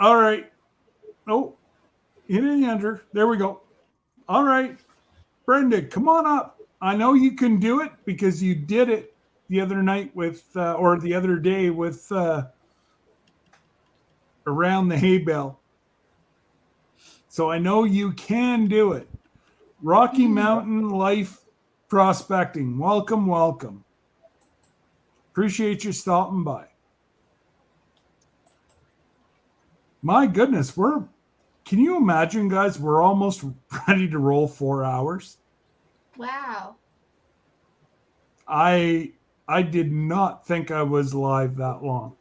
All right. Oh, hit it under. There we go. All right. Brenda, come on up. I know you can do it because you did it the other night with, or the other day with Around the Hay Bale. So I know you can do it. Rocky Mountain Life Prospecting. Welcome. Appreciate you stopping by. My goodness, can you imagine, guys? We're almost ready to roll 4 hours. Wow. I did not think I was live that long.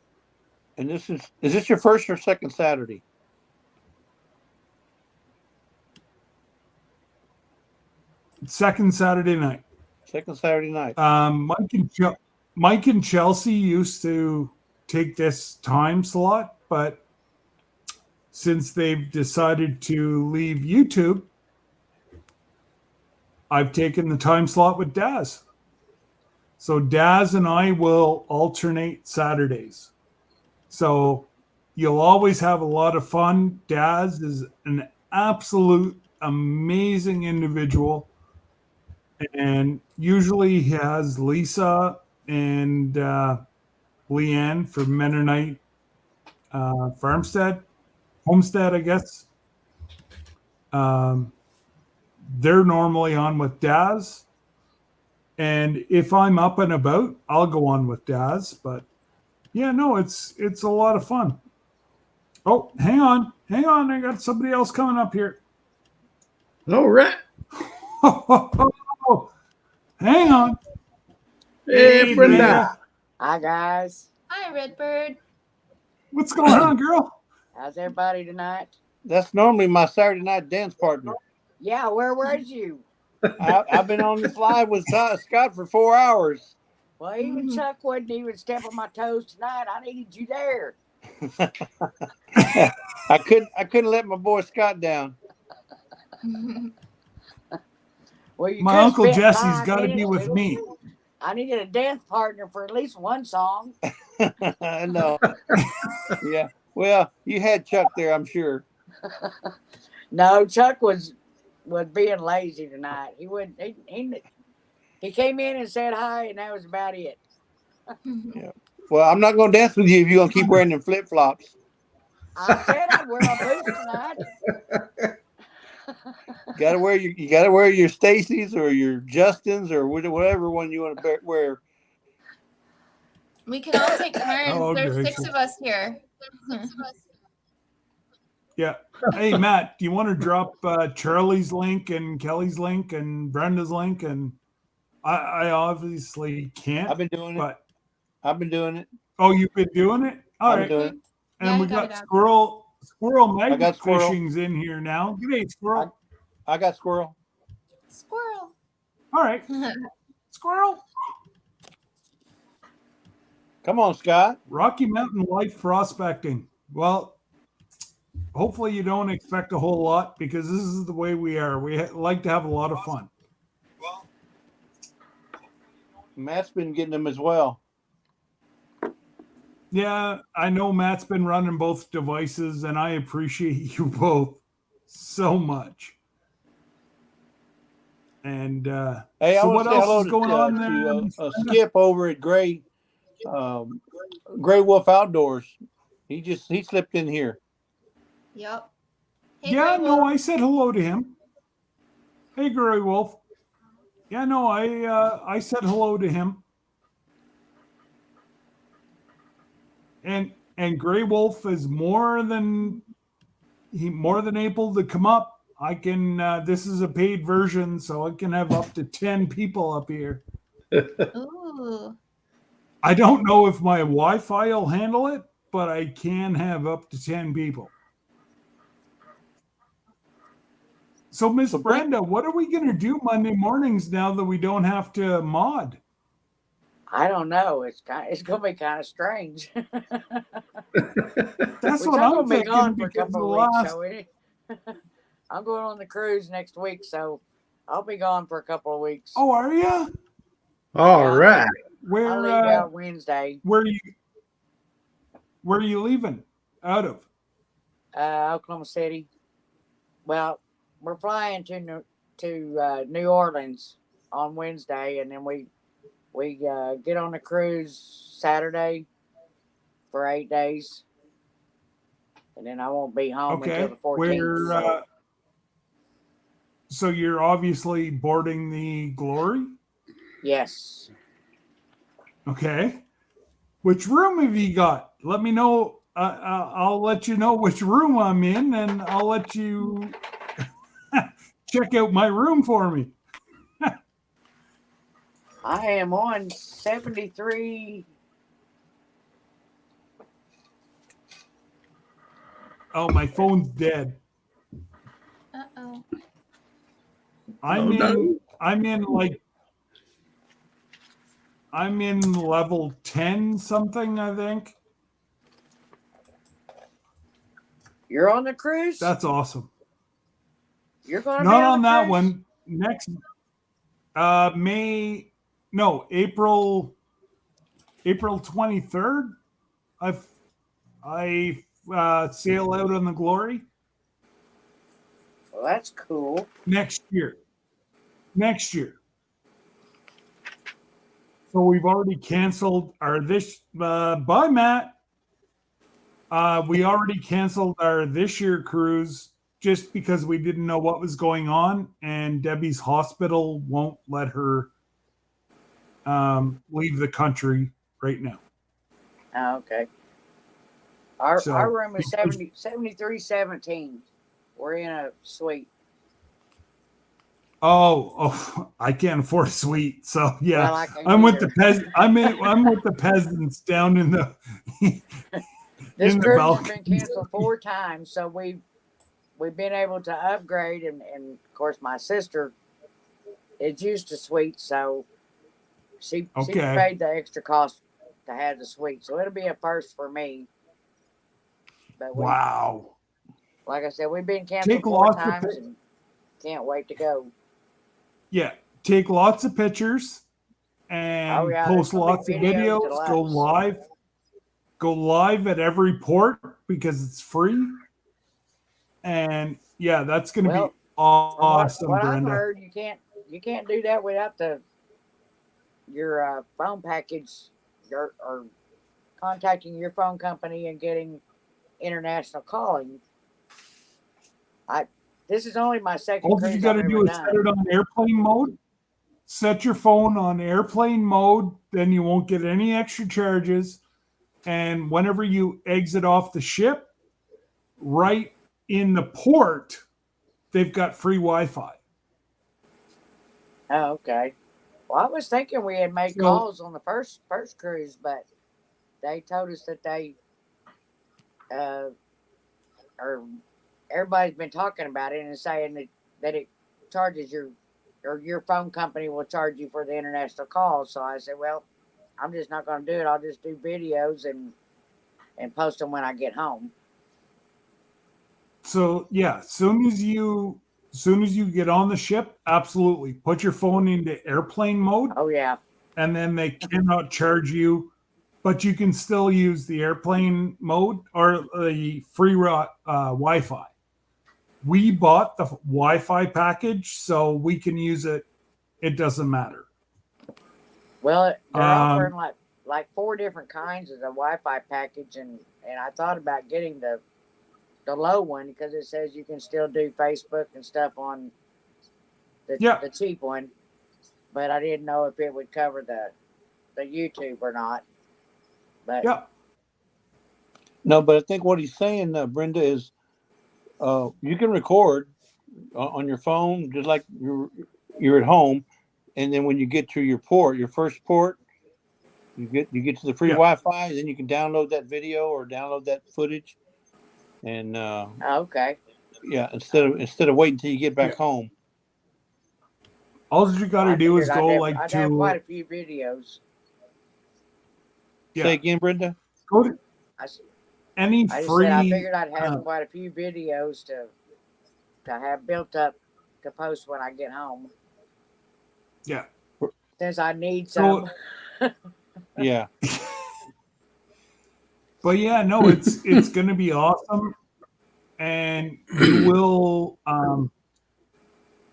And is this your first or second Saturday? Second Saturday night. Second Saturday night. Mike and Chelsea used to take this time slot, but since they've decided to leave YouTube, I've taken the time slot with Daz. So Daz and I will alternate Saturdays. So you'll always have a lot of fun. Daz is an absolute amazing individual. And usually he has Lisa and Leanne from Mennonite Homestead, I guess. They're normally on with Daz. And if I'm up and about, I'll go on with Daz. But yeah, no, it's a lot of fun. Oh, hang on. I got somebody else coming up here. All right. Hang on. Hey, Brenda. Hi, guys. Hi, Redbird. What's going on, girl? How's everybody tonight? That's normally my Saturday night dance partner. Yeah, where was you? I've been on this live with Scott for 4 hours. Well, even Chuck wouldn't even step on my toes tonight. I needed you there. I couldn't let my boy Scott down. Well, my Uncle Jesse's got to be with me. I needed a dance partner for at least one song. No. Yeah. Well, you had Chuck there, I'm sure. No, Chuck was being lazy tonight. He wouldn't. He came in and said hi, and that was about it. Yeah. Well, I'm not going to dance with you if you're going to keep wearing them flip flops. I said I'd wear my boots tonight. You gotta wear your Stacy's or your Justin's or whatever one you want to wear. We can all take turns. Oh, There's gracious. 6 of us here. Yeah. Hey, Matt, do you want to drop Charlie's link and Kelly's link and Brenda's link? And I obviously can't. I've been doing it. Oh, you've been doing it? All I've right. been doing it. And Yeah, we you got got it up. Squirrel Magnet got Squirrel. Fishing's in here now. Good day, Squirrel. I got Squirrel. Squirrel. All right. Squirrel. Come on, Scott. Rocky Mountain Life Prospecting. Well, hopefully you don't expect a whole lot because this is the way we are. We like to have a lot of fun. Matt's been getting them as well. Yeah, I know Matt's been running both devices, and I appreciate you both so much. And Hey, so I what want to say hello else is going on there? to Skip over at Gray Wolf Outdoors. He slipped in here. Yep. Hey, Yeah, Gray no, Wolf. I said hello to him. Hey, Gray Wolf. Yeah, no, I said hello to him. And Gray Wolf is more than able to come up. I can. This is a paid version, so I can have up to 10 people up here. Ooh. I don't know if my Wi-Fi will handle it, but I can have up to 10 people. So, Miss Brenda, what are we going to do Monday mornings now that we don't have to mod? I don't know. It's going to be kind of strange. That's Which what I'm I'm gonna be thinking gone for a because couple the of weeks. last. So I'm going on the cruise next week, so I'll be gone for a couple of weeks. Oh, are you? All right. Where I leave out Wednesday. Where are you leaving out of? Oklahoma City. Well, we're flying to New Orleans on Wednesday, and then we get on the cruise Saturday for 8 days, and then I won't be home until the 14th. So you're obviously boarding the Glory? Yes. Okay. Which room have you got? Let me know. I'll let you know which room I'm in, and I'll let you check out my room for me. I am on 73. Oh, my phone's dead. Uh-oh. I'm in level 10 something, I think. You're on the cruise? That's awesome. You're going to Not be on that cruise? one. Next April 23rd. I sail out on the Glory. Well, that's cool. Next year. So we've already canceled our bye, Matt. We already canceled our this year cruise just because we didn't know what was going on, and Debbie's hospital won't let her leave the country right now. Oh, okay. Our room is 7317. We're in a suite. Oh, I can't afford a suite, so yeah, Well, I'm with the I'm with the peasants down in the. This in the cruise balcony. has been canceled 4 times, so we've been able to upgrade, and of course my sister is used to suites, so she paid the extra cost to have the suite, so it'll be a first for me. But wow! Like I said, we've been canceled 4 times and can't wait to go. Yeah, take lots of pictures. and yeah, post lots of videos. Go live at every port because it's free. And yeah, that's going to be awesome, what Brenda. I've heard, you can't do that without your phone package or contacting your phone company and getting international calling. This is only my second All cruise you got to I've do ever is done. set it on airplane mode. Set your phone on airplane mode, then you won't get any extra charges. And whenever you exit off the ship, right in the port, they've got free Wi-Fi. Oh, okay. Well, I was thinking we had made calls on the first cruise, but they told us that they or everybody's been talking about it and saying that it charges your phone company will charge you for the international calls. So I said, well, I'm just not going to do it. I'll just do videos and post them when I get home. So yeah, soon as you get on the ship, absolutely put your phone into airplane mode. Oh yeah. And then they cannot charge you, but you can still use the airplane mode or the free Wi-Fi. We bought the Wi-Fi package, so we can use it. It doesn't matter. Well, they're offering like 4 different kinds of the Wi-Fi package, and I thought about getting the low one because it says you can still do Facebook and stuff on the cheap one, but I didn't know if it would cover the YouTube or not. But no, but I think what he's saying, Brenda, is you can record on your phone just like you're at home, and then when you get to your first port, you get to the free Wi-Fi, then you can download that video or download that footage, and okay, yeah, instead of waiting until you get back home. All you got to do is go I'd have quite a few videos. Say again, Brenda. Go to any free. I figured I'd have quite a few videos to have built up to post when I get home. Yeah. Since I need some. Yeah. But yeah, no, it's going to be awesome, and you will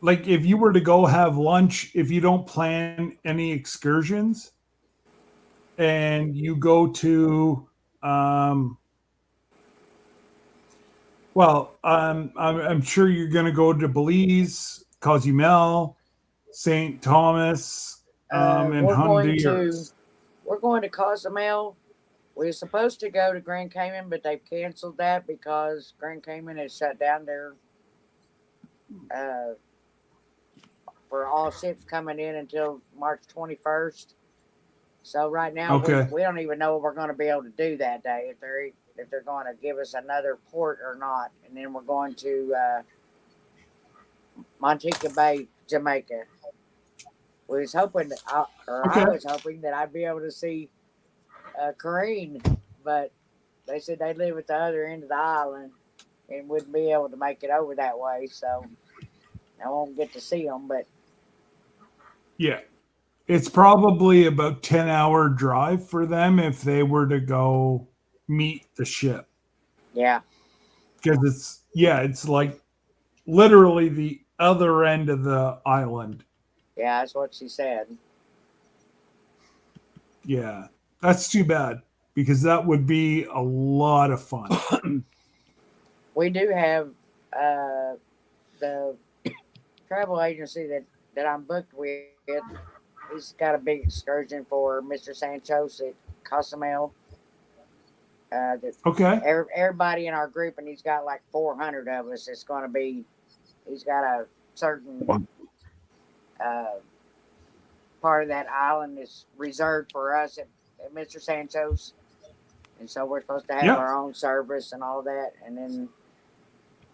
like if you were to go have lunch, if you don't plan any excursions, and you go to I'm sure you're going to go to Belize, Cozumel, St. Thomas, and Honduras. We're going to Cozumel. We were supposed to go to Grand Cayman, but they've canceled that because Grand Cayman has shut down their for all ships coming in until March 21st. So right now we don't even know if we're going to be able to do that day, if they're going to give us another port or not. And then we're going to Montego Bay, Jamaica. I was hoping that I'd be able to see Corrine, but they said they live at the other end of the island and wouldn't be able to make it over that way, so I won't get to see them. But yeah, it's probably about 10-hour drive for them if they were to go meet the ship. Yeah, because it's like literally the other end of the island. Yeah, that's what she said. Yeah, that's too bad because that would be a lot of fun. We do have the travel agency that I'm booked with. He's got a big excursion for Mr. Sanchos at Cozumel. Everybody in our group, and he's got like 400 of us. It's going to be. He's got a certain part of that island is reserved for us at Mr. Sancho's, and so we're supposed to have our own service and all that. And then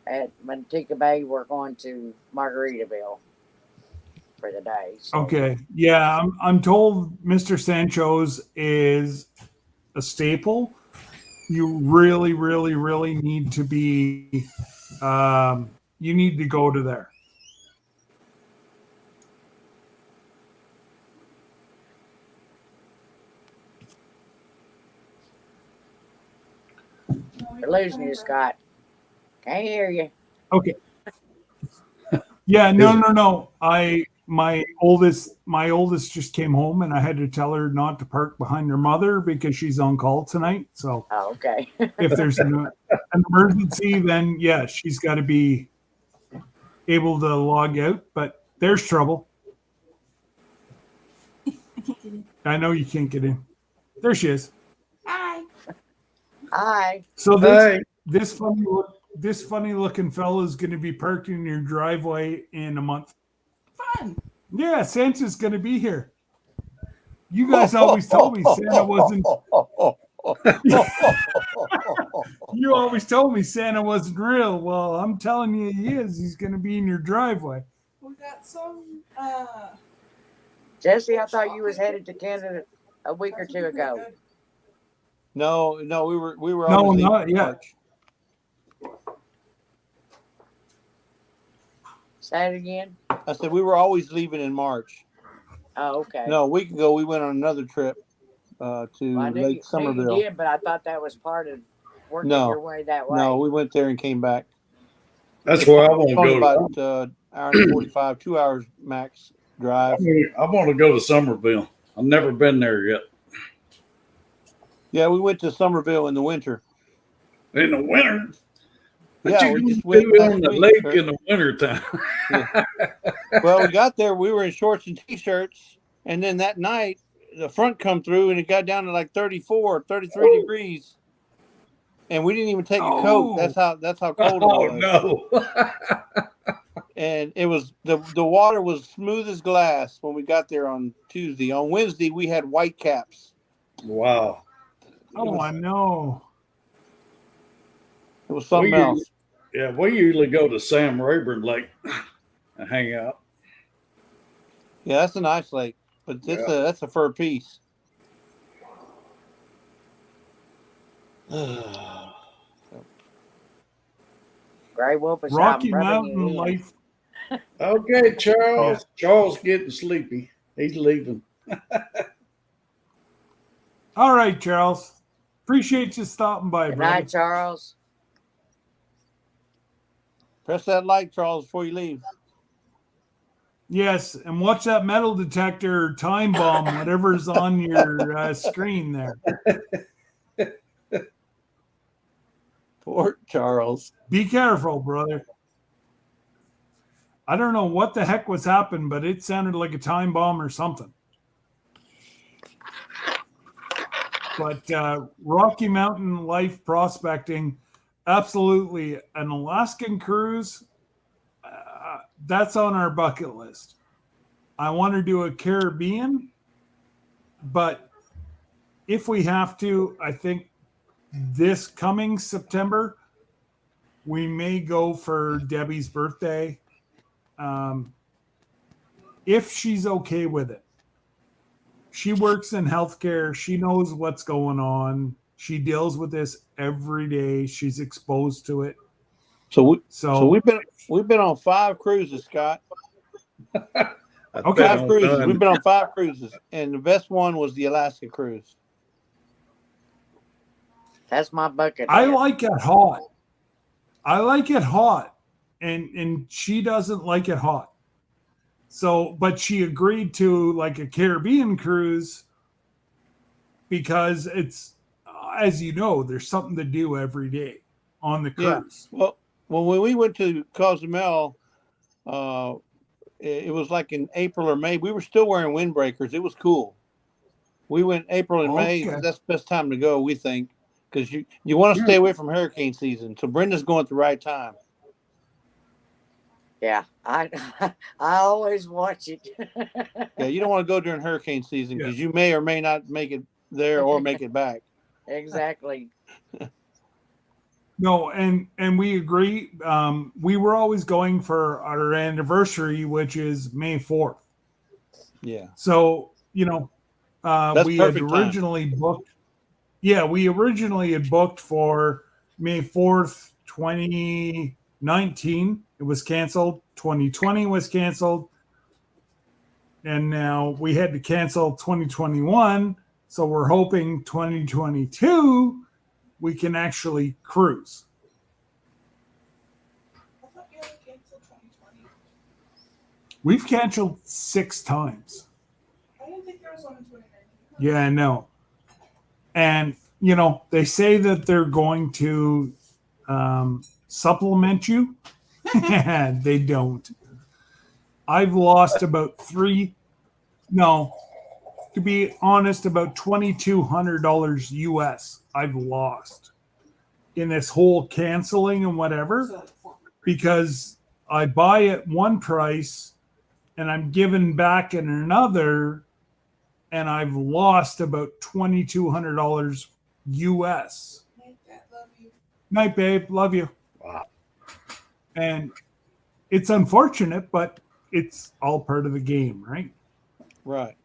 at Montego Bay, we're going to Margaritaville for the day. So. Okay, yeah, I'm told Mr. Sancho's is a staple. You really, really, really need to be. You need to go to there. We're losing you, Scott. Can't hear you. Okay. Yeah, no. My oldest just came home, and I had to tell her not to park behind her mother because she's on call tonight. So, okay. If there's an emergency, then yeah, she's got to be able to log out. But there's trouble. I know you can't get in. There she is. Hi. Hi. So this funny looking fellow is going to be parked in your driveway in a month. Fun. Yeah, Santa's going to be here. You guys always told me Santa wasn't. You always told me Santa wasn't real. Well, I'm telling you, he is. He's going to be in your driveway. We got some. Jesse, I thought you was headed to Canada a week or two ago. No, we were. No, always not yet. March. Say it again. I said we were always leaving in March. Oh, okay. No, a week ago we went on another trip to Lake Somerville. You did, but I thought that was part of working your way that way. No, we went there and came back. That's where I want to go. About hour and 45, 2 hours max drive. I want to go to Somerville. I've never been there yet. Yeah, we went to Somerville in the winter. In the winter? Yeah, we just went on the lake in the winter time. Yeah. Well, we got there. We were in shorts and t-shirts, and then that night the front come through, and it got down to like 34, 33 degrees, and we didn't even take a coat. That's how cold it was. No. And it was the water was smooth as glass when we got there on Tuesday. On Wednesday, we had white caps. Wow. I know. It was something else. Yeah, we usually go to Sam Rayburn Lake and hang out. Yeah, that's a nice lake, but that's a fur piece. Gray Wolf is Rocky Mountain Life. Okay, Charles. Yeah. Charles getting sleepy. He's leaving. All right, Charles. Appreciate you stopping by, Good brother. night, Charles. Press that like, Charles, before you leave. Yes, and watch that metal detector or time bomb, whatever's on your screen there. Poor Charles. Be careful, brother. I don't know what the heck was happening, but it sounded like a time bomb or something. But Rocky Mountain Life prospecting, absolutely. An Alaskan cruise, that's on our bucket list. I want to do a Caribbean, but if we have to, I think this coming September, we may go for Debbie's birthday. If she's okay with it. She works in healthcare. She knows what's going on. She deals with this every day. She's exposed to it. So we've been on 5 cruises, Scott. Okay. 5 cruises. We've been on 5 cruises, and the best one was the Alaska cruise. That's my bucket. I like it hot. And she doesn't like it hot. So, but she agreed to like a Caribbean cruise because it's, as you know, there's something to do every day on the cruise. Yeah. Well, when we went to Cozumel, it was like in April or May. We were still wearing windbreakers. It was cool. We went April and May. That's the best time to go, we think, because you want to stay away from hurricane season. So Brenda's going at the right time. Yeah, I always watch it. Yeah, you don't want to go during hurricane season because you may or may not make it there or make it back. Exactly. No, and we agree. We were always going for our anniversary, which is May 4th. Yeah. So, we had originally booked. Yeah, we originally had booked for May 4th, 2019. It was canceled. 2020 was canceled. And now we had to cancel 2021. So we're hoping 2022 we can actually cruise. We've canceled 6 times. I didn't think there was one in 2019. Yeah, I know. And, they say that they're going to supplement you. They don't. I've lost about to be honest, about $2,200 US I've lost in this whole canceling and whatever, because I buy at one price and I'm given back in another, and I've lost about $2,200 US. Night, babe. Love you. Wow. And it's unfortunate, but it's all part of the game, right? Right.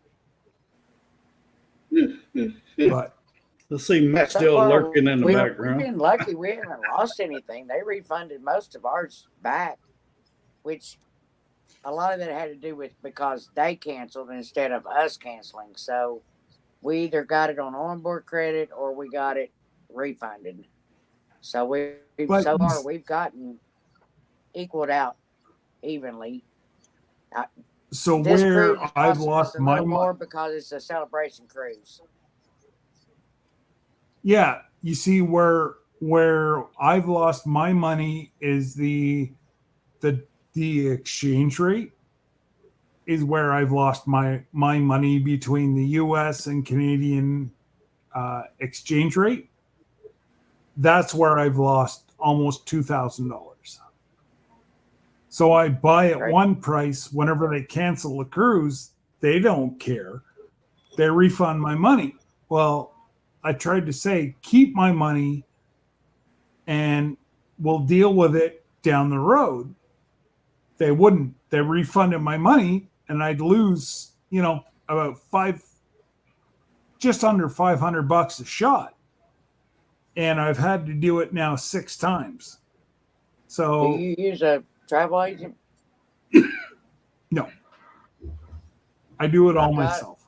But let's see, Matt's still lurking in the We've background. been lucky. We haven't lost anything. They refunded most of ours back, which a lot of it had to do with because they canceled instead of us canceling. So we either got it on onboard credit or we got it refunded. So so far we've gotten equaled out evenly. So this where cruise I've costs lost us a my little more money. because it's a celebration cruise. Yeah, you see where I've lost my money is the exchange rate is where I've lost my money between the US and Canadian exchange rate. That's where I've lost almost $2,000. So I buy at one price. Whenever they cancel the cruise, they don't care. They refund my money. Well, I tried to say, keep my money and we'll deal with it down the road. They wouldn't. They refunded my money and I'd lose, about just under $500 a shot. And I've had to do it now 6 times. So do you use a travel agent? No. I do it all myself.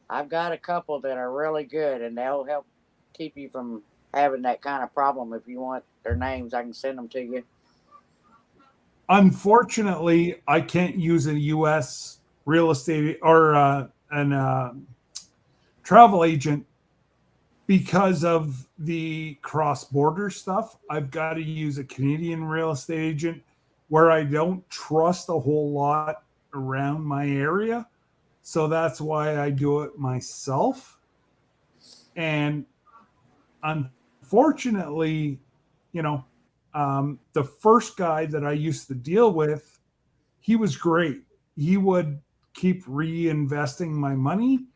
I've got a couple that are really good and they'll help keep you from having that kind of problem. If you want their names, I can send them to you. Unfortunately, I can't use a U.S. real estate or an travel agent because of the cross-border stuff. I've got to use a Canadian real estate agent where I don't trust a whole lot around my area. So that's why I do it myself. And unfortunately, the first guy that I used to deal with, he was great. He would keep reinvesting my money,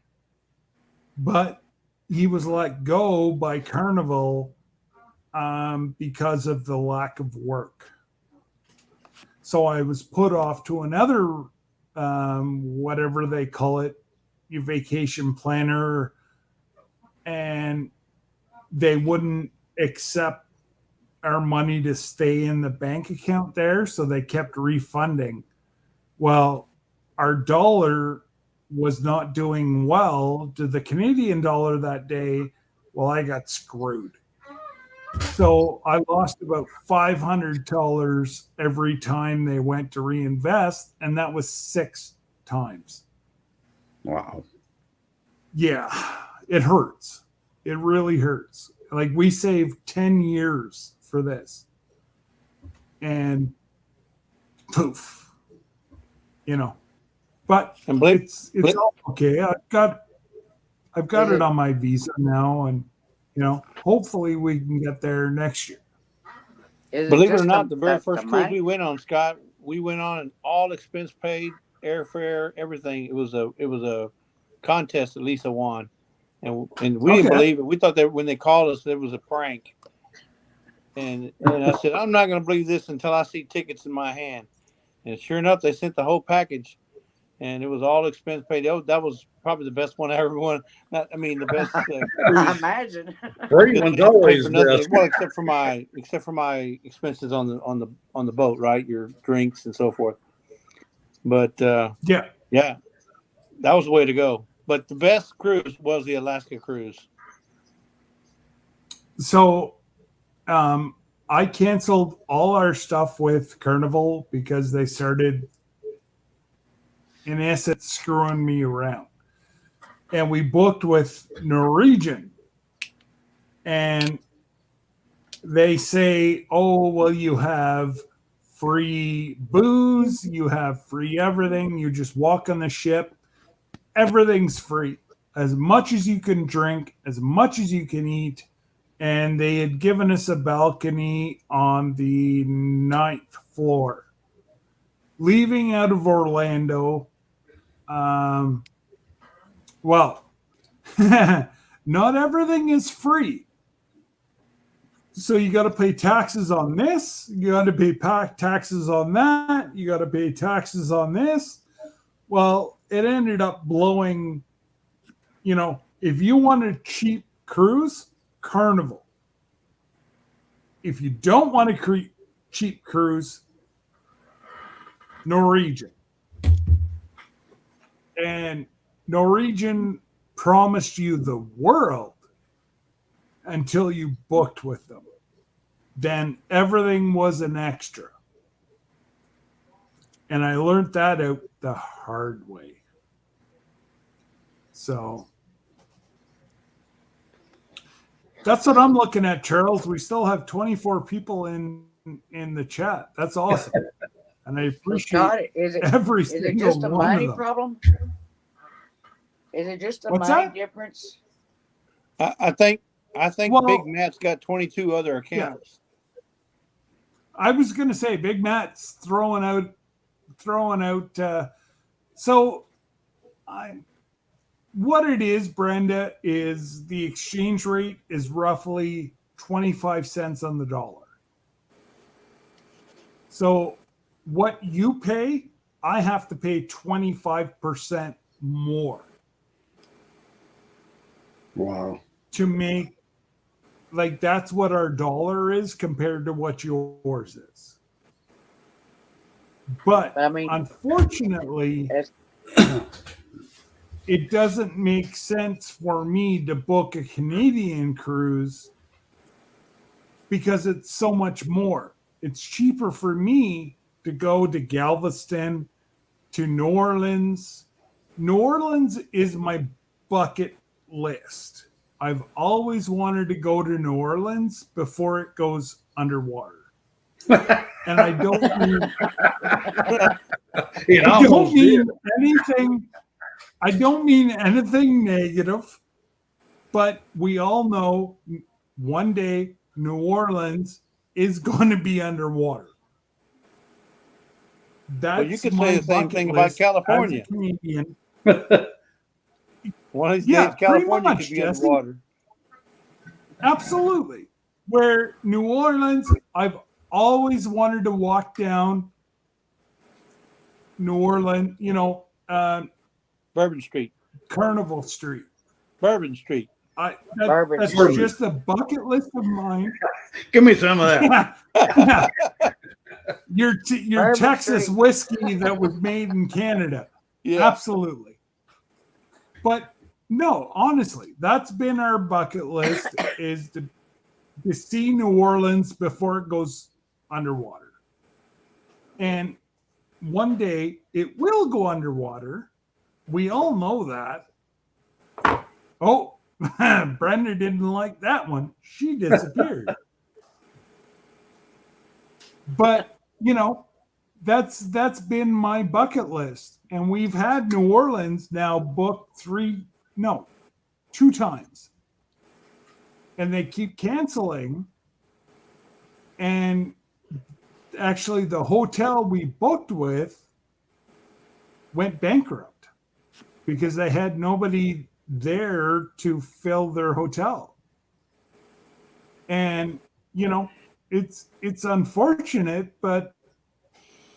but he was let go by Carnival because of the lack of work. So I was put off to another, whatever they call it, your vacation planner, and they wouldn't accept our money to stay in the bank account there. So they kept refunding. Well, our dollar was not doing well to the Canadian dollar that day. Well, I got screwed. So I lost about $500 every time they went to reinvest, and that was 6 times. Wow. Yeah, it hurts. It really hurts. Like we saved 10 years for this. And poof. But it's all okay. I've got it on my visa now, and hopefully we can get there next year. Believe it or not, the very first cruise we went on, Scott, we went on an all expense paid, airfare, everything. It was a contest that Lisa won, and we didn't believe it. We thought that when they called us, there was a prank. And I said, I'm not going to believe this until I see tickets in my hand. And sure enough, they sent the whole package, and it was all expense paid. That was probably the best one I ever won. The best. I imagine. Free one's always best. Well, except for my expenses on the boat, right? Your drinks and so forth. But yeah, that was the way to go. But the best cruise was the Alaska cruise. So I canceled all our stuff with Carnival because they started, in essence, screwing me around. And we booked with Norwegian. And they say, oh, well, you have free booze, you have free everything. You just walk on the ship. Everything's free. As much as you can drink, as much as you can eat. And they had given us a balcony on the 9th floor. Leaving out of Orlando, well, not everything is free. So you got to pay taxes on this. You got to pay taxes on that. You got to pay taxes on this. Well, it ended up blowing, if you want a cheap cruise, Carnival. If you don't want a cheap cruise, Norwegian. And Norwegian promised you the world until you booked with them. Then everything was an extra. And I learned that out the hard way. So that's what I'm looking at, Charles. We still have 24 people in the chat. That's awesome. And I appreciate every single one of them. Is it just a money problem? Is it just a What's money that? difference? I think Big Matt's got 22 other accounts. I was going to say Big Matt's throwing out. So what it is, Brenda, is the exchange rate is roughly 25 cents on the dollar. So what you pay, I have to pay 25% more. Wow. To make, like, that's what our dollar is compared to what yours is. But I mean, unfortunately, it doesn't make sense for me to book a Canadian cruise because it's so much more. It's cheaper for me to go to Galveston, to New Orleans. New Orleans is my bucket list. I've always wanted to go to New Orleans before it goes underwater. And I don't mean anything negative, but we all know one day New Orleans is going to be underwater. Well, you could say the same thing about California. One of these days, California could be underwater. Absolutely. Where New Orleans, I've always wanted to walk down New Orleans, Bourbon Street. Carnival Street. Bourbon Street. That's just a bucket list of mine. Give me some of that. Your Texas whiskey that was made in Canada. Yeah. Absolutely. But no, honestly, that's been our bucket list is to see New Orleans before it goes underwater. And one day it will go underwater. We all know that. Oh, Brenda didn't like that one. She disappeared. But, that's been my bucket list. And we've had New Orleans now booked 2 times. And they keep canceling. And actually, the hotel we booked with went bankrupt because they had nobody there to fill their hotel. And, it's unfortunate, but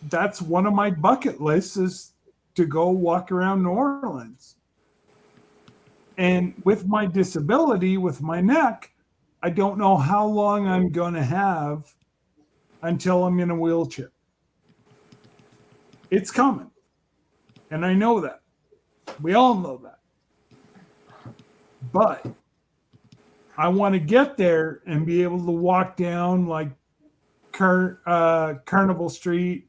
that's one of my bucket lists is to go walk around New Orleans. And with my disability, with my neck, I don't know how long I'm going to have until I'm in a wheelchair. It's coming. And I know that. We all know that. But I want to get there and be able to walk down like Carnival Street,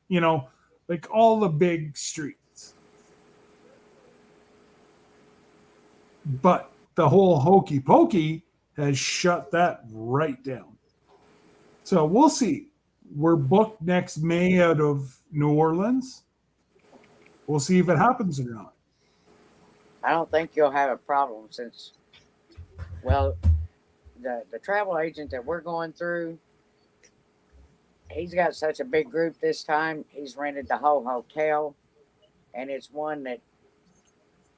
like all the big streets. But the whole hokey pokey has shut that right down. So we'll see. We're booked next May out of New Orleans. We'll see if it happens or not. I don't think you'll have a problem since, well, the travel agent that we're going through, he's got such a big group this time. He's rented the whole hotel, and it's one that,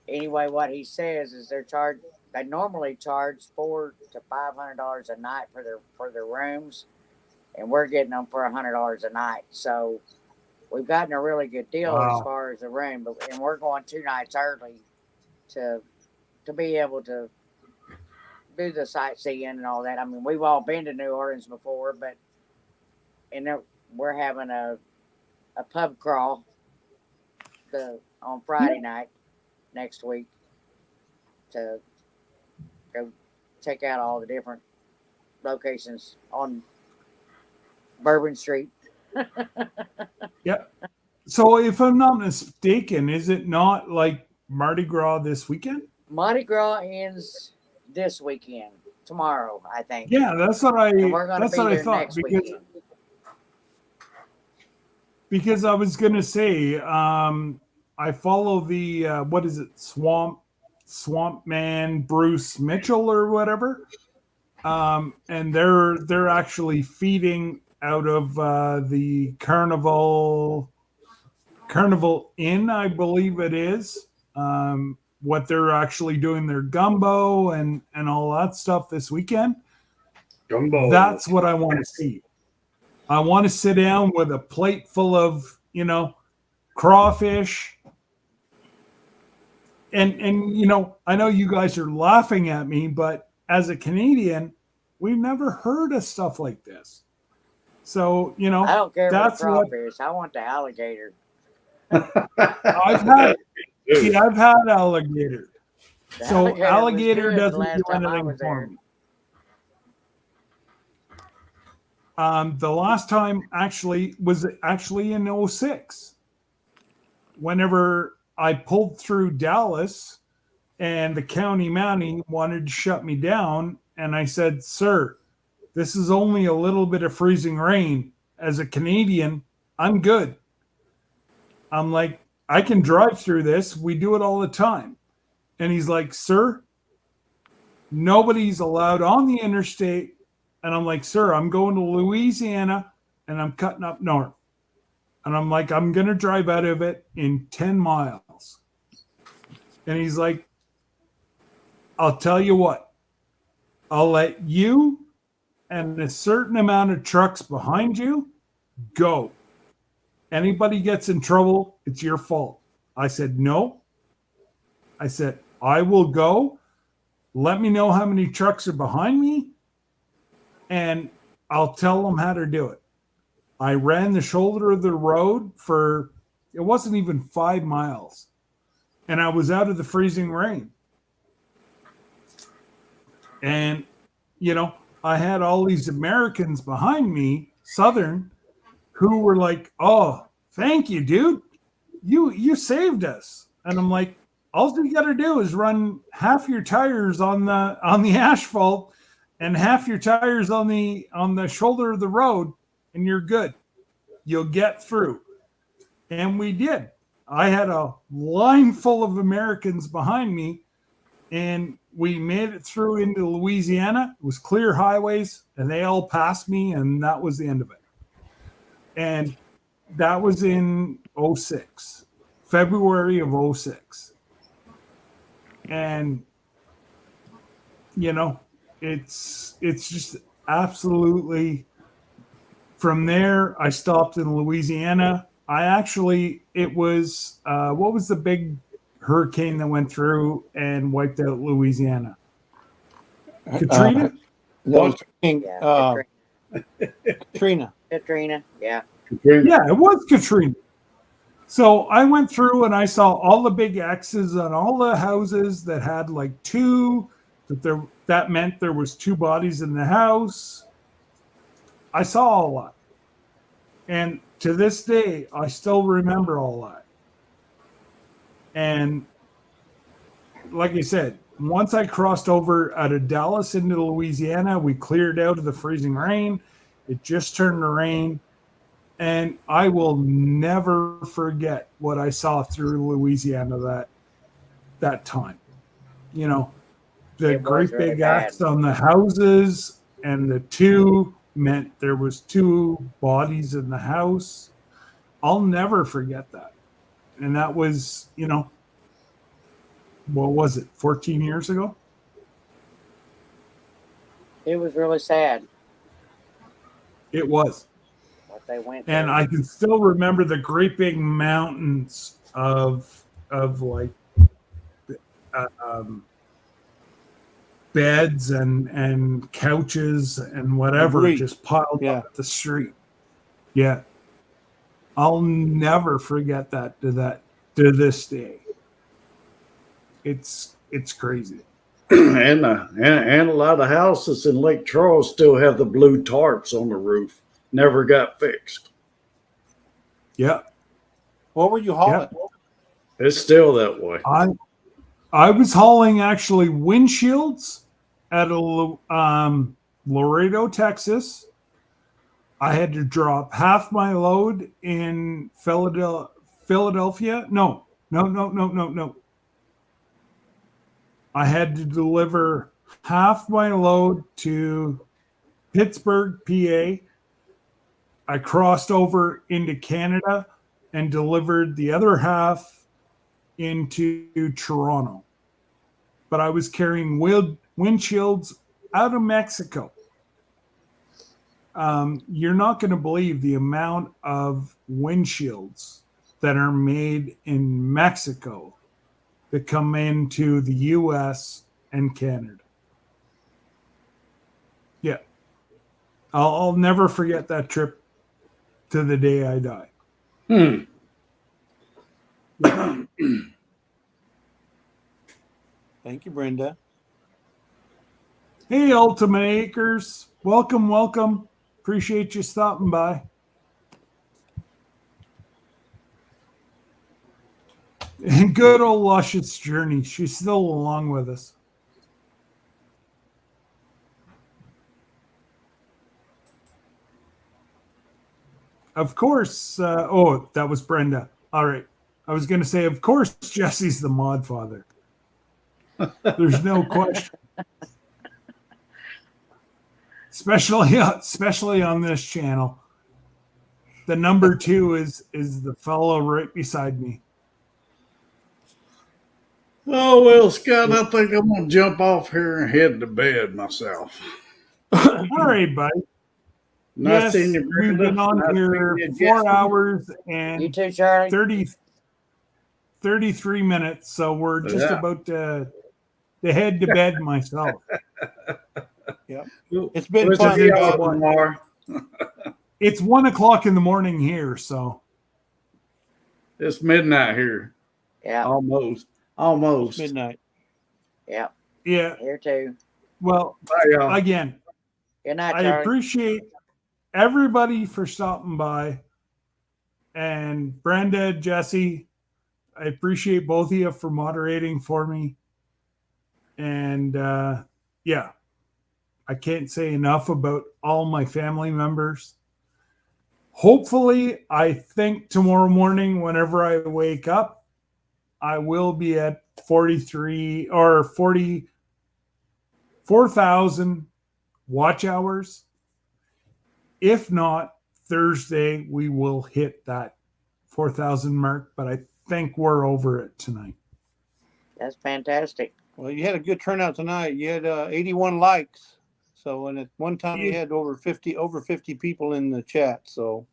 anyway, what he says is they normally charge $400 to $500 a night for their rooms, and we're getting them for $100 a night. So we've gotten a really good deal as far as the room, and we're going 2 nights early to be able to do the sightseeing and all that. I mean, we've all been to New Orleans before, but we're having a pub crawl on Friday night next week to go check out all the different locations on Bourbon Street. Yep. So if I'm not mistaken, is it not like Mardi Gras this weekend? Mardi Gras ends this weekend, tomorrow, I think. Yeah, that's what I. And we're going to that's be what I there thought next weekend. Because I was gonna say, I follow the what is it, Swamp Man Bruce Mitchell or whatever, and they're actually feeding out of the Carnival Inn, I believe it is. What they're actually doing, their gumbo and all that stuff this weekend. Gumbo. That's what I want to see. I want to sit down with a plate full of, crawfish. And I know you guys are laughing at me, but as a Canadian, we've never heard of stuff like this. So, I don't care about that's what crawfish. I want the alligator. I've had alligator. The So alligator was good the doesn't last do time I anything was for there. me. The last time was actually in 06. Whenever I pulled through Dallas and the county mountie wanted to shut me down, and I said, "Sir, this is only a little bit of freezing rain. As a Canadian, I'm good." I'm like, "I can drive through this. We do it all the time." And he's like, "Sir, nobody's allowed on the interstate." And I'm like, "Sir, I'm going to Louisiana and I'm cutting up north." And I'm like, "I'm going to drive out of it in 10 miles. And he's like, "I'll tell you what, I'll let you and a certain amount of trucks behind you go. Anybody gets in trouble, it's your fault." I said, "No." I said, "I will go. Let me know how many trucks are behind me, and I'll tell them how to do it." I ran the shoulder of the road it wasn't even 5 miles, and I was out of the freezing rain. And, I had all these Americans behind me, Southern, who were like, "Oh, thank you, dude. You saved us." And I'm like, "All you got to do is run half your tires on the asphalt and half your tires on the shoulder of the road, and you're good. You'll get through." And we did. I had a line full of Americans behind me, and we made it through into Louisiana. It was clear highways, and they all passed me, and that was the end of it. And that was in 06, February of 06. And, it's just absolutely, from there, I stopped in Louisiana. It was, what was the big hurricane that went through and wiped out Louisiana? Katrina? Katrina. Katrina, yeah. Yeah, it was Katrina. So I went through and I saw all the big X's on all the houses that had like 2 that meant there was 2 bodies in the house. I saw all that. And to this day, I still remember all that. And like I said, once I crossed over out of Dallas into Louisiana, we cleared out of the freezing rain. It just turned to rain. And I will never forget what I saw through Louisiana that time. You know, the great really big bad. axe on the houses, and the 2 meant there was 2 bodies in the house. I'll never forget that. And that was, you know, what was it, 14 years ago? It was really sad It was. what they went And through. I can still remember the great big mountains of like beds and couches and whatever Debris. just piled up the street. Yeah. I'll never forget that to this day. It's crazy. and a lot of houses in Lake Charles still have the blue tarps on the roof. Never got fixed. Yeah. What were you hauling? It's still that way. I was hauling actually windshields at Laredo, Texas. I had to drop half my load in Philadelphia. No. I had to deliver half my load to Pittsburgh, PA. I crossed over into Canada and delivered the other half into Toronto. But I was carrying windshields out of Mexico. You're not going to believe the amount of windshields that are made in Mexico that come into the US and Canada. Yeah. I'll never forget that trip to the day I die. Thank you, Brenda. Hey, Ultimate Acres. Welcome. Appreciate you stopping by. And good old Luscious Journey. She's still along with us. Of course. That was Brenda. All right. I was going to say, of course, Jesse's the mod father. There's no question. Especially on this channel. The number 2 is the fellow right beside me. Oh, well, Scott, I think I'm going to jump off here and head to bed myself. All right, buddy. Nice seeing you, we've been on here 4 hours and You too, Charlie. 33 minutes, so we're just about to head to bed myself. Yeah, it's been fun. It's 1 o'clock in the morning here, so it's midnight here. Yeah, almost It's midnight. Yeah, here too. Well, again, good night, I Charlie. appreciate everybody for stopping by, and Brenda, Jesse, I appreciate both of you for moderating for me. And I can't say enough about all my family members. Hopefully, I think tomorrow morning, whenever I wake up, I will be at 44,000 watch hours. If not, Thursday, we will hit that 4,000 mark, but I think we're over it tonight. That's fantastic. Well, you had a good turnout tonight. You had 81 likes. So, and at one time you had over 50 people in the chat. So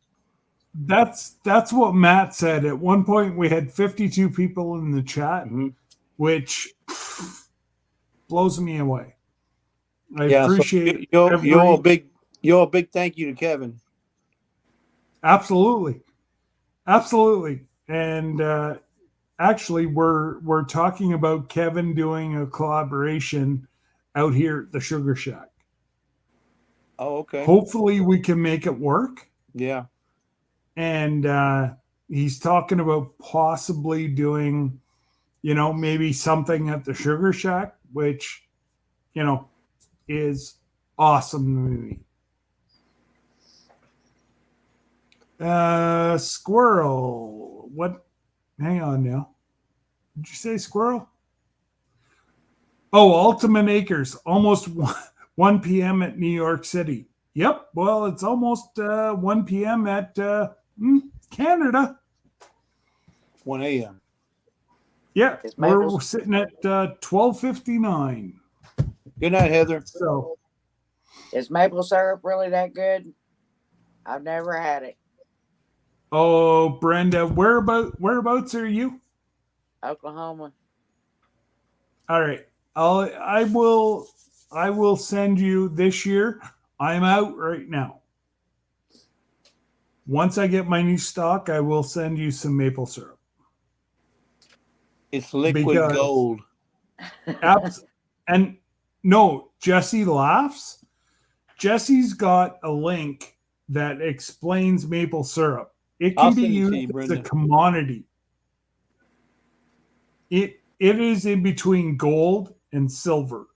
that's what Matt said. At one point we had 52 people in the chat, which blows me away. I appreciate you a big thank you to Kevin. Absolutely. And actually we're talking about Kevin doing a collaboration out here at the Sugar Shack. Oh, okay. Hopefully we can make it work. Yeah. And he's talking about possibly doing, maybe something at the Sugar Shack, which, is awesome to me. Squirrel. What? Hang on now. Did you say squirrel? Oh, Ultimate Acres. Almost 1 p.m. at New York City. Yep. Well, it's almost 1 p.m. at Canada. 1 a.m. Yeah, we're sitting at 12:59. Good night, Heather. So, is maple syrup really that good? I've never had it. oh, Brenda, whereabouts are you? Oklahoma. All right, I will send you this year. I'm out right now. Once I get my new stock, I will send you some maple syrup. It's liquid gold. And no, Jesse laughs. Jesse's got a link that explains maple syrup. It can be used as a commodity. It is in between gold and silver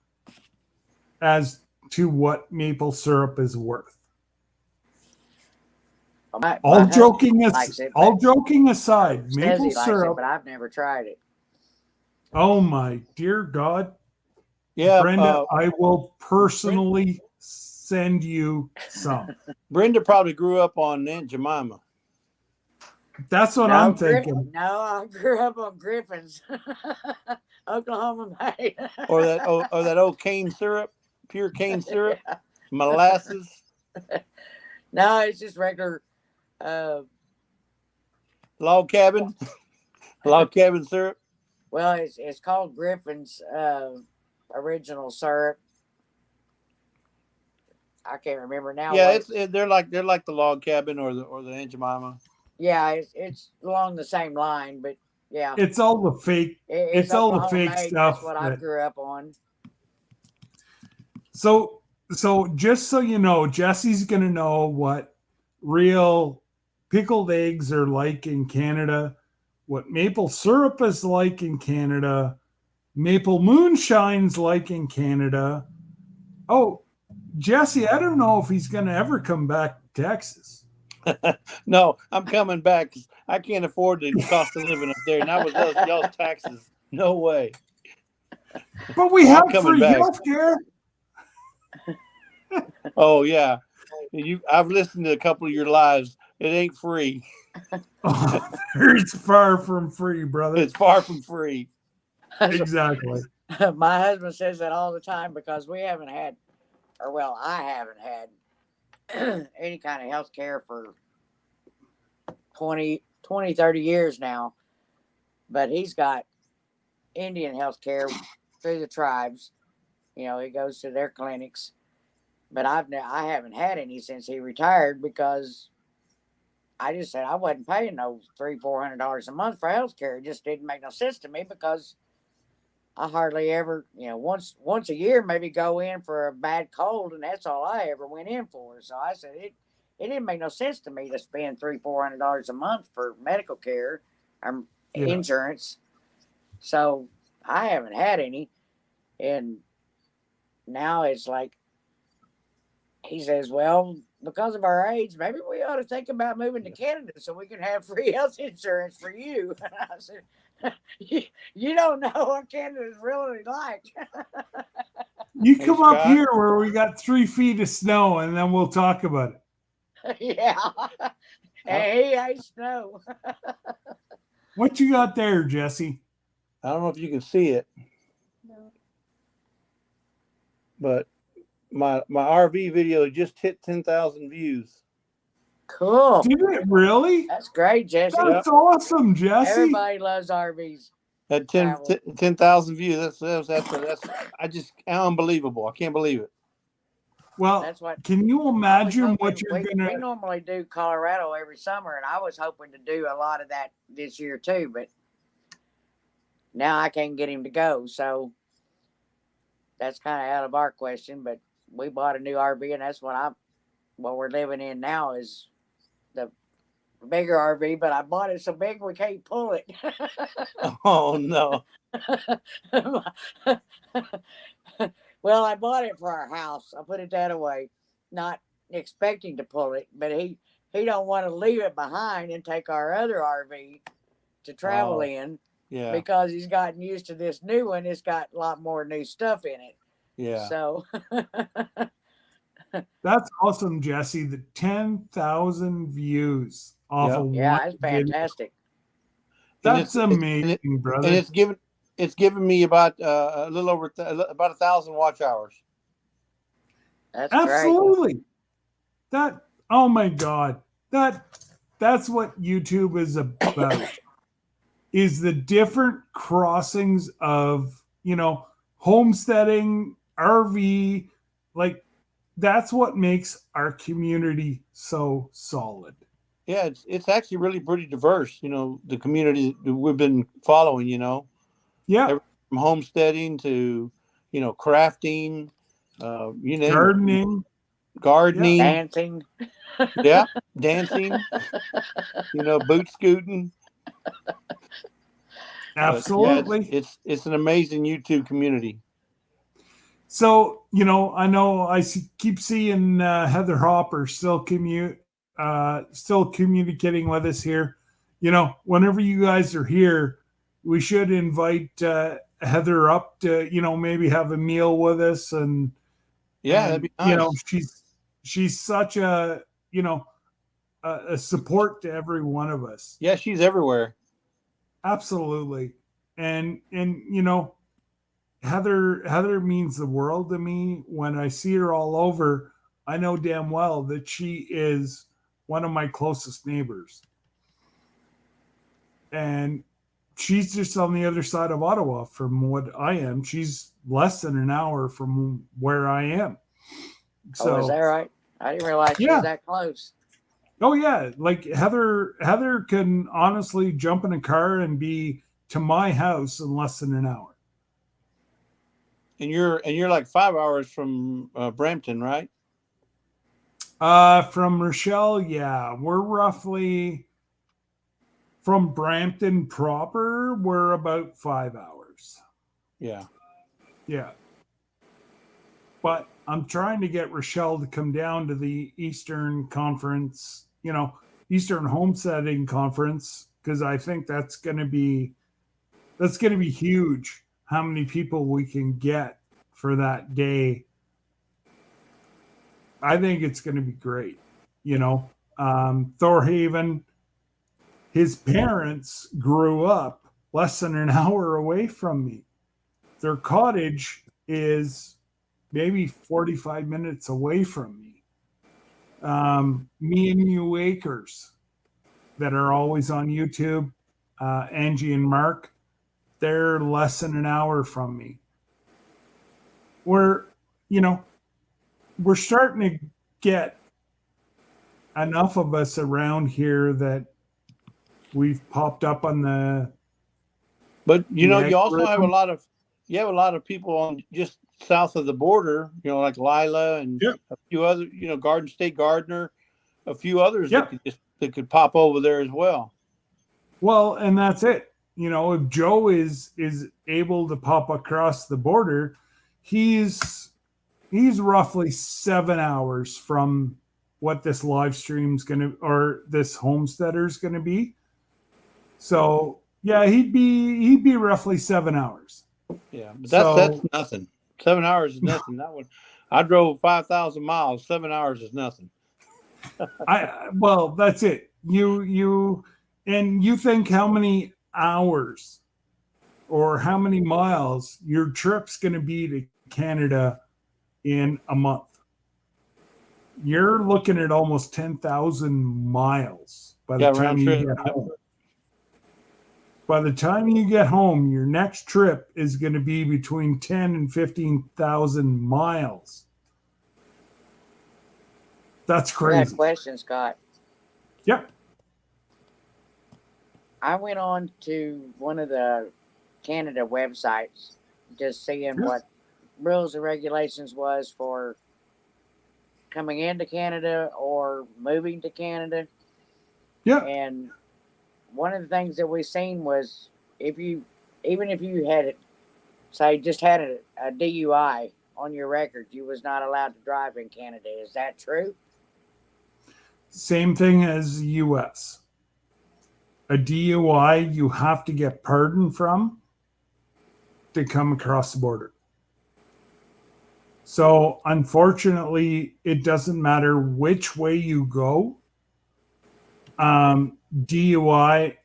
as to what maple syrup is worth. All joking aside, maple syrup. But I've never tried it. Oh my dear God. Yeah, Brenda, I will personally send you some. Brenda probably grew up on Aunt Jemima. That's what I'm thinking. No, I grew up on Griffin's, Oklahoma made. or that old cane syrup, pure cane syrup, molasses. No, it's just regular log cabin syrup. Well, it's called Griffin's original syrup. I can't remember now. Yeah, they're like the log cabin or the Aunt Jemima. Yeah, it's along the same line, but yeah, it's all the fake. It's all the fake made. stuff. That's what I grew up on. So just so you know, Jesse's gonna know what real pickled eggs are like in Canada, what maple syrup is like in Canada, maple moonshine's like in Canada. Oh, Jesse, I don't know if he's gonna ever come back to Texas. No, I'm coming back. I can't afford the cost of living up there. Not with y'all's taxes. No way. But we have free healthcare. Oh yeah, I've listened to a couple of your lives. It ain't free. It's far from free, brother. It's far from free. Exactly. My husband says that all the time because we haven't had, I haven't had any kind of health care for 20, 30 years now. But he's got Indian health care through the tribes. He goes to their clinics. But I haven't had any since he retired because I just said I wasn't paying no $300-400 a month for health care. It just didn't make no sense to me because I hardly ever, once a year maybe go in for a bad cold, and that's all I ever went in for. So I said it didn't make no sense to me to spend $300-400 a month for medical care or insurance. So I haven't had any, and now it's like he says, well, because of our age, maybe we ought to think about moving to Canada so we can have free health insurance for you. And I said, you don't know what Canada is really like. You come up here where we got 3 feet of snow, and then we'll talk about it. Yeah. And he hates snow. What you got there, Jesse? I don't know if you can see it. No. But my RV video just hit 10,000 views. Cool. Did it really? That's great, Jesse. That's awesome, Jesse. Everybody loves RVs. At 10,000 views. That's unbelievable. I can't believe it. Well, that's what. Can you imagine what you're gonna? We normally do Colorado every summer, and I was hoping to do a lot of that this year too, but now I can't get him to go. So that's kind of out of our question. But we bought a new RV, and that's what we're living in now is the bigger RV. But I bought it so big we can't pull it. Oh no. Well, I bought it for our house. I put it that way, not expecting to pull it, but he don't want to leave it behind and take our other RV to travel in. Yeah. Because he's gotten used to this new one. It's got a lot more new stuff in it. Yeah. So that's awesome, Jesse. The 10,000 views off of one it's fantastic. Video. That's amazing, brother. And it's given me about a little over about 1,000 watch hours. That's absolutely great. That, oh my God, that's what YouTube is about. Is the different crossings of, homesteading, RV, like that's what makes our community so solid. Yeah, it's actually really pretty diverse, the community that we've been following, Yeah. Everything from homesteading to, crafting, you name gardening. Dancing. Yeah, dancing, boot scooting. Absolutely. Yeah, it's an amazing YouTube community. So, I know I keep seeing Heather Hopper still communicating with us here. Whenever you guys are here, we should invite Heather up to, maybe have a meal with us. And that'd be nice. She's such a support to every one of us. Yeah, she's everywhere. Absolutely. And Heather means the world to me. When I see her all over, I know damn well that she is one of my closest neighbors. And she's just on the other side of Ottawa from what I am. She's less than an hour from where I am. So, is that right? I didn't realize she was that close. Oh yeah, like Heather can honestly jump in a car and be to my house in less than an hour. And you're like 5 hours from Brampton, right? From Rochelle, yeah, we're roughly from Brampton proper. We're about 5 hours. Yeah. But I'm trying to get Rochelle to come down to the Eastern Conference, Eastern Homesteading Conference, because I think that's going to be huge. How many people we can get for that day? I think it's going to be great. Thorhaven, his parents grew up less than an hour away from me. Their cottage is maybe 45 minutes away from me. Me and You Acres that are always on YouTube, Angie and Mark, they're less than an hour from me. We're starting to get enough of us around here that we've popped up on the. But you also have a lot of people on just south of the border, like Lila and a few other, Garden State Gardener, a few others that could pop over there as well. Well, and that's it. If Joe is able to pop across the border, he's roughly 7 hours from what this live stream's or this homesteader's gonna be. So yeah, he'd be roughly 7 hours. Yeah, but that's nothing. 7 hours is nothing. That one, I drove 5,000 miles. 7 hours is nothing. Well, that's it. You think how many hours or how many miles your trip's going to be to Canada in a month. You're looking at almost 10,000 miles by the time you get home. By the time you get home, your next trip is going to be between 10 and 15,000 miles. That's crazy. I got a question, Scott. Yep. I went on to one of the Canada websites, just seeing rules and regulations was for coming into Canada or moving to Canada. Yeah. And one of the things that we seen was even if you had, say, just had a DUI on your record, you was not allowed to drive in Canada. Is that true? Same thing as U.S. A DUI you have to get pardoned from to come across the border. So unfortunately, it doesn't matter which way you go. DUI,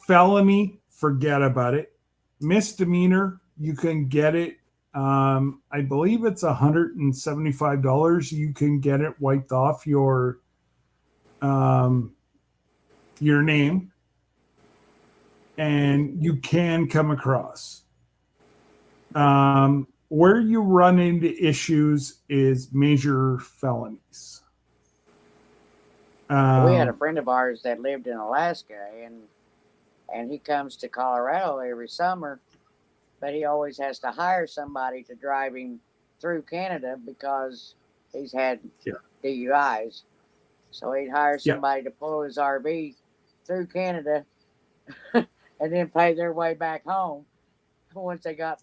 felony, forget about it. Misdemeanor, you can get it. I believe it's $175. You can get it wiped off your name, and you can come across. Where you run into issues is major felonies. We had a friend of ours that lived in Alaska, and he comes to Colorado every summer, but he always has to hire somebody to drive him through Canada because he's had DUIs. So he'd hire somebody to pull his RV through Canada and then pay their way back home once they got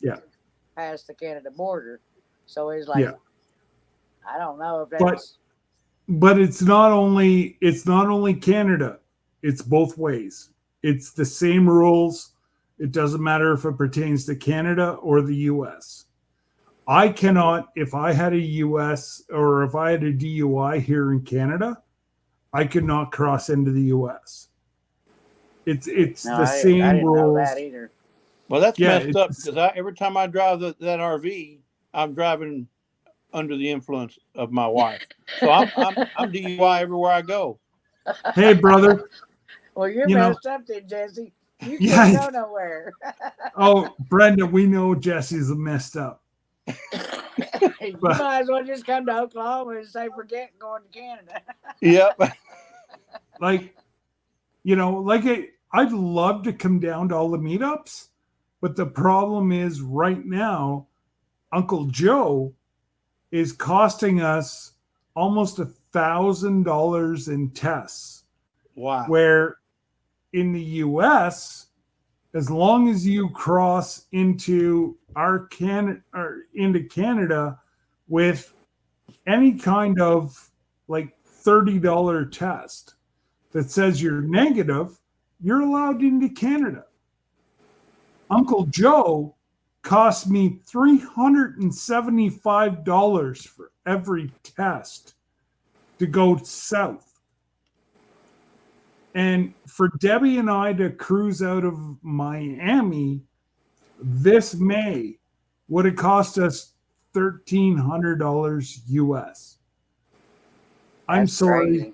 past the Canada border. So he's like, I don't know if that's. But it's not only Canada. It's both ways. It's the same rules. It doesn't matter if it pertains to Canada or the U.S. I cannot, if I had a U.S. or if I had a DUI here in Canada, I could not cross into the U.S. It's the same I didn't rules. know that either. Well, that's messed up because every time I drive that RV, I'm driving under the influence of my wife. So I'm DUI everywhere I go. Hey, brother. Well, you're messed up then, Jesse. You can't go nowhere. Oh, Brenda, we know Jesse's messed up. You might as well just come to Oklahoma and say, forget going to Canada. Yep. I'd love to come down to all the meetups, but the problem is right now, Uncle Joe is costing us almost $1,000 in tests. Wow. Where in the U.S., as long as you cross into into Canada with any kind of like $30 test that says you're negative, you're allowed into Canada. Uncle Joe cost me $375 for every test to go south. And for Debbie and I to cruise out of Miami this May would have cost us $1,300 US. I'm sorry, crazy.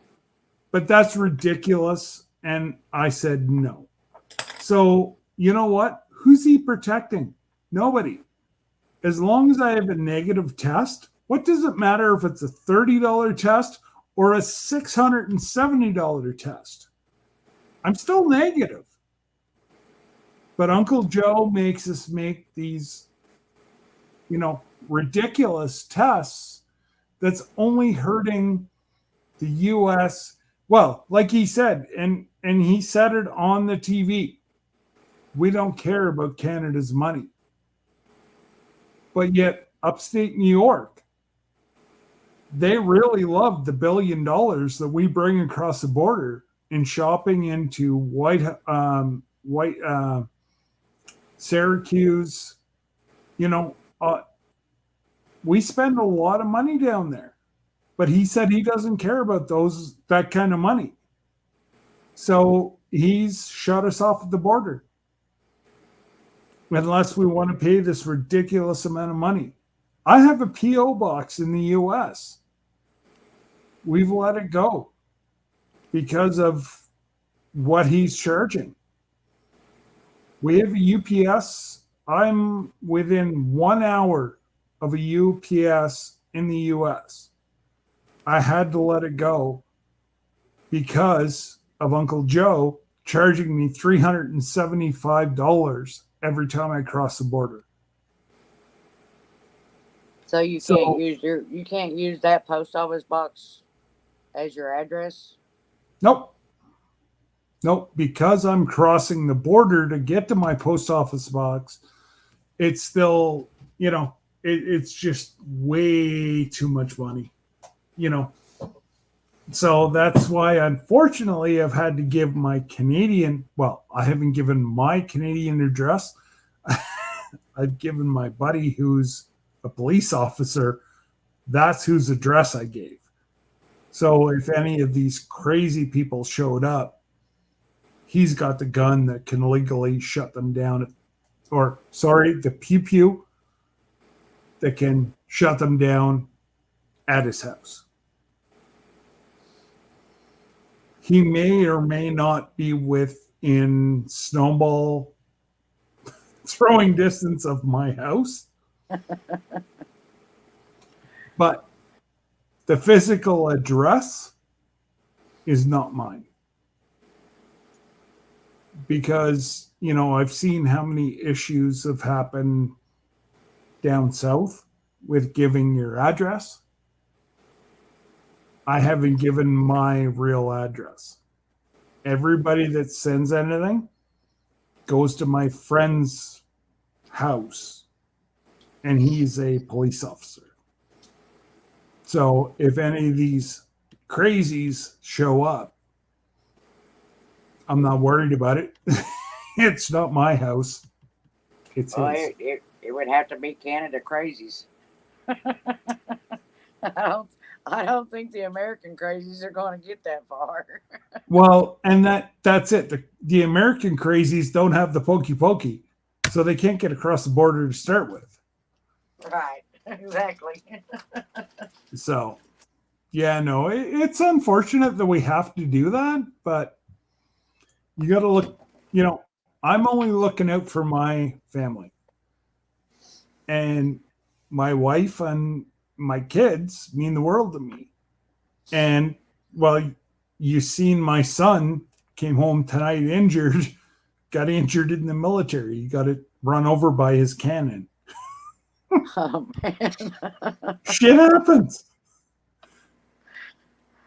but that's ridiculous. And I said no. So, you know what? Who's he protecting? Nobody. As long as I have a negative test, what does it matter if it's a $30 test or a $670 test? I'm still negative. But Uncle Joe makes us make these, ridiculous tests that's only hurting the U.S. Well, like he said, and he said it on the TV, we don't care about Canada's money. But yet, upstate New York, they really love the $1 billion that we bring across the border in shopping into Syracuse. We spend a lot of money down there. But he said he doesn't care about that kind of money. So he's shut us off at the border. Unless we want to pay this ridiculous amount of money. I have a P.O. box in the U.S. We've let it go because of what he's charging. We have a UPS. I'm within 1 hour of a UPS in the U.S. I had to let it go because of Uncle Joe charging me $375 every time I cross the border. So you can't use that post office box as your address? Nope. Nope. Because I'm crossing the border to get to my post office box, it's still, it's just way too much money, So that's why, unfortunately, I've had to give my I haven't given my Canadian address. I've given my buddy who's a police officer. That's whose address I gave. So if any of these crazy people showed up, he's got the gun that can legally shut them down, the pew pew that can shut them down at his house. He may or may not be within snowball throwing distance of my house, but the physical address is not mine. Because, I've seen how many issues have happened down south with giving your address. I haven't given my real address. Everybody that sends anything goes to my friend's house, and he's a police officer. So if any of these crazies show up, I'm not worried about it. It's not my house. It's his. It would have to be Canada crazies. I don't think the American crazies are going to get that far. Well, and that's it. The American crazies don't have the pokey, so they can't get across the border to start with. Right, exactly. So, yeah, no, it's unfortunate that we have to do that, but you got to look, I'm only looking out for my family. And my wife and my kids mean the world to me. And, well, you seen my son came home tonight got injured in the military. He got it run over by his cannon. Oh, man. Shit happens.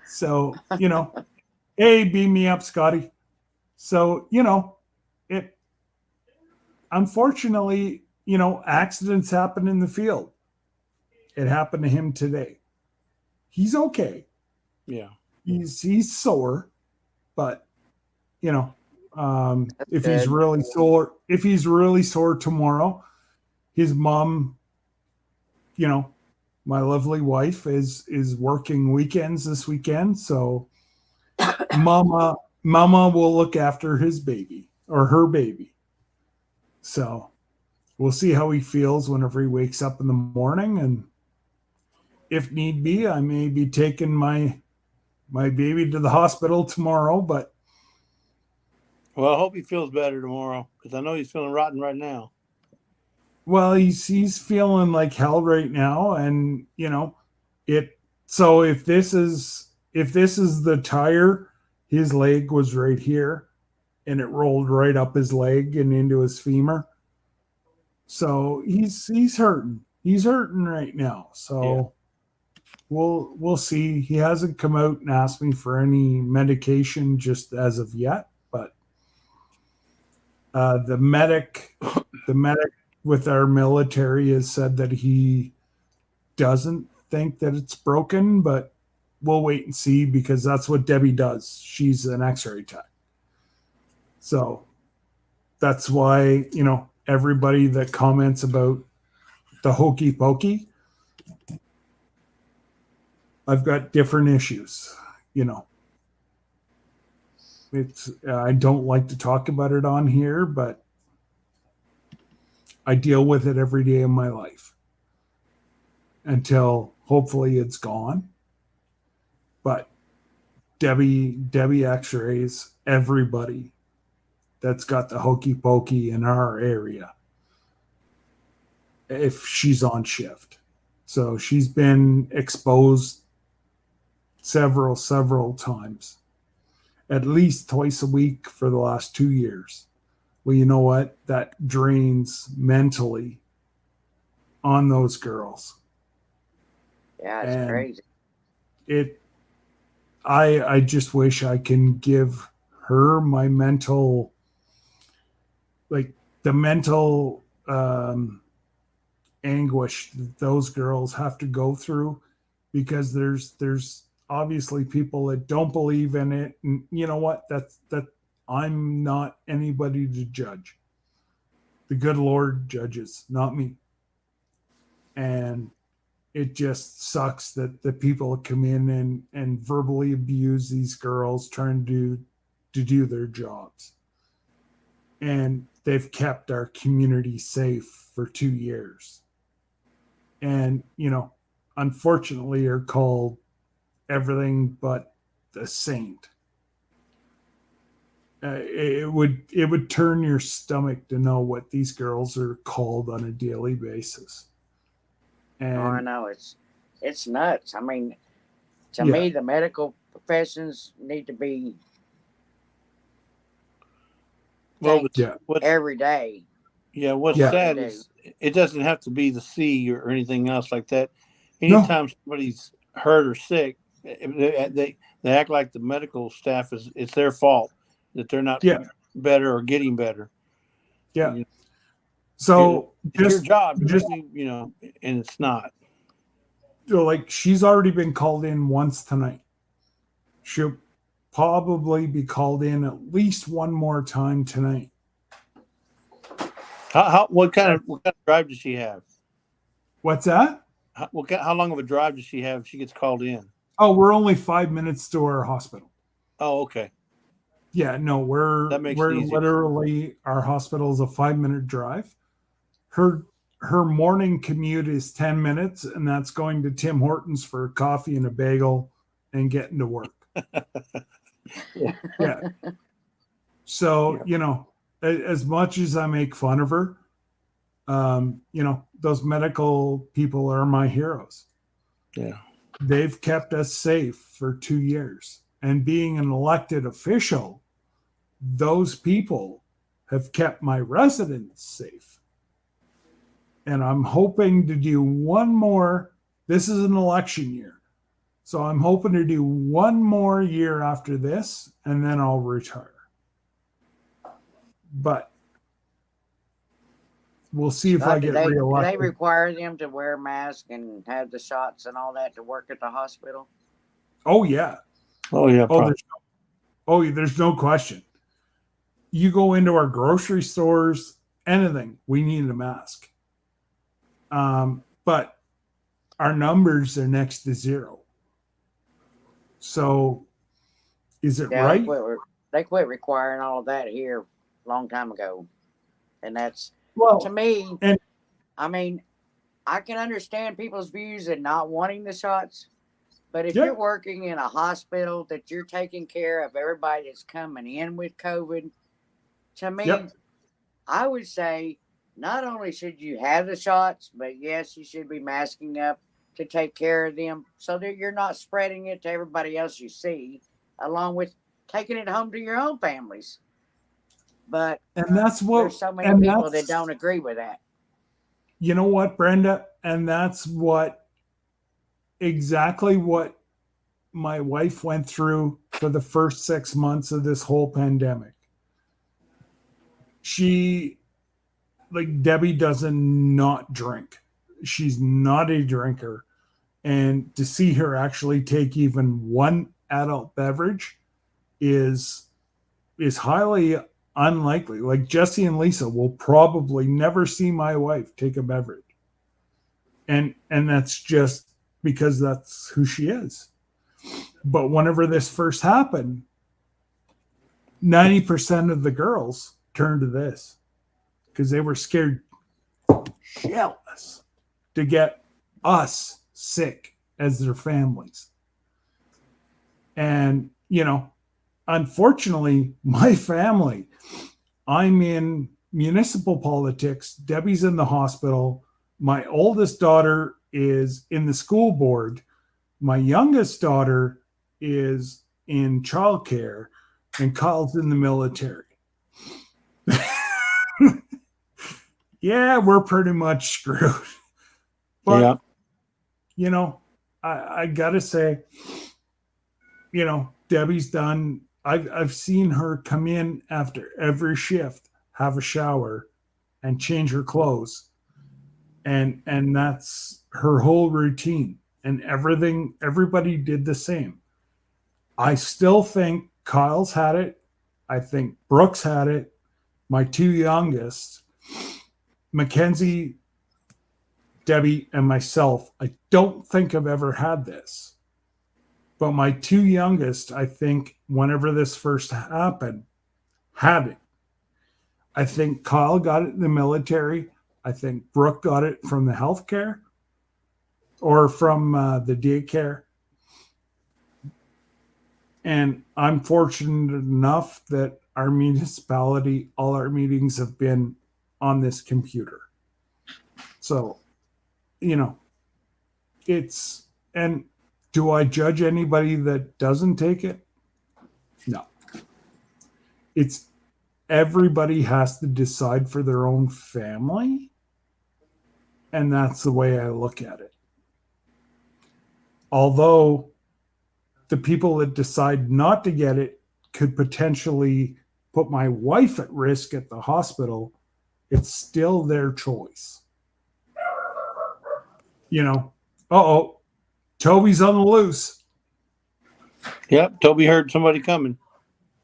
So, hey, beam me up, Scotty. So, it unfortunately, accidents happen in the field. It happened to him today. He's okay. Yeah. He's sore, but if good. he's really sore tomorrow, his mom, my lovely wife is working weekends this weekend, so mama will look after his baby or her baby. So we'll see how he feels whenever he wakes up in the morning, and if need be, I may be taking my baby to the hospital tomorrow, but well, I hope he feels better tomorrow, because I know he's feeling rotten right now. Well, he's feeling like hell right now, and so if this is the tire, his leg was right here, and it rolled right up his leg and into his femur. So he's hurting. He's hurting right now. So we'll see. He hasn't come out and asked me for any medication just as of yet, but the medic with our military has said that he doesn't think that it's broken, but we'll wait and see, because that's what Debbie does. She's an X-ray tech. So that's why, everybody that comments about the hokey pokey, I've got different issues, It's I don't like to talk about it on here, but I deal with it every day of my life until hopefully it's gone. But Debbie X-rays everybody that's got the hokey pokey in our area if she's on shift. So she's been exposed several times, at least twice a week for the last 2 years. Well, you know what? That drains mentally on those girls. Yeah, it's crazy. I just wish I can give her my mental, like the mental anguish that those girls have to go through, because there's obviously people that don't believe in it, and you know what, that I'm not anybody to judge. The good Lord judges, not me. And it just sucks that the people come in and verbally abuse these girls trying to do their jobs. And they've kept our community safe for 2 years. And, unfortunately are called everything but the saint. It would turn your stomach to know what these girls are called on a daily basis. And I know it's nuts. I mean, to me, the medical professions need to be every day. Yeah, what's sad is it doesn't have to be the sea or anything else like that. Anytime somebody's hurt or sick, they act like the medical staff it's their fault that they're not better or getting better. Yeah. So it's your job, and it's not. Like, she's already been called in once tonight. She'll probably be called in at least one more time tonight. What kind of drive does she have? What's that? How long of a drive does she have if she gets called in? Oh, we're only 5 minutes to our hospital. Oh, okay. Yeah, no, we're literally, our hospital is a 5-minute drive. Her morning commute is 10 minutes, and that's going to Tim Hortons for a coffee and a bagel and getting to work. Yeah. So, as much as I make fun of her, those medical people are my heroes. Yeah. They've kept us safe for 2 years. And being an elected official, those people have kept my residents safe. And I'm hoping to do one more. This is an election year. So I'm hoping to do one more year after this, and then I'll retire. But we'll see if I get reelected. Do they require them to wear a mask and have the shots and all that to work at the hospital? Oh, yeah. Oh, yeah. There's no question. You go into our grocery stores, anything, we need a mask. But our numbers are next to zero. So is it right? They quit requiring all of that here a long time ago. And that's, to me, I mean, I can understand people's views and not wanting the shots. But if you're working in a hospital that you're taking care of everybody that's coming in with COVID, to me, I would say not only should you have the shots, but yes, you should be masking up to take care of them so that you're not spreading it to everybody else you see, along with taking it home to your own families. But there's so many people that don't agree with that. You know what, Brenda? And that's exactly what my wife went through for the first 6 months of this whole pandemic. Debbie doesn't not drink. She's not a drinker. And to see her actually take even one adult beverage is highly unlikely. Like, Jesse and Lisa will probably never see my wife take a beverage. And that's just because that's who she is. But whenever this first happened, 90% of the girls turned to this because they were scared shitless to get us sick as their families. And, unfortunately, my family, I'm in municipal politics. Debbie's in the hospital. My oldest daughter is in the school board. My youngest daughter is in childcare, and Kyle's in the military. Yeah, we're pretty much screwed. But, I gotta say, Debbie's done. I've seen her come in after every shift, have a shower, and change her clothes, and that's her whole routine. And everybody did the same. I still think Kyle's had it. I think Brooks had it. My two youngest, Mackenzie, Debbie, and myself, I don't think I've ever had this. But my two youngest, I think, whenever this first happened, had it. I think Kyle got it in the military. I think Brooke got it from the healthcare or from the daycare. And I'm fortunate enough that our municipality, all our meetings have been on this computer. So, and do I judge anybody that doesn't take it? No. It's everybody has to decide for their own family. And that's the way I look at it. Although the people that decide not to get it could potentially put my wife at risk at the hospital, it's still their choice. Toby's on the loose. Yep, Toby heard somebody coming.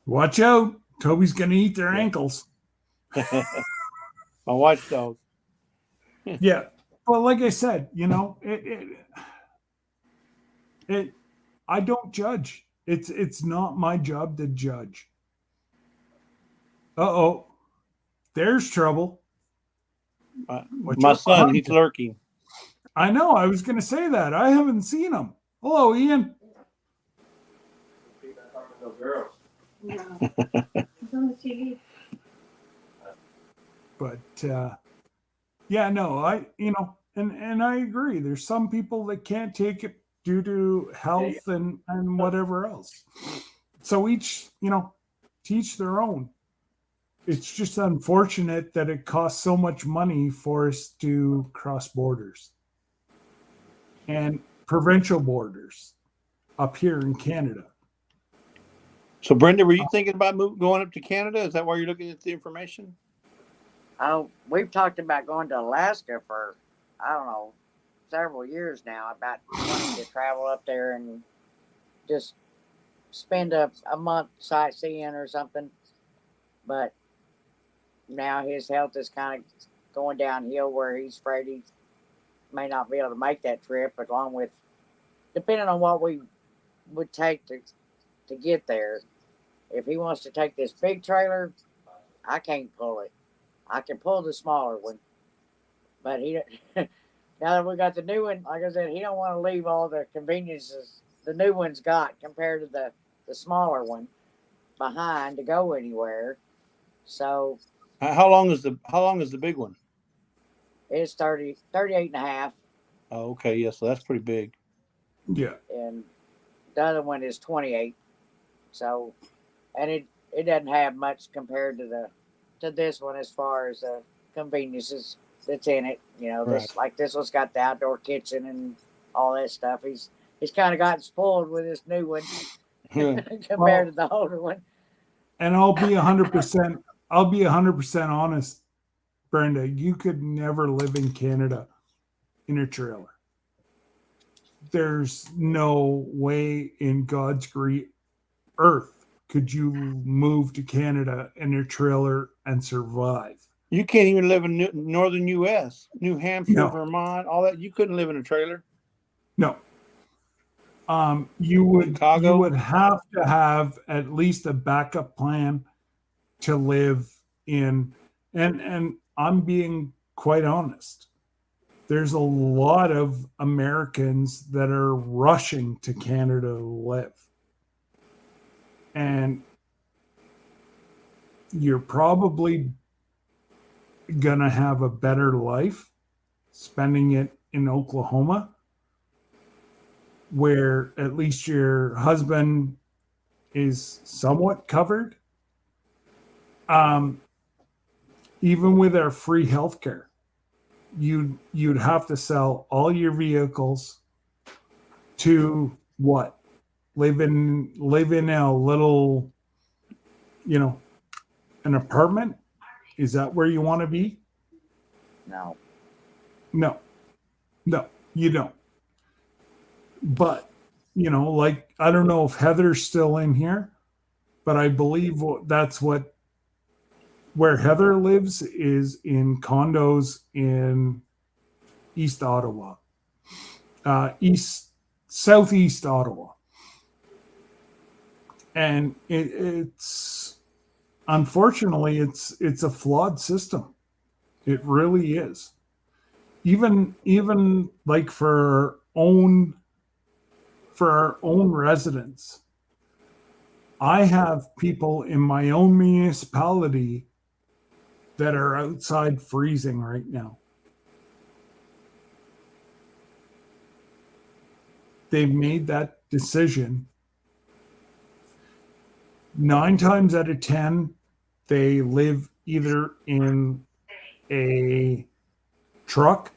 Watch out. Toby's going to eat their ankles. My watchdog. Yeah. Well, like I said, I don't judge. It's not my job to judge. Uh-oh. There's trouble. My son, he's lurking. I know. I was going to say that. I haven't seen him. Hello, Ian. No. It's on the TV. But and I agree. There's some people that can't take it due to health and whatever else. So each, teach their own. It's just unfortunate that it costs so much money for us to cross borders and provincial borders up here in Canada. So, Brenda, were you thinking about going up to Canada? Is that why you're looking at the information? Oh, we've talked about going to Alaska for, I don't know, several years now, about wanting to travel up there and just spend a month sightseeing or something. But now his health is kind of going downhill where he's afraid he may not be able to make that trip, along with, depending on what we would take to get there. If he wants to take this big trailer, I can't pull it. I can pull the smaller one, but now that we got the new one, like I said, he don't want to leave all the conveniences the new one's got compared to the smaller one behind to go anywhere. So how long is the big one? It's 38 and a half. Oh, okay. Yeah. So that's pretty big. Yeah. And the other one is 28. So, and it doesn't have much compared to this one as far as the conveniences that's in it. This one's got the outdoor kitchen and all that stuff. He's kind of gotten spoiled with this new one compared to the older one. And I'll be 100%. I'll be 100% honest, Brenda. You could never live in Canada in a trailer. There's no way in God's great earth could you move to Canada in a trailer and survive. You can't even live in northern U.S., New Hampshire, Vermont, all that. You couldn't live in a trailer. No. You would have to have at least a backup plan to live in. And I'm being quite honest. There's a lot of Americans that are rushing to Canada to live. And you're probably going to have a better life spending it in Oklahoma, where at least your husband is somewhat covered. Even with our free healthcare, you'd have to sell all your vehicles to what? Live in a little, an apartment? Is that where you want to be? No. No, you don't. But, like, I don't know if Heather's still in here, but I believe that's where Heather lives is in condos in East Ottawa, southeast Ottawa. And it's unfortunately it's a flawed system. It really is. Even like for our own residents. I have people in my own municipality that are outside freezing right now. They've made that decision. 9 times out of 10, they live either in a truck,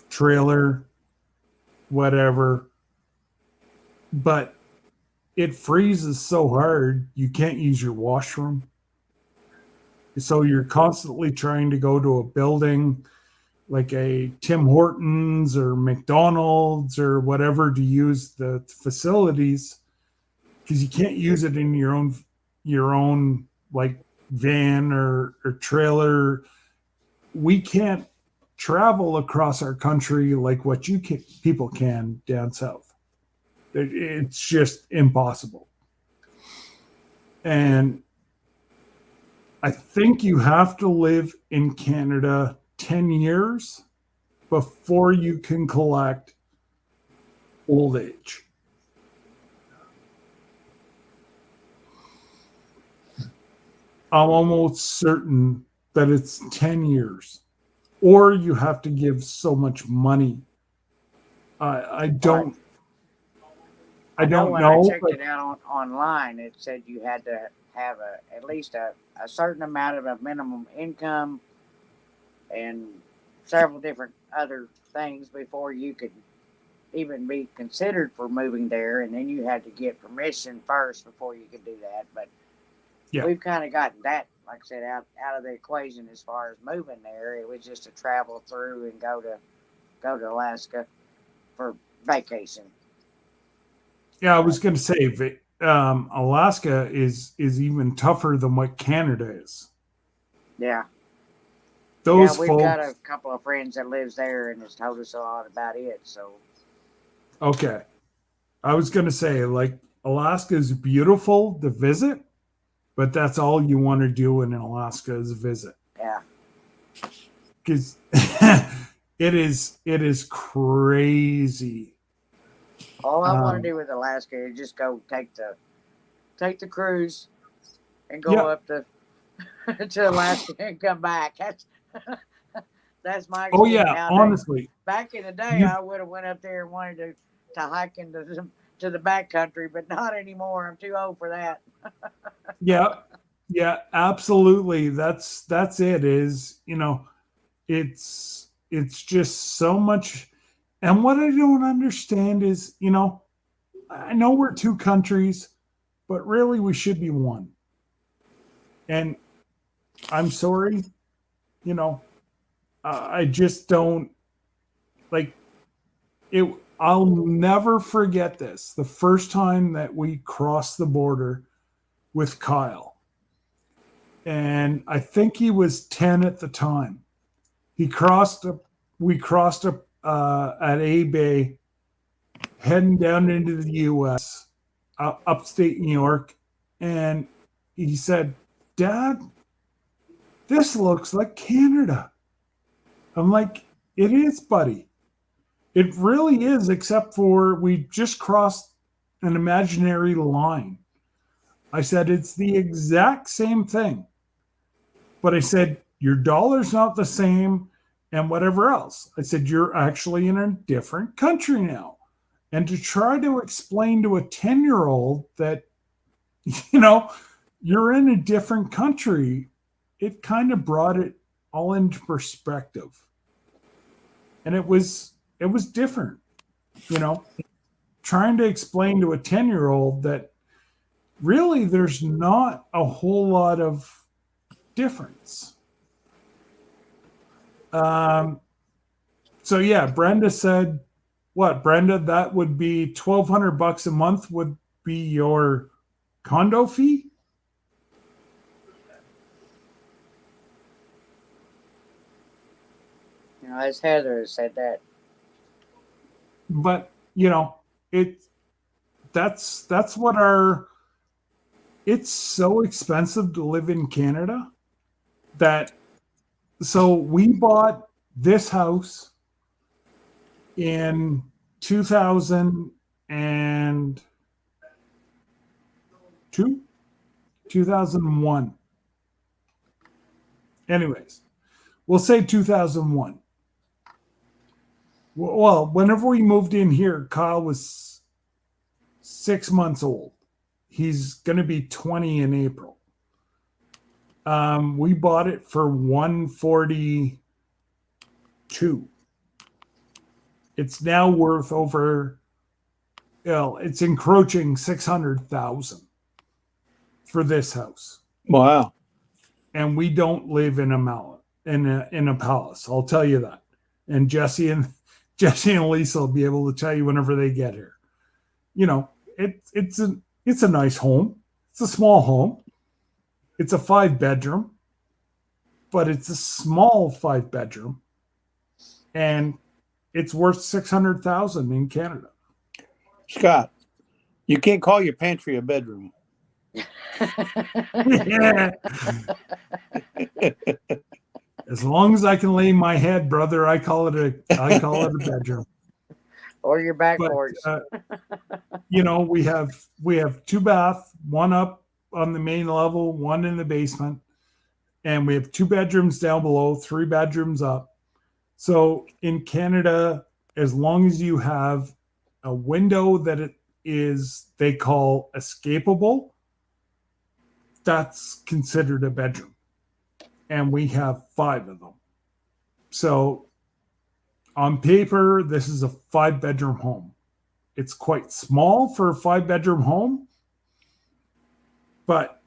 trailer, whatever, but it freezes so hard you can't use your washroom. So you're constantly trying to go to a building like a Tim Hortons or McDonald's or whatever to use the facilities, because you can't use it in your own like van or trailer. We can't travel across our country like what people can down south. It's just impossible. And I think you have to live in Canada 10 years before you can collect old age. I'm almost certain that it's 10 years, or you have to give so much money. I don't know. When I checked it out online, it said you had to have at least a certain amount of a minimum income and several different other things before you could even be considered for moving there. And then you had to get permission first before you could do that. But we've kind of gotten that, like I said, out of the equation as far as moving there. It was just to travel through and go to Alaska for vacation. Yeah, I was going to say, Alaska is even tougher than what Canada is. Yeah. We've got a couple of friends that lives there and has told us a lot about it. So. Okay. I was going to say, like, Alaska is beautiful to visit, but that's all you want to do in Alaska is visit. Yeah. Because it is crazy. All I want to do with Alaska is just go take the cruise and go up to Alaska and come back. That's my experience. Oh yeah, honestly. Back in the day, I would have went up there and wanted to hike into to the backcountry, but not anymore. I'm too old for that. Yeah, absolutely. That's it. Is it's just so much. And what I don't understand is, I know we're two countries, but really we should be one. And I'm sorry, I just don't like it. I'll never forget this. The first time that we crossed the border with Kyle, and I think he was 10 at the time. We crossed at A Bay, heading down into the U.S., upstate New York, and he said, "Dad, this looks like Canada." I'm like, "It is, buddy. It really is, except for we just crossed an imaginary line." I said, "It's the exact same thing." But I said, "Your dollar's not the same and whatever else." I said, "You're actually in a different country now." And to try to explain to a 10-year-old that, you're in a different country, it kind of brought it all into perspective. And it was different. you know, trying to explain to a 10-year-old that really there's not a whole lot of difference. So yeah, Brenda said, what, Brenda, that would be $1,200 a month would be your condo fee? You know, as Heather said that. But, that's what it's so expensive to live in Canada that, so we bought this house in 2002, 2001. Anyways, we'll say 2001. Well, whenever we moved in here, Kyle was 6 months old. He's going to be 20 in April. We bought it for $142. It's now worth over, it's encroaching $600,000 for this house. Wow. And we don't live in a palace. I'll tell you that. And Jesse and Lisa will be able to tell you whenever they get here. It's a nice home. It's a small home. It's a 5-bedroom, but it's a small 5-bedroom, and it's worth $600,000 in Canada. Scott, you can't call your pantry a bedroom. Yeah. As long as I can lay my head, brother, I call it a bedroom. Or your back porch. We have 2 baths, one up on the main level, one in the basement, and we have 2 bedrooms down below, 3 bedrooms up. So in Canada, as long as you have a window that they call escapable, that's considered a bedroom. And we have 5 of them. So on paper, this is a 5-bedroom home. It's quite small for a 5-bedroom home, but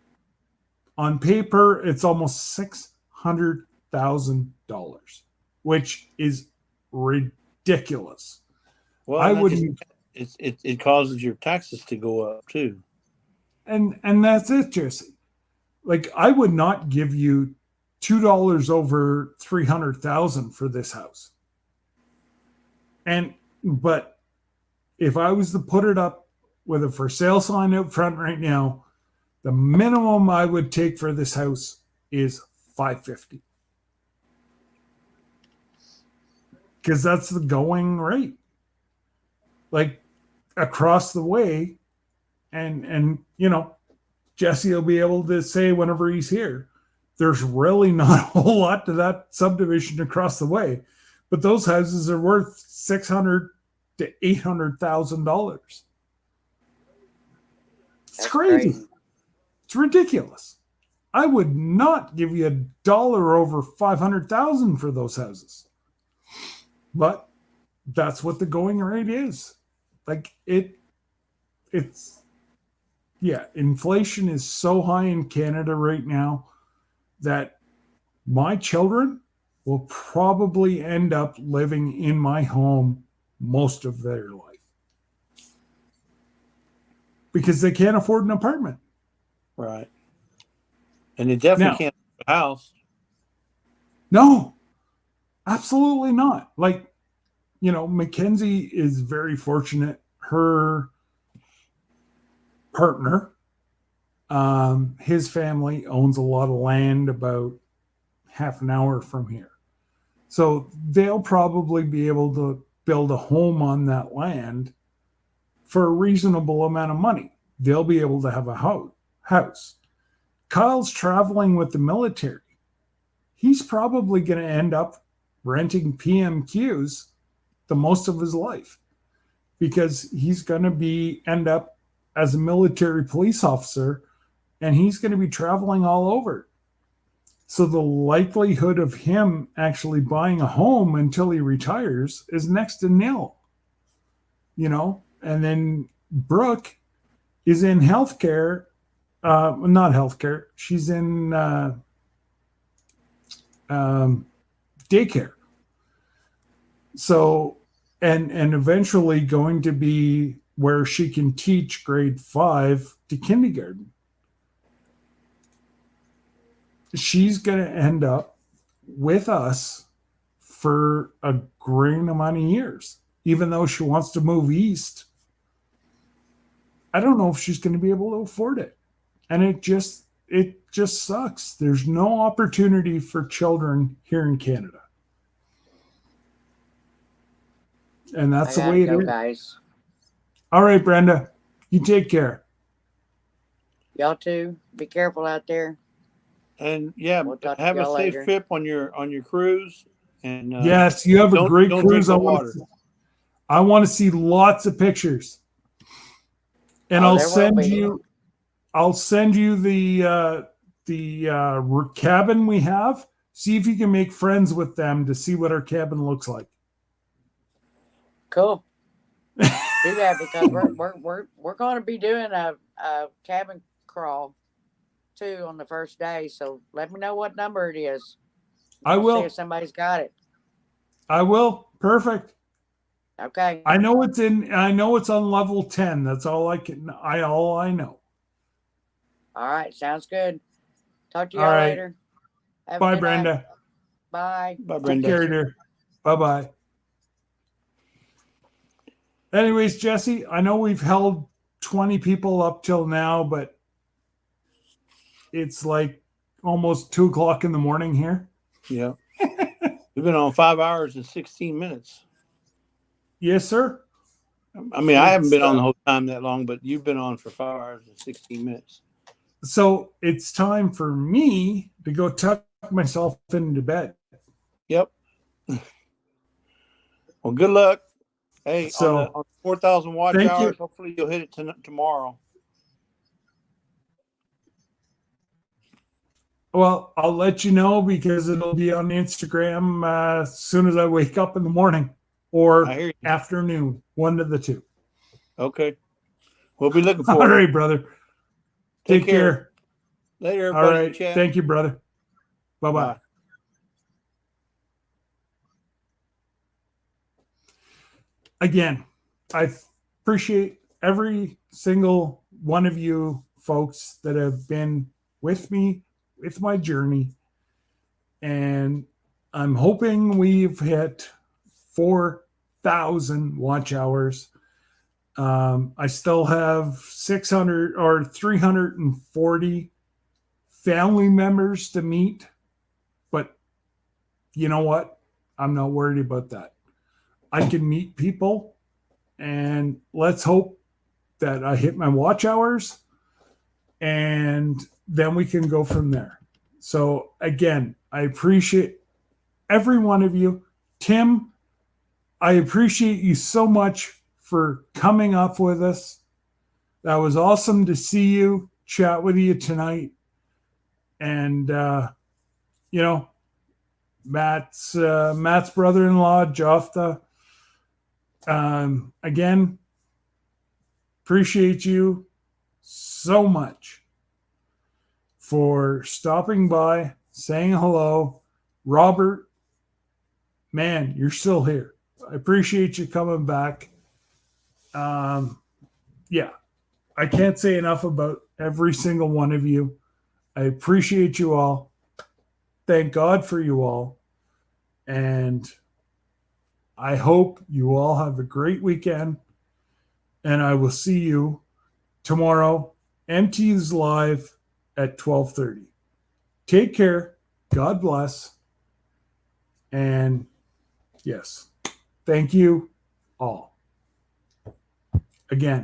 on paper, it's almost $600,000, which is ridiculous. Well, I wouldn't. It causes your taxes to go up too. And that's it, Jesse. Like, I would not give you $2 over $300,000 for this house. But if I was to put it up with a for sale sign out front right now, the minimum I would take for this house is $550. Because that's the going rate. Like, across the way, and Jesse will be able to say whenever he's here, there's really not a whole lot to that subdivision across the way, but those houses are worth $600,000 to $800,000. It's crazy. It's ridiculous. I would not give you $1 over $500,000 for those houses, but that's what the going rate is. Like, inflation is so high in Canada right now that my children will probably end up living in my home most of their life because they can't afford an apartment. Right. And they definitely can't afford a house. No, absolutely not. Like, Mackenzie is very fortunate. Her partner, his family owns a lot of land about half an hour from here. So they'll probably be able to build a home on that land for a reasonable amount of money. They'll be able to have a house. Kyle's traveling with the military. He's probably going to end up renting PMQs the most of his life because he's going to end up as a military police officer, and he's going to be traveling all over. So the likelihood of him actually buying a home until he retires is next to nil. and then Brooke is in healthcare, not healthcare. She's in daycare. So, and eventually going to be where she can teach grade 5 to kindergarten. She's going to end up with us for a great amount of years, even though she wants to move east. I don't know if she's going to be able to afford it. And it just sucks. There's no opportunity for children here in Canada. And that's the way it is. Guys. All right, Brenda, you take care. Y'all too. Be careful out there. And yeah, have a safe trip on your cruise. And yes, you have a great cruise. I want to see lots of pictures. And I'll send you the cabin we have. See if you can make friends with them to see what our cabin looks like. Cool. Do that because we're going to be doing a cabin crawl too on the first day. So let me know what number it is. I will see if somebody's got it. I will. Perfect. Okay. I know it's on level 10. That's all I know. All right, sounds good. Talk to y'all later. Bye, Brenda. Night. Bye. Bye, Brenda. Take care, dear. Bye-bye. Anyways, Jesse, I know we've held 20 people up till now, but it's like almost 2:00 in the morning here. Yeah. We've been on 5 hours and 16 minutes. Yes, sir. I mean, I haven't been on the whole time that long, but you've been on for 5 hours and 16 minutes. So it's time for me to go tuck myself into bed. Yep. Well, good luck. Hey, so on 4,000 watch hours, hopefully you'll hit it tomorrow. Well, I'll let you know because it'll be on Instagram as soon as I wake up in the morning or afternoon, one of the two. Okay. We'll be looking for it. All right, brother. Take care. Later, everybody. All right. Thank you, brother. Bye-bye. Bye. Again, I appreciate every single one of you folks that have been with me with my journey. And I'm hoping we've hit 4,000 watch hours. I still have 600 or 340 family members to meet. But you know what? I'm not worried about that. I can meet people, and let's hope that I hit my watch hours, and then we can go from there. So again, I appreciate every one of you. Tim, I appreciate you so much for coming up with us. That was awesome to see you, chat with you tonight. And, Matt's brother-in-law, Jofta. Again, appreciate you so much for stopping by, saying hello. Robert, man, you're still here. I appreciate you coming back. Yeah, I can't say enough about every single one of you. I appreciate you all. Thank God for you all. And I hope you all have a great weekend. And I will see you tomorrow, MT's Live at 12:30. Take care. God bless. And yes, thank you all. Again,